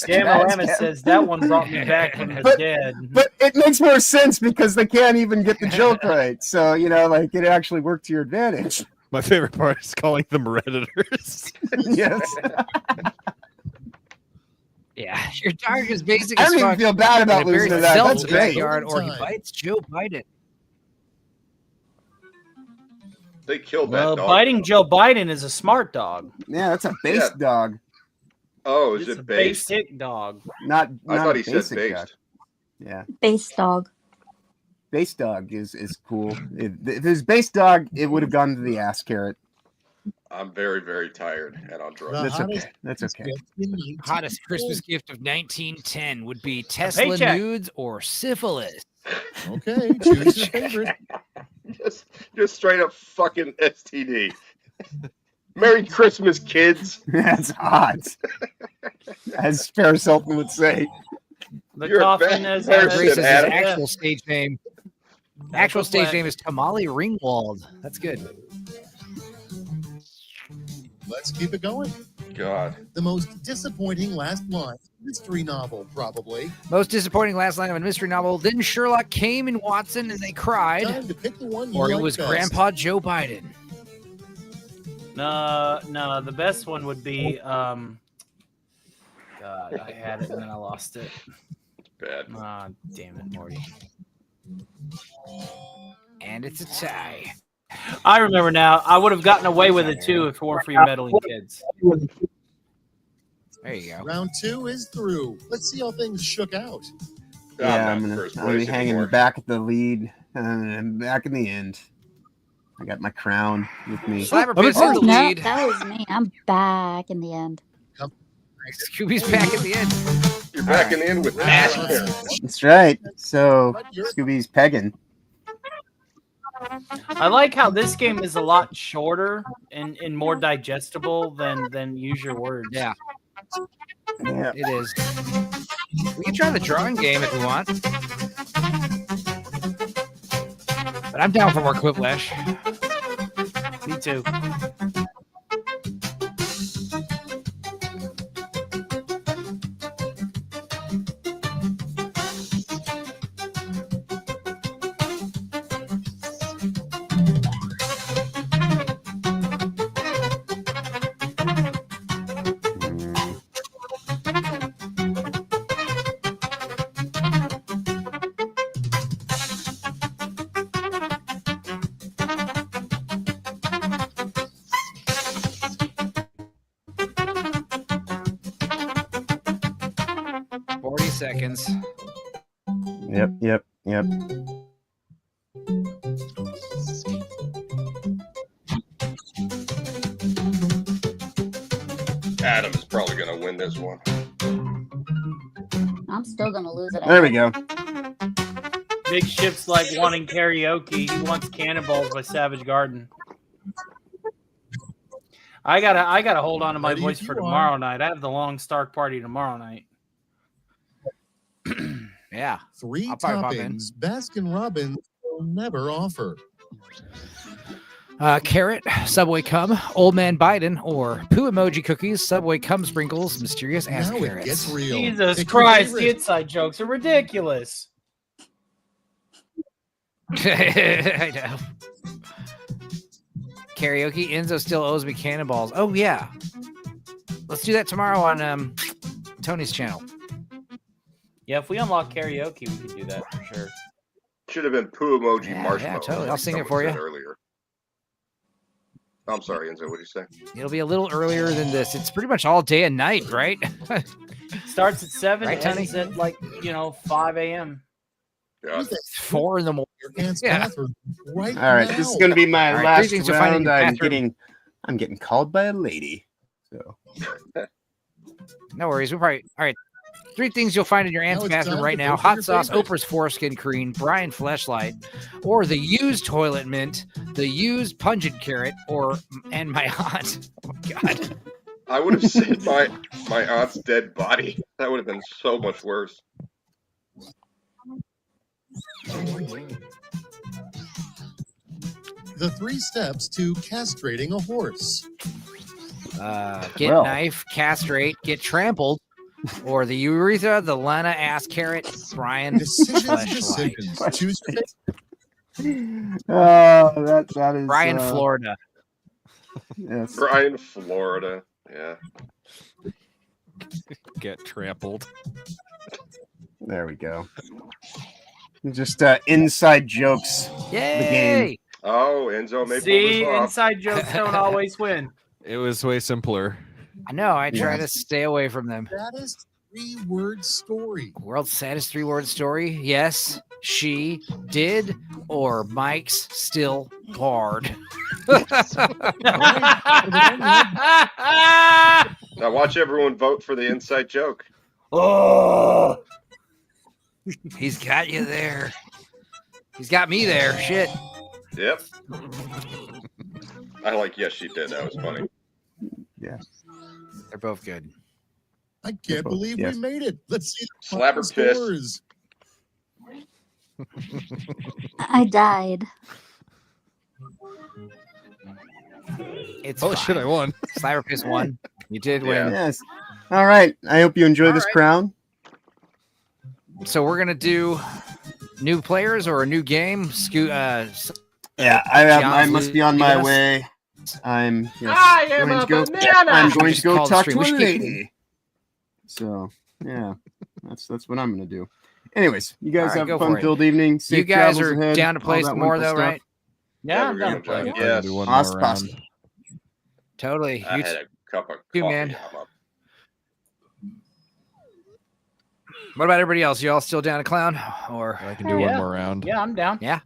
Damn, Alana says that one brought me back from the dead. But it makes more sense because they can't even get the joke right. So, you know, like it actually worked to your advantage. My favorite part is calling them Redditors. Yes. Yeah, your dog is basic I as don't even fuck. feel bad about And it losing buries to that. himself That's in the great. backyard, or he bites Joe Biden. They killed Well, that dog. biting Joe Biden is a smart dog. Yeah, that's a base dog. Oh, is It's a it based? basic dog. Not I not thought a he said basic based. dog. Yeah. Base dog. Base dog is cool. If it was base dog, it would have gone to the ass carrot. I'm very, very tired and on drugs. That's okay. That's okay. Hottest Christmas gift of 1910 would be Tesla paycheck. nudes or syphilis. Okay, choose your favorite. Just straight up fucking STD. Merry Christmas, kids. That's hot. As Paris Hilton would say. The You're a coffin bad is person, Grace's Adam. actual stage name. Actual stage name is Tamale Ringwald. That's good. Let's keep it going. God. The most disappointing last line mystery novel, probably. Most disappointing last line of a mystery novel. Then Sherlock came in Watson and they cried. Time to pick the one you Or it like was best. Grandpa Joe Biden. No, the best one would be God, I had it and then I lost it. Bad. Ah, damn it, Morty. And it's a tie. I remember now. I would have gotten away with it too if it weren't for you meddling kids. There you go. Round 2 is through. Let's see how things shook out. Yeah, I'm I'm not gonna first I'm gonna be place hanging anymore. back at the lead and back in the end. I got my crown with me. Slapperpants in the No, lead. that was me. I'm back in the end. Scooby's back at the end. You're back in the end with ass carrots. That's right. So Scooby's pegging. I like how this game is a lot shorter and more digestible than Use Your Words. Yeah, Yeah. it is. We can try the drawing game if we want. But I'm down for more Quiplash. Me too. Seconds. Yep. Adam's probably going to win this one. I'm still gonna lose it. There we go. Big Ship's like wanting karaoke. He wants Cannonballs by Savage Garden. I gotta hold on to my Ready voice if for you are. tomorrow night. I have the long Stark party tomorrow night. Yeah. 3 I'll probably pop in. toppings Baskin Robbins will never offer. Carrot, Subway cum, Old Man Biden, or poo emoji cookies, Subway cum sprinkles, mysterious ass Now carrots. it gets real. Jesus Pick your Christ, the favorite. inside jokes are ridiculous. I know. karaoke. Enzo still owes me cannonballs. Oh yeah, let's do that tomorrow on Tony's channel. Yeah, if we unlock karaoke, we could do that for sure. Should have been poo emoji marshmallow. Yeah, totally. I'll like sing it someone for you. said earlier. I'm sorry, Enzo. What did you say? It'll be a little earlier than this. It's pretty much all day and night, right? Starts at 7, Right, Tony? ends at 5 a.m. God. 4 in the morning. Your aunt's Yeah. bathroom right All right, now. this is going to be my All right, 3 last things you'll find in round. your bathroom. I'm getting called by a lady. So No worries. All right. 3 things you'll find in your aunt's Now it's bathroom time right to now: vote for hot your sauce, favorite. Oprah's foreskin cream, Brian fleshlight, or the used toilet mint, the used pungent carrot, and my aunt. Oh my god. I would have said my aunt's dead body. That would have been so much worse. The 3 steps to castrating a horse. Get knife, castrate, get trampled, or the urethra, the Lana ass carrot, Brian fleshlight. Choose your favorite. that is Brian, Florida. Yes. Brian, Florida. Yeah. Get trampled. There we go. Just inside jokes. Yay! The game. Oh, Enzo may See, pull this off. inside jokes don't always win. It was way simpler. I know. I try to stay away from them. Saddest 3-word story. World's saddest 3-word story. Yes, she did, or Mike's still hard. Now watch everyone vote for the inside joke. Oh, he's got you there. He's got me there. Shit. Yep. I like yes, she did. That was funny. Yeah. They're both good. I can't believe yes. we made it. Let's see the Slap her final piss. scores. I died. It's Oh shit, I won. Slimer Piss won. You did win. Yes. All right. I hope you enjoy this right. crown. So we're gonna do new players or a new game. Yeah, I John's must be on my leaving us. way. I'm I am going a to go. banana. I'm going to Just go call the talk stream. to a We should keep- lady. So yeah, that's what I'm going to do. Anyways, you guys All right, have go a for it. fun-filled evening. Safe You guys travels are ahead, down to play all that some more wonderful though, stuff. right? Yeah, we're gonna try. We're gonna Yes. do one Awesome. more round. Totally. I You had a cup of too, coffee. man. I'm up. What about everybody else? You all still down to clown? Or I can do one more round. Yeah, I'm down. yeah.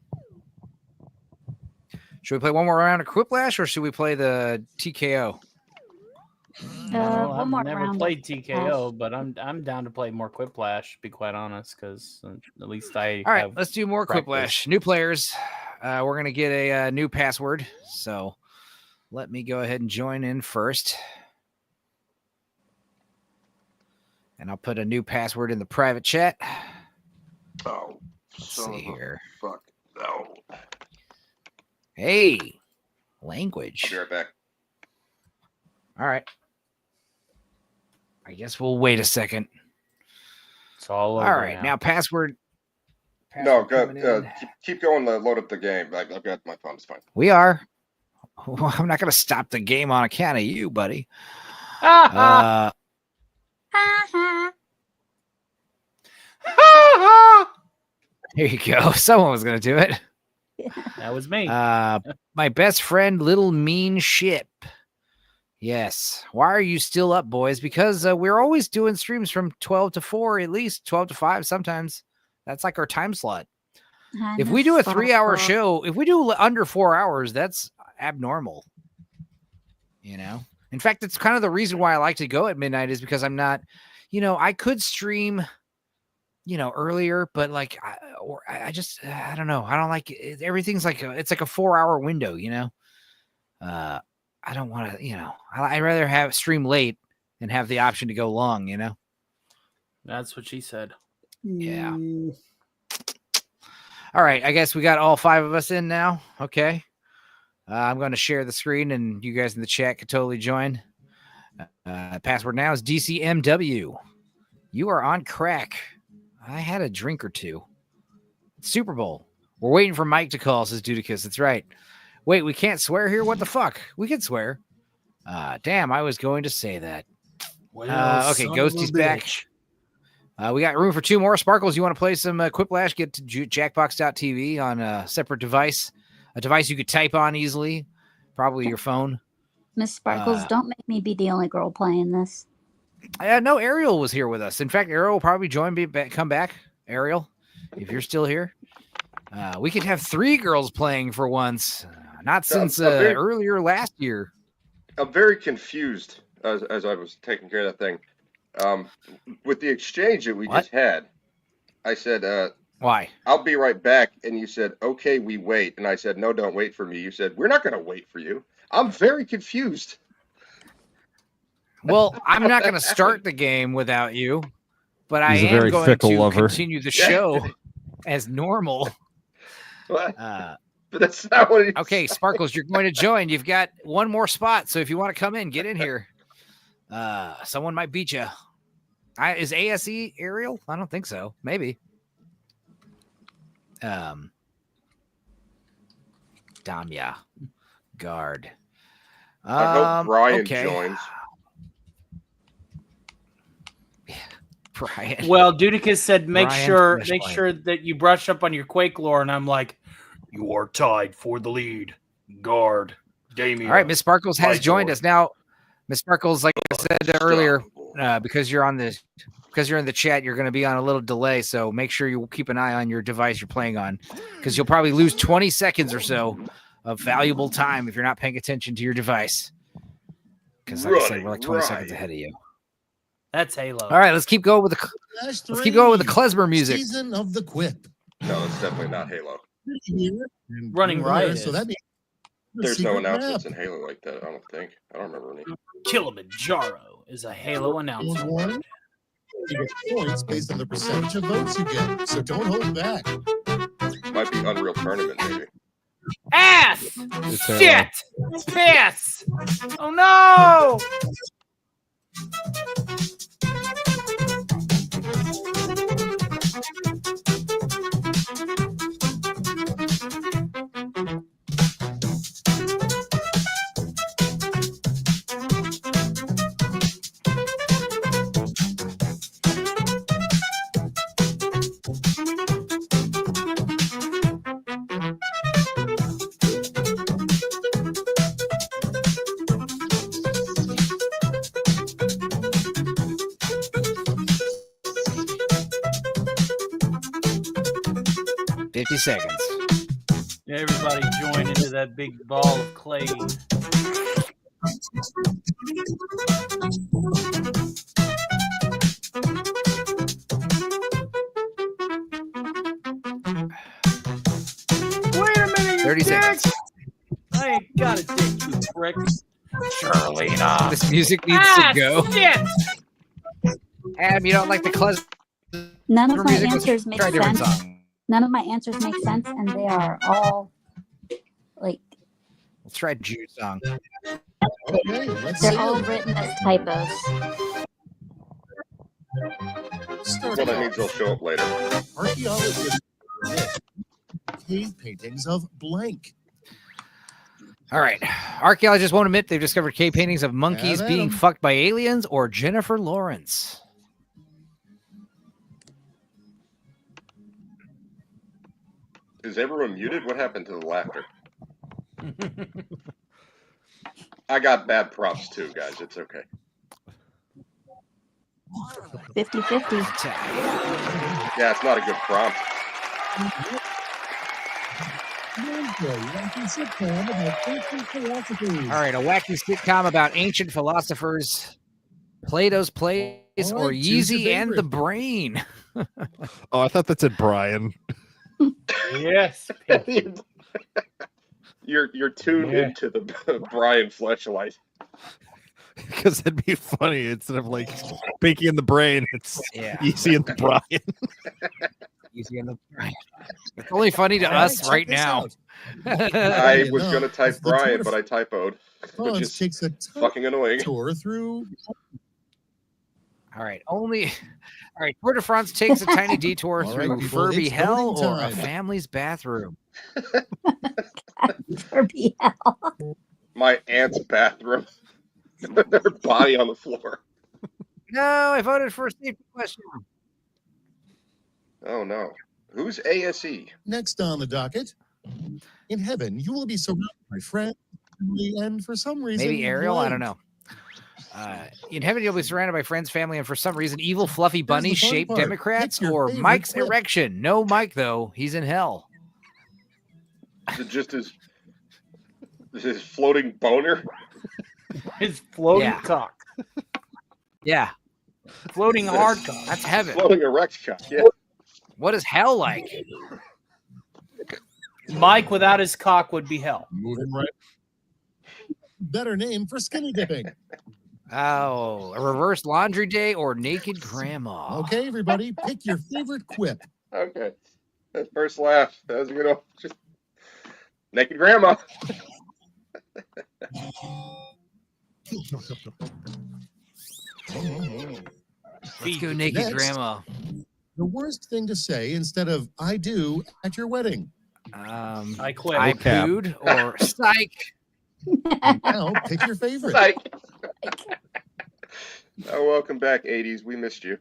Should we play one more round of Quiplash or should we play the TKO? Well, One I've more never round. played TKO, but I'm down to play more Quiplash. To be quite honest, because at least I. All right, have let's do more practice. Quiplash. New players. We're gonna get a new password. So let me go ahead and join in first. And I'll put a new password in the private chat. Oh, Let's son see of a here. fuck. No. Hey, I'll language. be right back. All right. I guess we'll wait a second. It's all All over right, now password. No, go. coming in. Keep going. Load up the game. I've got my phone. It's fine. We are. Well, I'm not going to stop the game on account of you, buddy. Here you go. Someone was going to do it. That was me. My best friend, Little Mean Ship. Yes. Why are you still up, boys? Because we're always doing streams from 12 to 4, at least 12 to 5 sometimes. That's like our time slot. If we do a 3-hour show, if we do under 4 hours, that's abnormal. You know? In fact, it's kind of the reason why I like to go at midnight is because I'm not, I could stream, earlier, but like, I just, I don't know. I don't like it. Everything's like, it's like a 4-hour window, I don't want to, I'd rather have stream late and have the option to go long, That's what she said. Yeah. All right. I guess we got all 5 of us in now. Okay. I'm going to share the screen and you guys in the chat could totally join. Password now is DCMW. You are on crack. I had a drink or two. It's Super Bowl. We're waiting for Mike to call, says Dudicus. That's right. Wait, we can't swear here? What the fuck? We can swear. Damn, I was going to say that. Well, okay, son of a Ghosty's back. bitch. We got room for 2 more. Sparkles, you want to play some Quiplash? Get to jackbox.tv on a separate device. A device you could type on easily. Probably your phone. Miss Sparkles, don't make me be the only girl playing this. No, Ariel was here with us. In fact, Ariel will probably come back. Ariel, if you're still here. We could have 3 girls playing for once. Not since earlier last year. I'm very confused as I was taking care of that thing. With the exchange that we just had, I said, why? I'll be right back. And you said, okay, we wait. And I said, no, don't wait for me. You said, we're not going to wait for you. I'm very confused. Well, I'm not going to start the game without you, but I He's a am very going fickle to lover. continue the show as normal. What? But that's not what okay, Sparkles, you're going to join. You've got 1 more spot, so if you want to come in, get in here. Someone might beat you. Is ASE Ariel? I don't think so. Maybe. Damya. Guard. I hope Brian okay. joins. Brian. Well, Dudicus said make Brian sure Fleshlight. that you brush up on your Quake lore, and I'm like, you are tied for the lead. Guard. Damien. All right, Miss Sparkles has Light joined Lord. us now. Miss Sparkles, like I said earlier, because you're in the chat, you're going to be on a little delay. So make sure you keep an eye on your device you're playing on, because you'll probably lose 20 seconds or so of valuable time if you're not paying attention to your device. Because like I said, we're like 20 seconds ahead of you. That's Halo. All right, let's keep going with the klezmer music. Season of the Quip. No, it's definitely not Halo. Running Riot. So that means There's no announcements in Halo like that, I don't think. I don't remember any. Kilimanjaro is a Halo announcement. You get points based on the percentage of votes you get, so don't hold back. Might be Unreal Tournament, maybe. Ass! It's Shit! Piss! Oh no! Seconds. Everybody join into that big ball of clay. Wait a minute, 30 seconds. I ain't got a dick, you prick. Charlena. This music needs to go. Shit! Adam, you don't like the klezmer None of my music? answers make Try a different sense. song. None of my answers make sense, and they are all like Let's try Jude's song. Okay, let's they're see. all written as typos. Well, that means they'll show up later. Archaeologists cave paintings of blank. All right. Archaeologists won't admit they've discovered cave paintings of monkeys Have being Adam. fucked by aliens or Jennifer Lawrence. Is everyone muted? What happened to the laughter? I got bad props too, guys. It's okay. 50-50. Yeah, it's not a good prompt. All right. A wacky sitcom about ancient philosophers, Plato's Place, All or right, choose your Yeezy and the favorite. Brain. Oh, I thought that said Brian. Yes. You're tuned Yeah. into the Brian Fleshlight. Because that'd be funny. Instead of like Pinky in the Brain, it's Yeah. Easy and the Brian. Yeezy and the Brain. It's only funny to All right, us check right this now. out. I was going to type It's the Brian, Tour but I typoed, which Fonz is takes a fucking annoying. tour through. All right. All right. Tour de France takes a tiny detour All right, through people, Furby it's Hell voting or a time. family's bathroom. There be hell. My aunt's bathroom. Her body on the floor. No, I voted for a safety question. Oh no. Who's ASE? Next on the docket, in heaven, you will be surrounded by friends, family, and for some reason, Maybe Ariel? I don't blank. know. In heaven, you'll be surrounded by friends, family, and for some reason, evil, fluffy bunny Here's the fun shaped part. Democrats Pick your or favorite Mike's clip. erection. No Mike, though. He's in hell. Is it just his floating boner? His floating Yeah. cock. Yeah. Floating hard cock. That's heaven. Floating erect cock. Yeah. What is hell like? Mike without his cock would be hell. Moving right. Better name for skinny dipping. Oh, a reverse laundry day or naked grandma. Okay, everybody, pick your favorite quip. Okay. That first laugh. That was a good one. Just naked grandma. Let's go naked Next, grandma. The worst thing to say instead of "I do" at your wedding. I quit. I pooed or psych. Now pick your favorite. Psych. Oh, welcome back, 80s. We missed you.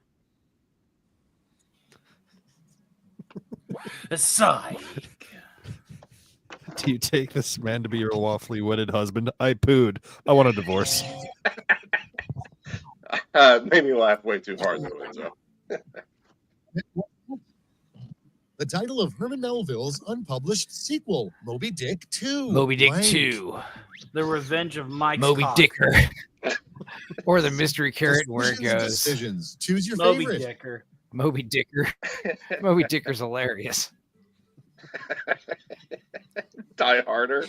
Sigh. Do you take this man to be your lawfully wedded husband? I pooed. I want a divorce. Made me laugh way too hard, though, Enzo. The title of Herman Melville's unpublished sequel, Moby Dick 2. Moby Dick Blank. 2. The Revenge of Mike's Moby cock. Dicker. Or the mystery carrot where it Decisions, goes. Decisions. Choose your Moby favorite. Dicker. Moby Dicker. Moby Dicker's hilarious. Die Harder.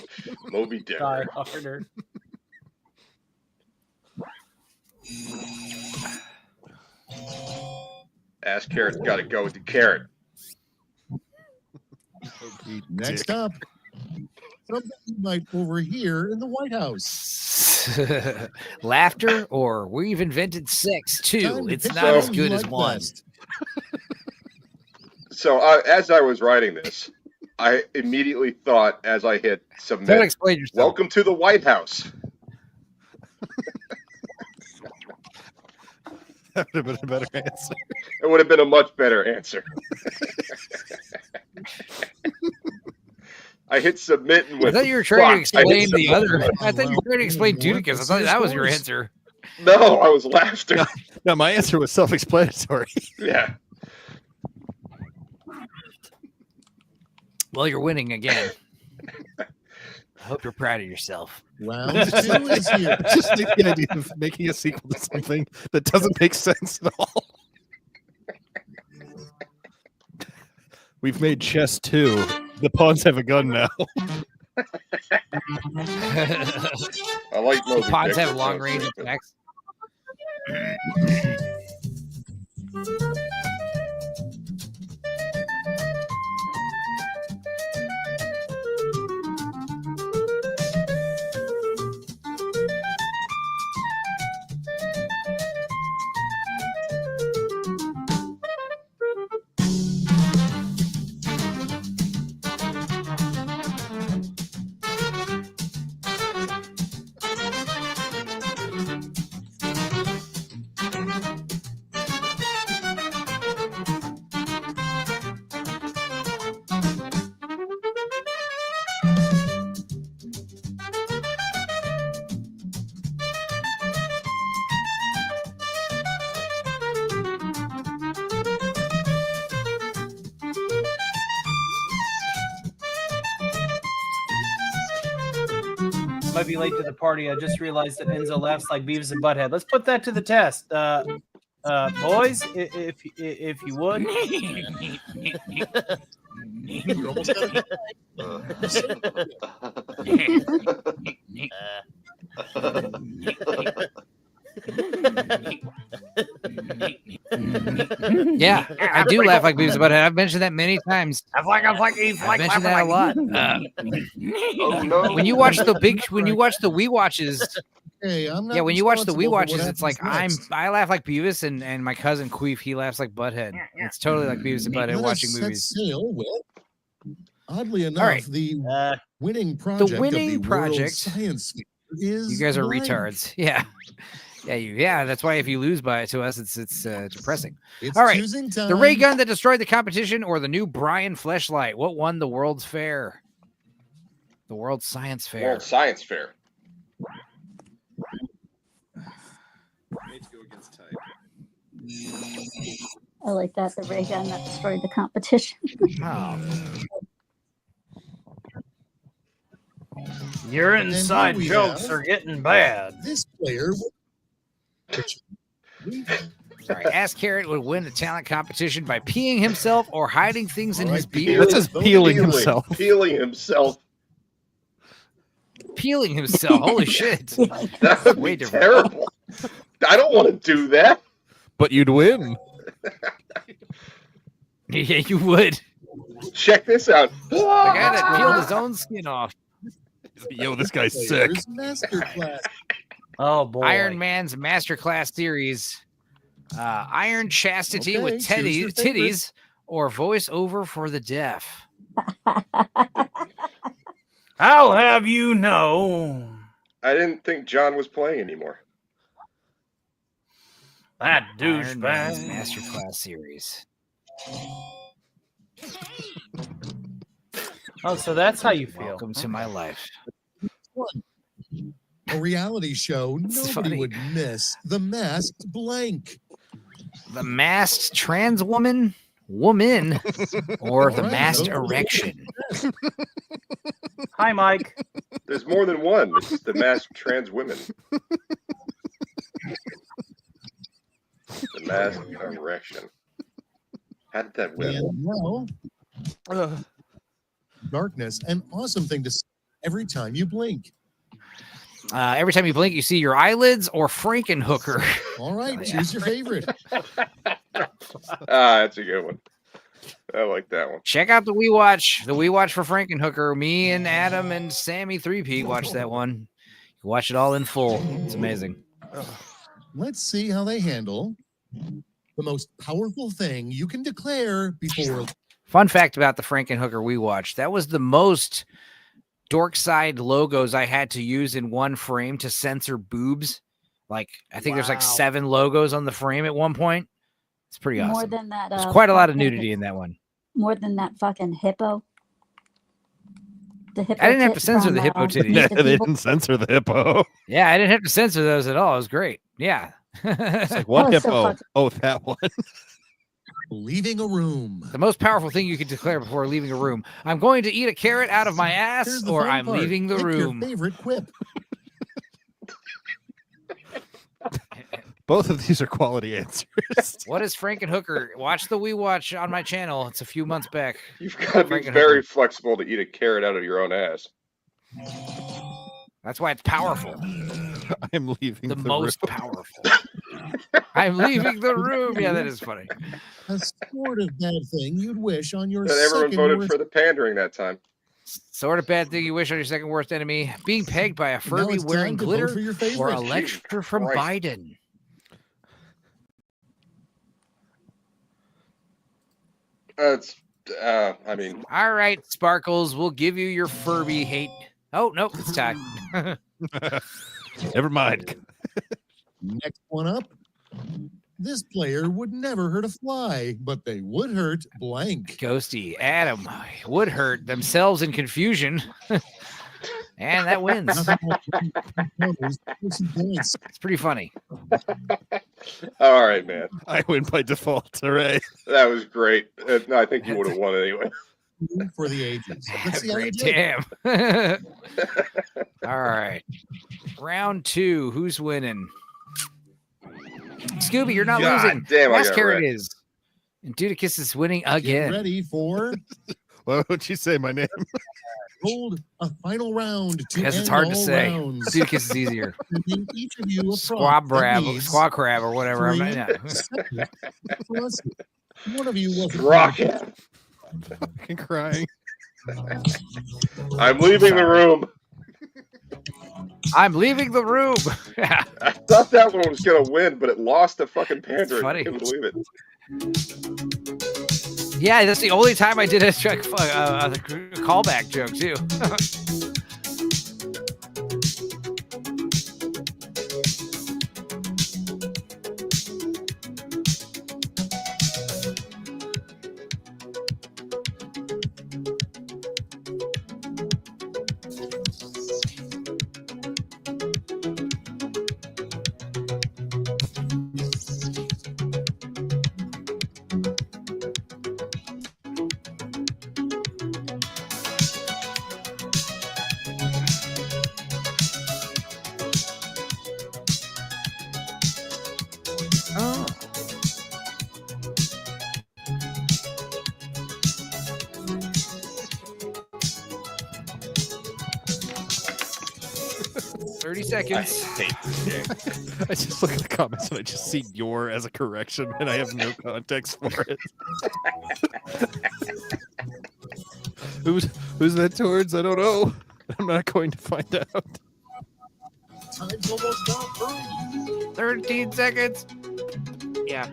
Moby Dick. Die harder. Ass Carrot's got to go with the carrot. Next up, something you might overhear in the White House. Laughter or we've invented sex too. Time to It's pick not the as one good you as like one. best. So as I was writing this, I immediately thought as I hit Don't submit, explain yourself. welcome to the White House. That would have been a better answer. It would have been a much better answer. I hit submit and I went. thought you were trying to "Fuck." I hit explain the submit. other. I thought you were trying to explain Dudicus. I thought that was your answer. No, I was laughter. No, my answer was self-explanatory. Yeah. Well, you're winning again. I hope you're proud of yourself. Round 2 is here. Just the idea of making a sequel to something that doesn't make sense at all. We've made Chess 2. The pawns have a gun now. I like Moby Pods Dick. have long range attacks. Might be late to the party. I just realized that Enzo laughs like Beavis and Butthead. Let's put that to the test. Boys, if you would. You almost got Yeah, I do laugh like Beavis and Butthead. I've mentioned that many times. I've mentioned that a lot. Oh no! When you watch the Wii watches, Hey, I'm not when you watch the responsible Wii for watches, what it's like happens next. I laugh like Beavis and my cousin Queef, he laughs like Butthead. It's totally like Beavis and Butthead Let us watching set movies. sail with Oddly enough, right. the winning project The winning of the project. World Science Fair is You guys are blank. retards. Yeah. Yeah. That's why if you lose by it to us, it's depressing. It's All right. choosing time. The ray gun that destroyed the competition, or the new Brian fleshlight? What won the World's Fair? The World Science Fair. World Science Fair. I like that. The ray gun that destroyed the competition. Oh. Your And here inside we jokes have are getting bad. This player. All right. Ask Carrot would win the talent competition by peeing himself or hiding things in his Right, beard. That's just peeling himself. Peeling himself. Peeling himself. Holy shit. That would Way be different. terrible. I don't want to do that. But you'd win. Yeah, you would. Check this out. The guy that peeled his own skin off. Yo, this guy's sick. Players Masterclass. Oh boy. Iron Man's Masterclass series. Iron Chastity Okay, with choose your favorite. titties or voiceover for the deaf. I'll have you know. I didn't think John was playing anymore. That Iron Man's douchebag. Masterclass series. Oh, so that's how you feel. Welcome to my life. A reality show It's nobody funny. would miss. The Masked Blank. The masked trans woman, or the All right, masked those are the erection. Hi, Mike. There's more than one. It's the masked trans women. The masked erection. How did that win? And now, darkness, an awesome thing to see every time you blink. Every time you blink, you see your eyelids or Frankenhooker. All right, choose your favorite. That's a good one. I like that one. Check out the We Watch. The We Watch for Frankenhooker. Me and Adam and Sammy 3P watched that one. You watch it all in full. It's amazing. Let's see how they handle the most powerful thing you can declare before. Fun fact about the Frankenhooker We Watch. That was the most Dorkside logos I had to use in one frame to censor boobs. Like, I think there's like 7 logos on the frame at one point. It's pretty awesome. More than that. There's quite a lot of nudity in that one. More than that fucking hippo. The hippo. I didn't have to tits censor from, the hippo titties. Yeah, the they people- didn't censor the hippo. Yeah, I didn't have to censor those at all. It was great. Yeah. It's like, what Oh, it's so hippo? fucking- Oh, that one. Leaving a room. The most powerful thing you can declare before leaving a room. I'm going to eat a carrot out of my ass, Here's the or fun I'm part. leaving the Pick room. Your favorite quip. Both of these are quality answers. What is Frankenhooker? Watch the We Watch on my channel. It's a few months back. You've got to be Frankenhooker. very flexible to eat a carrot out of your own ass. That's why it's powerful. I'm leaving The the most room. powerful. I'm leaving the room. Yeah, that is funny. A sort of bad thing you'd wish on your But everyone second voted worst. for the pandering that time. Sort of bad thing you wish on your second worst enemy. Being pegged by a Now Furby it's wearing time to vote glitter, for your or favorite. a lecture from Christ. Biden. That's, I mean, All right, Sparkles, we'll give you your Furby hate. Oh, nope, it's tied. Never mind. Next one up. This player would never hurt a fly, but they would hurt blank. Ghosty, Adam, would hurt themselves in confusion. And that wins. Nothing more knows 60 points. It's pretty funny. all right, man. I win by default. Hooray. That was great. No, I think you would have won anyway. For the ages. Let's see how you Great, did. damn. All right. Round 2. Who's winning? Scooby, you're not God losing. damn, I Last got carrot wrecked. is. And Dudicus is winning Get again. ready for Why don't you say my name? hold a final round to Because it's end hard to all say. rounds. Dudicus is easier. Sending each of you a Squab prompt that crab, needs squaw crab, or whatever. I'm 3 not, seconds to answer. One of you wasn't Rocket. I'm fucking crying. I'm leaving the room. I'm leaving the room. I thought that one was going to win, but it lost to fucking pandering. funny. I couldn't believe it. Yeah, that's the only time I did a callback joke too. Oh. "30 seconds. I just look at the comments and I just see "your" as a correction, and I have no context for it. Who's that towards? I don't know. I'm not going to find out. Time's almost up. 13 seconds. Yeah.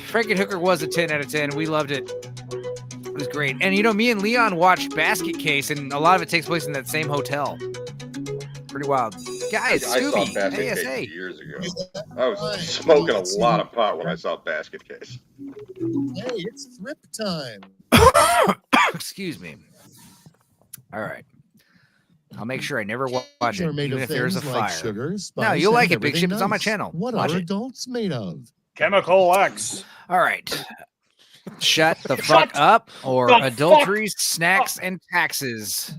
Frankenhooker was a 10 out of 10. We loved it. It was great. And you know, me and Leon watched Basket Case, and a lot of it takes place in that same hotel. Pretty wild. Guys, I saw Scooby, Basket ASA. Case years ago. I was smoking a lot of pot when I saw Basket Case. Hey, it's thrip time. Excuse me. All right. I'll make sure I never watch it, Are made even of if there's a things like fire. sugar, No, spice, you'll like and it, Big everything Ship. It's on my nice. channel. What Watch are it. adults made of? Chemical X. All right. Shut the fuck up, or the adultery, snacks, and taxes.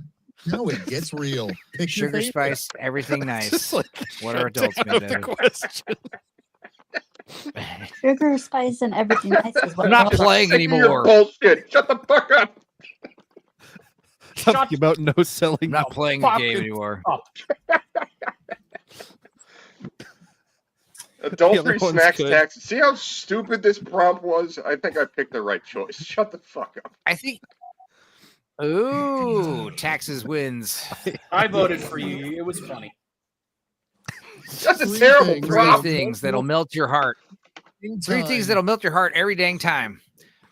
Now it gets real. Pick your Sugar, favorite. spice, everything nice. Like, What are adults made of? Sugar, spice, and everything nice is what I'm not adults- playing Sick of your anymore. bullshit. Shut the fuck up. Talking about no selling. I'm not playing the game anymore. Adultery, one's snacks, good. taxes. See how stupid this prompt was? I think I picked the right choice. Shut the fuck up. I think. Ooh, taxes wins. I voted for you. It was funny. That's a Three terrible things. Three prompt. things that'll melt your heart. Three things that'll melt your heart every dang time.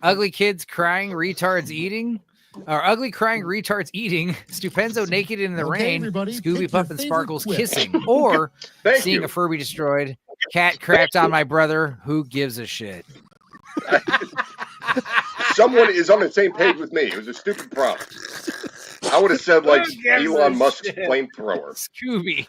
Ugly kids crying, retards eating. Or ugly crying retards eating, Stupenzo naked in the Okay, rain, everybody, Scooby pick Puff your and favorite Sparkles whip. kissing, or Thank seeing you. a Furby destroyed, cat crapped on my brother, who gives a shit? Someone is on the same page with me. It was a stupid prompt. I would have said like Who gives a Elon Musk's shit? flamethrower. Scooby.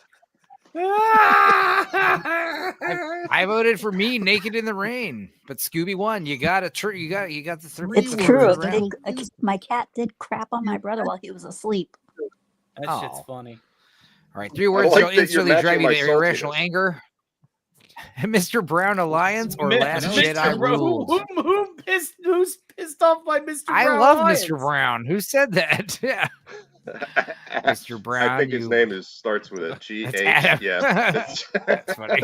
I voted for me, naked in the rain, but Scooby won. You got a you got the third. It's Three true. words. My cat did crap on my brother while he was asleep. That Oh. shit's funny. All right, 3 words like that'll that you're instantly matching drive you my to irrational saltiness. anger. Mr. Brown Alliance or Last Jedi Rules? Who's pissed off by Mr. I Brown love Alliance? Mr. Brown. Who said that? Yeah. Mr. Brown. I think his you- name starts with a G That's H. Adam. Yeah. That's funny.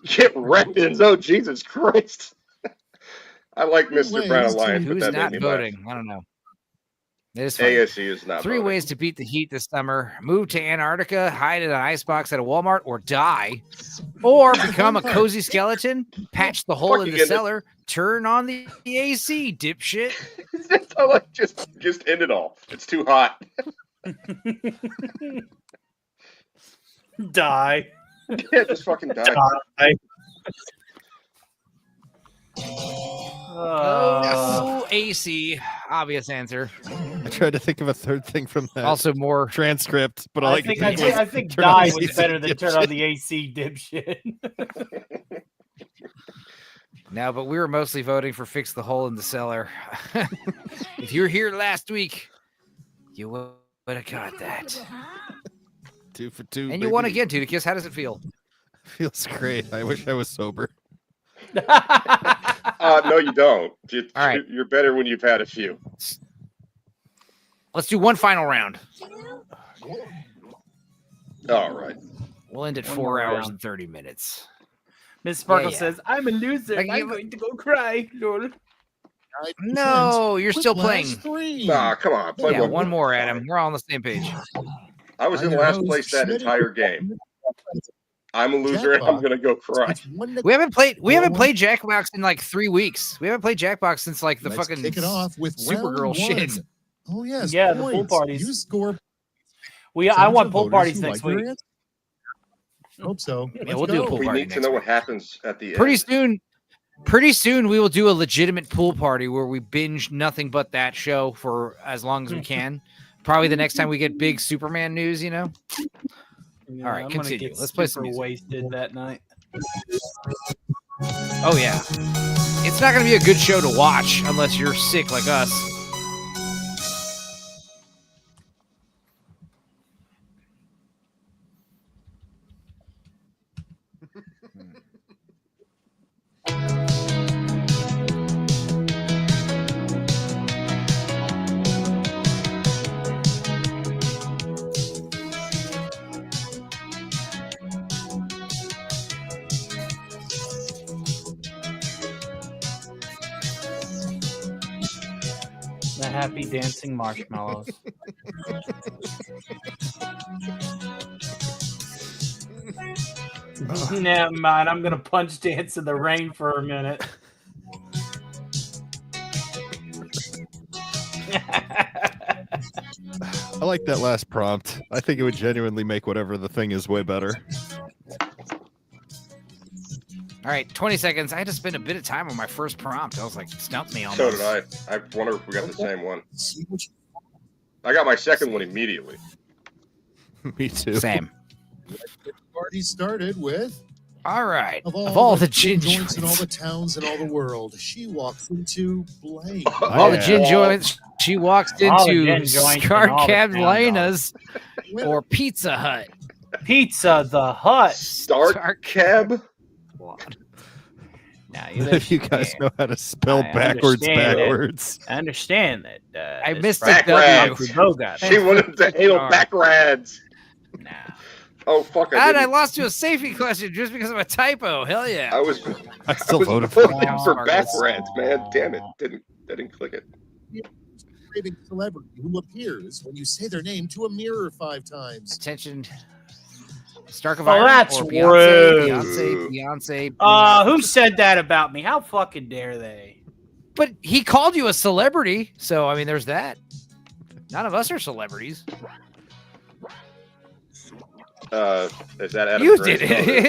Get wrecked, Enzo. Jesus Christ. I like Mr. Brown Ways to- Alliance, but Who's that not made me voting? I don't know. It is laugh. funny. ASE is not 3 voting. ways to beat the heat this summer: move to Antarctica, hide in an icebox at a Walmart, or die, or become a cozy skeleton, patch the hole in Fucking the end it. cellar, turn on the AC, dipshit. I like just end it all. It's too hot. Die. Yeah, just fucking die. Die. Oh, AC. Obvious answer. I tried to think of a third thing from that Also, more transcript, but I all I think could think I was think turn on die the was AC, better than turn on dipshit. the AC, dipshit. No, but we were mostly voting for fix the hole in the cellar. If you were here last week, you would have got that. 2 for 2. And you won baby. again, Tudicus. How does it feel? Feels great. I wish I was sober. No, you don't. All right. You're better when you've had a few. Let's do one final round. All right. We'll end at One 4 more hours round. and 30 minutes. Miss Sparkle Yeah. says, I'm a loser. Like, I'm going to go cry. Lol. No, you're still playing. Nah, come on. Play Yeah, one one more, Adam. We're all on the same page. I was in I'm your last host, place that Schmidt. entire game. I'm a loser and I'm going to go cry. We haven't played Jackbox in like 3 weeks. We haven't played Jackbox since like the fucking kick it off with Supergirl round shit. one. Oh yes, Yeah, the pool points. parties. You score. I want pool parties next week. Hope so. Yeah, we'll do a pool We party need to next know week. what happens at the end. Pretty soon we will do a legitimate pool party where we binge nothing but that show for as long as we can. Probably the next time we get big Superman news, you know. Yeah, All right, I'm continue. Gonna get Let's play some super music. wasted that night. Oh yeah, it's not going to be a good show to watch unless you're sick like us. The happy dancing marshmallows. Never mind. I'm gonna punch dance in the rain for a minute. I like that last prompt. I think it would genuinely make whatever the thing is way better. All right, 20 seconds. I had to spend a bit of time on my first prompt. I was like, stump me almost. So did I. I wonder if we got the same one. I got my second one immediately. Me too. Same. The party started with. All right. Of all the gin joints in all joints. the towns in all the world, she walks into blank. Of all the gin joints, she walks All the into gin joints in Scar all the Carolinas or Pizza Hut. Pizza the Hut. Dark Cab. Now If you guys know how to spell backwards. I understand that. I missed Back the rads. W. She wanted to anal back rads. Nah. Oh fuck! And I didn't. lost to a safety question just because of a typo. Hell yeah. I still voted for voting it. for back rads, man. Damn it! Didn't click it. Craving celebrity who appears when you say their name to a mirror 5 times. Attention. Stark of Oh, Iron that's or rude. Beyonce. Who said that about me? How fucking dare they? But he called you a celebrity, so I mean, there's that. None of us are celebrities. Is that Adam You Grant? did it. No, he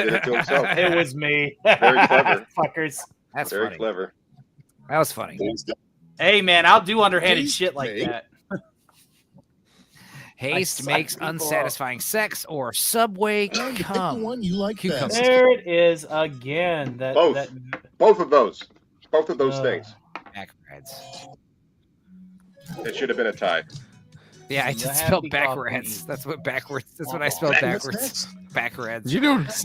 did it to himself. It was me. Very clever. Fuckers. That's Very funny. clever. That was funny. Hey, man, I'll do underhanded shit like that. Haste suck makes people up. unsatisfying sex or Subway cum. One you like Cucumber. best. There it is again. Both of those things. Back rads. It should have been a tie. Yeah, I The just spelled happy backwards. That's what backwards. That's what I spelled backwards. Backrads.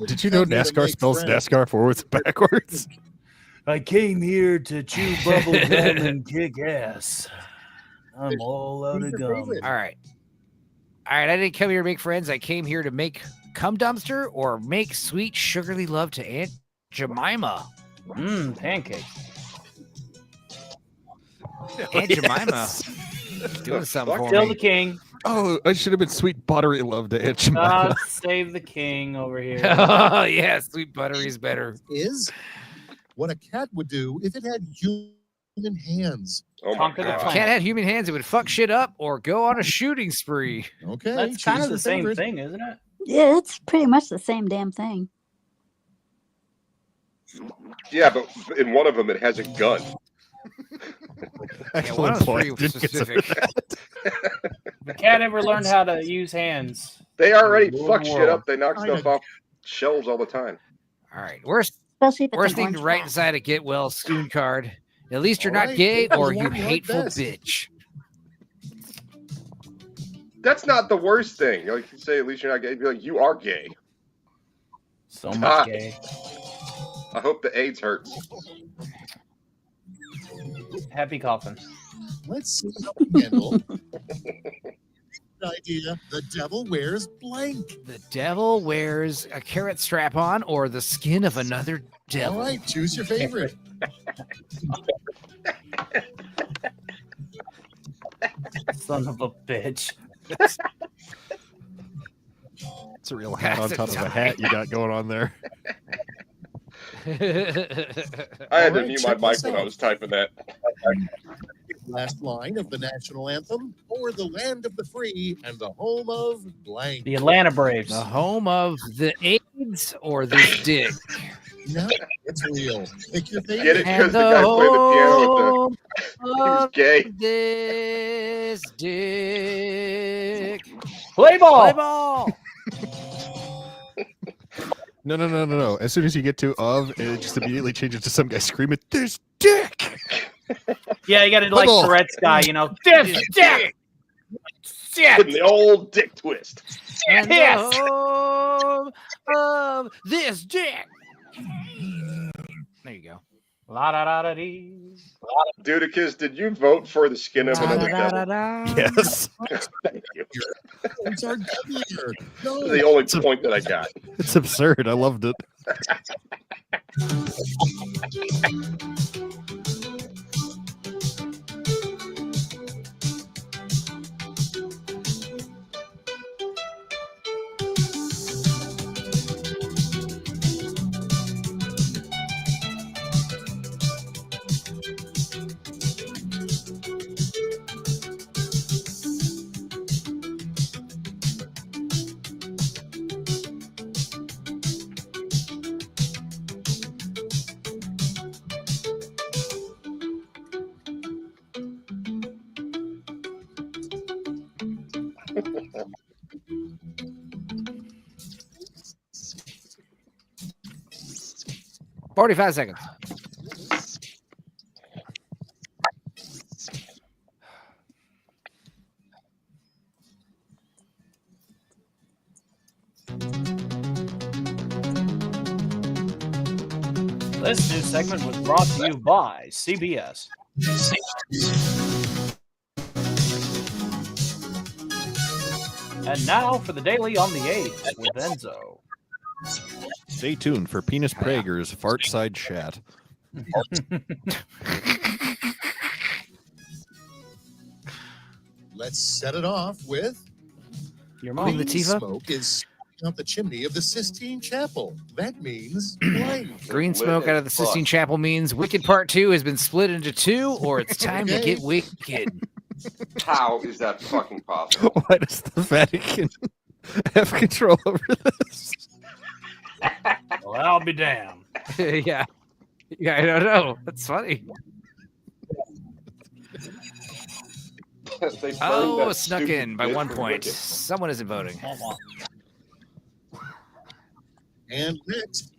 Did you know NASCAR spells NASCAR forwards backwards? I came here to chew bubble gum and kick ass. I'm all out of gum. All right. I didn't come here to make friends. I came here to make cum dumpster or make sweet sugarly love to Aunt Jemima. Pancakes. Aunt Jemima doing something for Still me. the king. Oh, I should have been sweet buttery love to Aunt Jemima. Save the king over here. Oh yeah, sweet buttery is better. Is what a cat would do if it had human hands. Oh my Conquer the god. If a cat had human hands, it would fuck shit up or go on a shooting spree. Okay, That's kind choose of the your same favorite. thing, isn't it? Yeah, it's pretty much the same damn thing. Yeah, but in one of them it has a gun. Yeah, one of Excellent them's point. pretty Didn't get to specific. The cat ever learned how to use hands. They already Rule fuck the shit world. up. They knock stuff off shelves all the time. All right, worst Especially if it's worst an thing to orange write cat. inside a get well soon card. At least you're All not right, gay pick or the you one you like hateful best. bitch. That's not the worst thing. Like you say, at least you're not gay. Be like, you are gay. So much gay. I hope the AIDS hurts. Happy coffin. Let's see how we handle. Idea: the devil wears blank. The devil wears a carrot strap on or the skin of another devil. All right, choose your favorite. Son of a bitch. It's a real hat on top of a hat you got going on there. I had to mute my mic when I was typing that. Last line of the national anthem, or the land of the free and the home of blank. The Atlanta Braves. The home of the AIDS or this dick. No, it's real. Pick your favorite. Get it because the guy playing the piano with the he was gay. This dick. Play ball. Play ball. No. As soon as you get to it just immediately changes to some guy screaming, "There's dick!" Yeah, you got to like Tourette's guy, you know. There's dick. Shit. The old dick twist. And the home of this dick. There you go. La da da da dee. Dudicus, did you vote for the skin of another devil? Yes. Thank you. It's our governor. No. That's the only point that I got. It's absurd. I loved it. $45 seconds. This new segment was brought to you by CBS. And now for the Daily on the AIDS with Enzo. Stay tuned for Penis Prager's Fartside Chat. Let's set it off with your mom. Green smoke is out the chimney of the Sistine Chapel. That means blank. Green smoke out of the Sistine Chapel means Wicked Part 2 has been split into 2, or it's time to get wicked. How is that fucking possible? Why does the Vatican have control over this? Well, I'll be damned. Yeah, I don't know. That's funny. Oh, snuck in by 1 point. Someone isn't voting. And next,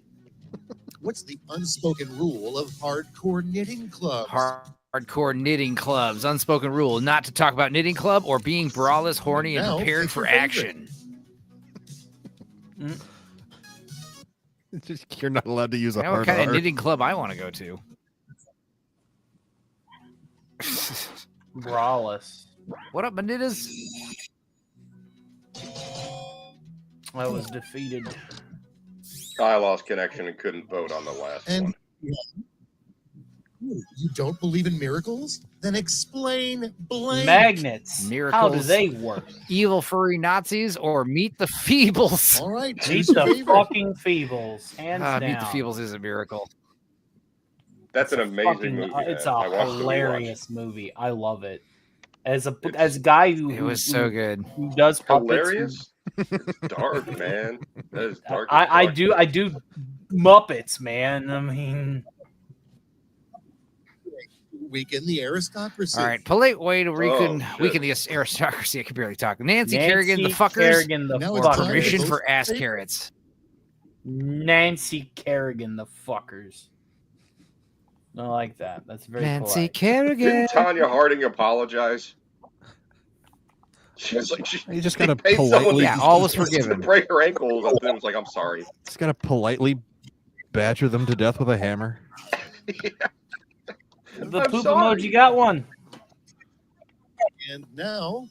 what's the unspoken rule of hardcore knitting clubs? Hardcore knitting clubs. Unspoken rule: not to talk about knitting club or being braless, horny, and Now, prepared pick for your favorite. action. You're not allowed to use a Now, hard what kind R. of knitting club I want to go to? Brawless. What up, Manitas? I was defeated. I lost connection and couldn't vote on the last one. You don't believe in miracles? Then explain blank. Magnets. Miracles. How do they work? Evil furry Nazis or Meet the Feebles? All right, Meet choose your the favorite. fucking Feebles. Hands down. Meet the Feebles is a miracle. That's an amazing Fucking- movie. It's man. I a watched the hilarious movie. I love it. As a guy who It was so good. who does puppets, Hilarious. Dark, man. That is dark. I do Muppets, man. I mean, Weaken the aristocracy. All right, polite way to weaken shit. the aristocracy. I can barely talk. Nancy Nancy Kerrigan, the fuckers. Kerrigan, the Now it's fuckers. time to Permission vote for ass for- carrots. Nancy Kerrigan, the fuckers. I like that. That's very Nancy polite. Kerrigan. Didn't Tanya Harding apologize? She was like, You just gotta paid someone politely, Yeah, all was to forgiven. break her ankles, and then was like, "I'm sorry." just gotta politely badger them to death with a hammer. The I'm poop sorry. emoji got one. And now,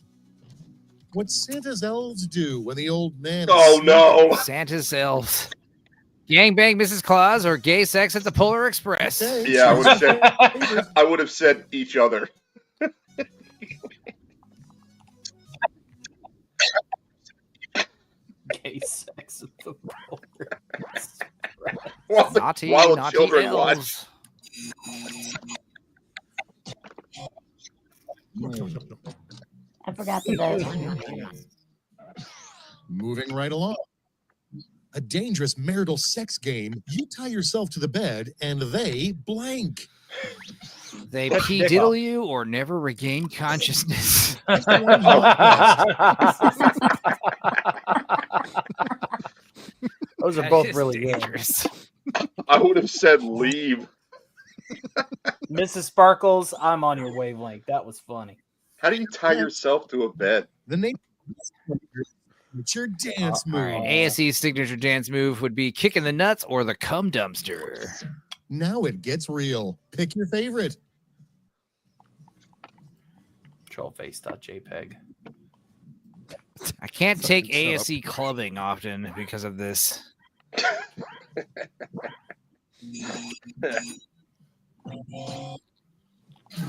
what Santa's elves do when the old man is Oh no! Santa's elves. Gangbang Mrs. Claus or gay sex at the Polar Express. Okay, Yeah, I would have choose said. your favorite. I would have said each other. gay sex with the boulders. While children watch. I forgot the vote. Moving right along. A dangerous marital sex game. You tie yourself to the bed and they blank. They diddle you or never regain consciousness. Those are both really dangerous. I would have said leave. Mrs. Sparkles, I'm on your wavelength. That was funny. How do you tie yourself to a bed? The name. It's your dance move. All right, ASE's signature dance move would be kicking the nuts or the cum dumpster. Now it gets real. Pick your favorite. Trollface.jpg. I can't take ASE clubbing often because of this.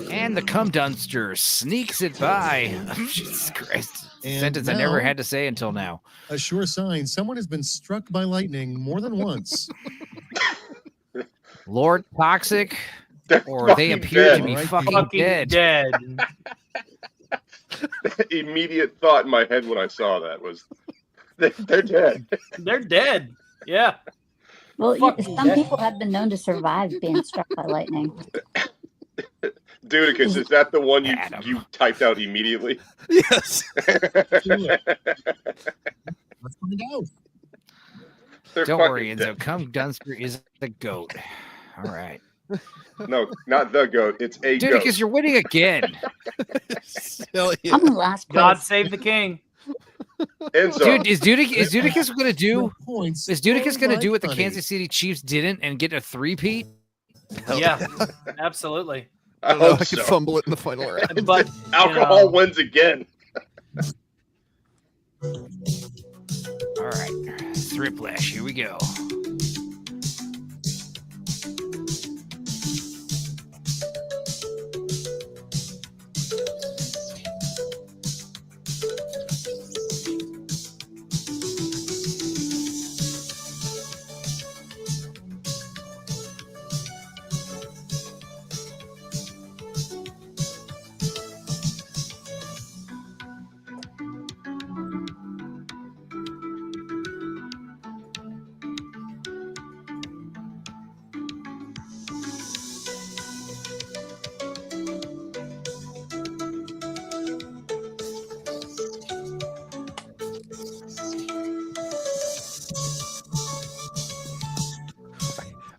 And the cum dumpster sneaks it by. Jesus Christ. And Sentence I never had to say until now. A sure sign someone has been struck by lightning more than once. Lord Toxic, or they appear to be fucking dead. The immediate thought in my head when I saw that was, they're dead. They're dead. Yeah. Well, some people have been known to survive being struck by lightning. Dudicus, is that the one you typed out immediately? Yes. Let's find out. Don't worry, Enzo. Cum dumpster is the goat. All right. No, not the goat. It's a Dude, goat. because you're winning again. I'm in last place. God save the king. Enzo. Dude, is Dudicus going to do? Is Dudicus going to do what the Kansas City Chiefs didn't and get a three-peat? Yeah, absolutely. I I hope could so. fumble it in the final round. But Alcohol wins again. All right, Thriplash, here we go.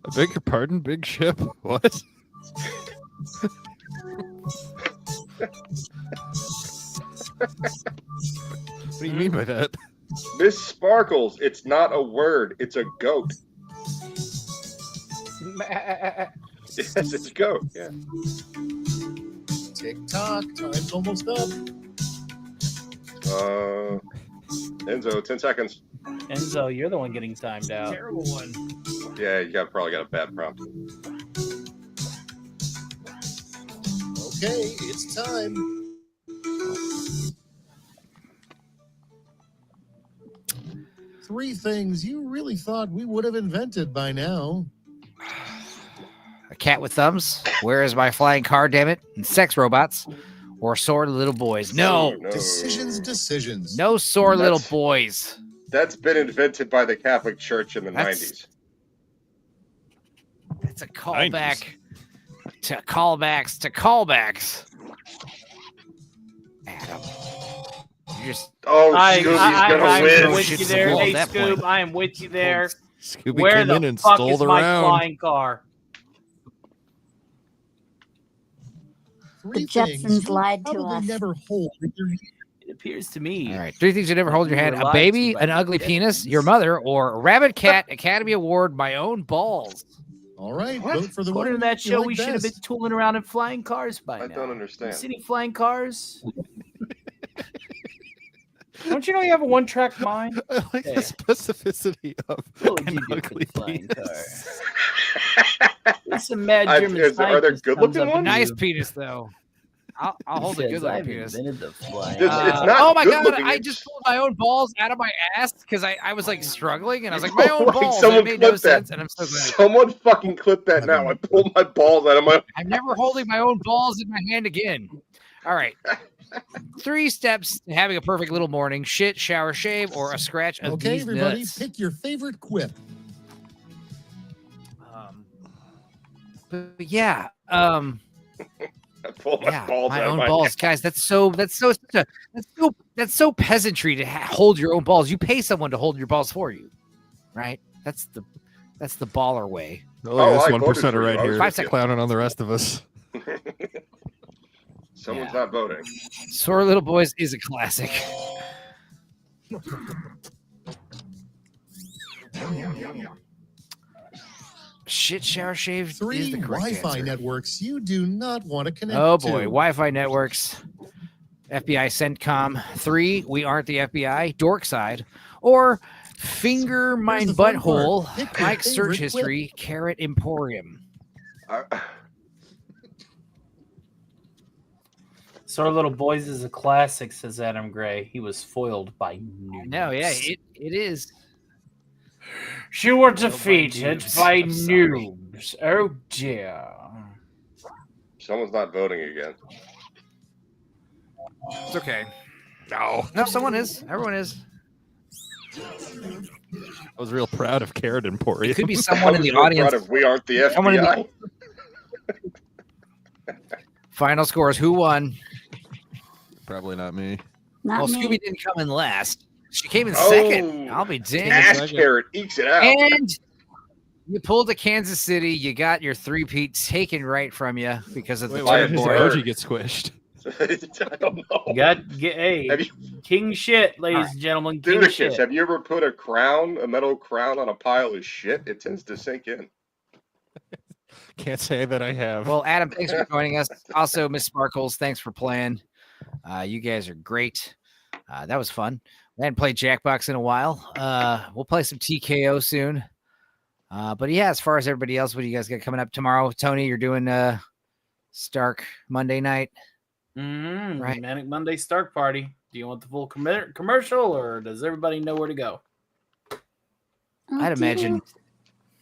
I beg your pardon, big ship? What? What do you mean by that? Miss Sparkles, it's not a word. It's a goat. Yes, it's a goat. Yeah. Tick tock. Time's almost up. Enzo, 10 seconds. Enzo, you're the one getting timed out. Terrible one. Yeah, you probably got a bad prompt. Okay, it's time. Three things you really thought we would have invented by now. A cat with thumbs. Where is my flying car, damn it? And sex robots. Or sore little boys. No. Decisions. No sore little boys. That's been invented by the Catholic Church in the 90s. It's a callback to callbacks to callbacks. Adam. You just I'm win. with you there. Hey, Scoob, I am with you there. Scooby Where came the in and fuck stole is the my round. flying car? The Jetsons lied to us. Never hold in your hand. It appears to me. All right. Three things you never hold in your You hand: were a lied baby, to by an the ugly Jetsons. penis, your mother, or a rabbit cat Academy Award, my own balls. All right, vote for the According to one that you show, like we should have been best. tooling around in flying cars by I now. don't You understand. see any flying cars? Don't you know you have a one-track mind? I like Yeah. the specificity of What would an you do with ugly a flying penis. car? There's some mad German Are there scientist good comes looking up to ones? Nice you. penis, though. I'll hold a Says, good little "I've penis. invented the flying It's car." not Oh my good god! looking, I it's- just pulled my own balls out of my ass because I was like struggling, and I was like, my own Right, balls. someone That made no clip that. sense, and I'm so glad. Someone fucking clip that now. I pulled my balls out of my. I'm never holding my own balls in my hand again. All right. 3 steps to having a perfect little morning: shit, shower, shave, or a scratch of Okay, these everybody, nuts. pick your favorite quip. But yeah, I pulled my yeah, balls my out of own my balls, guys. That's so peasantry to hold your own balls. You pay someone to hold your balls for you, right? That's the baller way. Oh, this I 1% voted for you. right I was here. with you. Clowning on the rest of us. Someone's not voting. Sore Little Boys is a classic. Shit, shower, shave. 3 is the correct Wi-Fi answer. networks you do not want to connect Oh to. boy, Wi-Fi networks. FBI CENTCOM. 3, we aren't the FBI. Dorkside. Or Finger My Here's the fun Butthole. part. Pick your Mike's favorite search history. Carrot Emporium. Sore Little Boys is a classic, says Adam Gray. He was foiled by noobs. No, yeah, it is. You were Foiled by defeated noobs. by I'm sorry. noobs. Oh dear. Someone's not voting again. It's okay. No. No, someone is. Everyone is. I was real proud of Carrot Emporium. It could be someone in the I was real audience. proud of we aren't the Someone in FBI. Final scores. Who won? Probably not me. Not Well, me. Scooby didn't come in last. She came in Oh, second. I'll be damned. Ass Carrot ekes it out. And you pulled to Kansas City. You got your 3-peat taken right from you because of the Why third did his boy. emoji get squished? I don't know. Hey, Have you- king shit, ladies and gentlemen. King Dudicus, shit. have you ever put a metal crown on a pile of shit? It tends to sink in. Can't say that I have. Well, Adam, thanks for joining us. Also, Miss Sparkles, thanks for playing. You guys are great. That was fun. We hadn't played Jackbox in a while. We'll play some TKO soon. But yeah, as far as everybody else, what do you guys got coming up tomorrow? Tony, you're doing Stark Monday night. Right. Manic Monday Stark Party. Do you want the full commercial, or does everybody know where to go? I'd imagine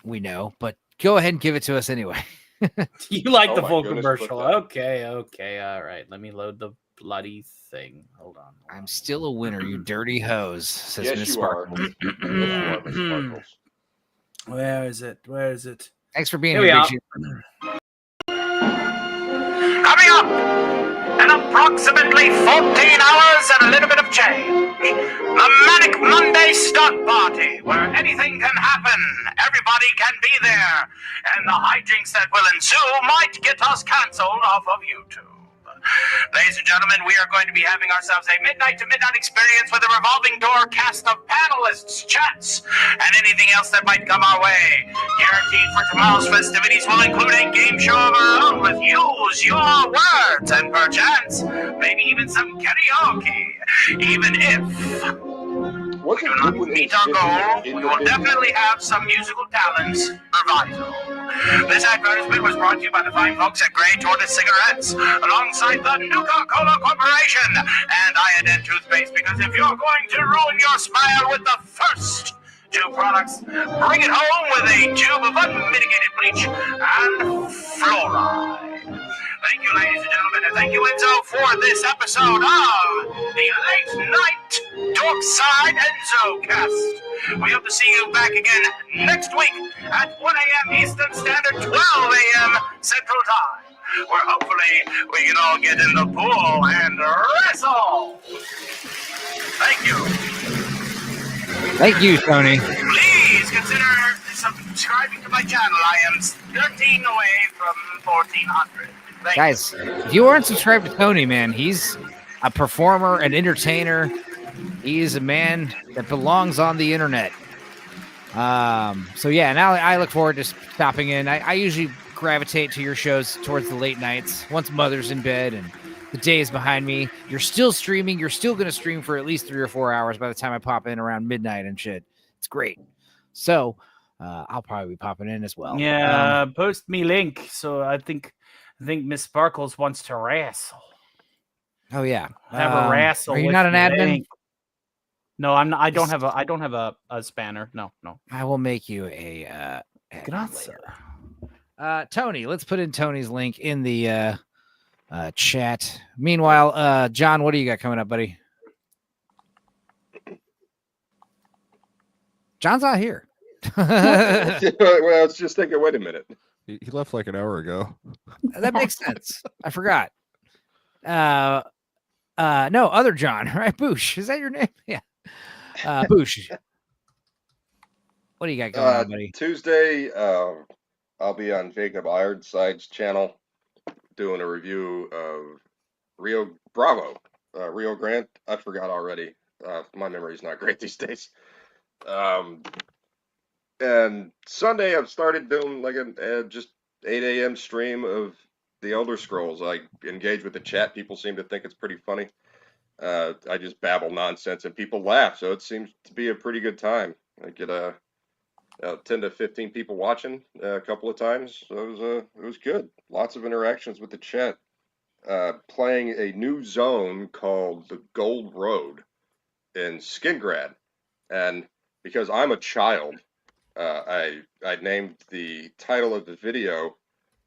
we know, but go ahead and give it to us anyway. You like Oh the my full goodness, commercial? what the- Okay, all right. Let me load the bloody thing. Hold on. I'm still a winner, you dirty hose, says Yes, Miss you are. Sparkles. Yes, you are, Miss Sparkles. Where is it? Where is it? Thanks for being Here here, we Big are. G. Coming up in approximately 14 hours and a little bit of change, the Manic Monday Stunt Party, where anything can happen, everybody can be there, and the hijinks that will ensue might get us canceled off of YouTube. Ladies and gentlemen, we are going to be having ourselves a midnight to midnight experience with a revolving door cast of panelists, chats, and anything else that might come our way. Guaranteed for tomorrow's festivities will include a game show of our own with Use Your Words and perchance, maybe even some karaoke. Even if What's we do not meet our goal, we will definitely have some musical talents revival. This advertisement was brought to you by the fine folks at Grey Tortoise Cigarettes, alongside the Nuka-Cola Corporation and Iodine Toothpaste, because if you're going to ruin your smile with the first 2 products, bring it home with a tube of unmitigated bleach and fluoride. Thank you, ladies and gentlemen, and thank you, Enzo, for this episode of the Late Night Dorkside EnzoCast. We hope to see you back again next week at 1 a.m. Eastern Standard, 12 a.m. Central Time, where hopefully we can all get in the pool and wrestle. Thank you. Thank you, Tony. Please consider subscribing to my channel. I am 13 away from 1400. Thank Guys, if you aren't subscribed to Tony, man, he's a performer, an entertainer. He is a man that belongs on the internet. So yeah, now I look forward to stopping in. I usually gravitate to your shows towards the late nights, once Mother's in bed and the day is behind me. You're still streaming. You're still going to stream for at least 3 or 4 hours by the time I pop in around midnight and shit. It's great. So I'll probably be popping in as well. Yeah, post me link. So I think Miss Sparkles wants to wrestle. Oh yeah, Have a wrestle. Are you with not an me. admin? No, I'm not. I don't have a spanner. No. I will make you a Grazie. Tony. Let's put in Tony's link in the chat. Meanwhile, John, what do you got coming up, buddy? John's not here. Well, I was just thinking, wait a minute. He left like an hour ago. That makes sense. I forgot. No, other John, right? Boosh. Is that your name? Yeah. Boosh. What do you got going on, buddy? Tuesday, I'll be on Jacob Ironside's channel doing a review of Rio Grande. I forgot already. My memory's not great these days. And Sunday, I've started doing like a just 8 a.m. stream of the Elder Scrolls. I engage with the chat. People seem to think it's pretty funny. I just babble nonsense and people laugh, so it seems to be a pretty good time. I get 10 to 15 people watching a couple of times, so it was good. Lots of interactions with the chat. Playing a new zone called the Gold Road in Skingrad, and because I'm a child, I named the title of the video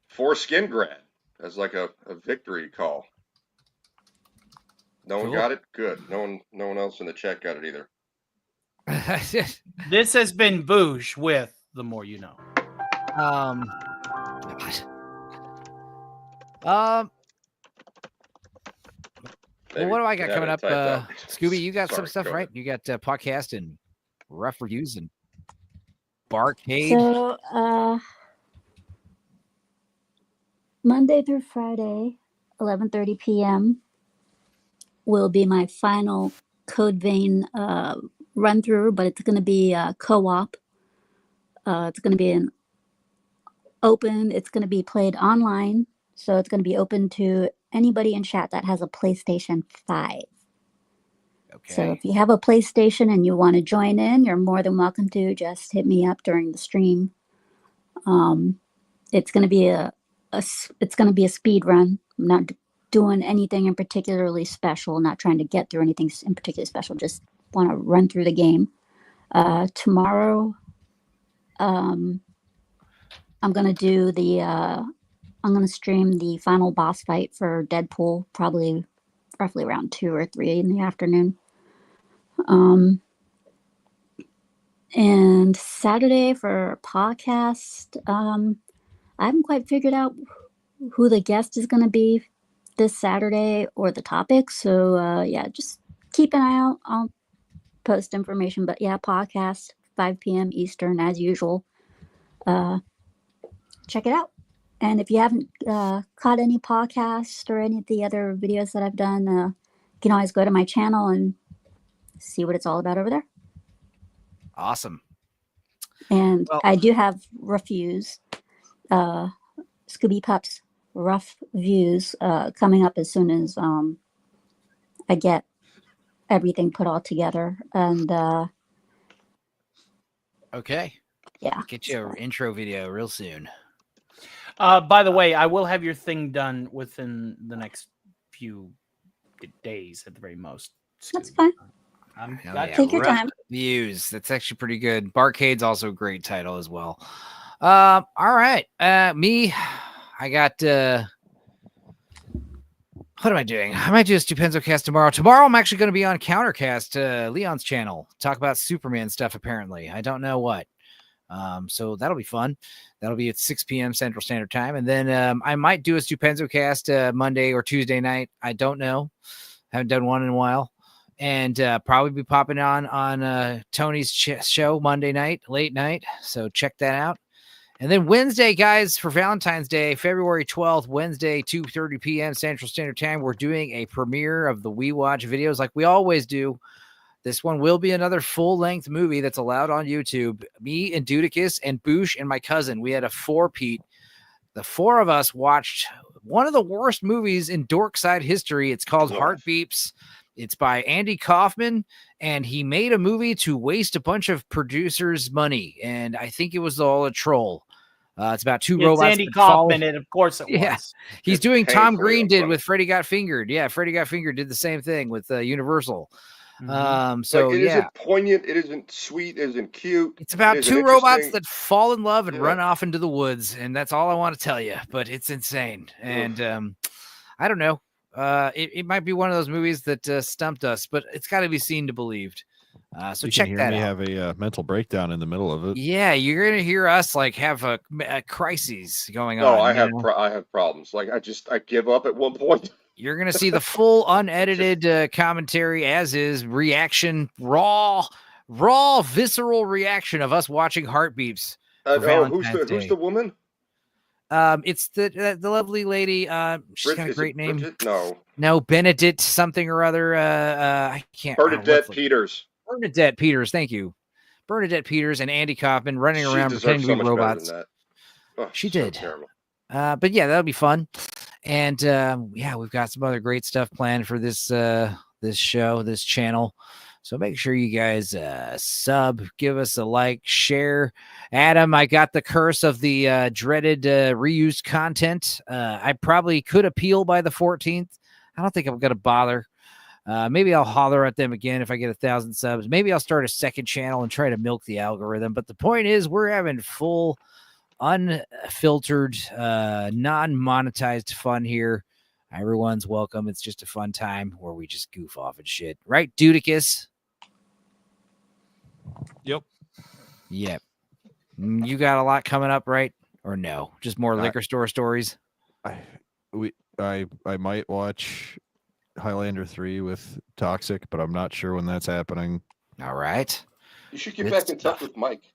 "For Skingrad" as like a victory call. No one got it? Good. No one else in the chat got it either. This has been Boosh with The More You Know. Well, what do I got coming up? out. Scooby, you got some Sorry, stuff, go right? You got podcast and rough reviews and Barcade. So, Monday through Friday, 11:30 p.m. will be my final Code Vein run through, but it's going to be co-op. It's going to be an open. It's going to be played online, so it's going to be open to anybody in chat that has a PlayStation 5. Okay. So if you have a PlayStation and you want to join in, you're more than welcome to. Just hit me up during the stream. It's going to be a speed run. I'm not doing anything in particularly special. Not trying to get through anything in particular special. Just want to run through the game. Tomorrow, I'm going to stream the final boss fight for Deadpool, probably roughly around 2 or 3 in the afternoon. And Saturday for podcast, I haven't quite figured out who the guest is going to be this Saturday or the topic. So yeah, just keep an eye out. I'll post information. But yeah, podcast 5 p.m. Eastern as usual. Check it out. And if you haven't caught any podcasts or any of the other videos that I've done, you can always go to my channel and see what it's all about over there. Awesome. And I do have reviews, Scooby Pup's rough views coming up as soon as I get everything put all together. And okay. Yeah. Get you an intro video real soon. By the way, I will have your thing done within the next few days at the very most. That's fine. Take your time. Views. That's actually pretty good. Barcade's also a great title as well. All right. Me, I got what am I doing? I might do a Stupenzo cast tomorrow. Tomorrow I'm actually going to be on Countercast, Leon's channel. Talk about Superman stuff, apparently. I don't know what. So that'll be fun. That'll be at 6 p.m. Central Standard Time. And then I might do a Stupenzo cast Monday or Tuesday night. I don't know. Haven't done one in a while. And probably be popping on Tony's show Monday night, late night. So check that out. And then Wednesday, guys, for Valentine's Day, February 12th, Wednesday, 2:30 p.m. Central Standard Time, we're doing a premiere of the We Watch videos like we always do. This one will be another full-length movie that's allowed on YouTube. Me and Dudicus and Boosh and my cousin, we had a four-peat. The four of us watched one of the worst movies in Dorkside history. It's called Heart Beeps. It's by Andy Kaufman, and he made a movie to waste a bunch of producers' money, and I think it was all a troll. It's about two It's robots. Andy that follow- Kaufman, and of course it Yeah, was. he's It's doing Tom painfully Green did upfront. with Freddy Got Fingered. Yeah, Freddy Got Fingered did the same thing with Universal. Mhm. So Like, it yeah, isn't poignant. It isn't sweet. It isn't cute. it's about it isn't two robots interesting. that fall in love and Yeah. run off into the woods, and that's all I want to tell you. But it's insane, and I don't know. It might be one of those movies that stumped us, but it's got to be seen to believed. So You check can hear that me out. have a mental breakdown in the middle of it. Yeah, you're gonna hear us like have a crises going No, on. I you have know? I have problems. Like, I give up at one point. You're going to see the full unedited commentary as is reaction, raw, visceral reaction of us watching Heartbeeps. For Who's the woman? It's the lovely lady. She's got a great name. Bridget? No, Benedict something or other. I can't. Bernadette Peters. Bernadette Peters. Thank you. Bernadette Peters and Andy Kaufman running She around deserves pretending so to be much better robots. than that. Oh, She so did. terrible. But yeah, that'll be fun. And yeah, we've got some other great stuff planned for this this show, this channel. So make sure you guys sub, give us a like, share. Adam, I got the curse of the dreaded reused content. I probably could appeal by the 14th. I don't think I'm going to bother. Maybe I'll holler at them again if I get 1,000 subs. Maybe I'll start a second channel and try to milk the algorithm. But the point is, we're having full unfiltered, non-monetized fun here. Everyone's welcome. It's just a fun time where we just goof off and shit. Right, Dudicus? Yep. Yep. You got a lot coming up, right? Or no? Just more liquor store stories? I might watch Highlander 3 with Toxic, but I'm not sure when that's happening. All right. You should get back in touch with Mike.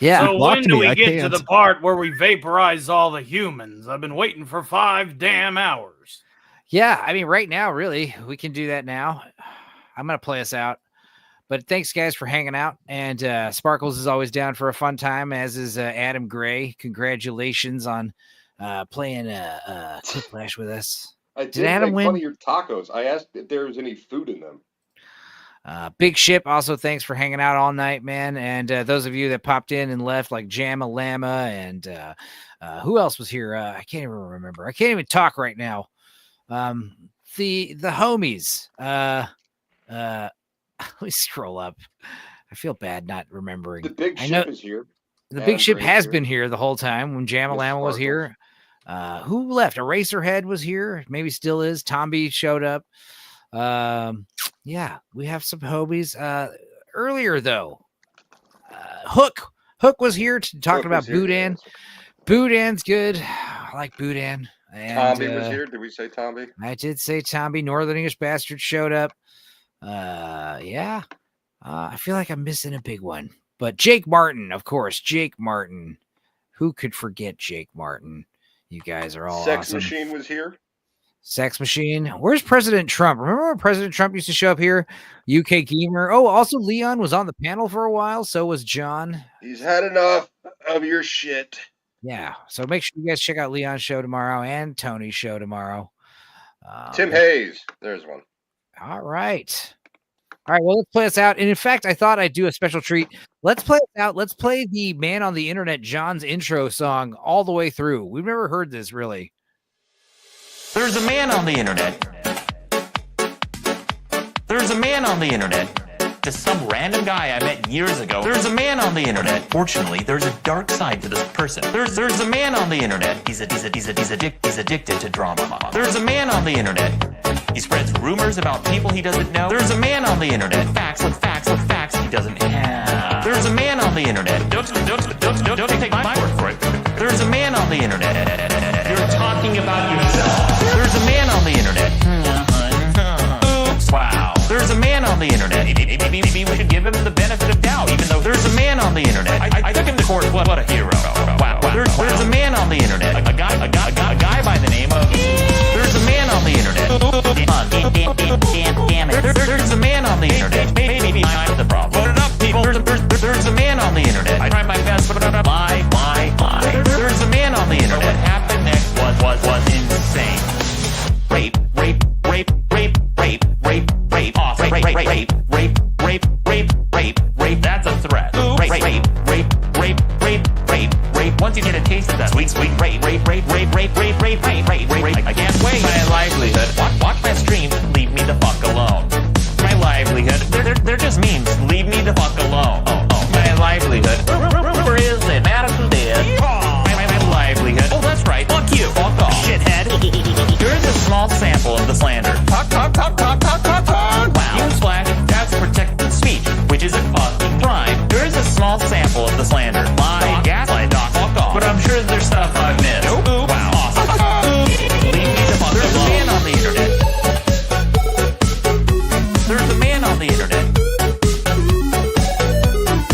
Yeah. So when do we get to the part where we vaporize all the humans? I've been waiting for 5 damn hours. Yeah, I mean, right now, really, we can do that now. I'm going to play us out. But thanks, guys, for hanging out. And Sparkles is always down for a fun time, as is Adam Gray. Congratulations on playing Quick Flash with us. I did Adam make win? fun of your tacos. I asked if there was any food in them. Big Ship, also thanks for hanging out all night, man. And those of you that popped in and left, like Jamma Lama, and who else was here? I can't even remember. I can't even talk right now. The homies. Let me scroll up. I feel bad not remembering. The Big Ship is here. The Big Ship Gray's has here. been here the whole time when Jamma Lama was here. Who left? Eraserhead was here. Maybe still is. Tomby showed up. Yeah, we have some homies. Earlier though, Hook was here talking about Boudin. Boudin's good. I like Boudin. And, Tomby was here. Did we say Tomby? I did say Tomby. Northern English Bastard showed up. Yeah. I feel like I'm missing a big one. But Jake Martin, of course. Jake Martin. Who could forget Jake Martin? You guys are all Sex awesome. Machine was here. Sex Machine. Where's President Trump? Remember when President Trump used to show up here? UK Gamer. Oh, also Leon was on the panel for a while. So was John. He's had enough of your shit. Yeah. So make sure you guys check out Leon's show tomorrow and Tony's show tomorrow. Tim Hayes. There's one. All right. All right. Well, let's play this out. And in fact, I thought I'd do a special treat. Let's play it out. Let's play the Man on the Internet, John's intro song all the way through. We've never heard this really. There's a man on the internet. There's a man on the internet. Just some random guy I met years ago. There's a man on the internet. Fortunately, there's a dark side to this person. There's a man on the internet. He's addicted to drama. There's a man on the internet. He spreads rumors about people he doesn't know. There's a man on the internet. Facts he doesn't have. There's a man on the internet. Don't take my word for it. There's a man on the internet. You're talking about yourself. There's a man on the internet. Oops. Wow. There's a man on the internet. Maybe we should give him the benefit of doubt, even though there's a man on the internet. I took him to court. What a hero. Wow. There's a man on the internet. A guy by the name of. There's a man on the internet. Damn it. There's a man on the internet. Maybe I'm the problem. Put it up, people. There's a man on the internet. I tried my best, but lie. There's a man on the internet. What happened next was insane. Rape. Awesome. Rape. That's a threat. Rape. small sample of the slander. Talk. Wow. Newsflash, that's protected speech, which is a fucking crime. There is a small sample of the slander. Lie, gaslight, doc, fuck off. But I'm sure there's stuff I've missed. Nope. Wow. Awesome. Leave me the fuck alone. There's a man on the internet. There's a man on the internet.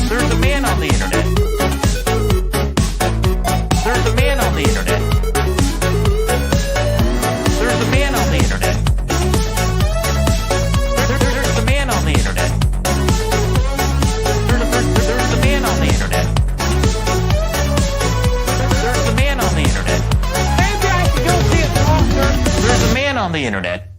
There's a man on the internet. There's a man on the internet. There's a man on the internet. There's a man on the internet. There's a man on the internet. There's a man on the internet. Maybe I can go see it longer. There's a man on the internet.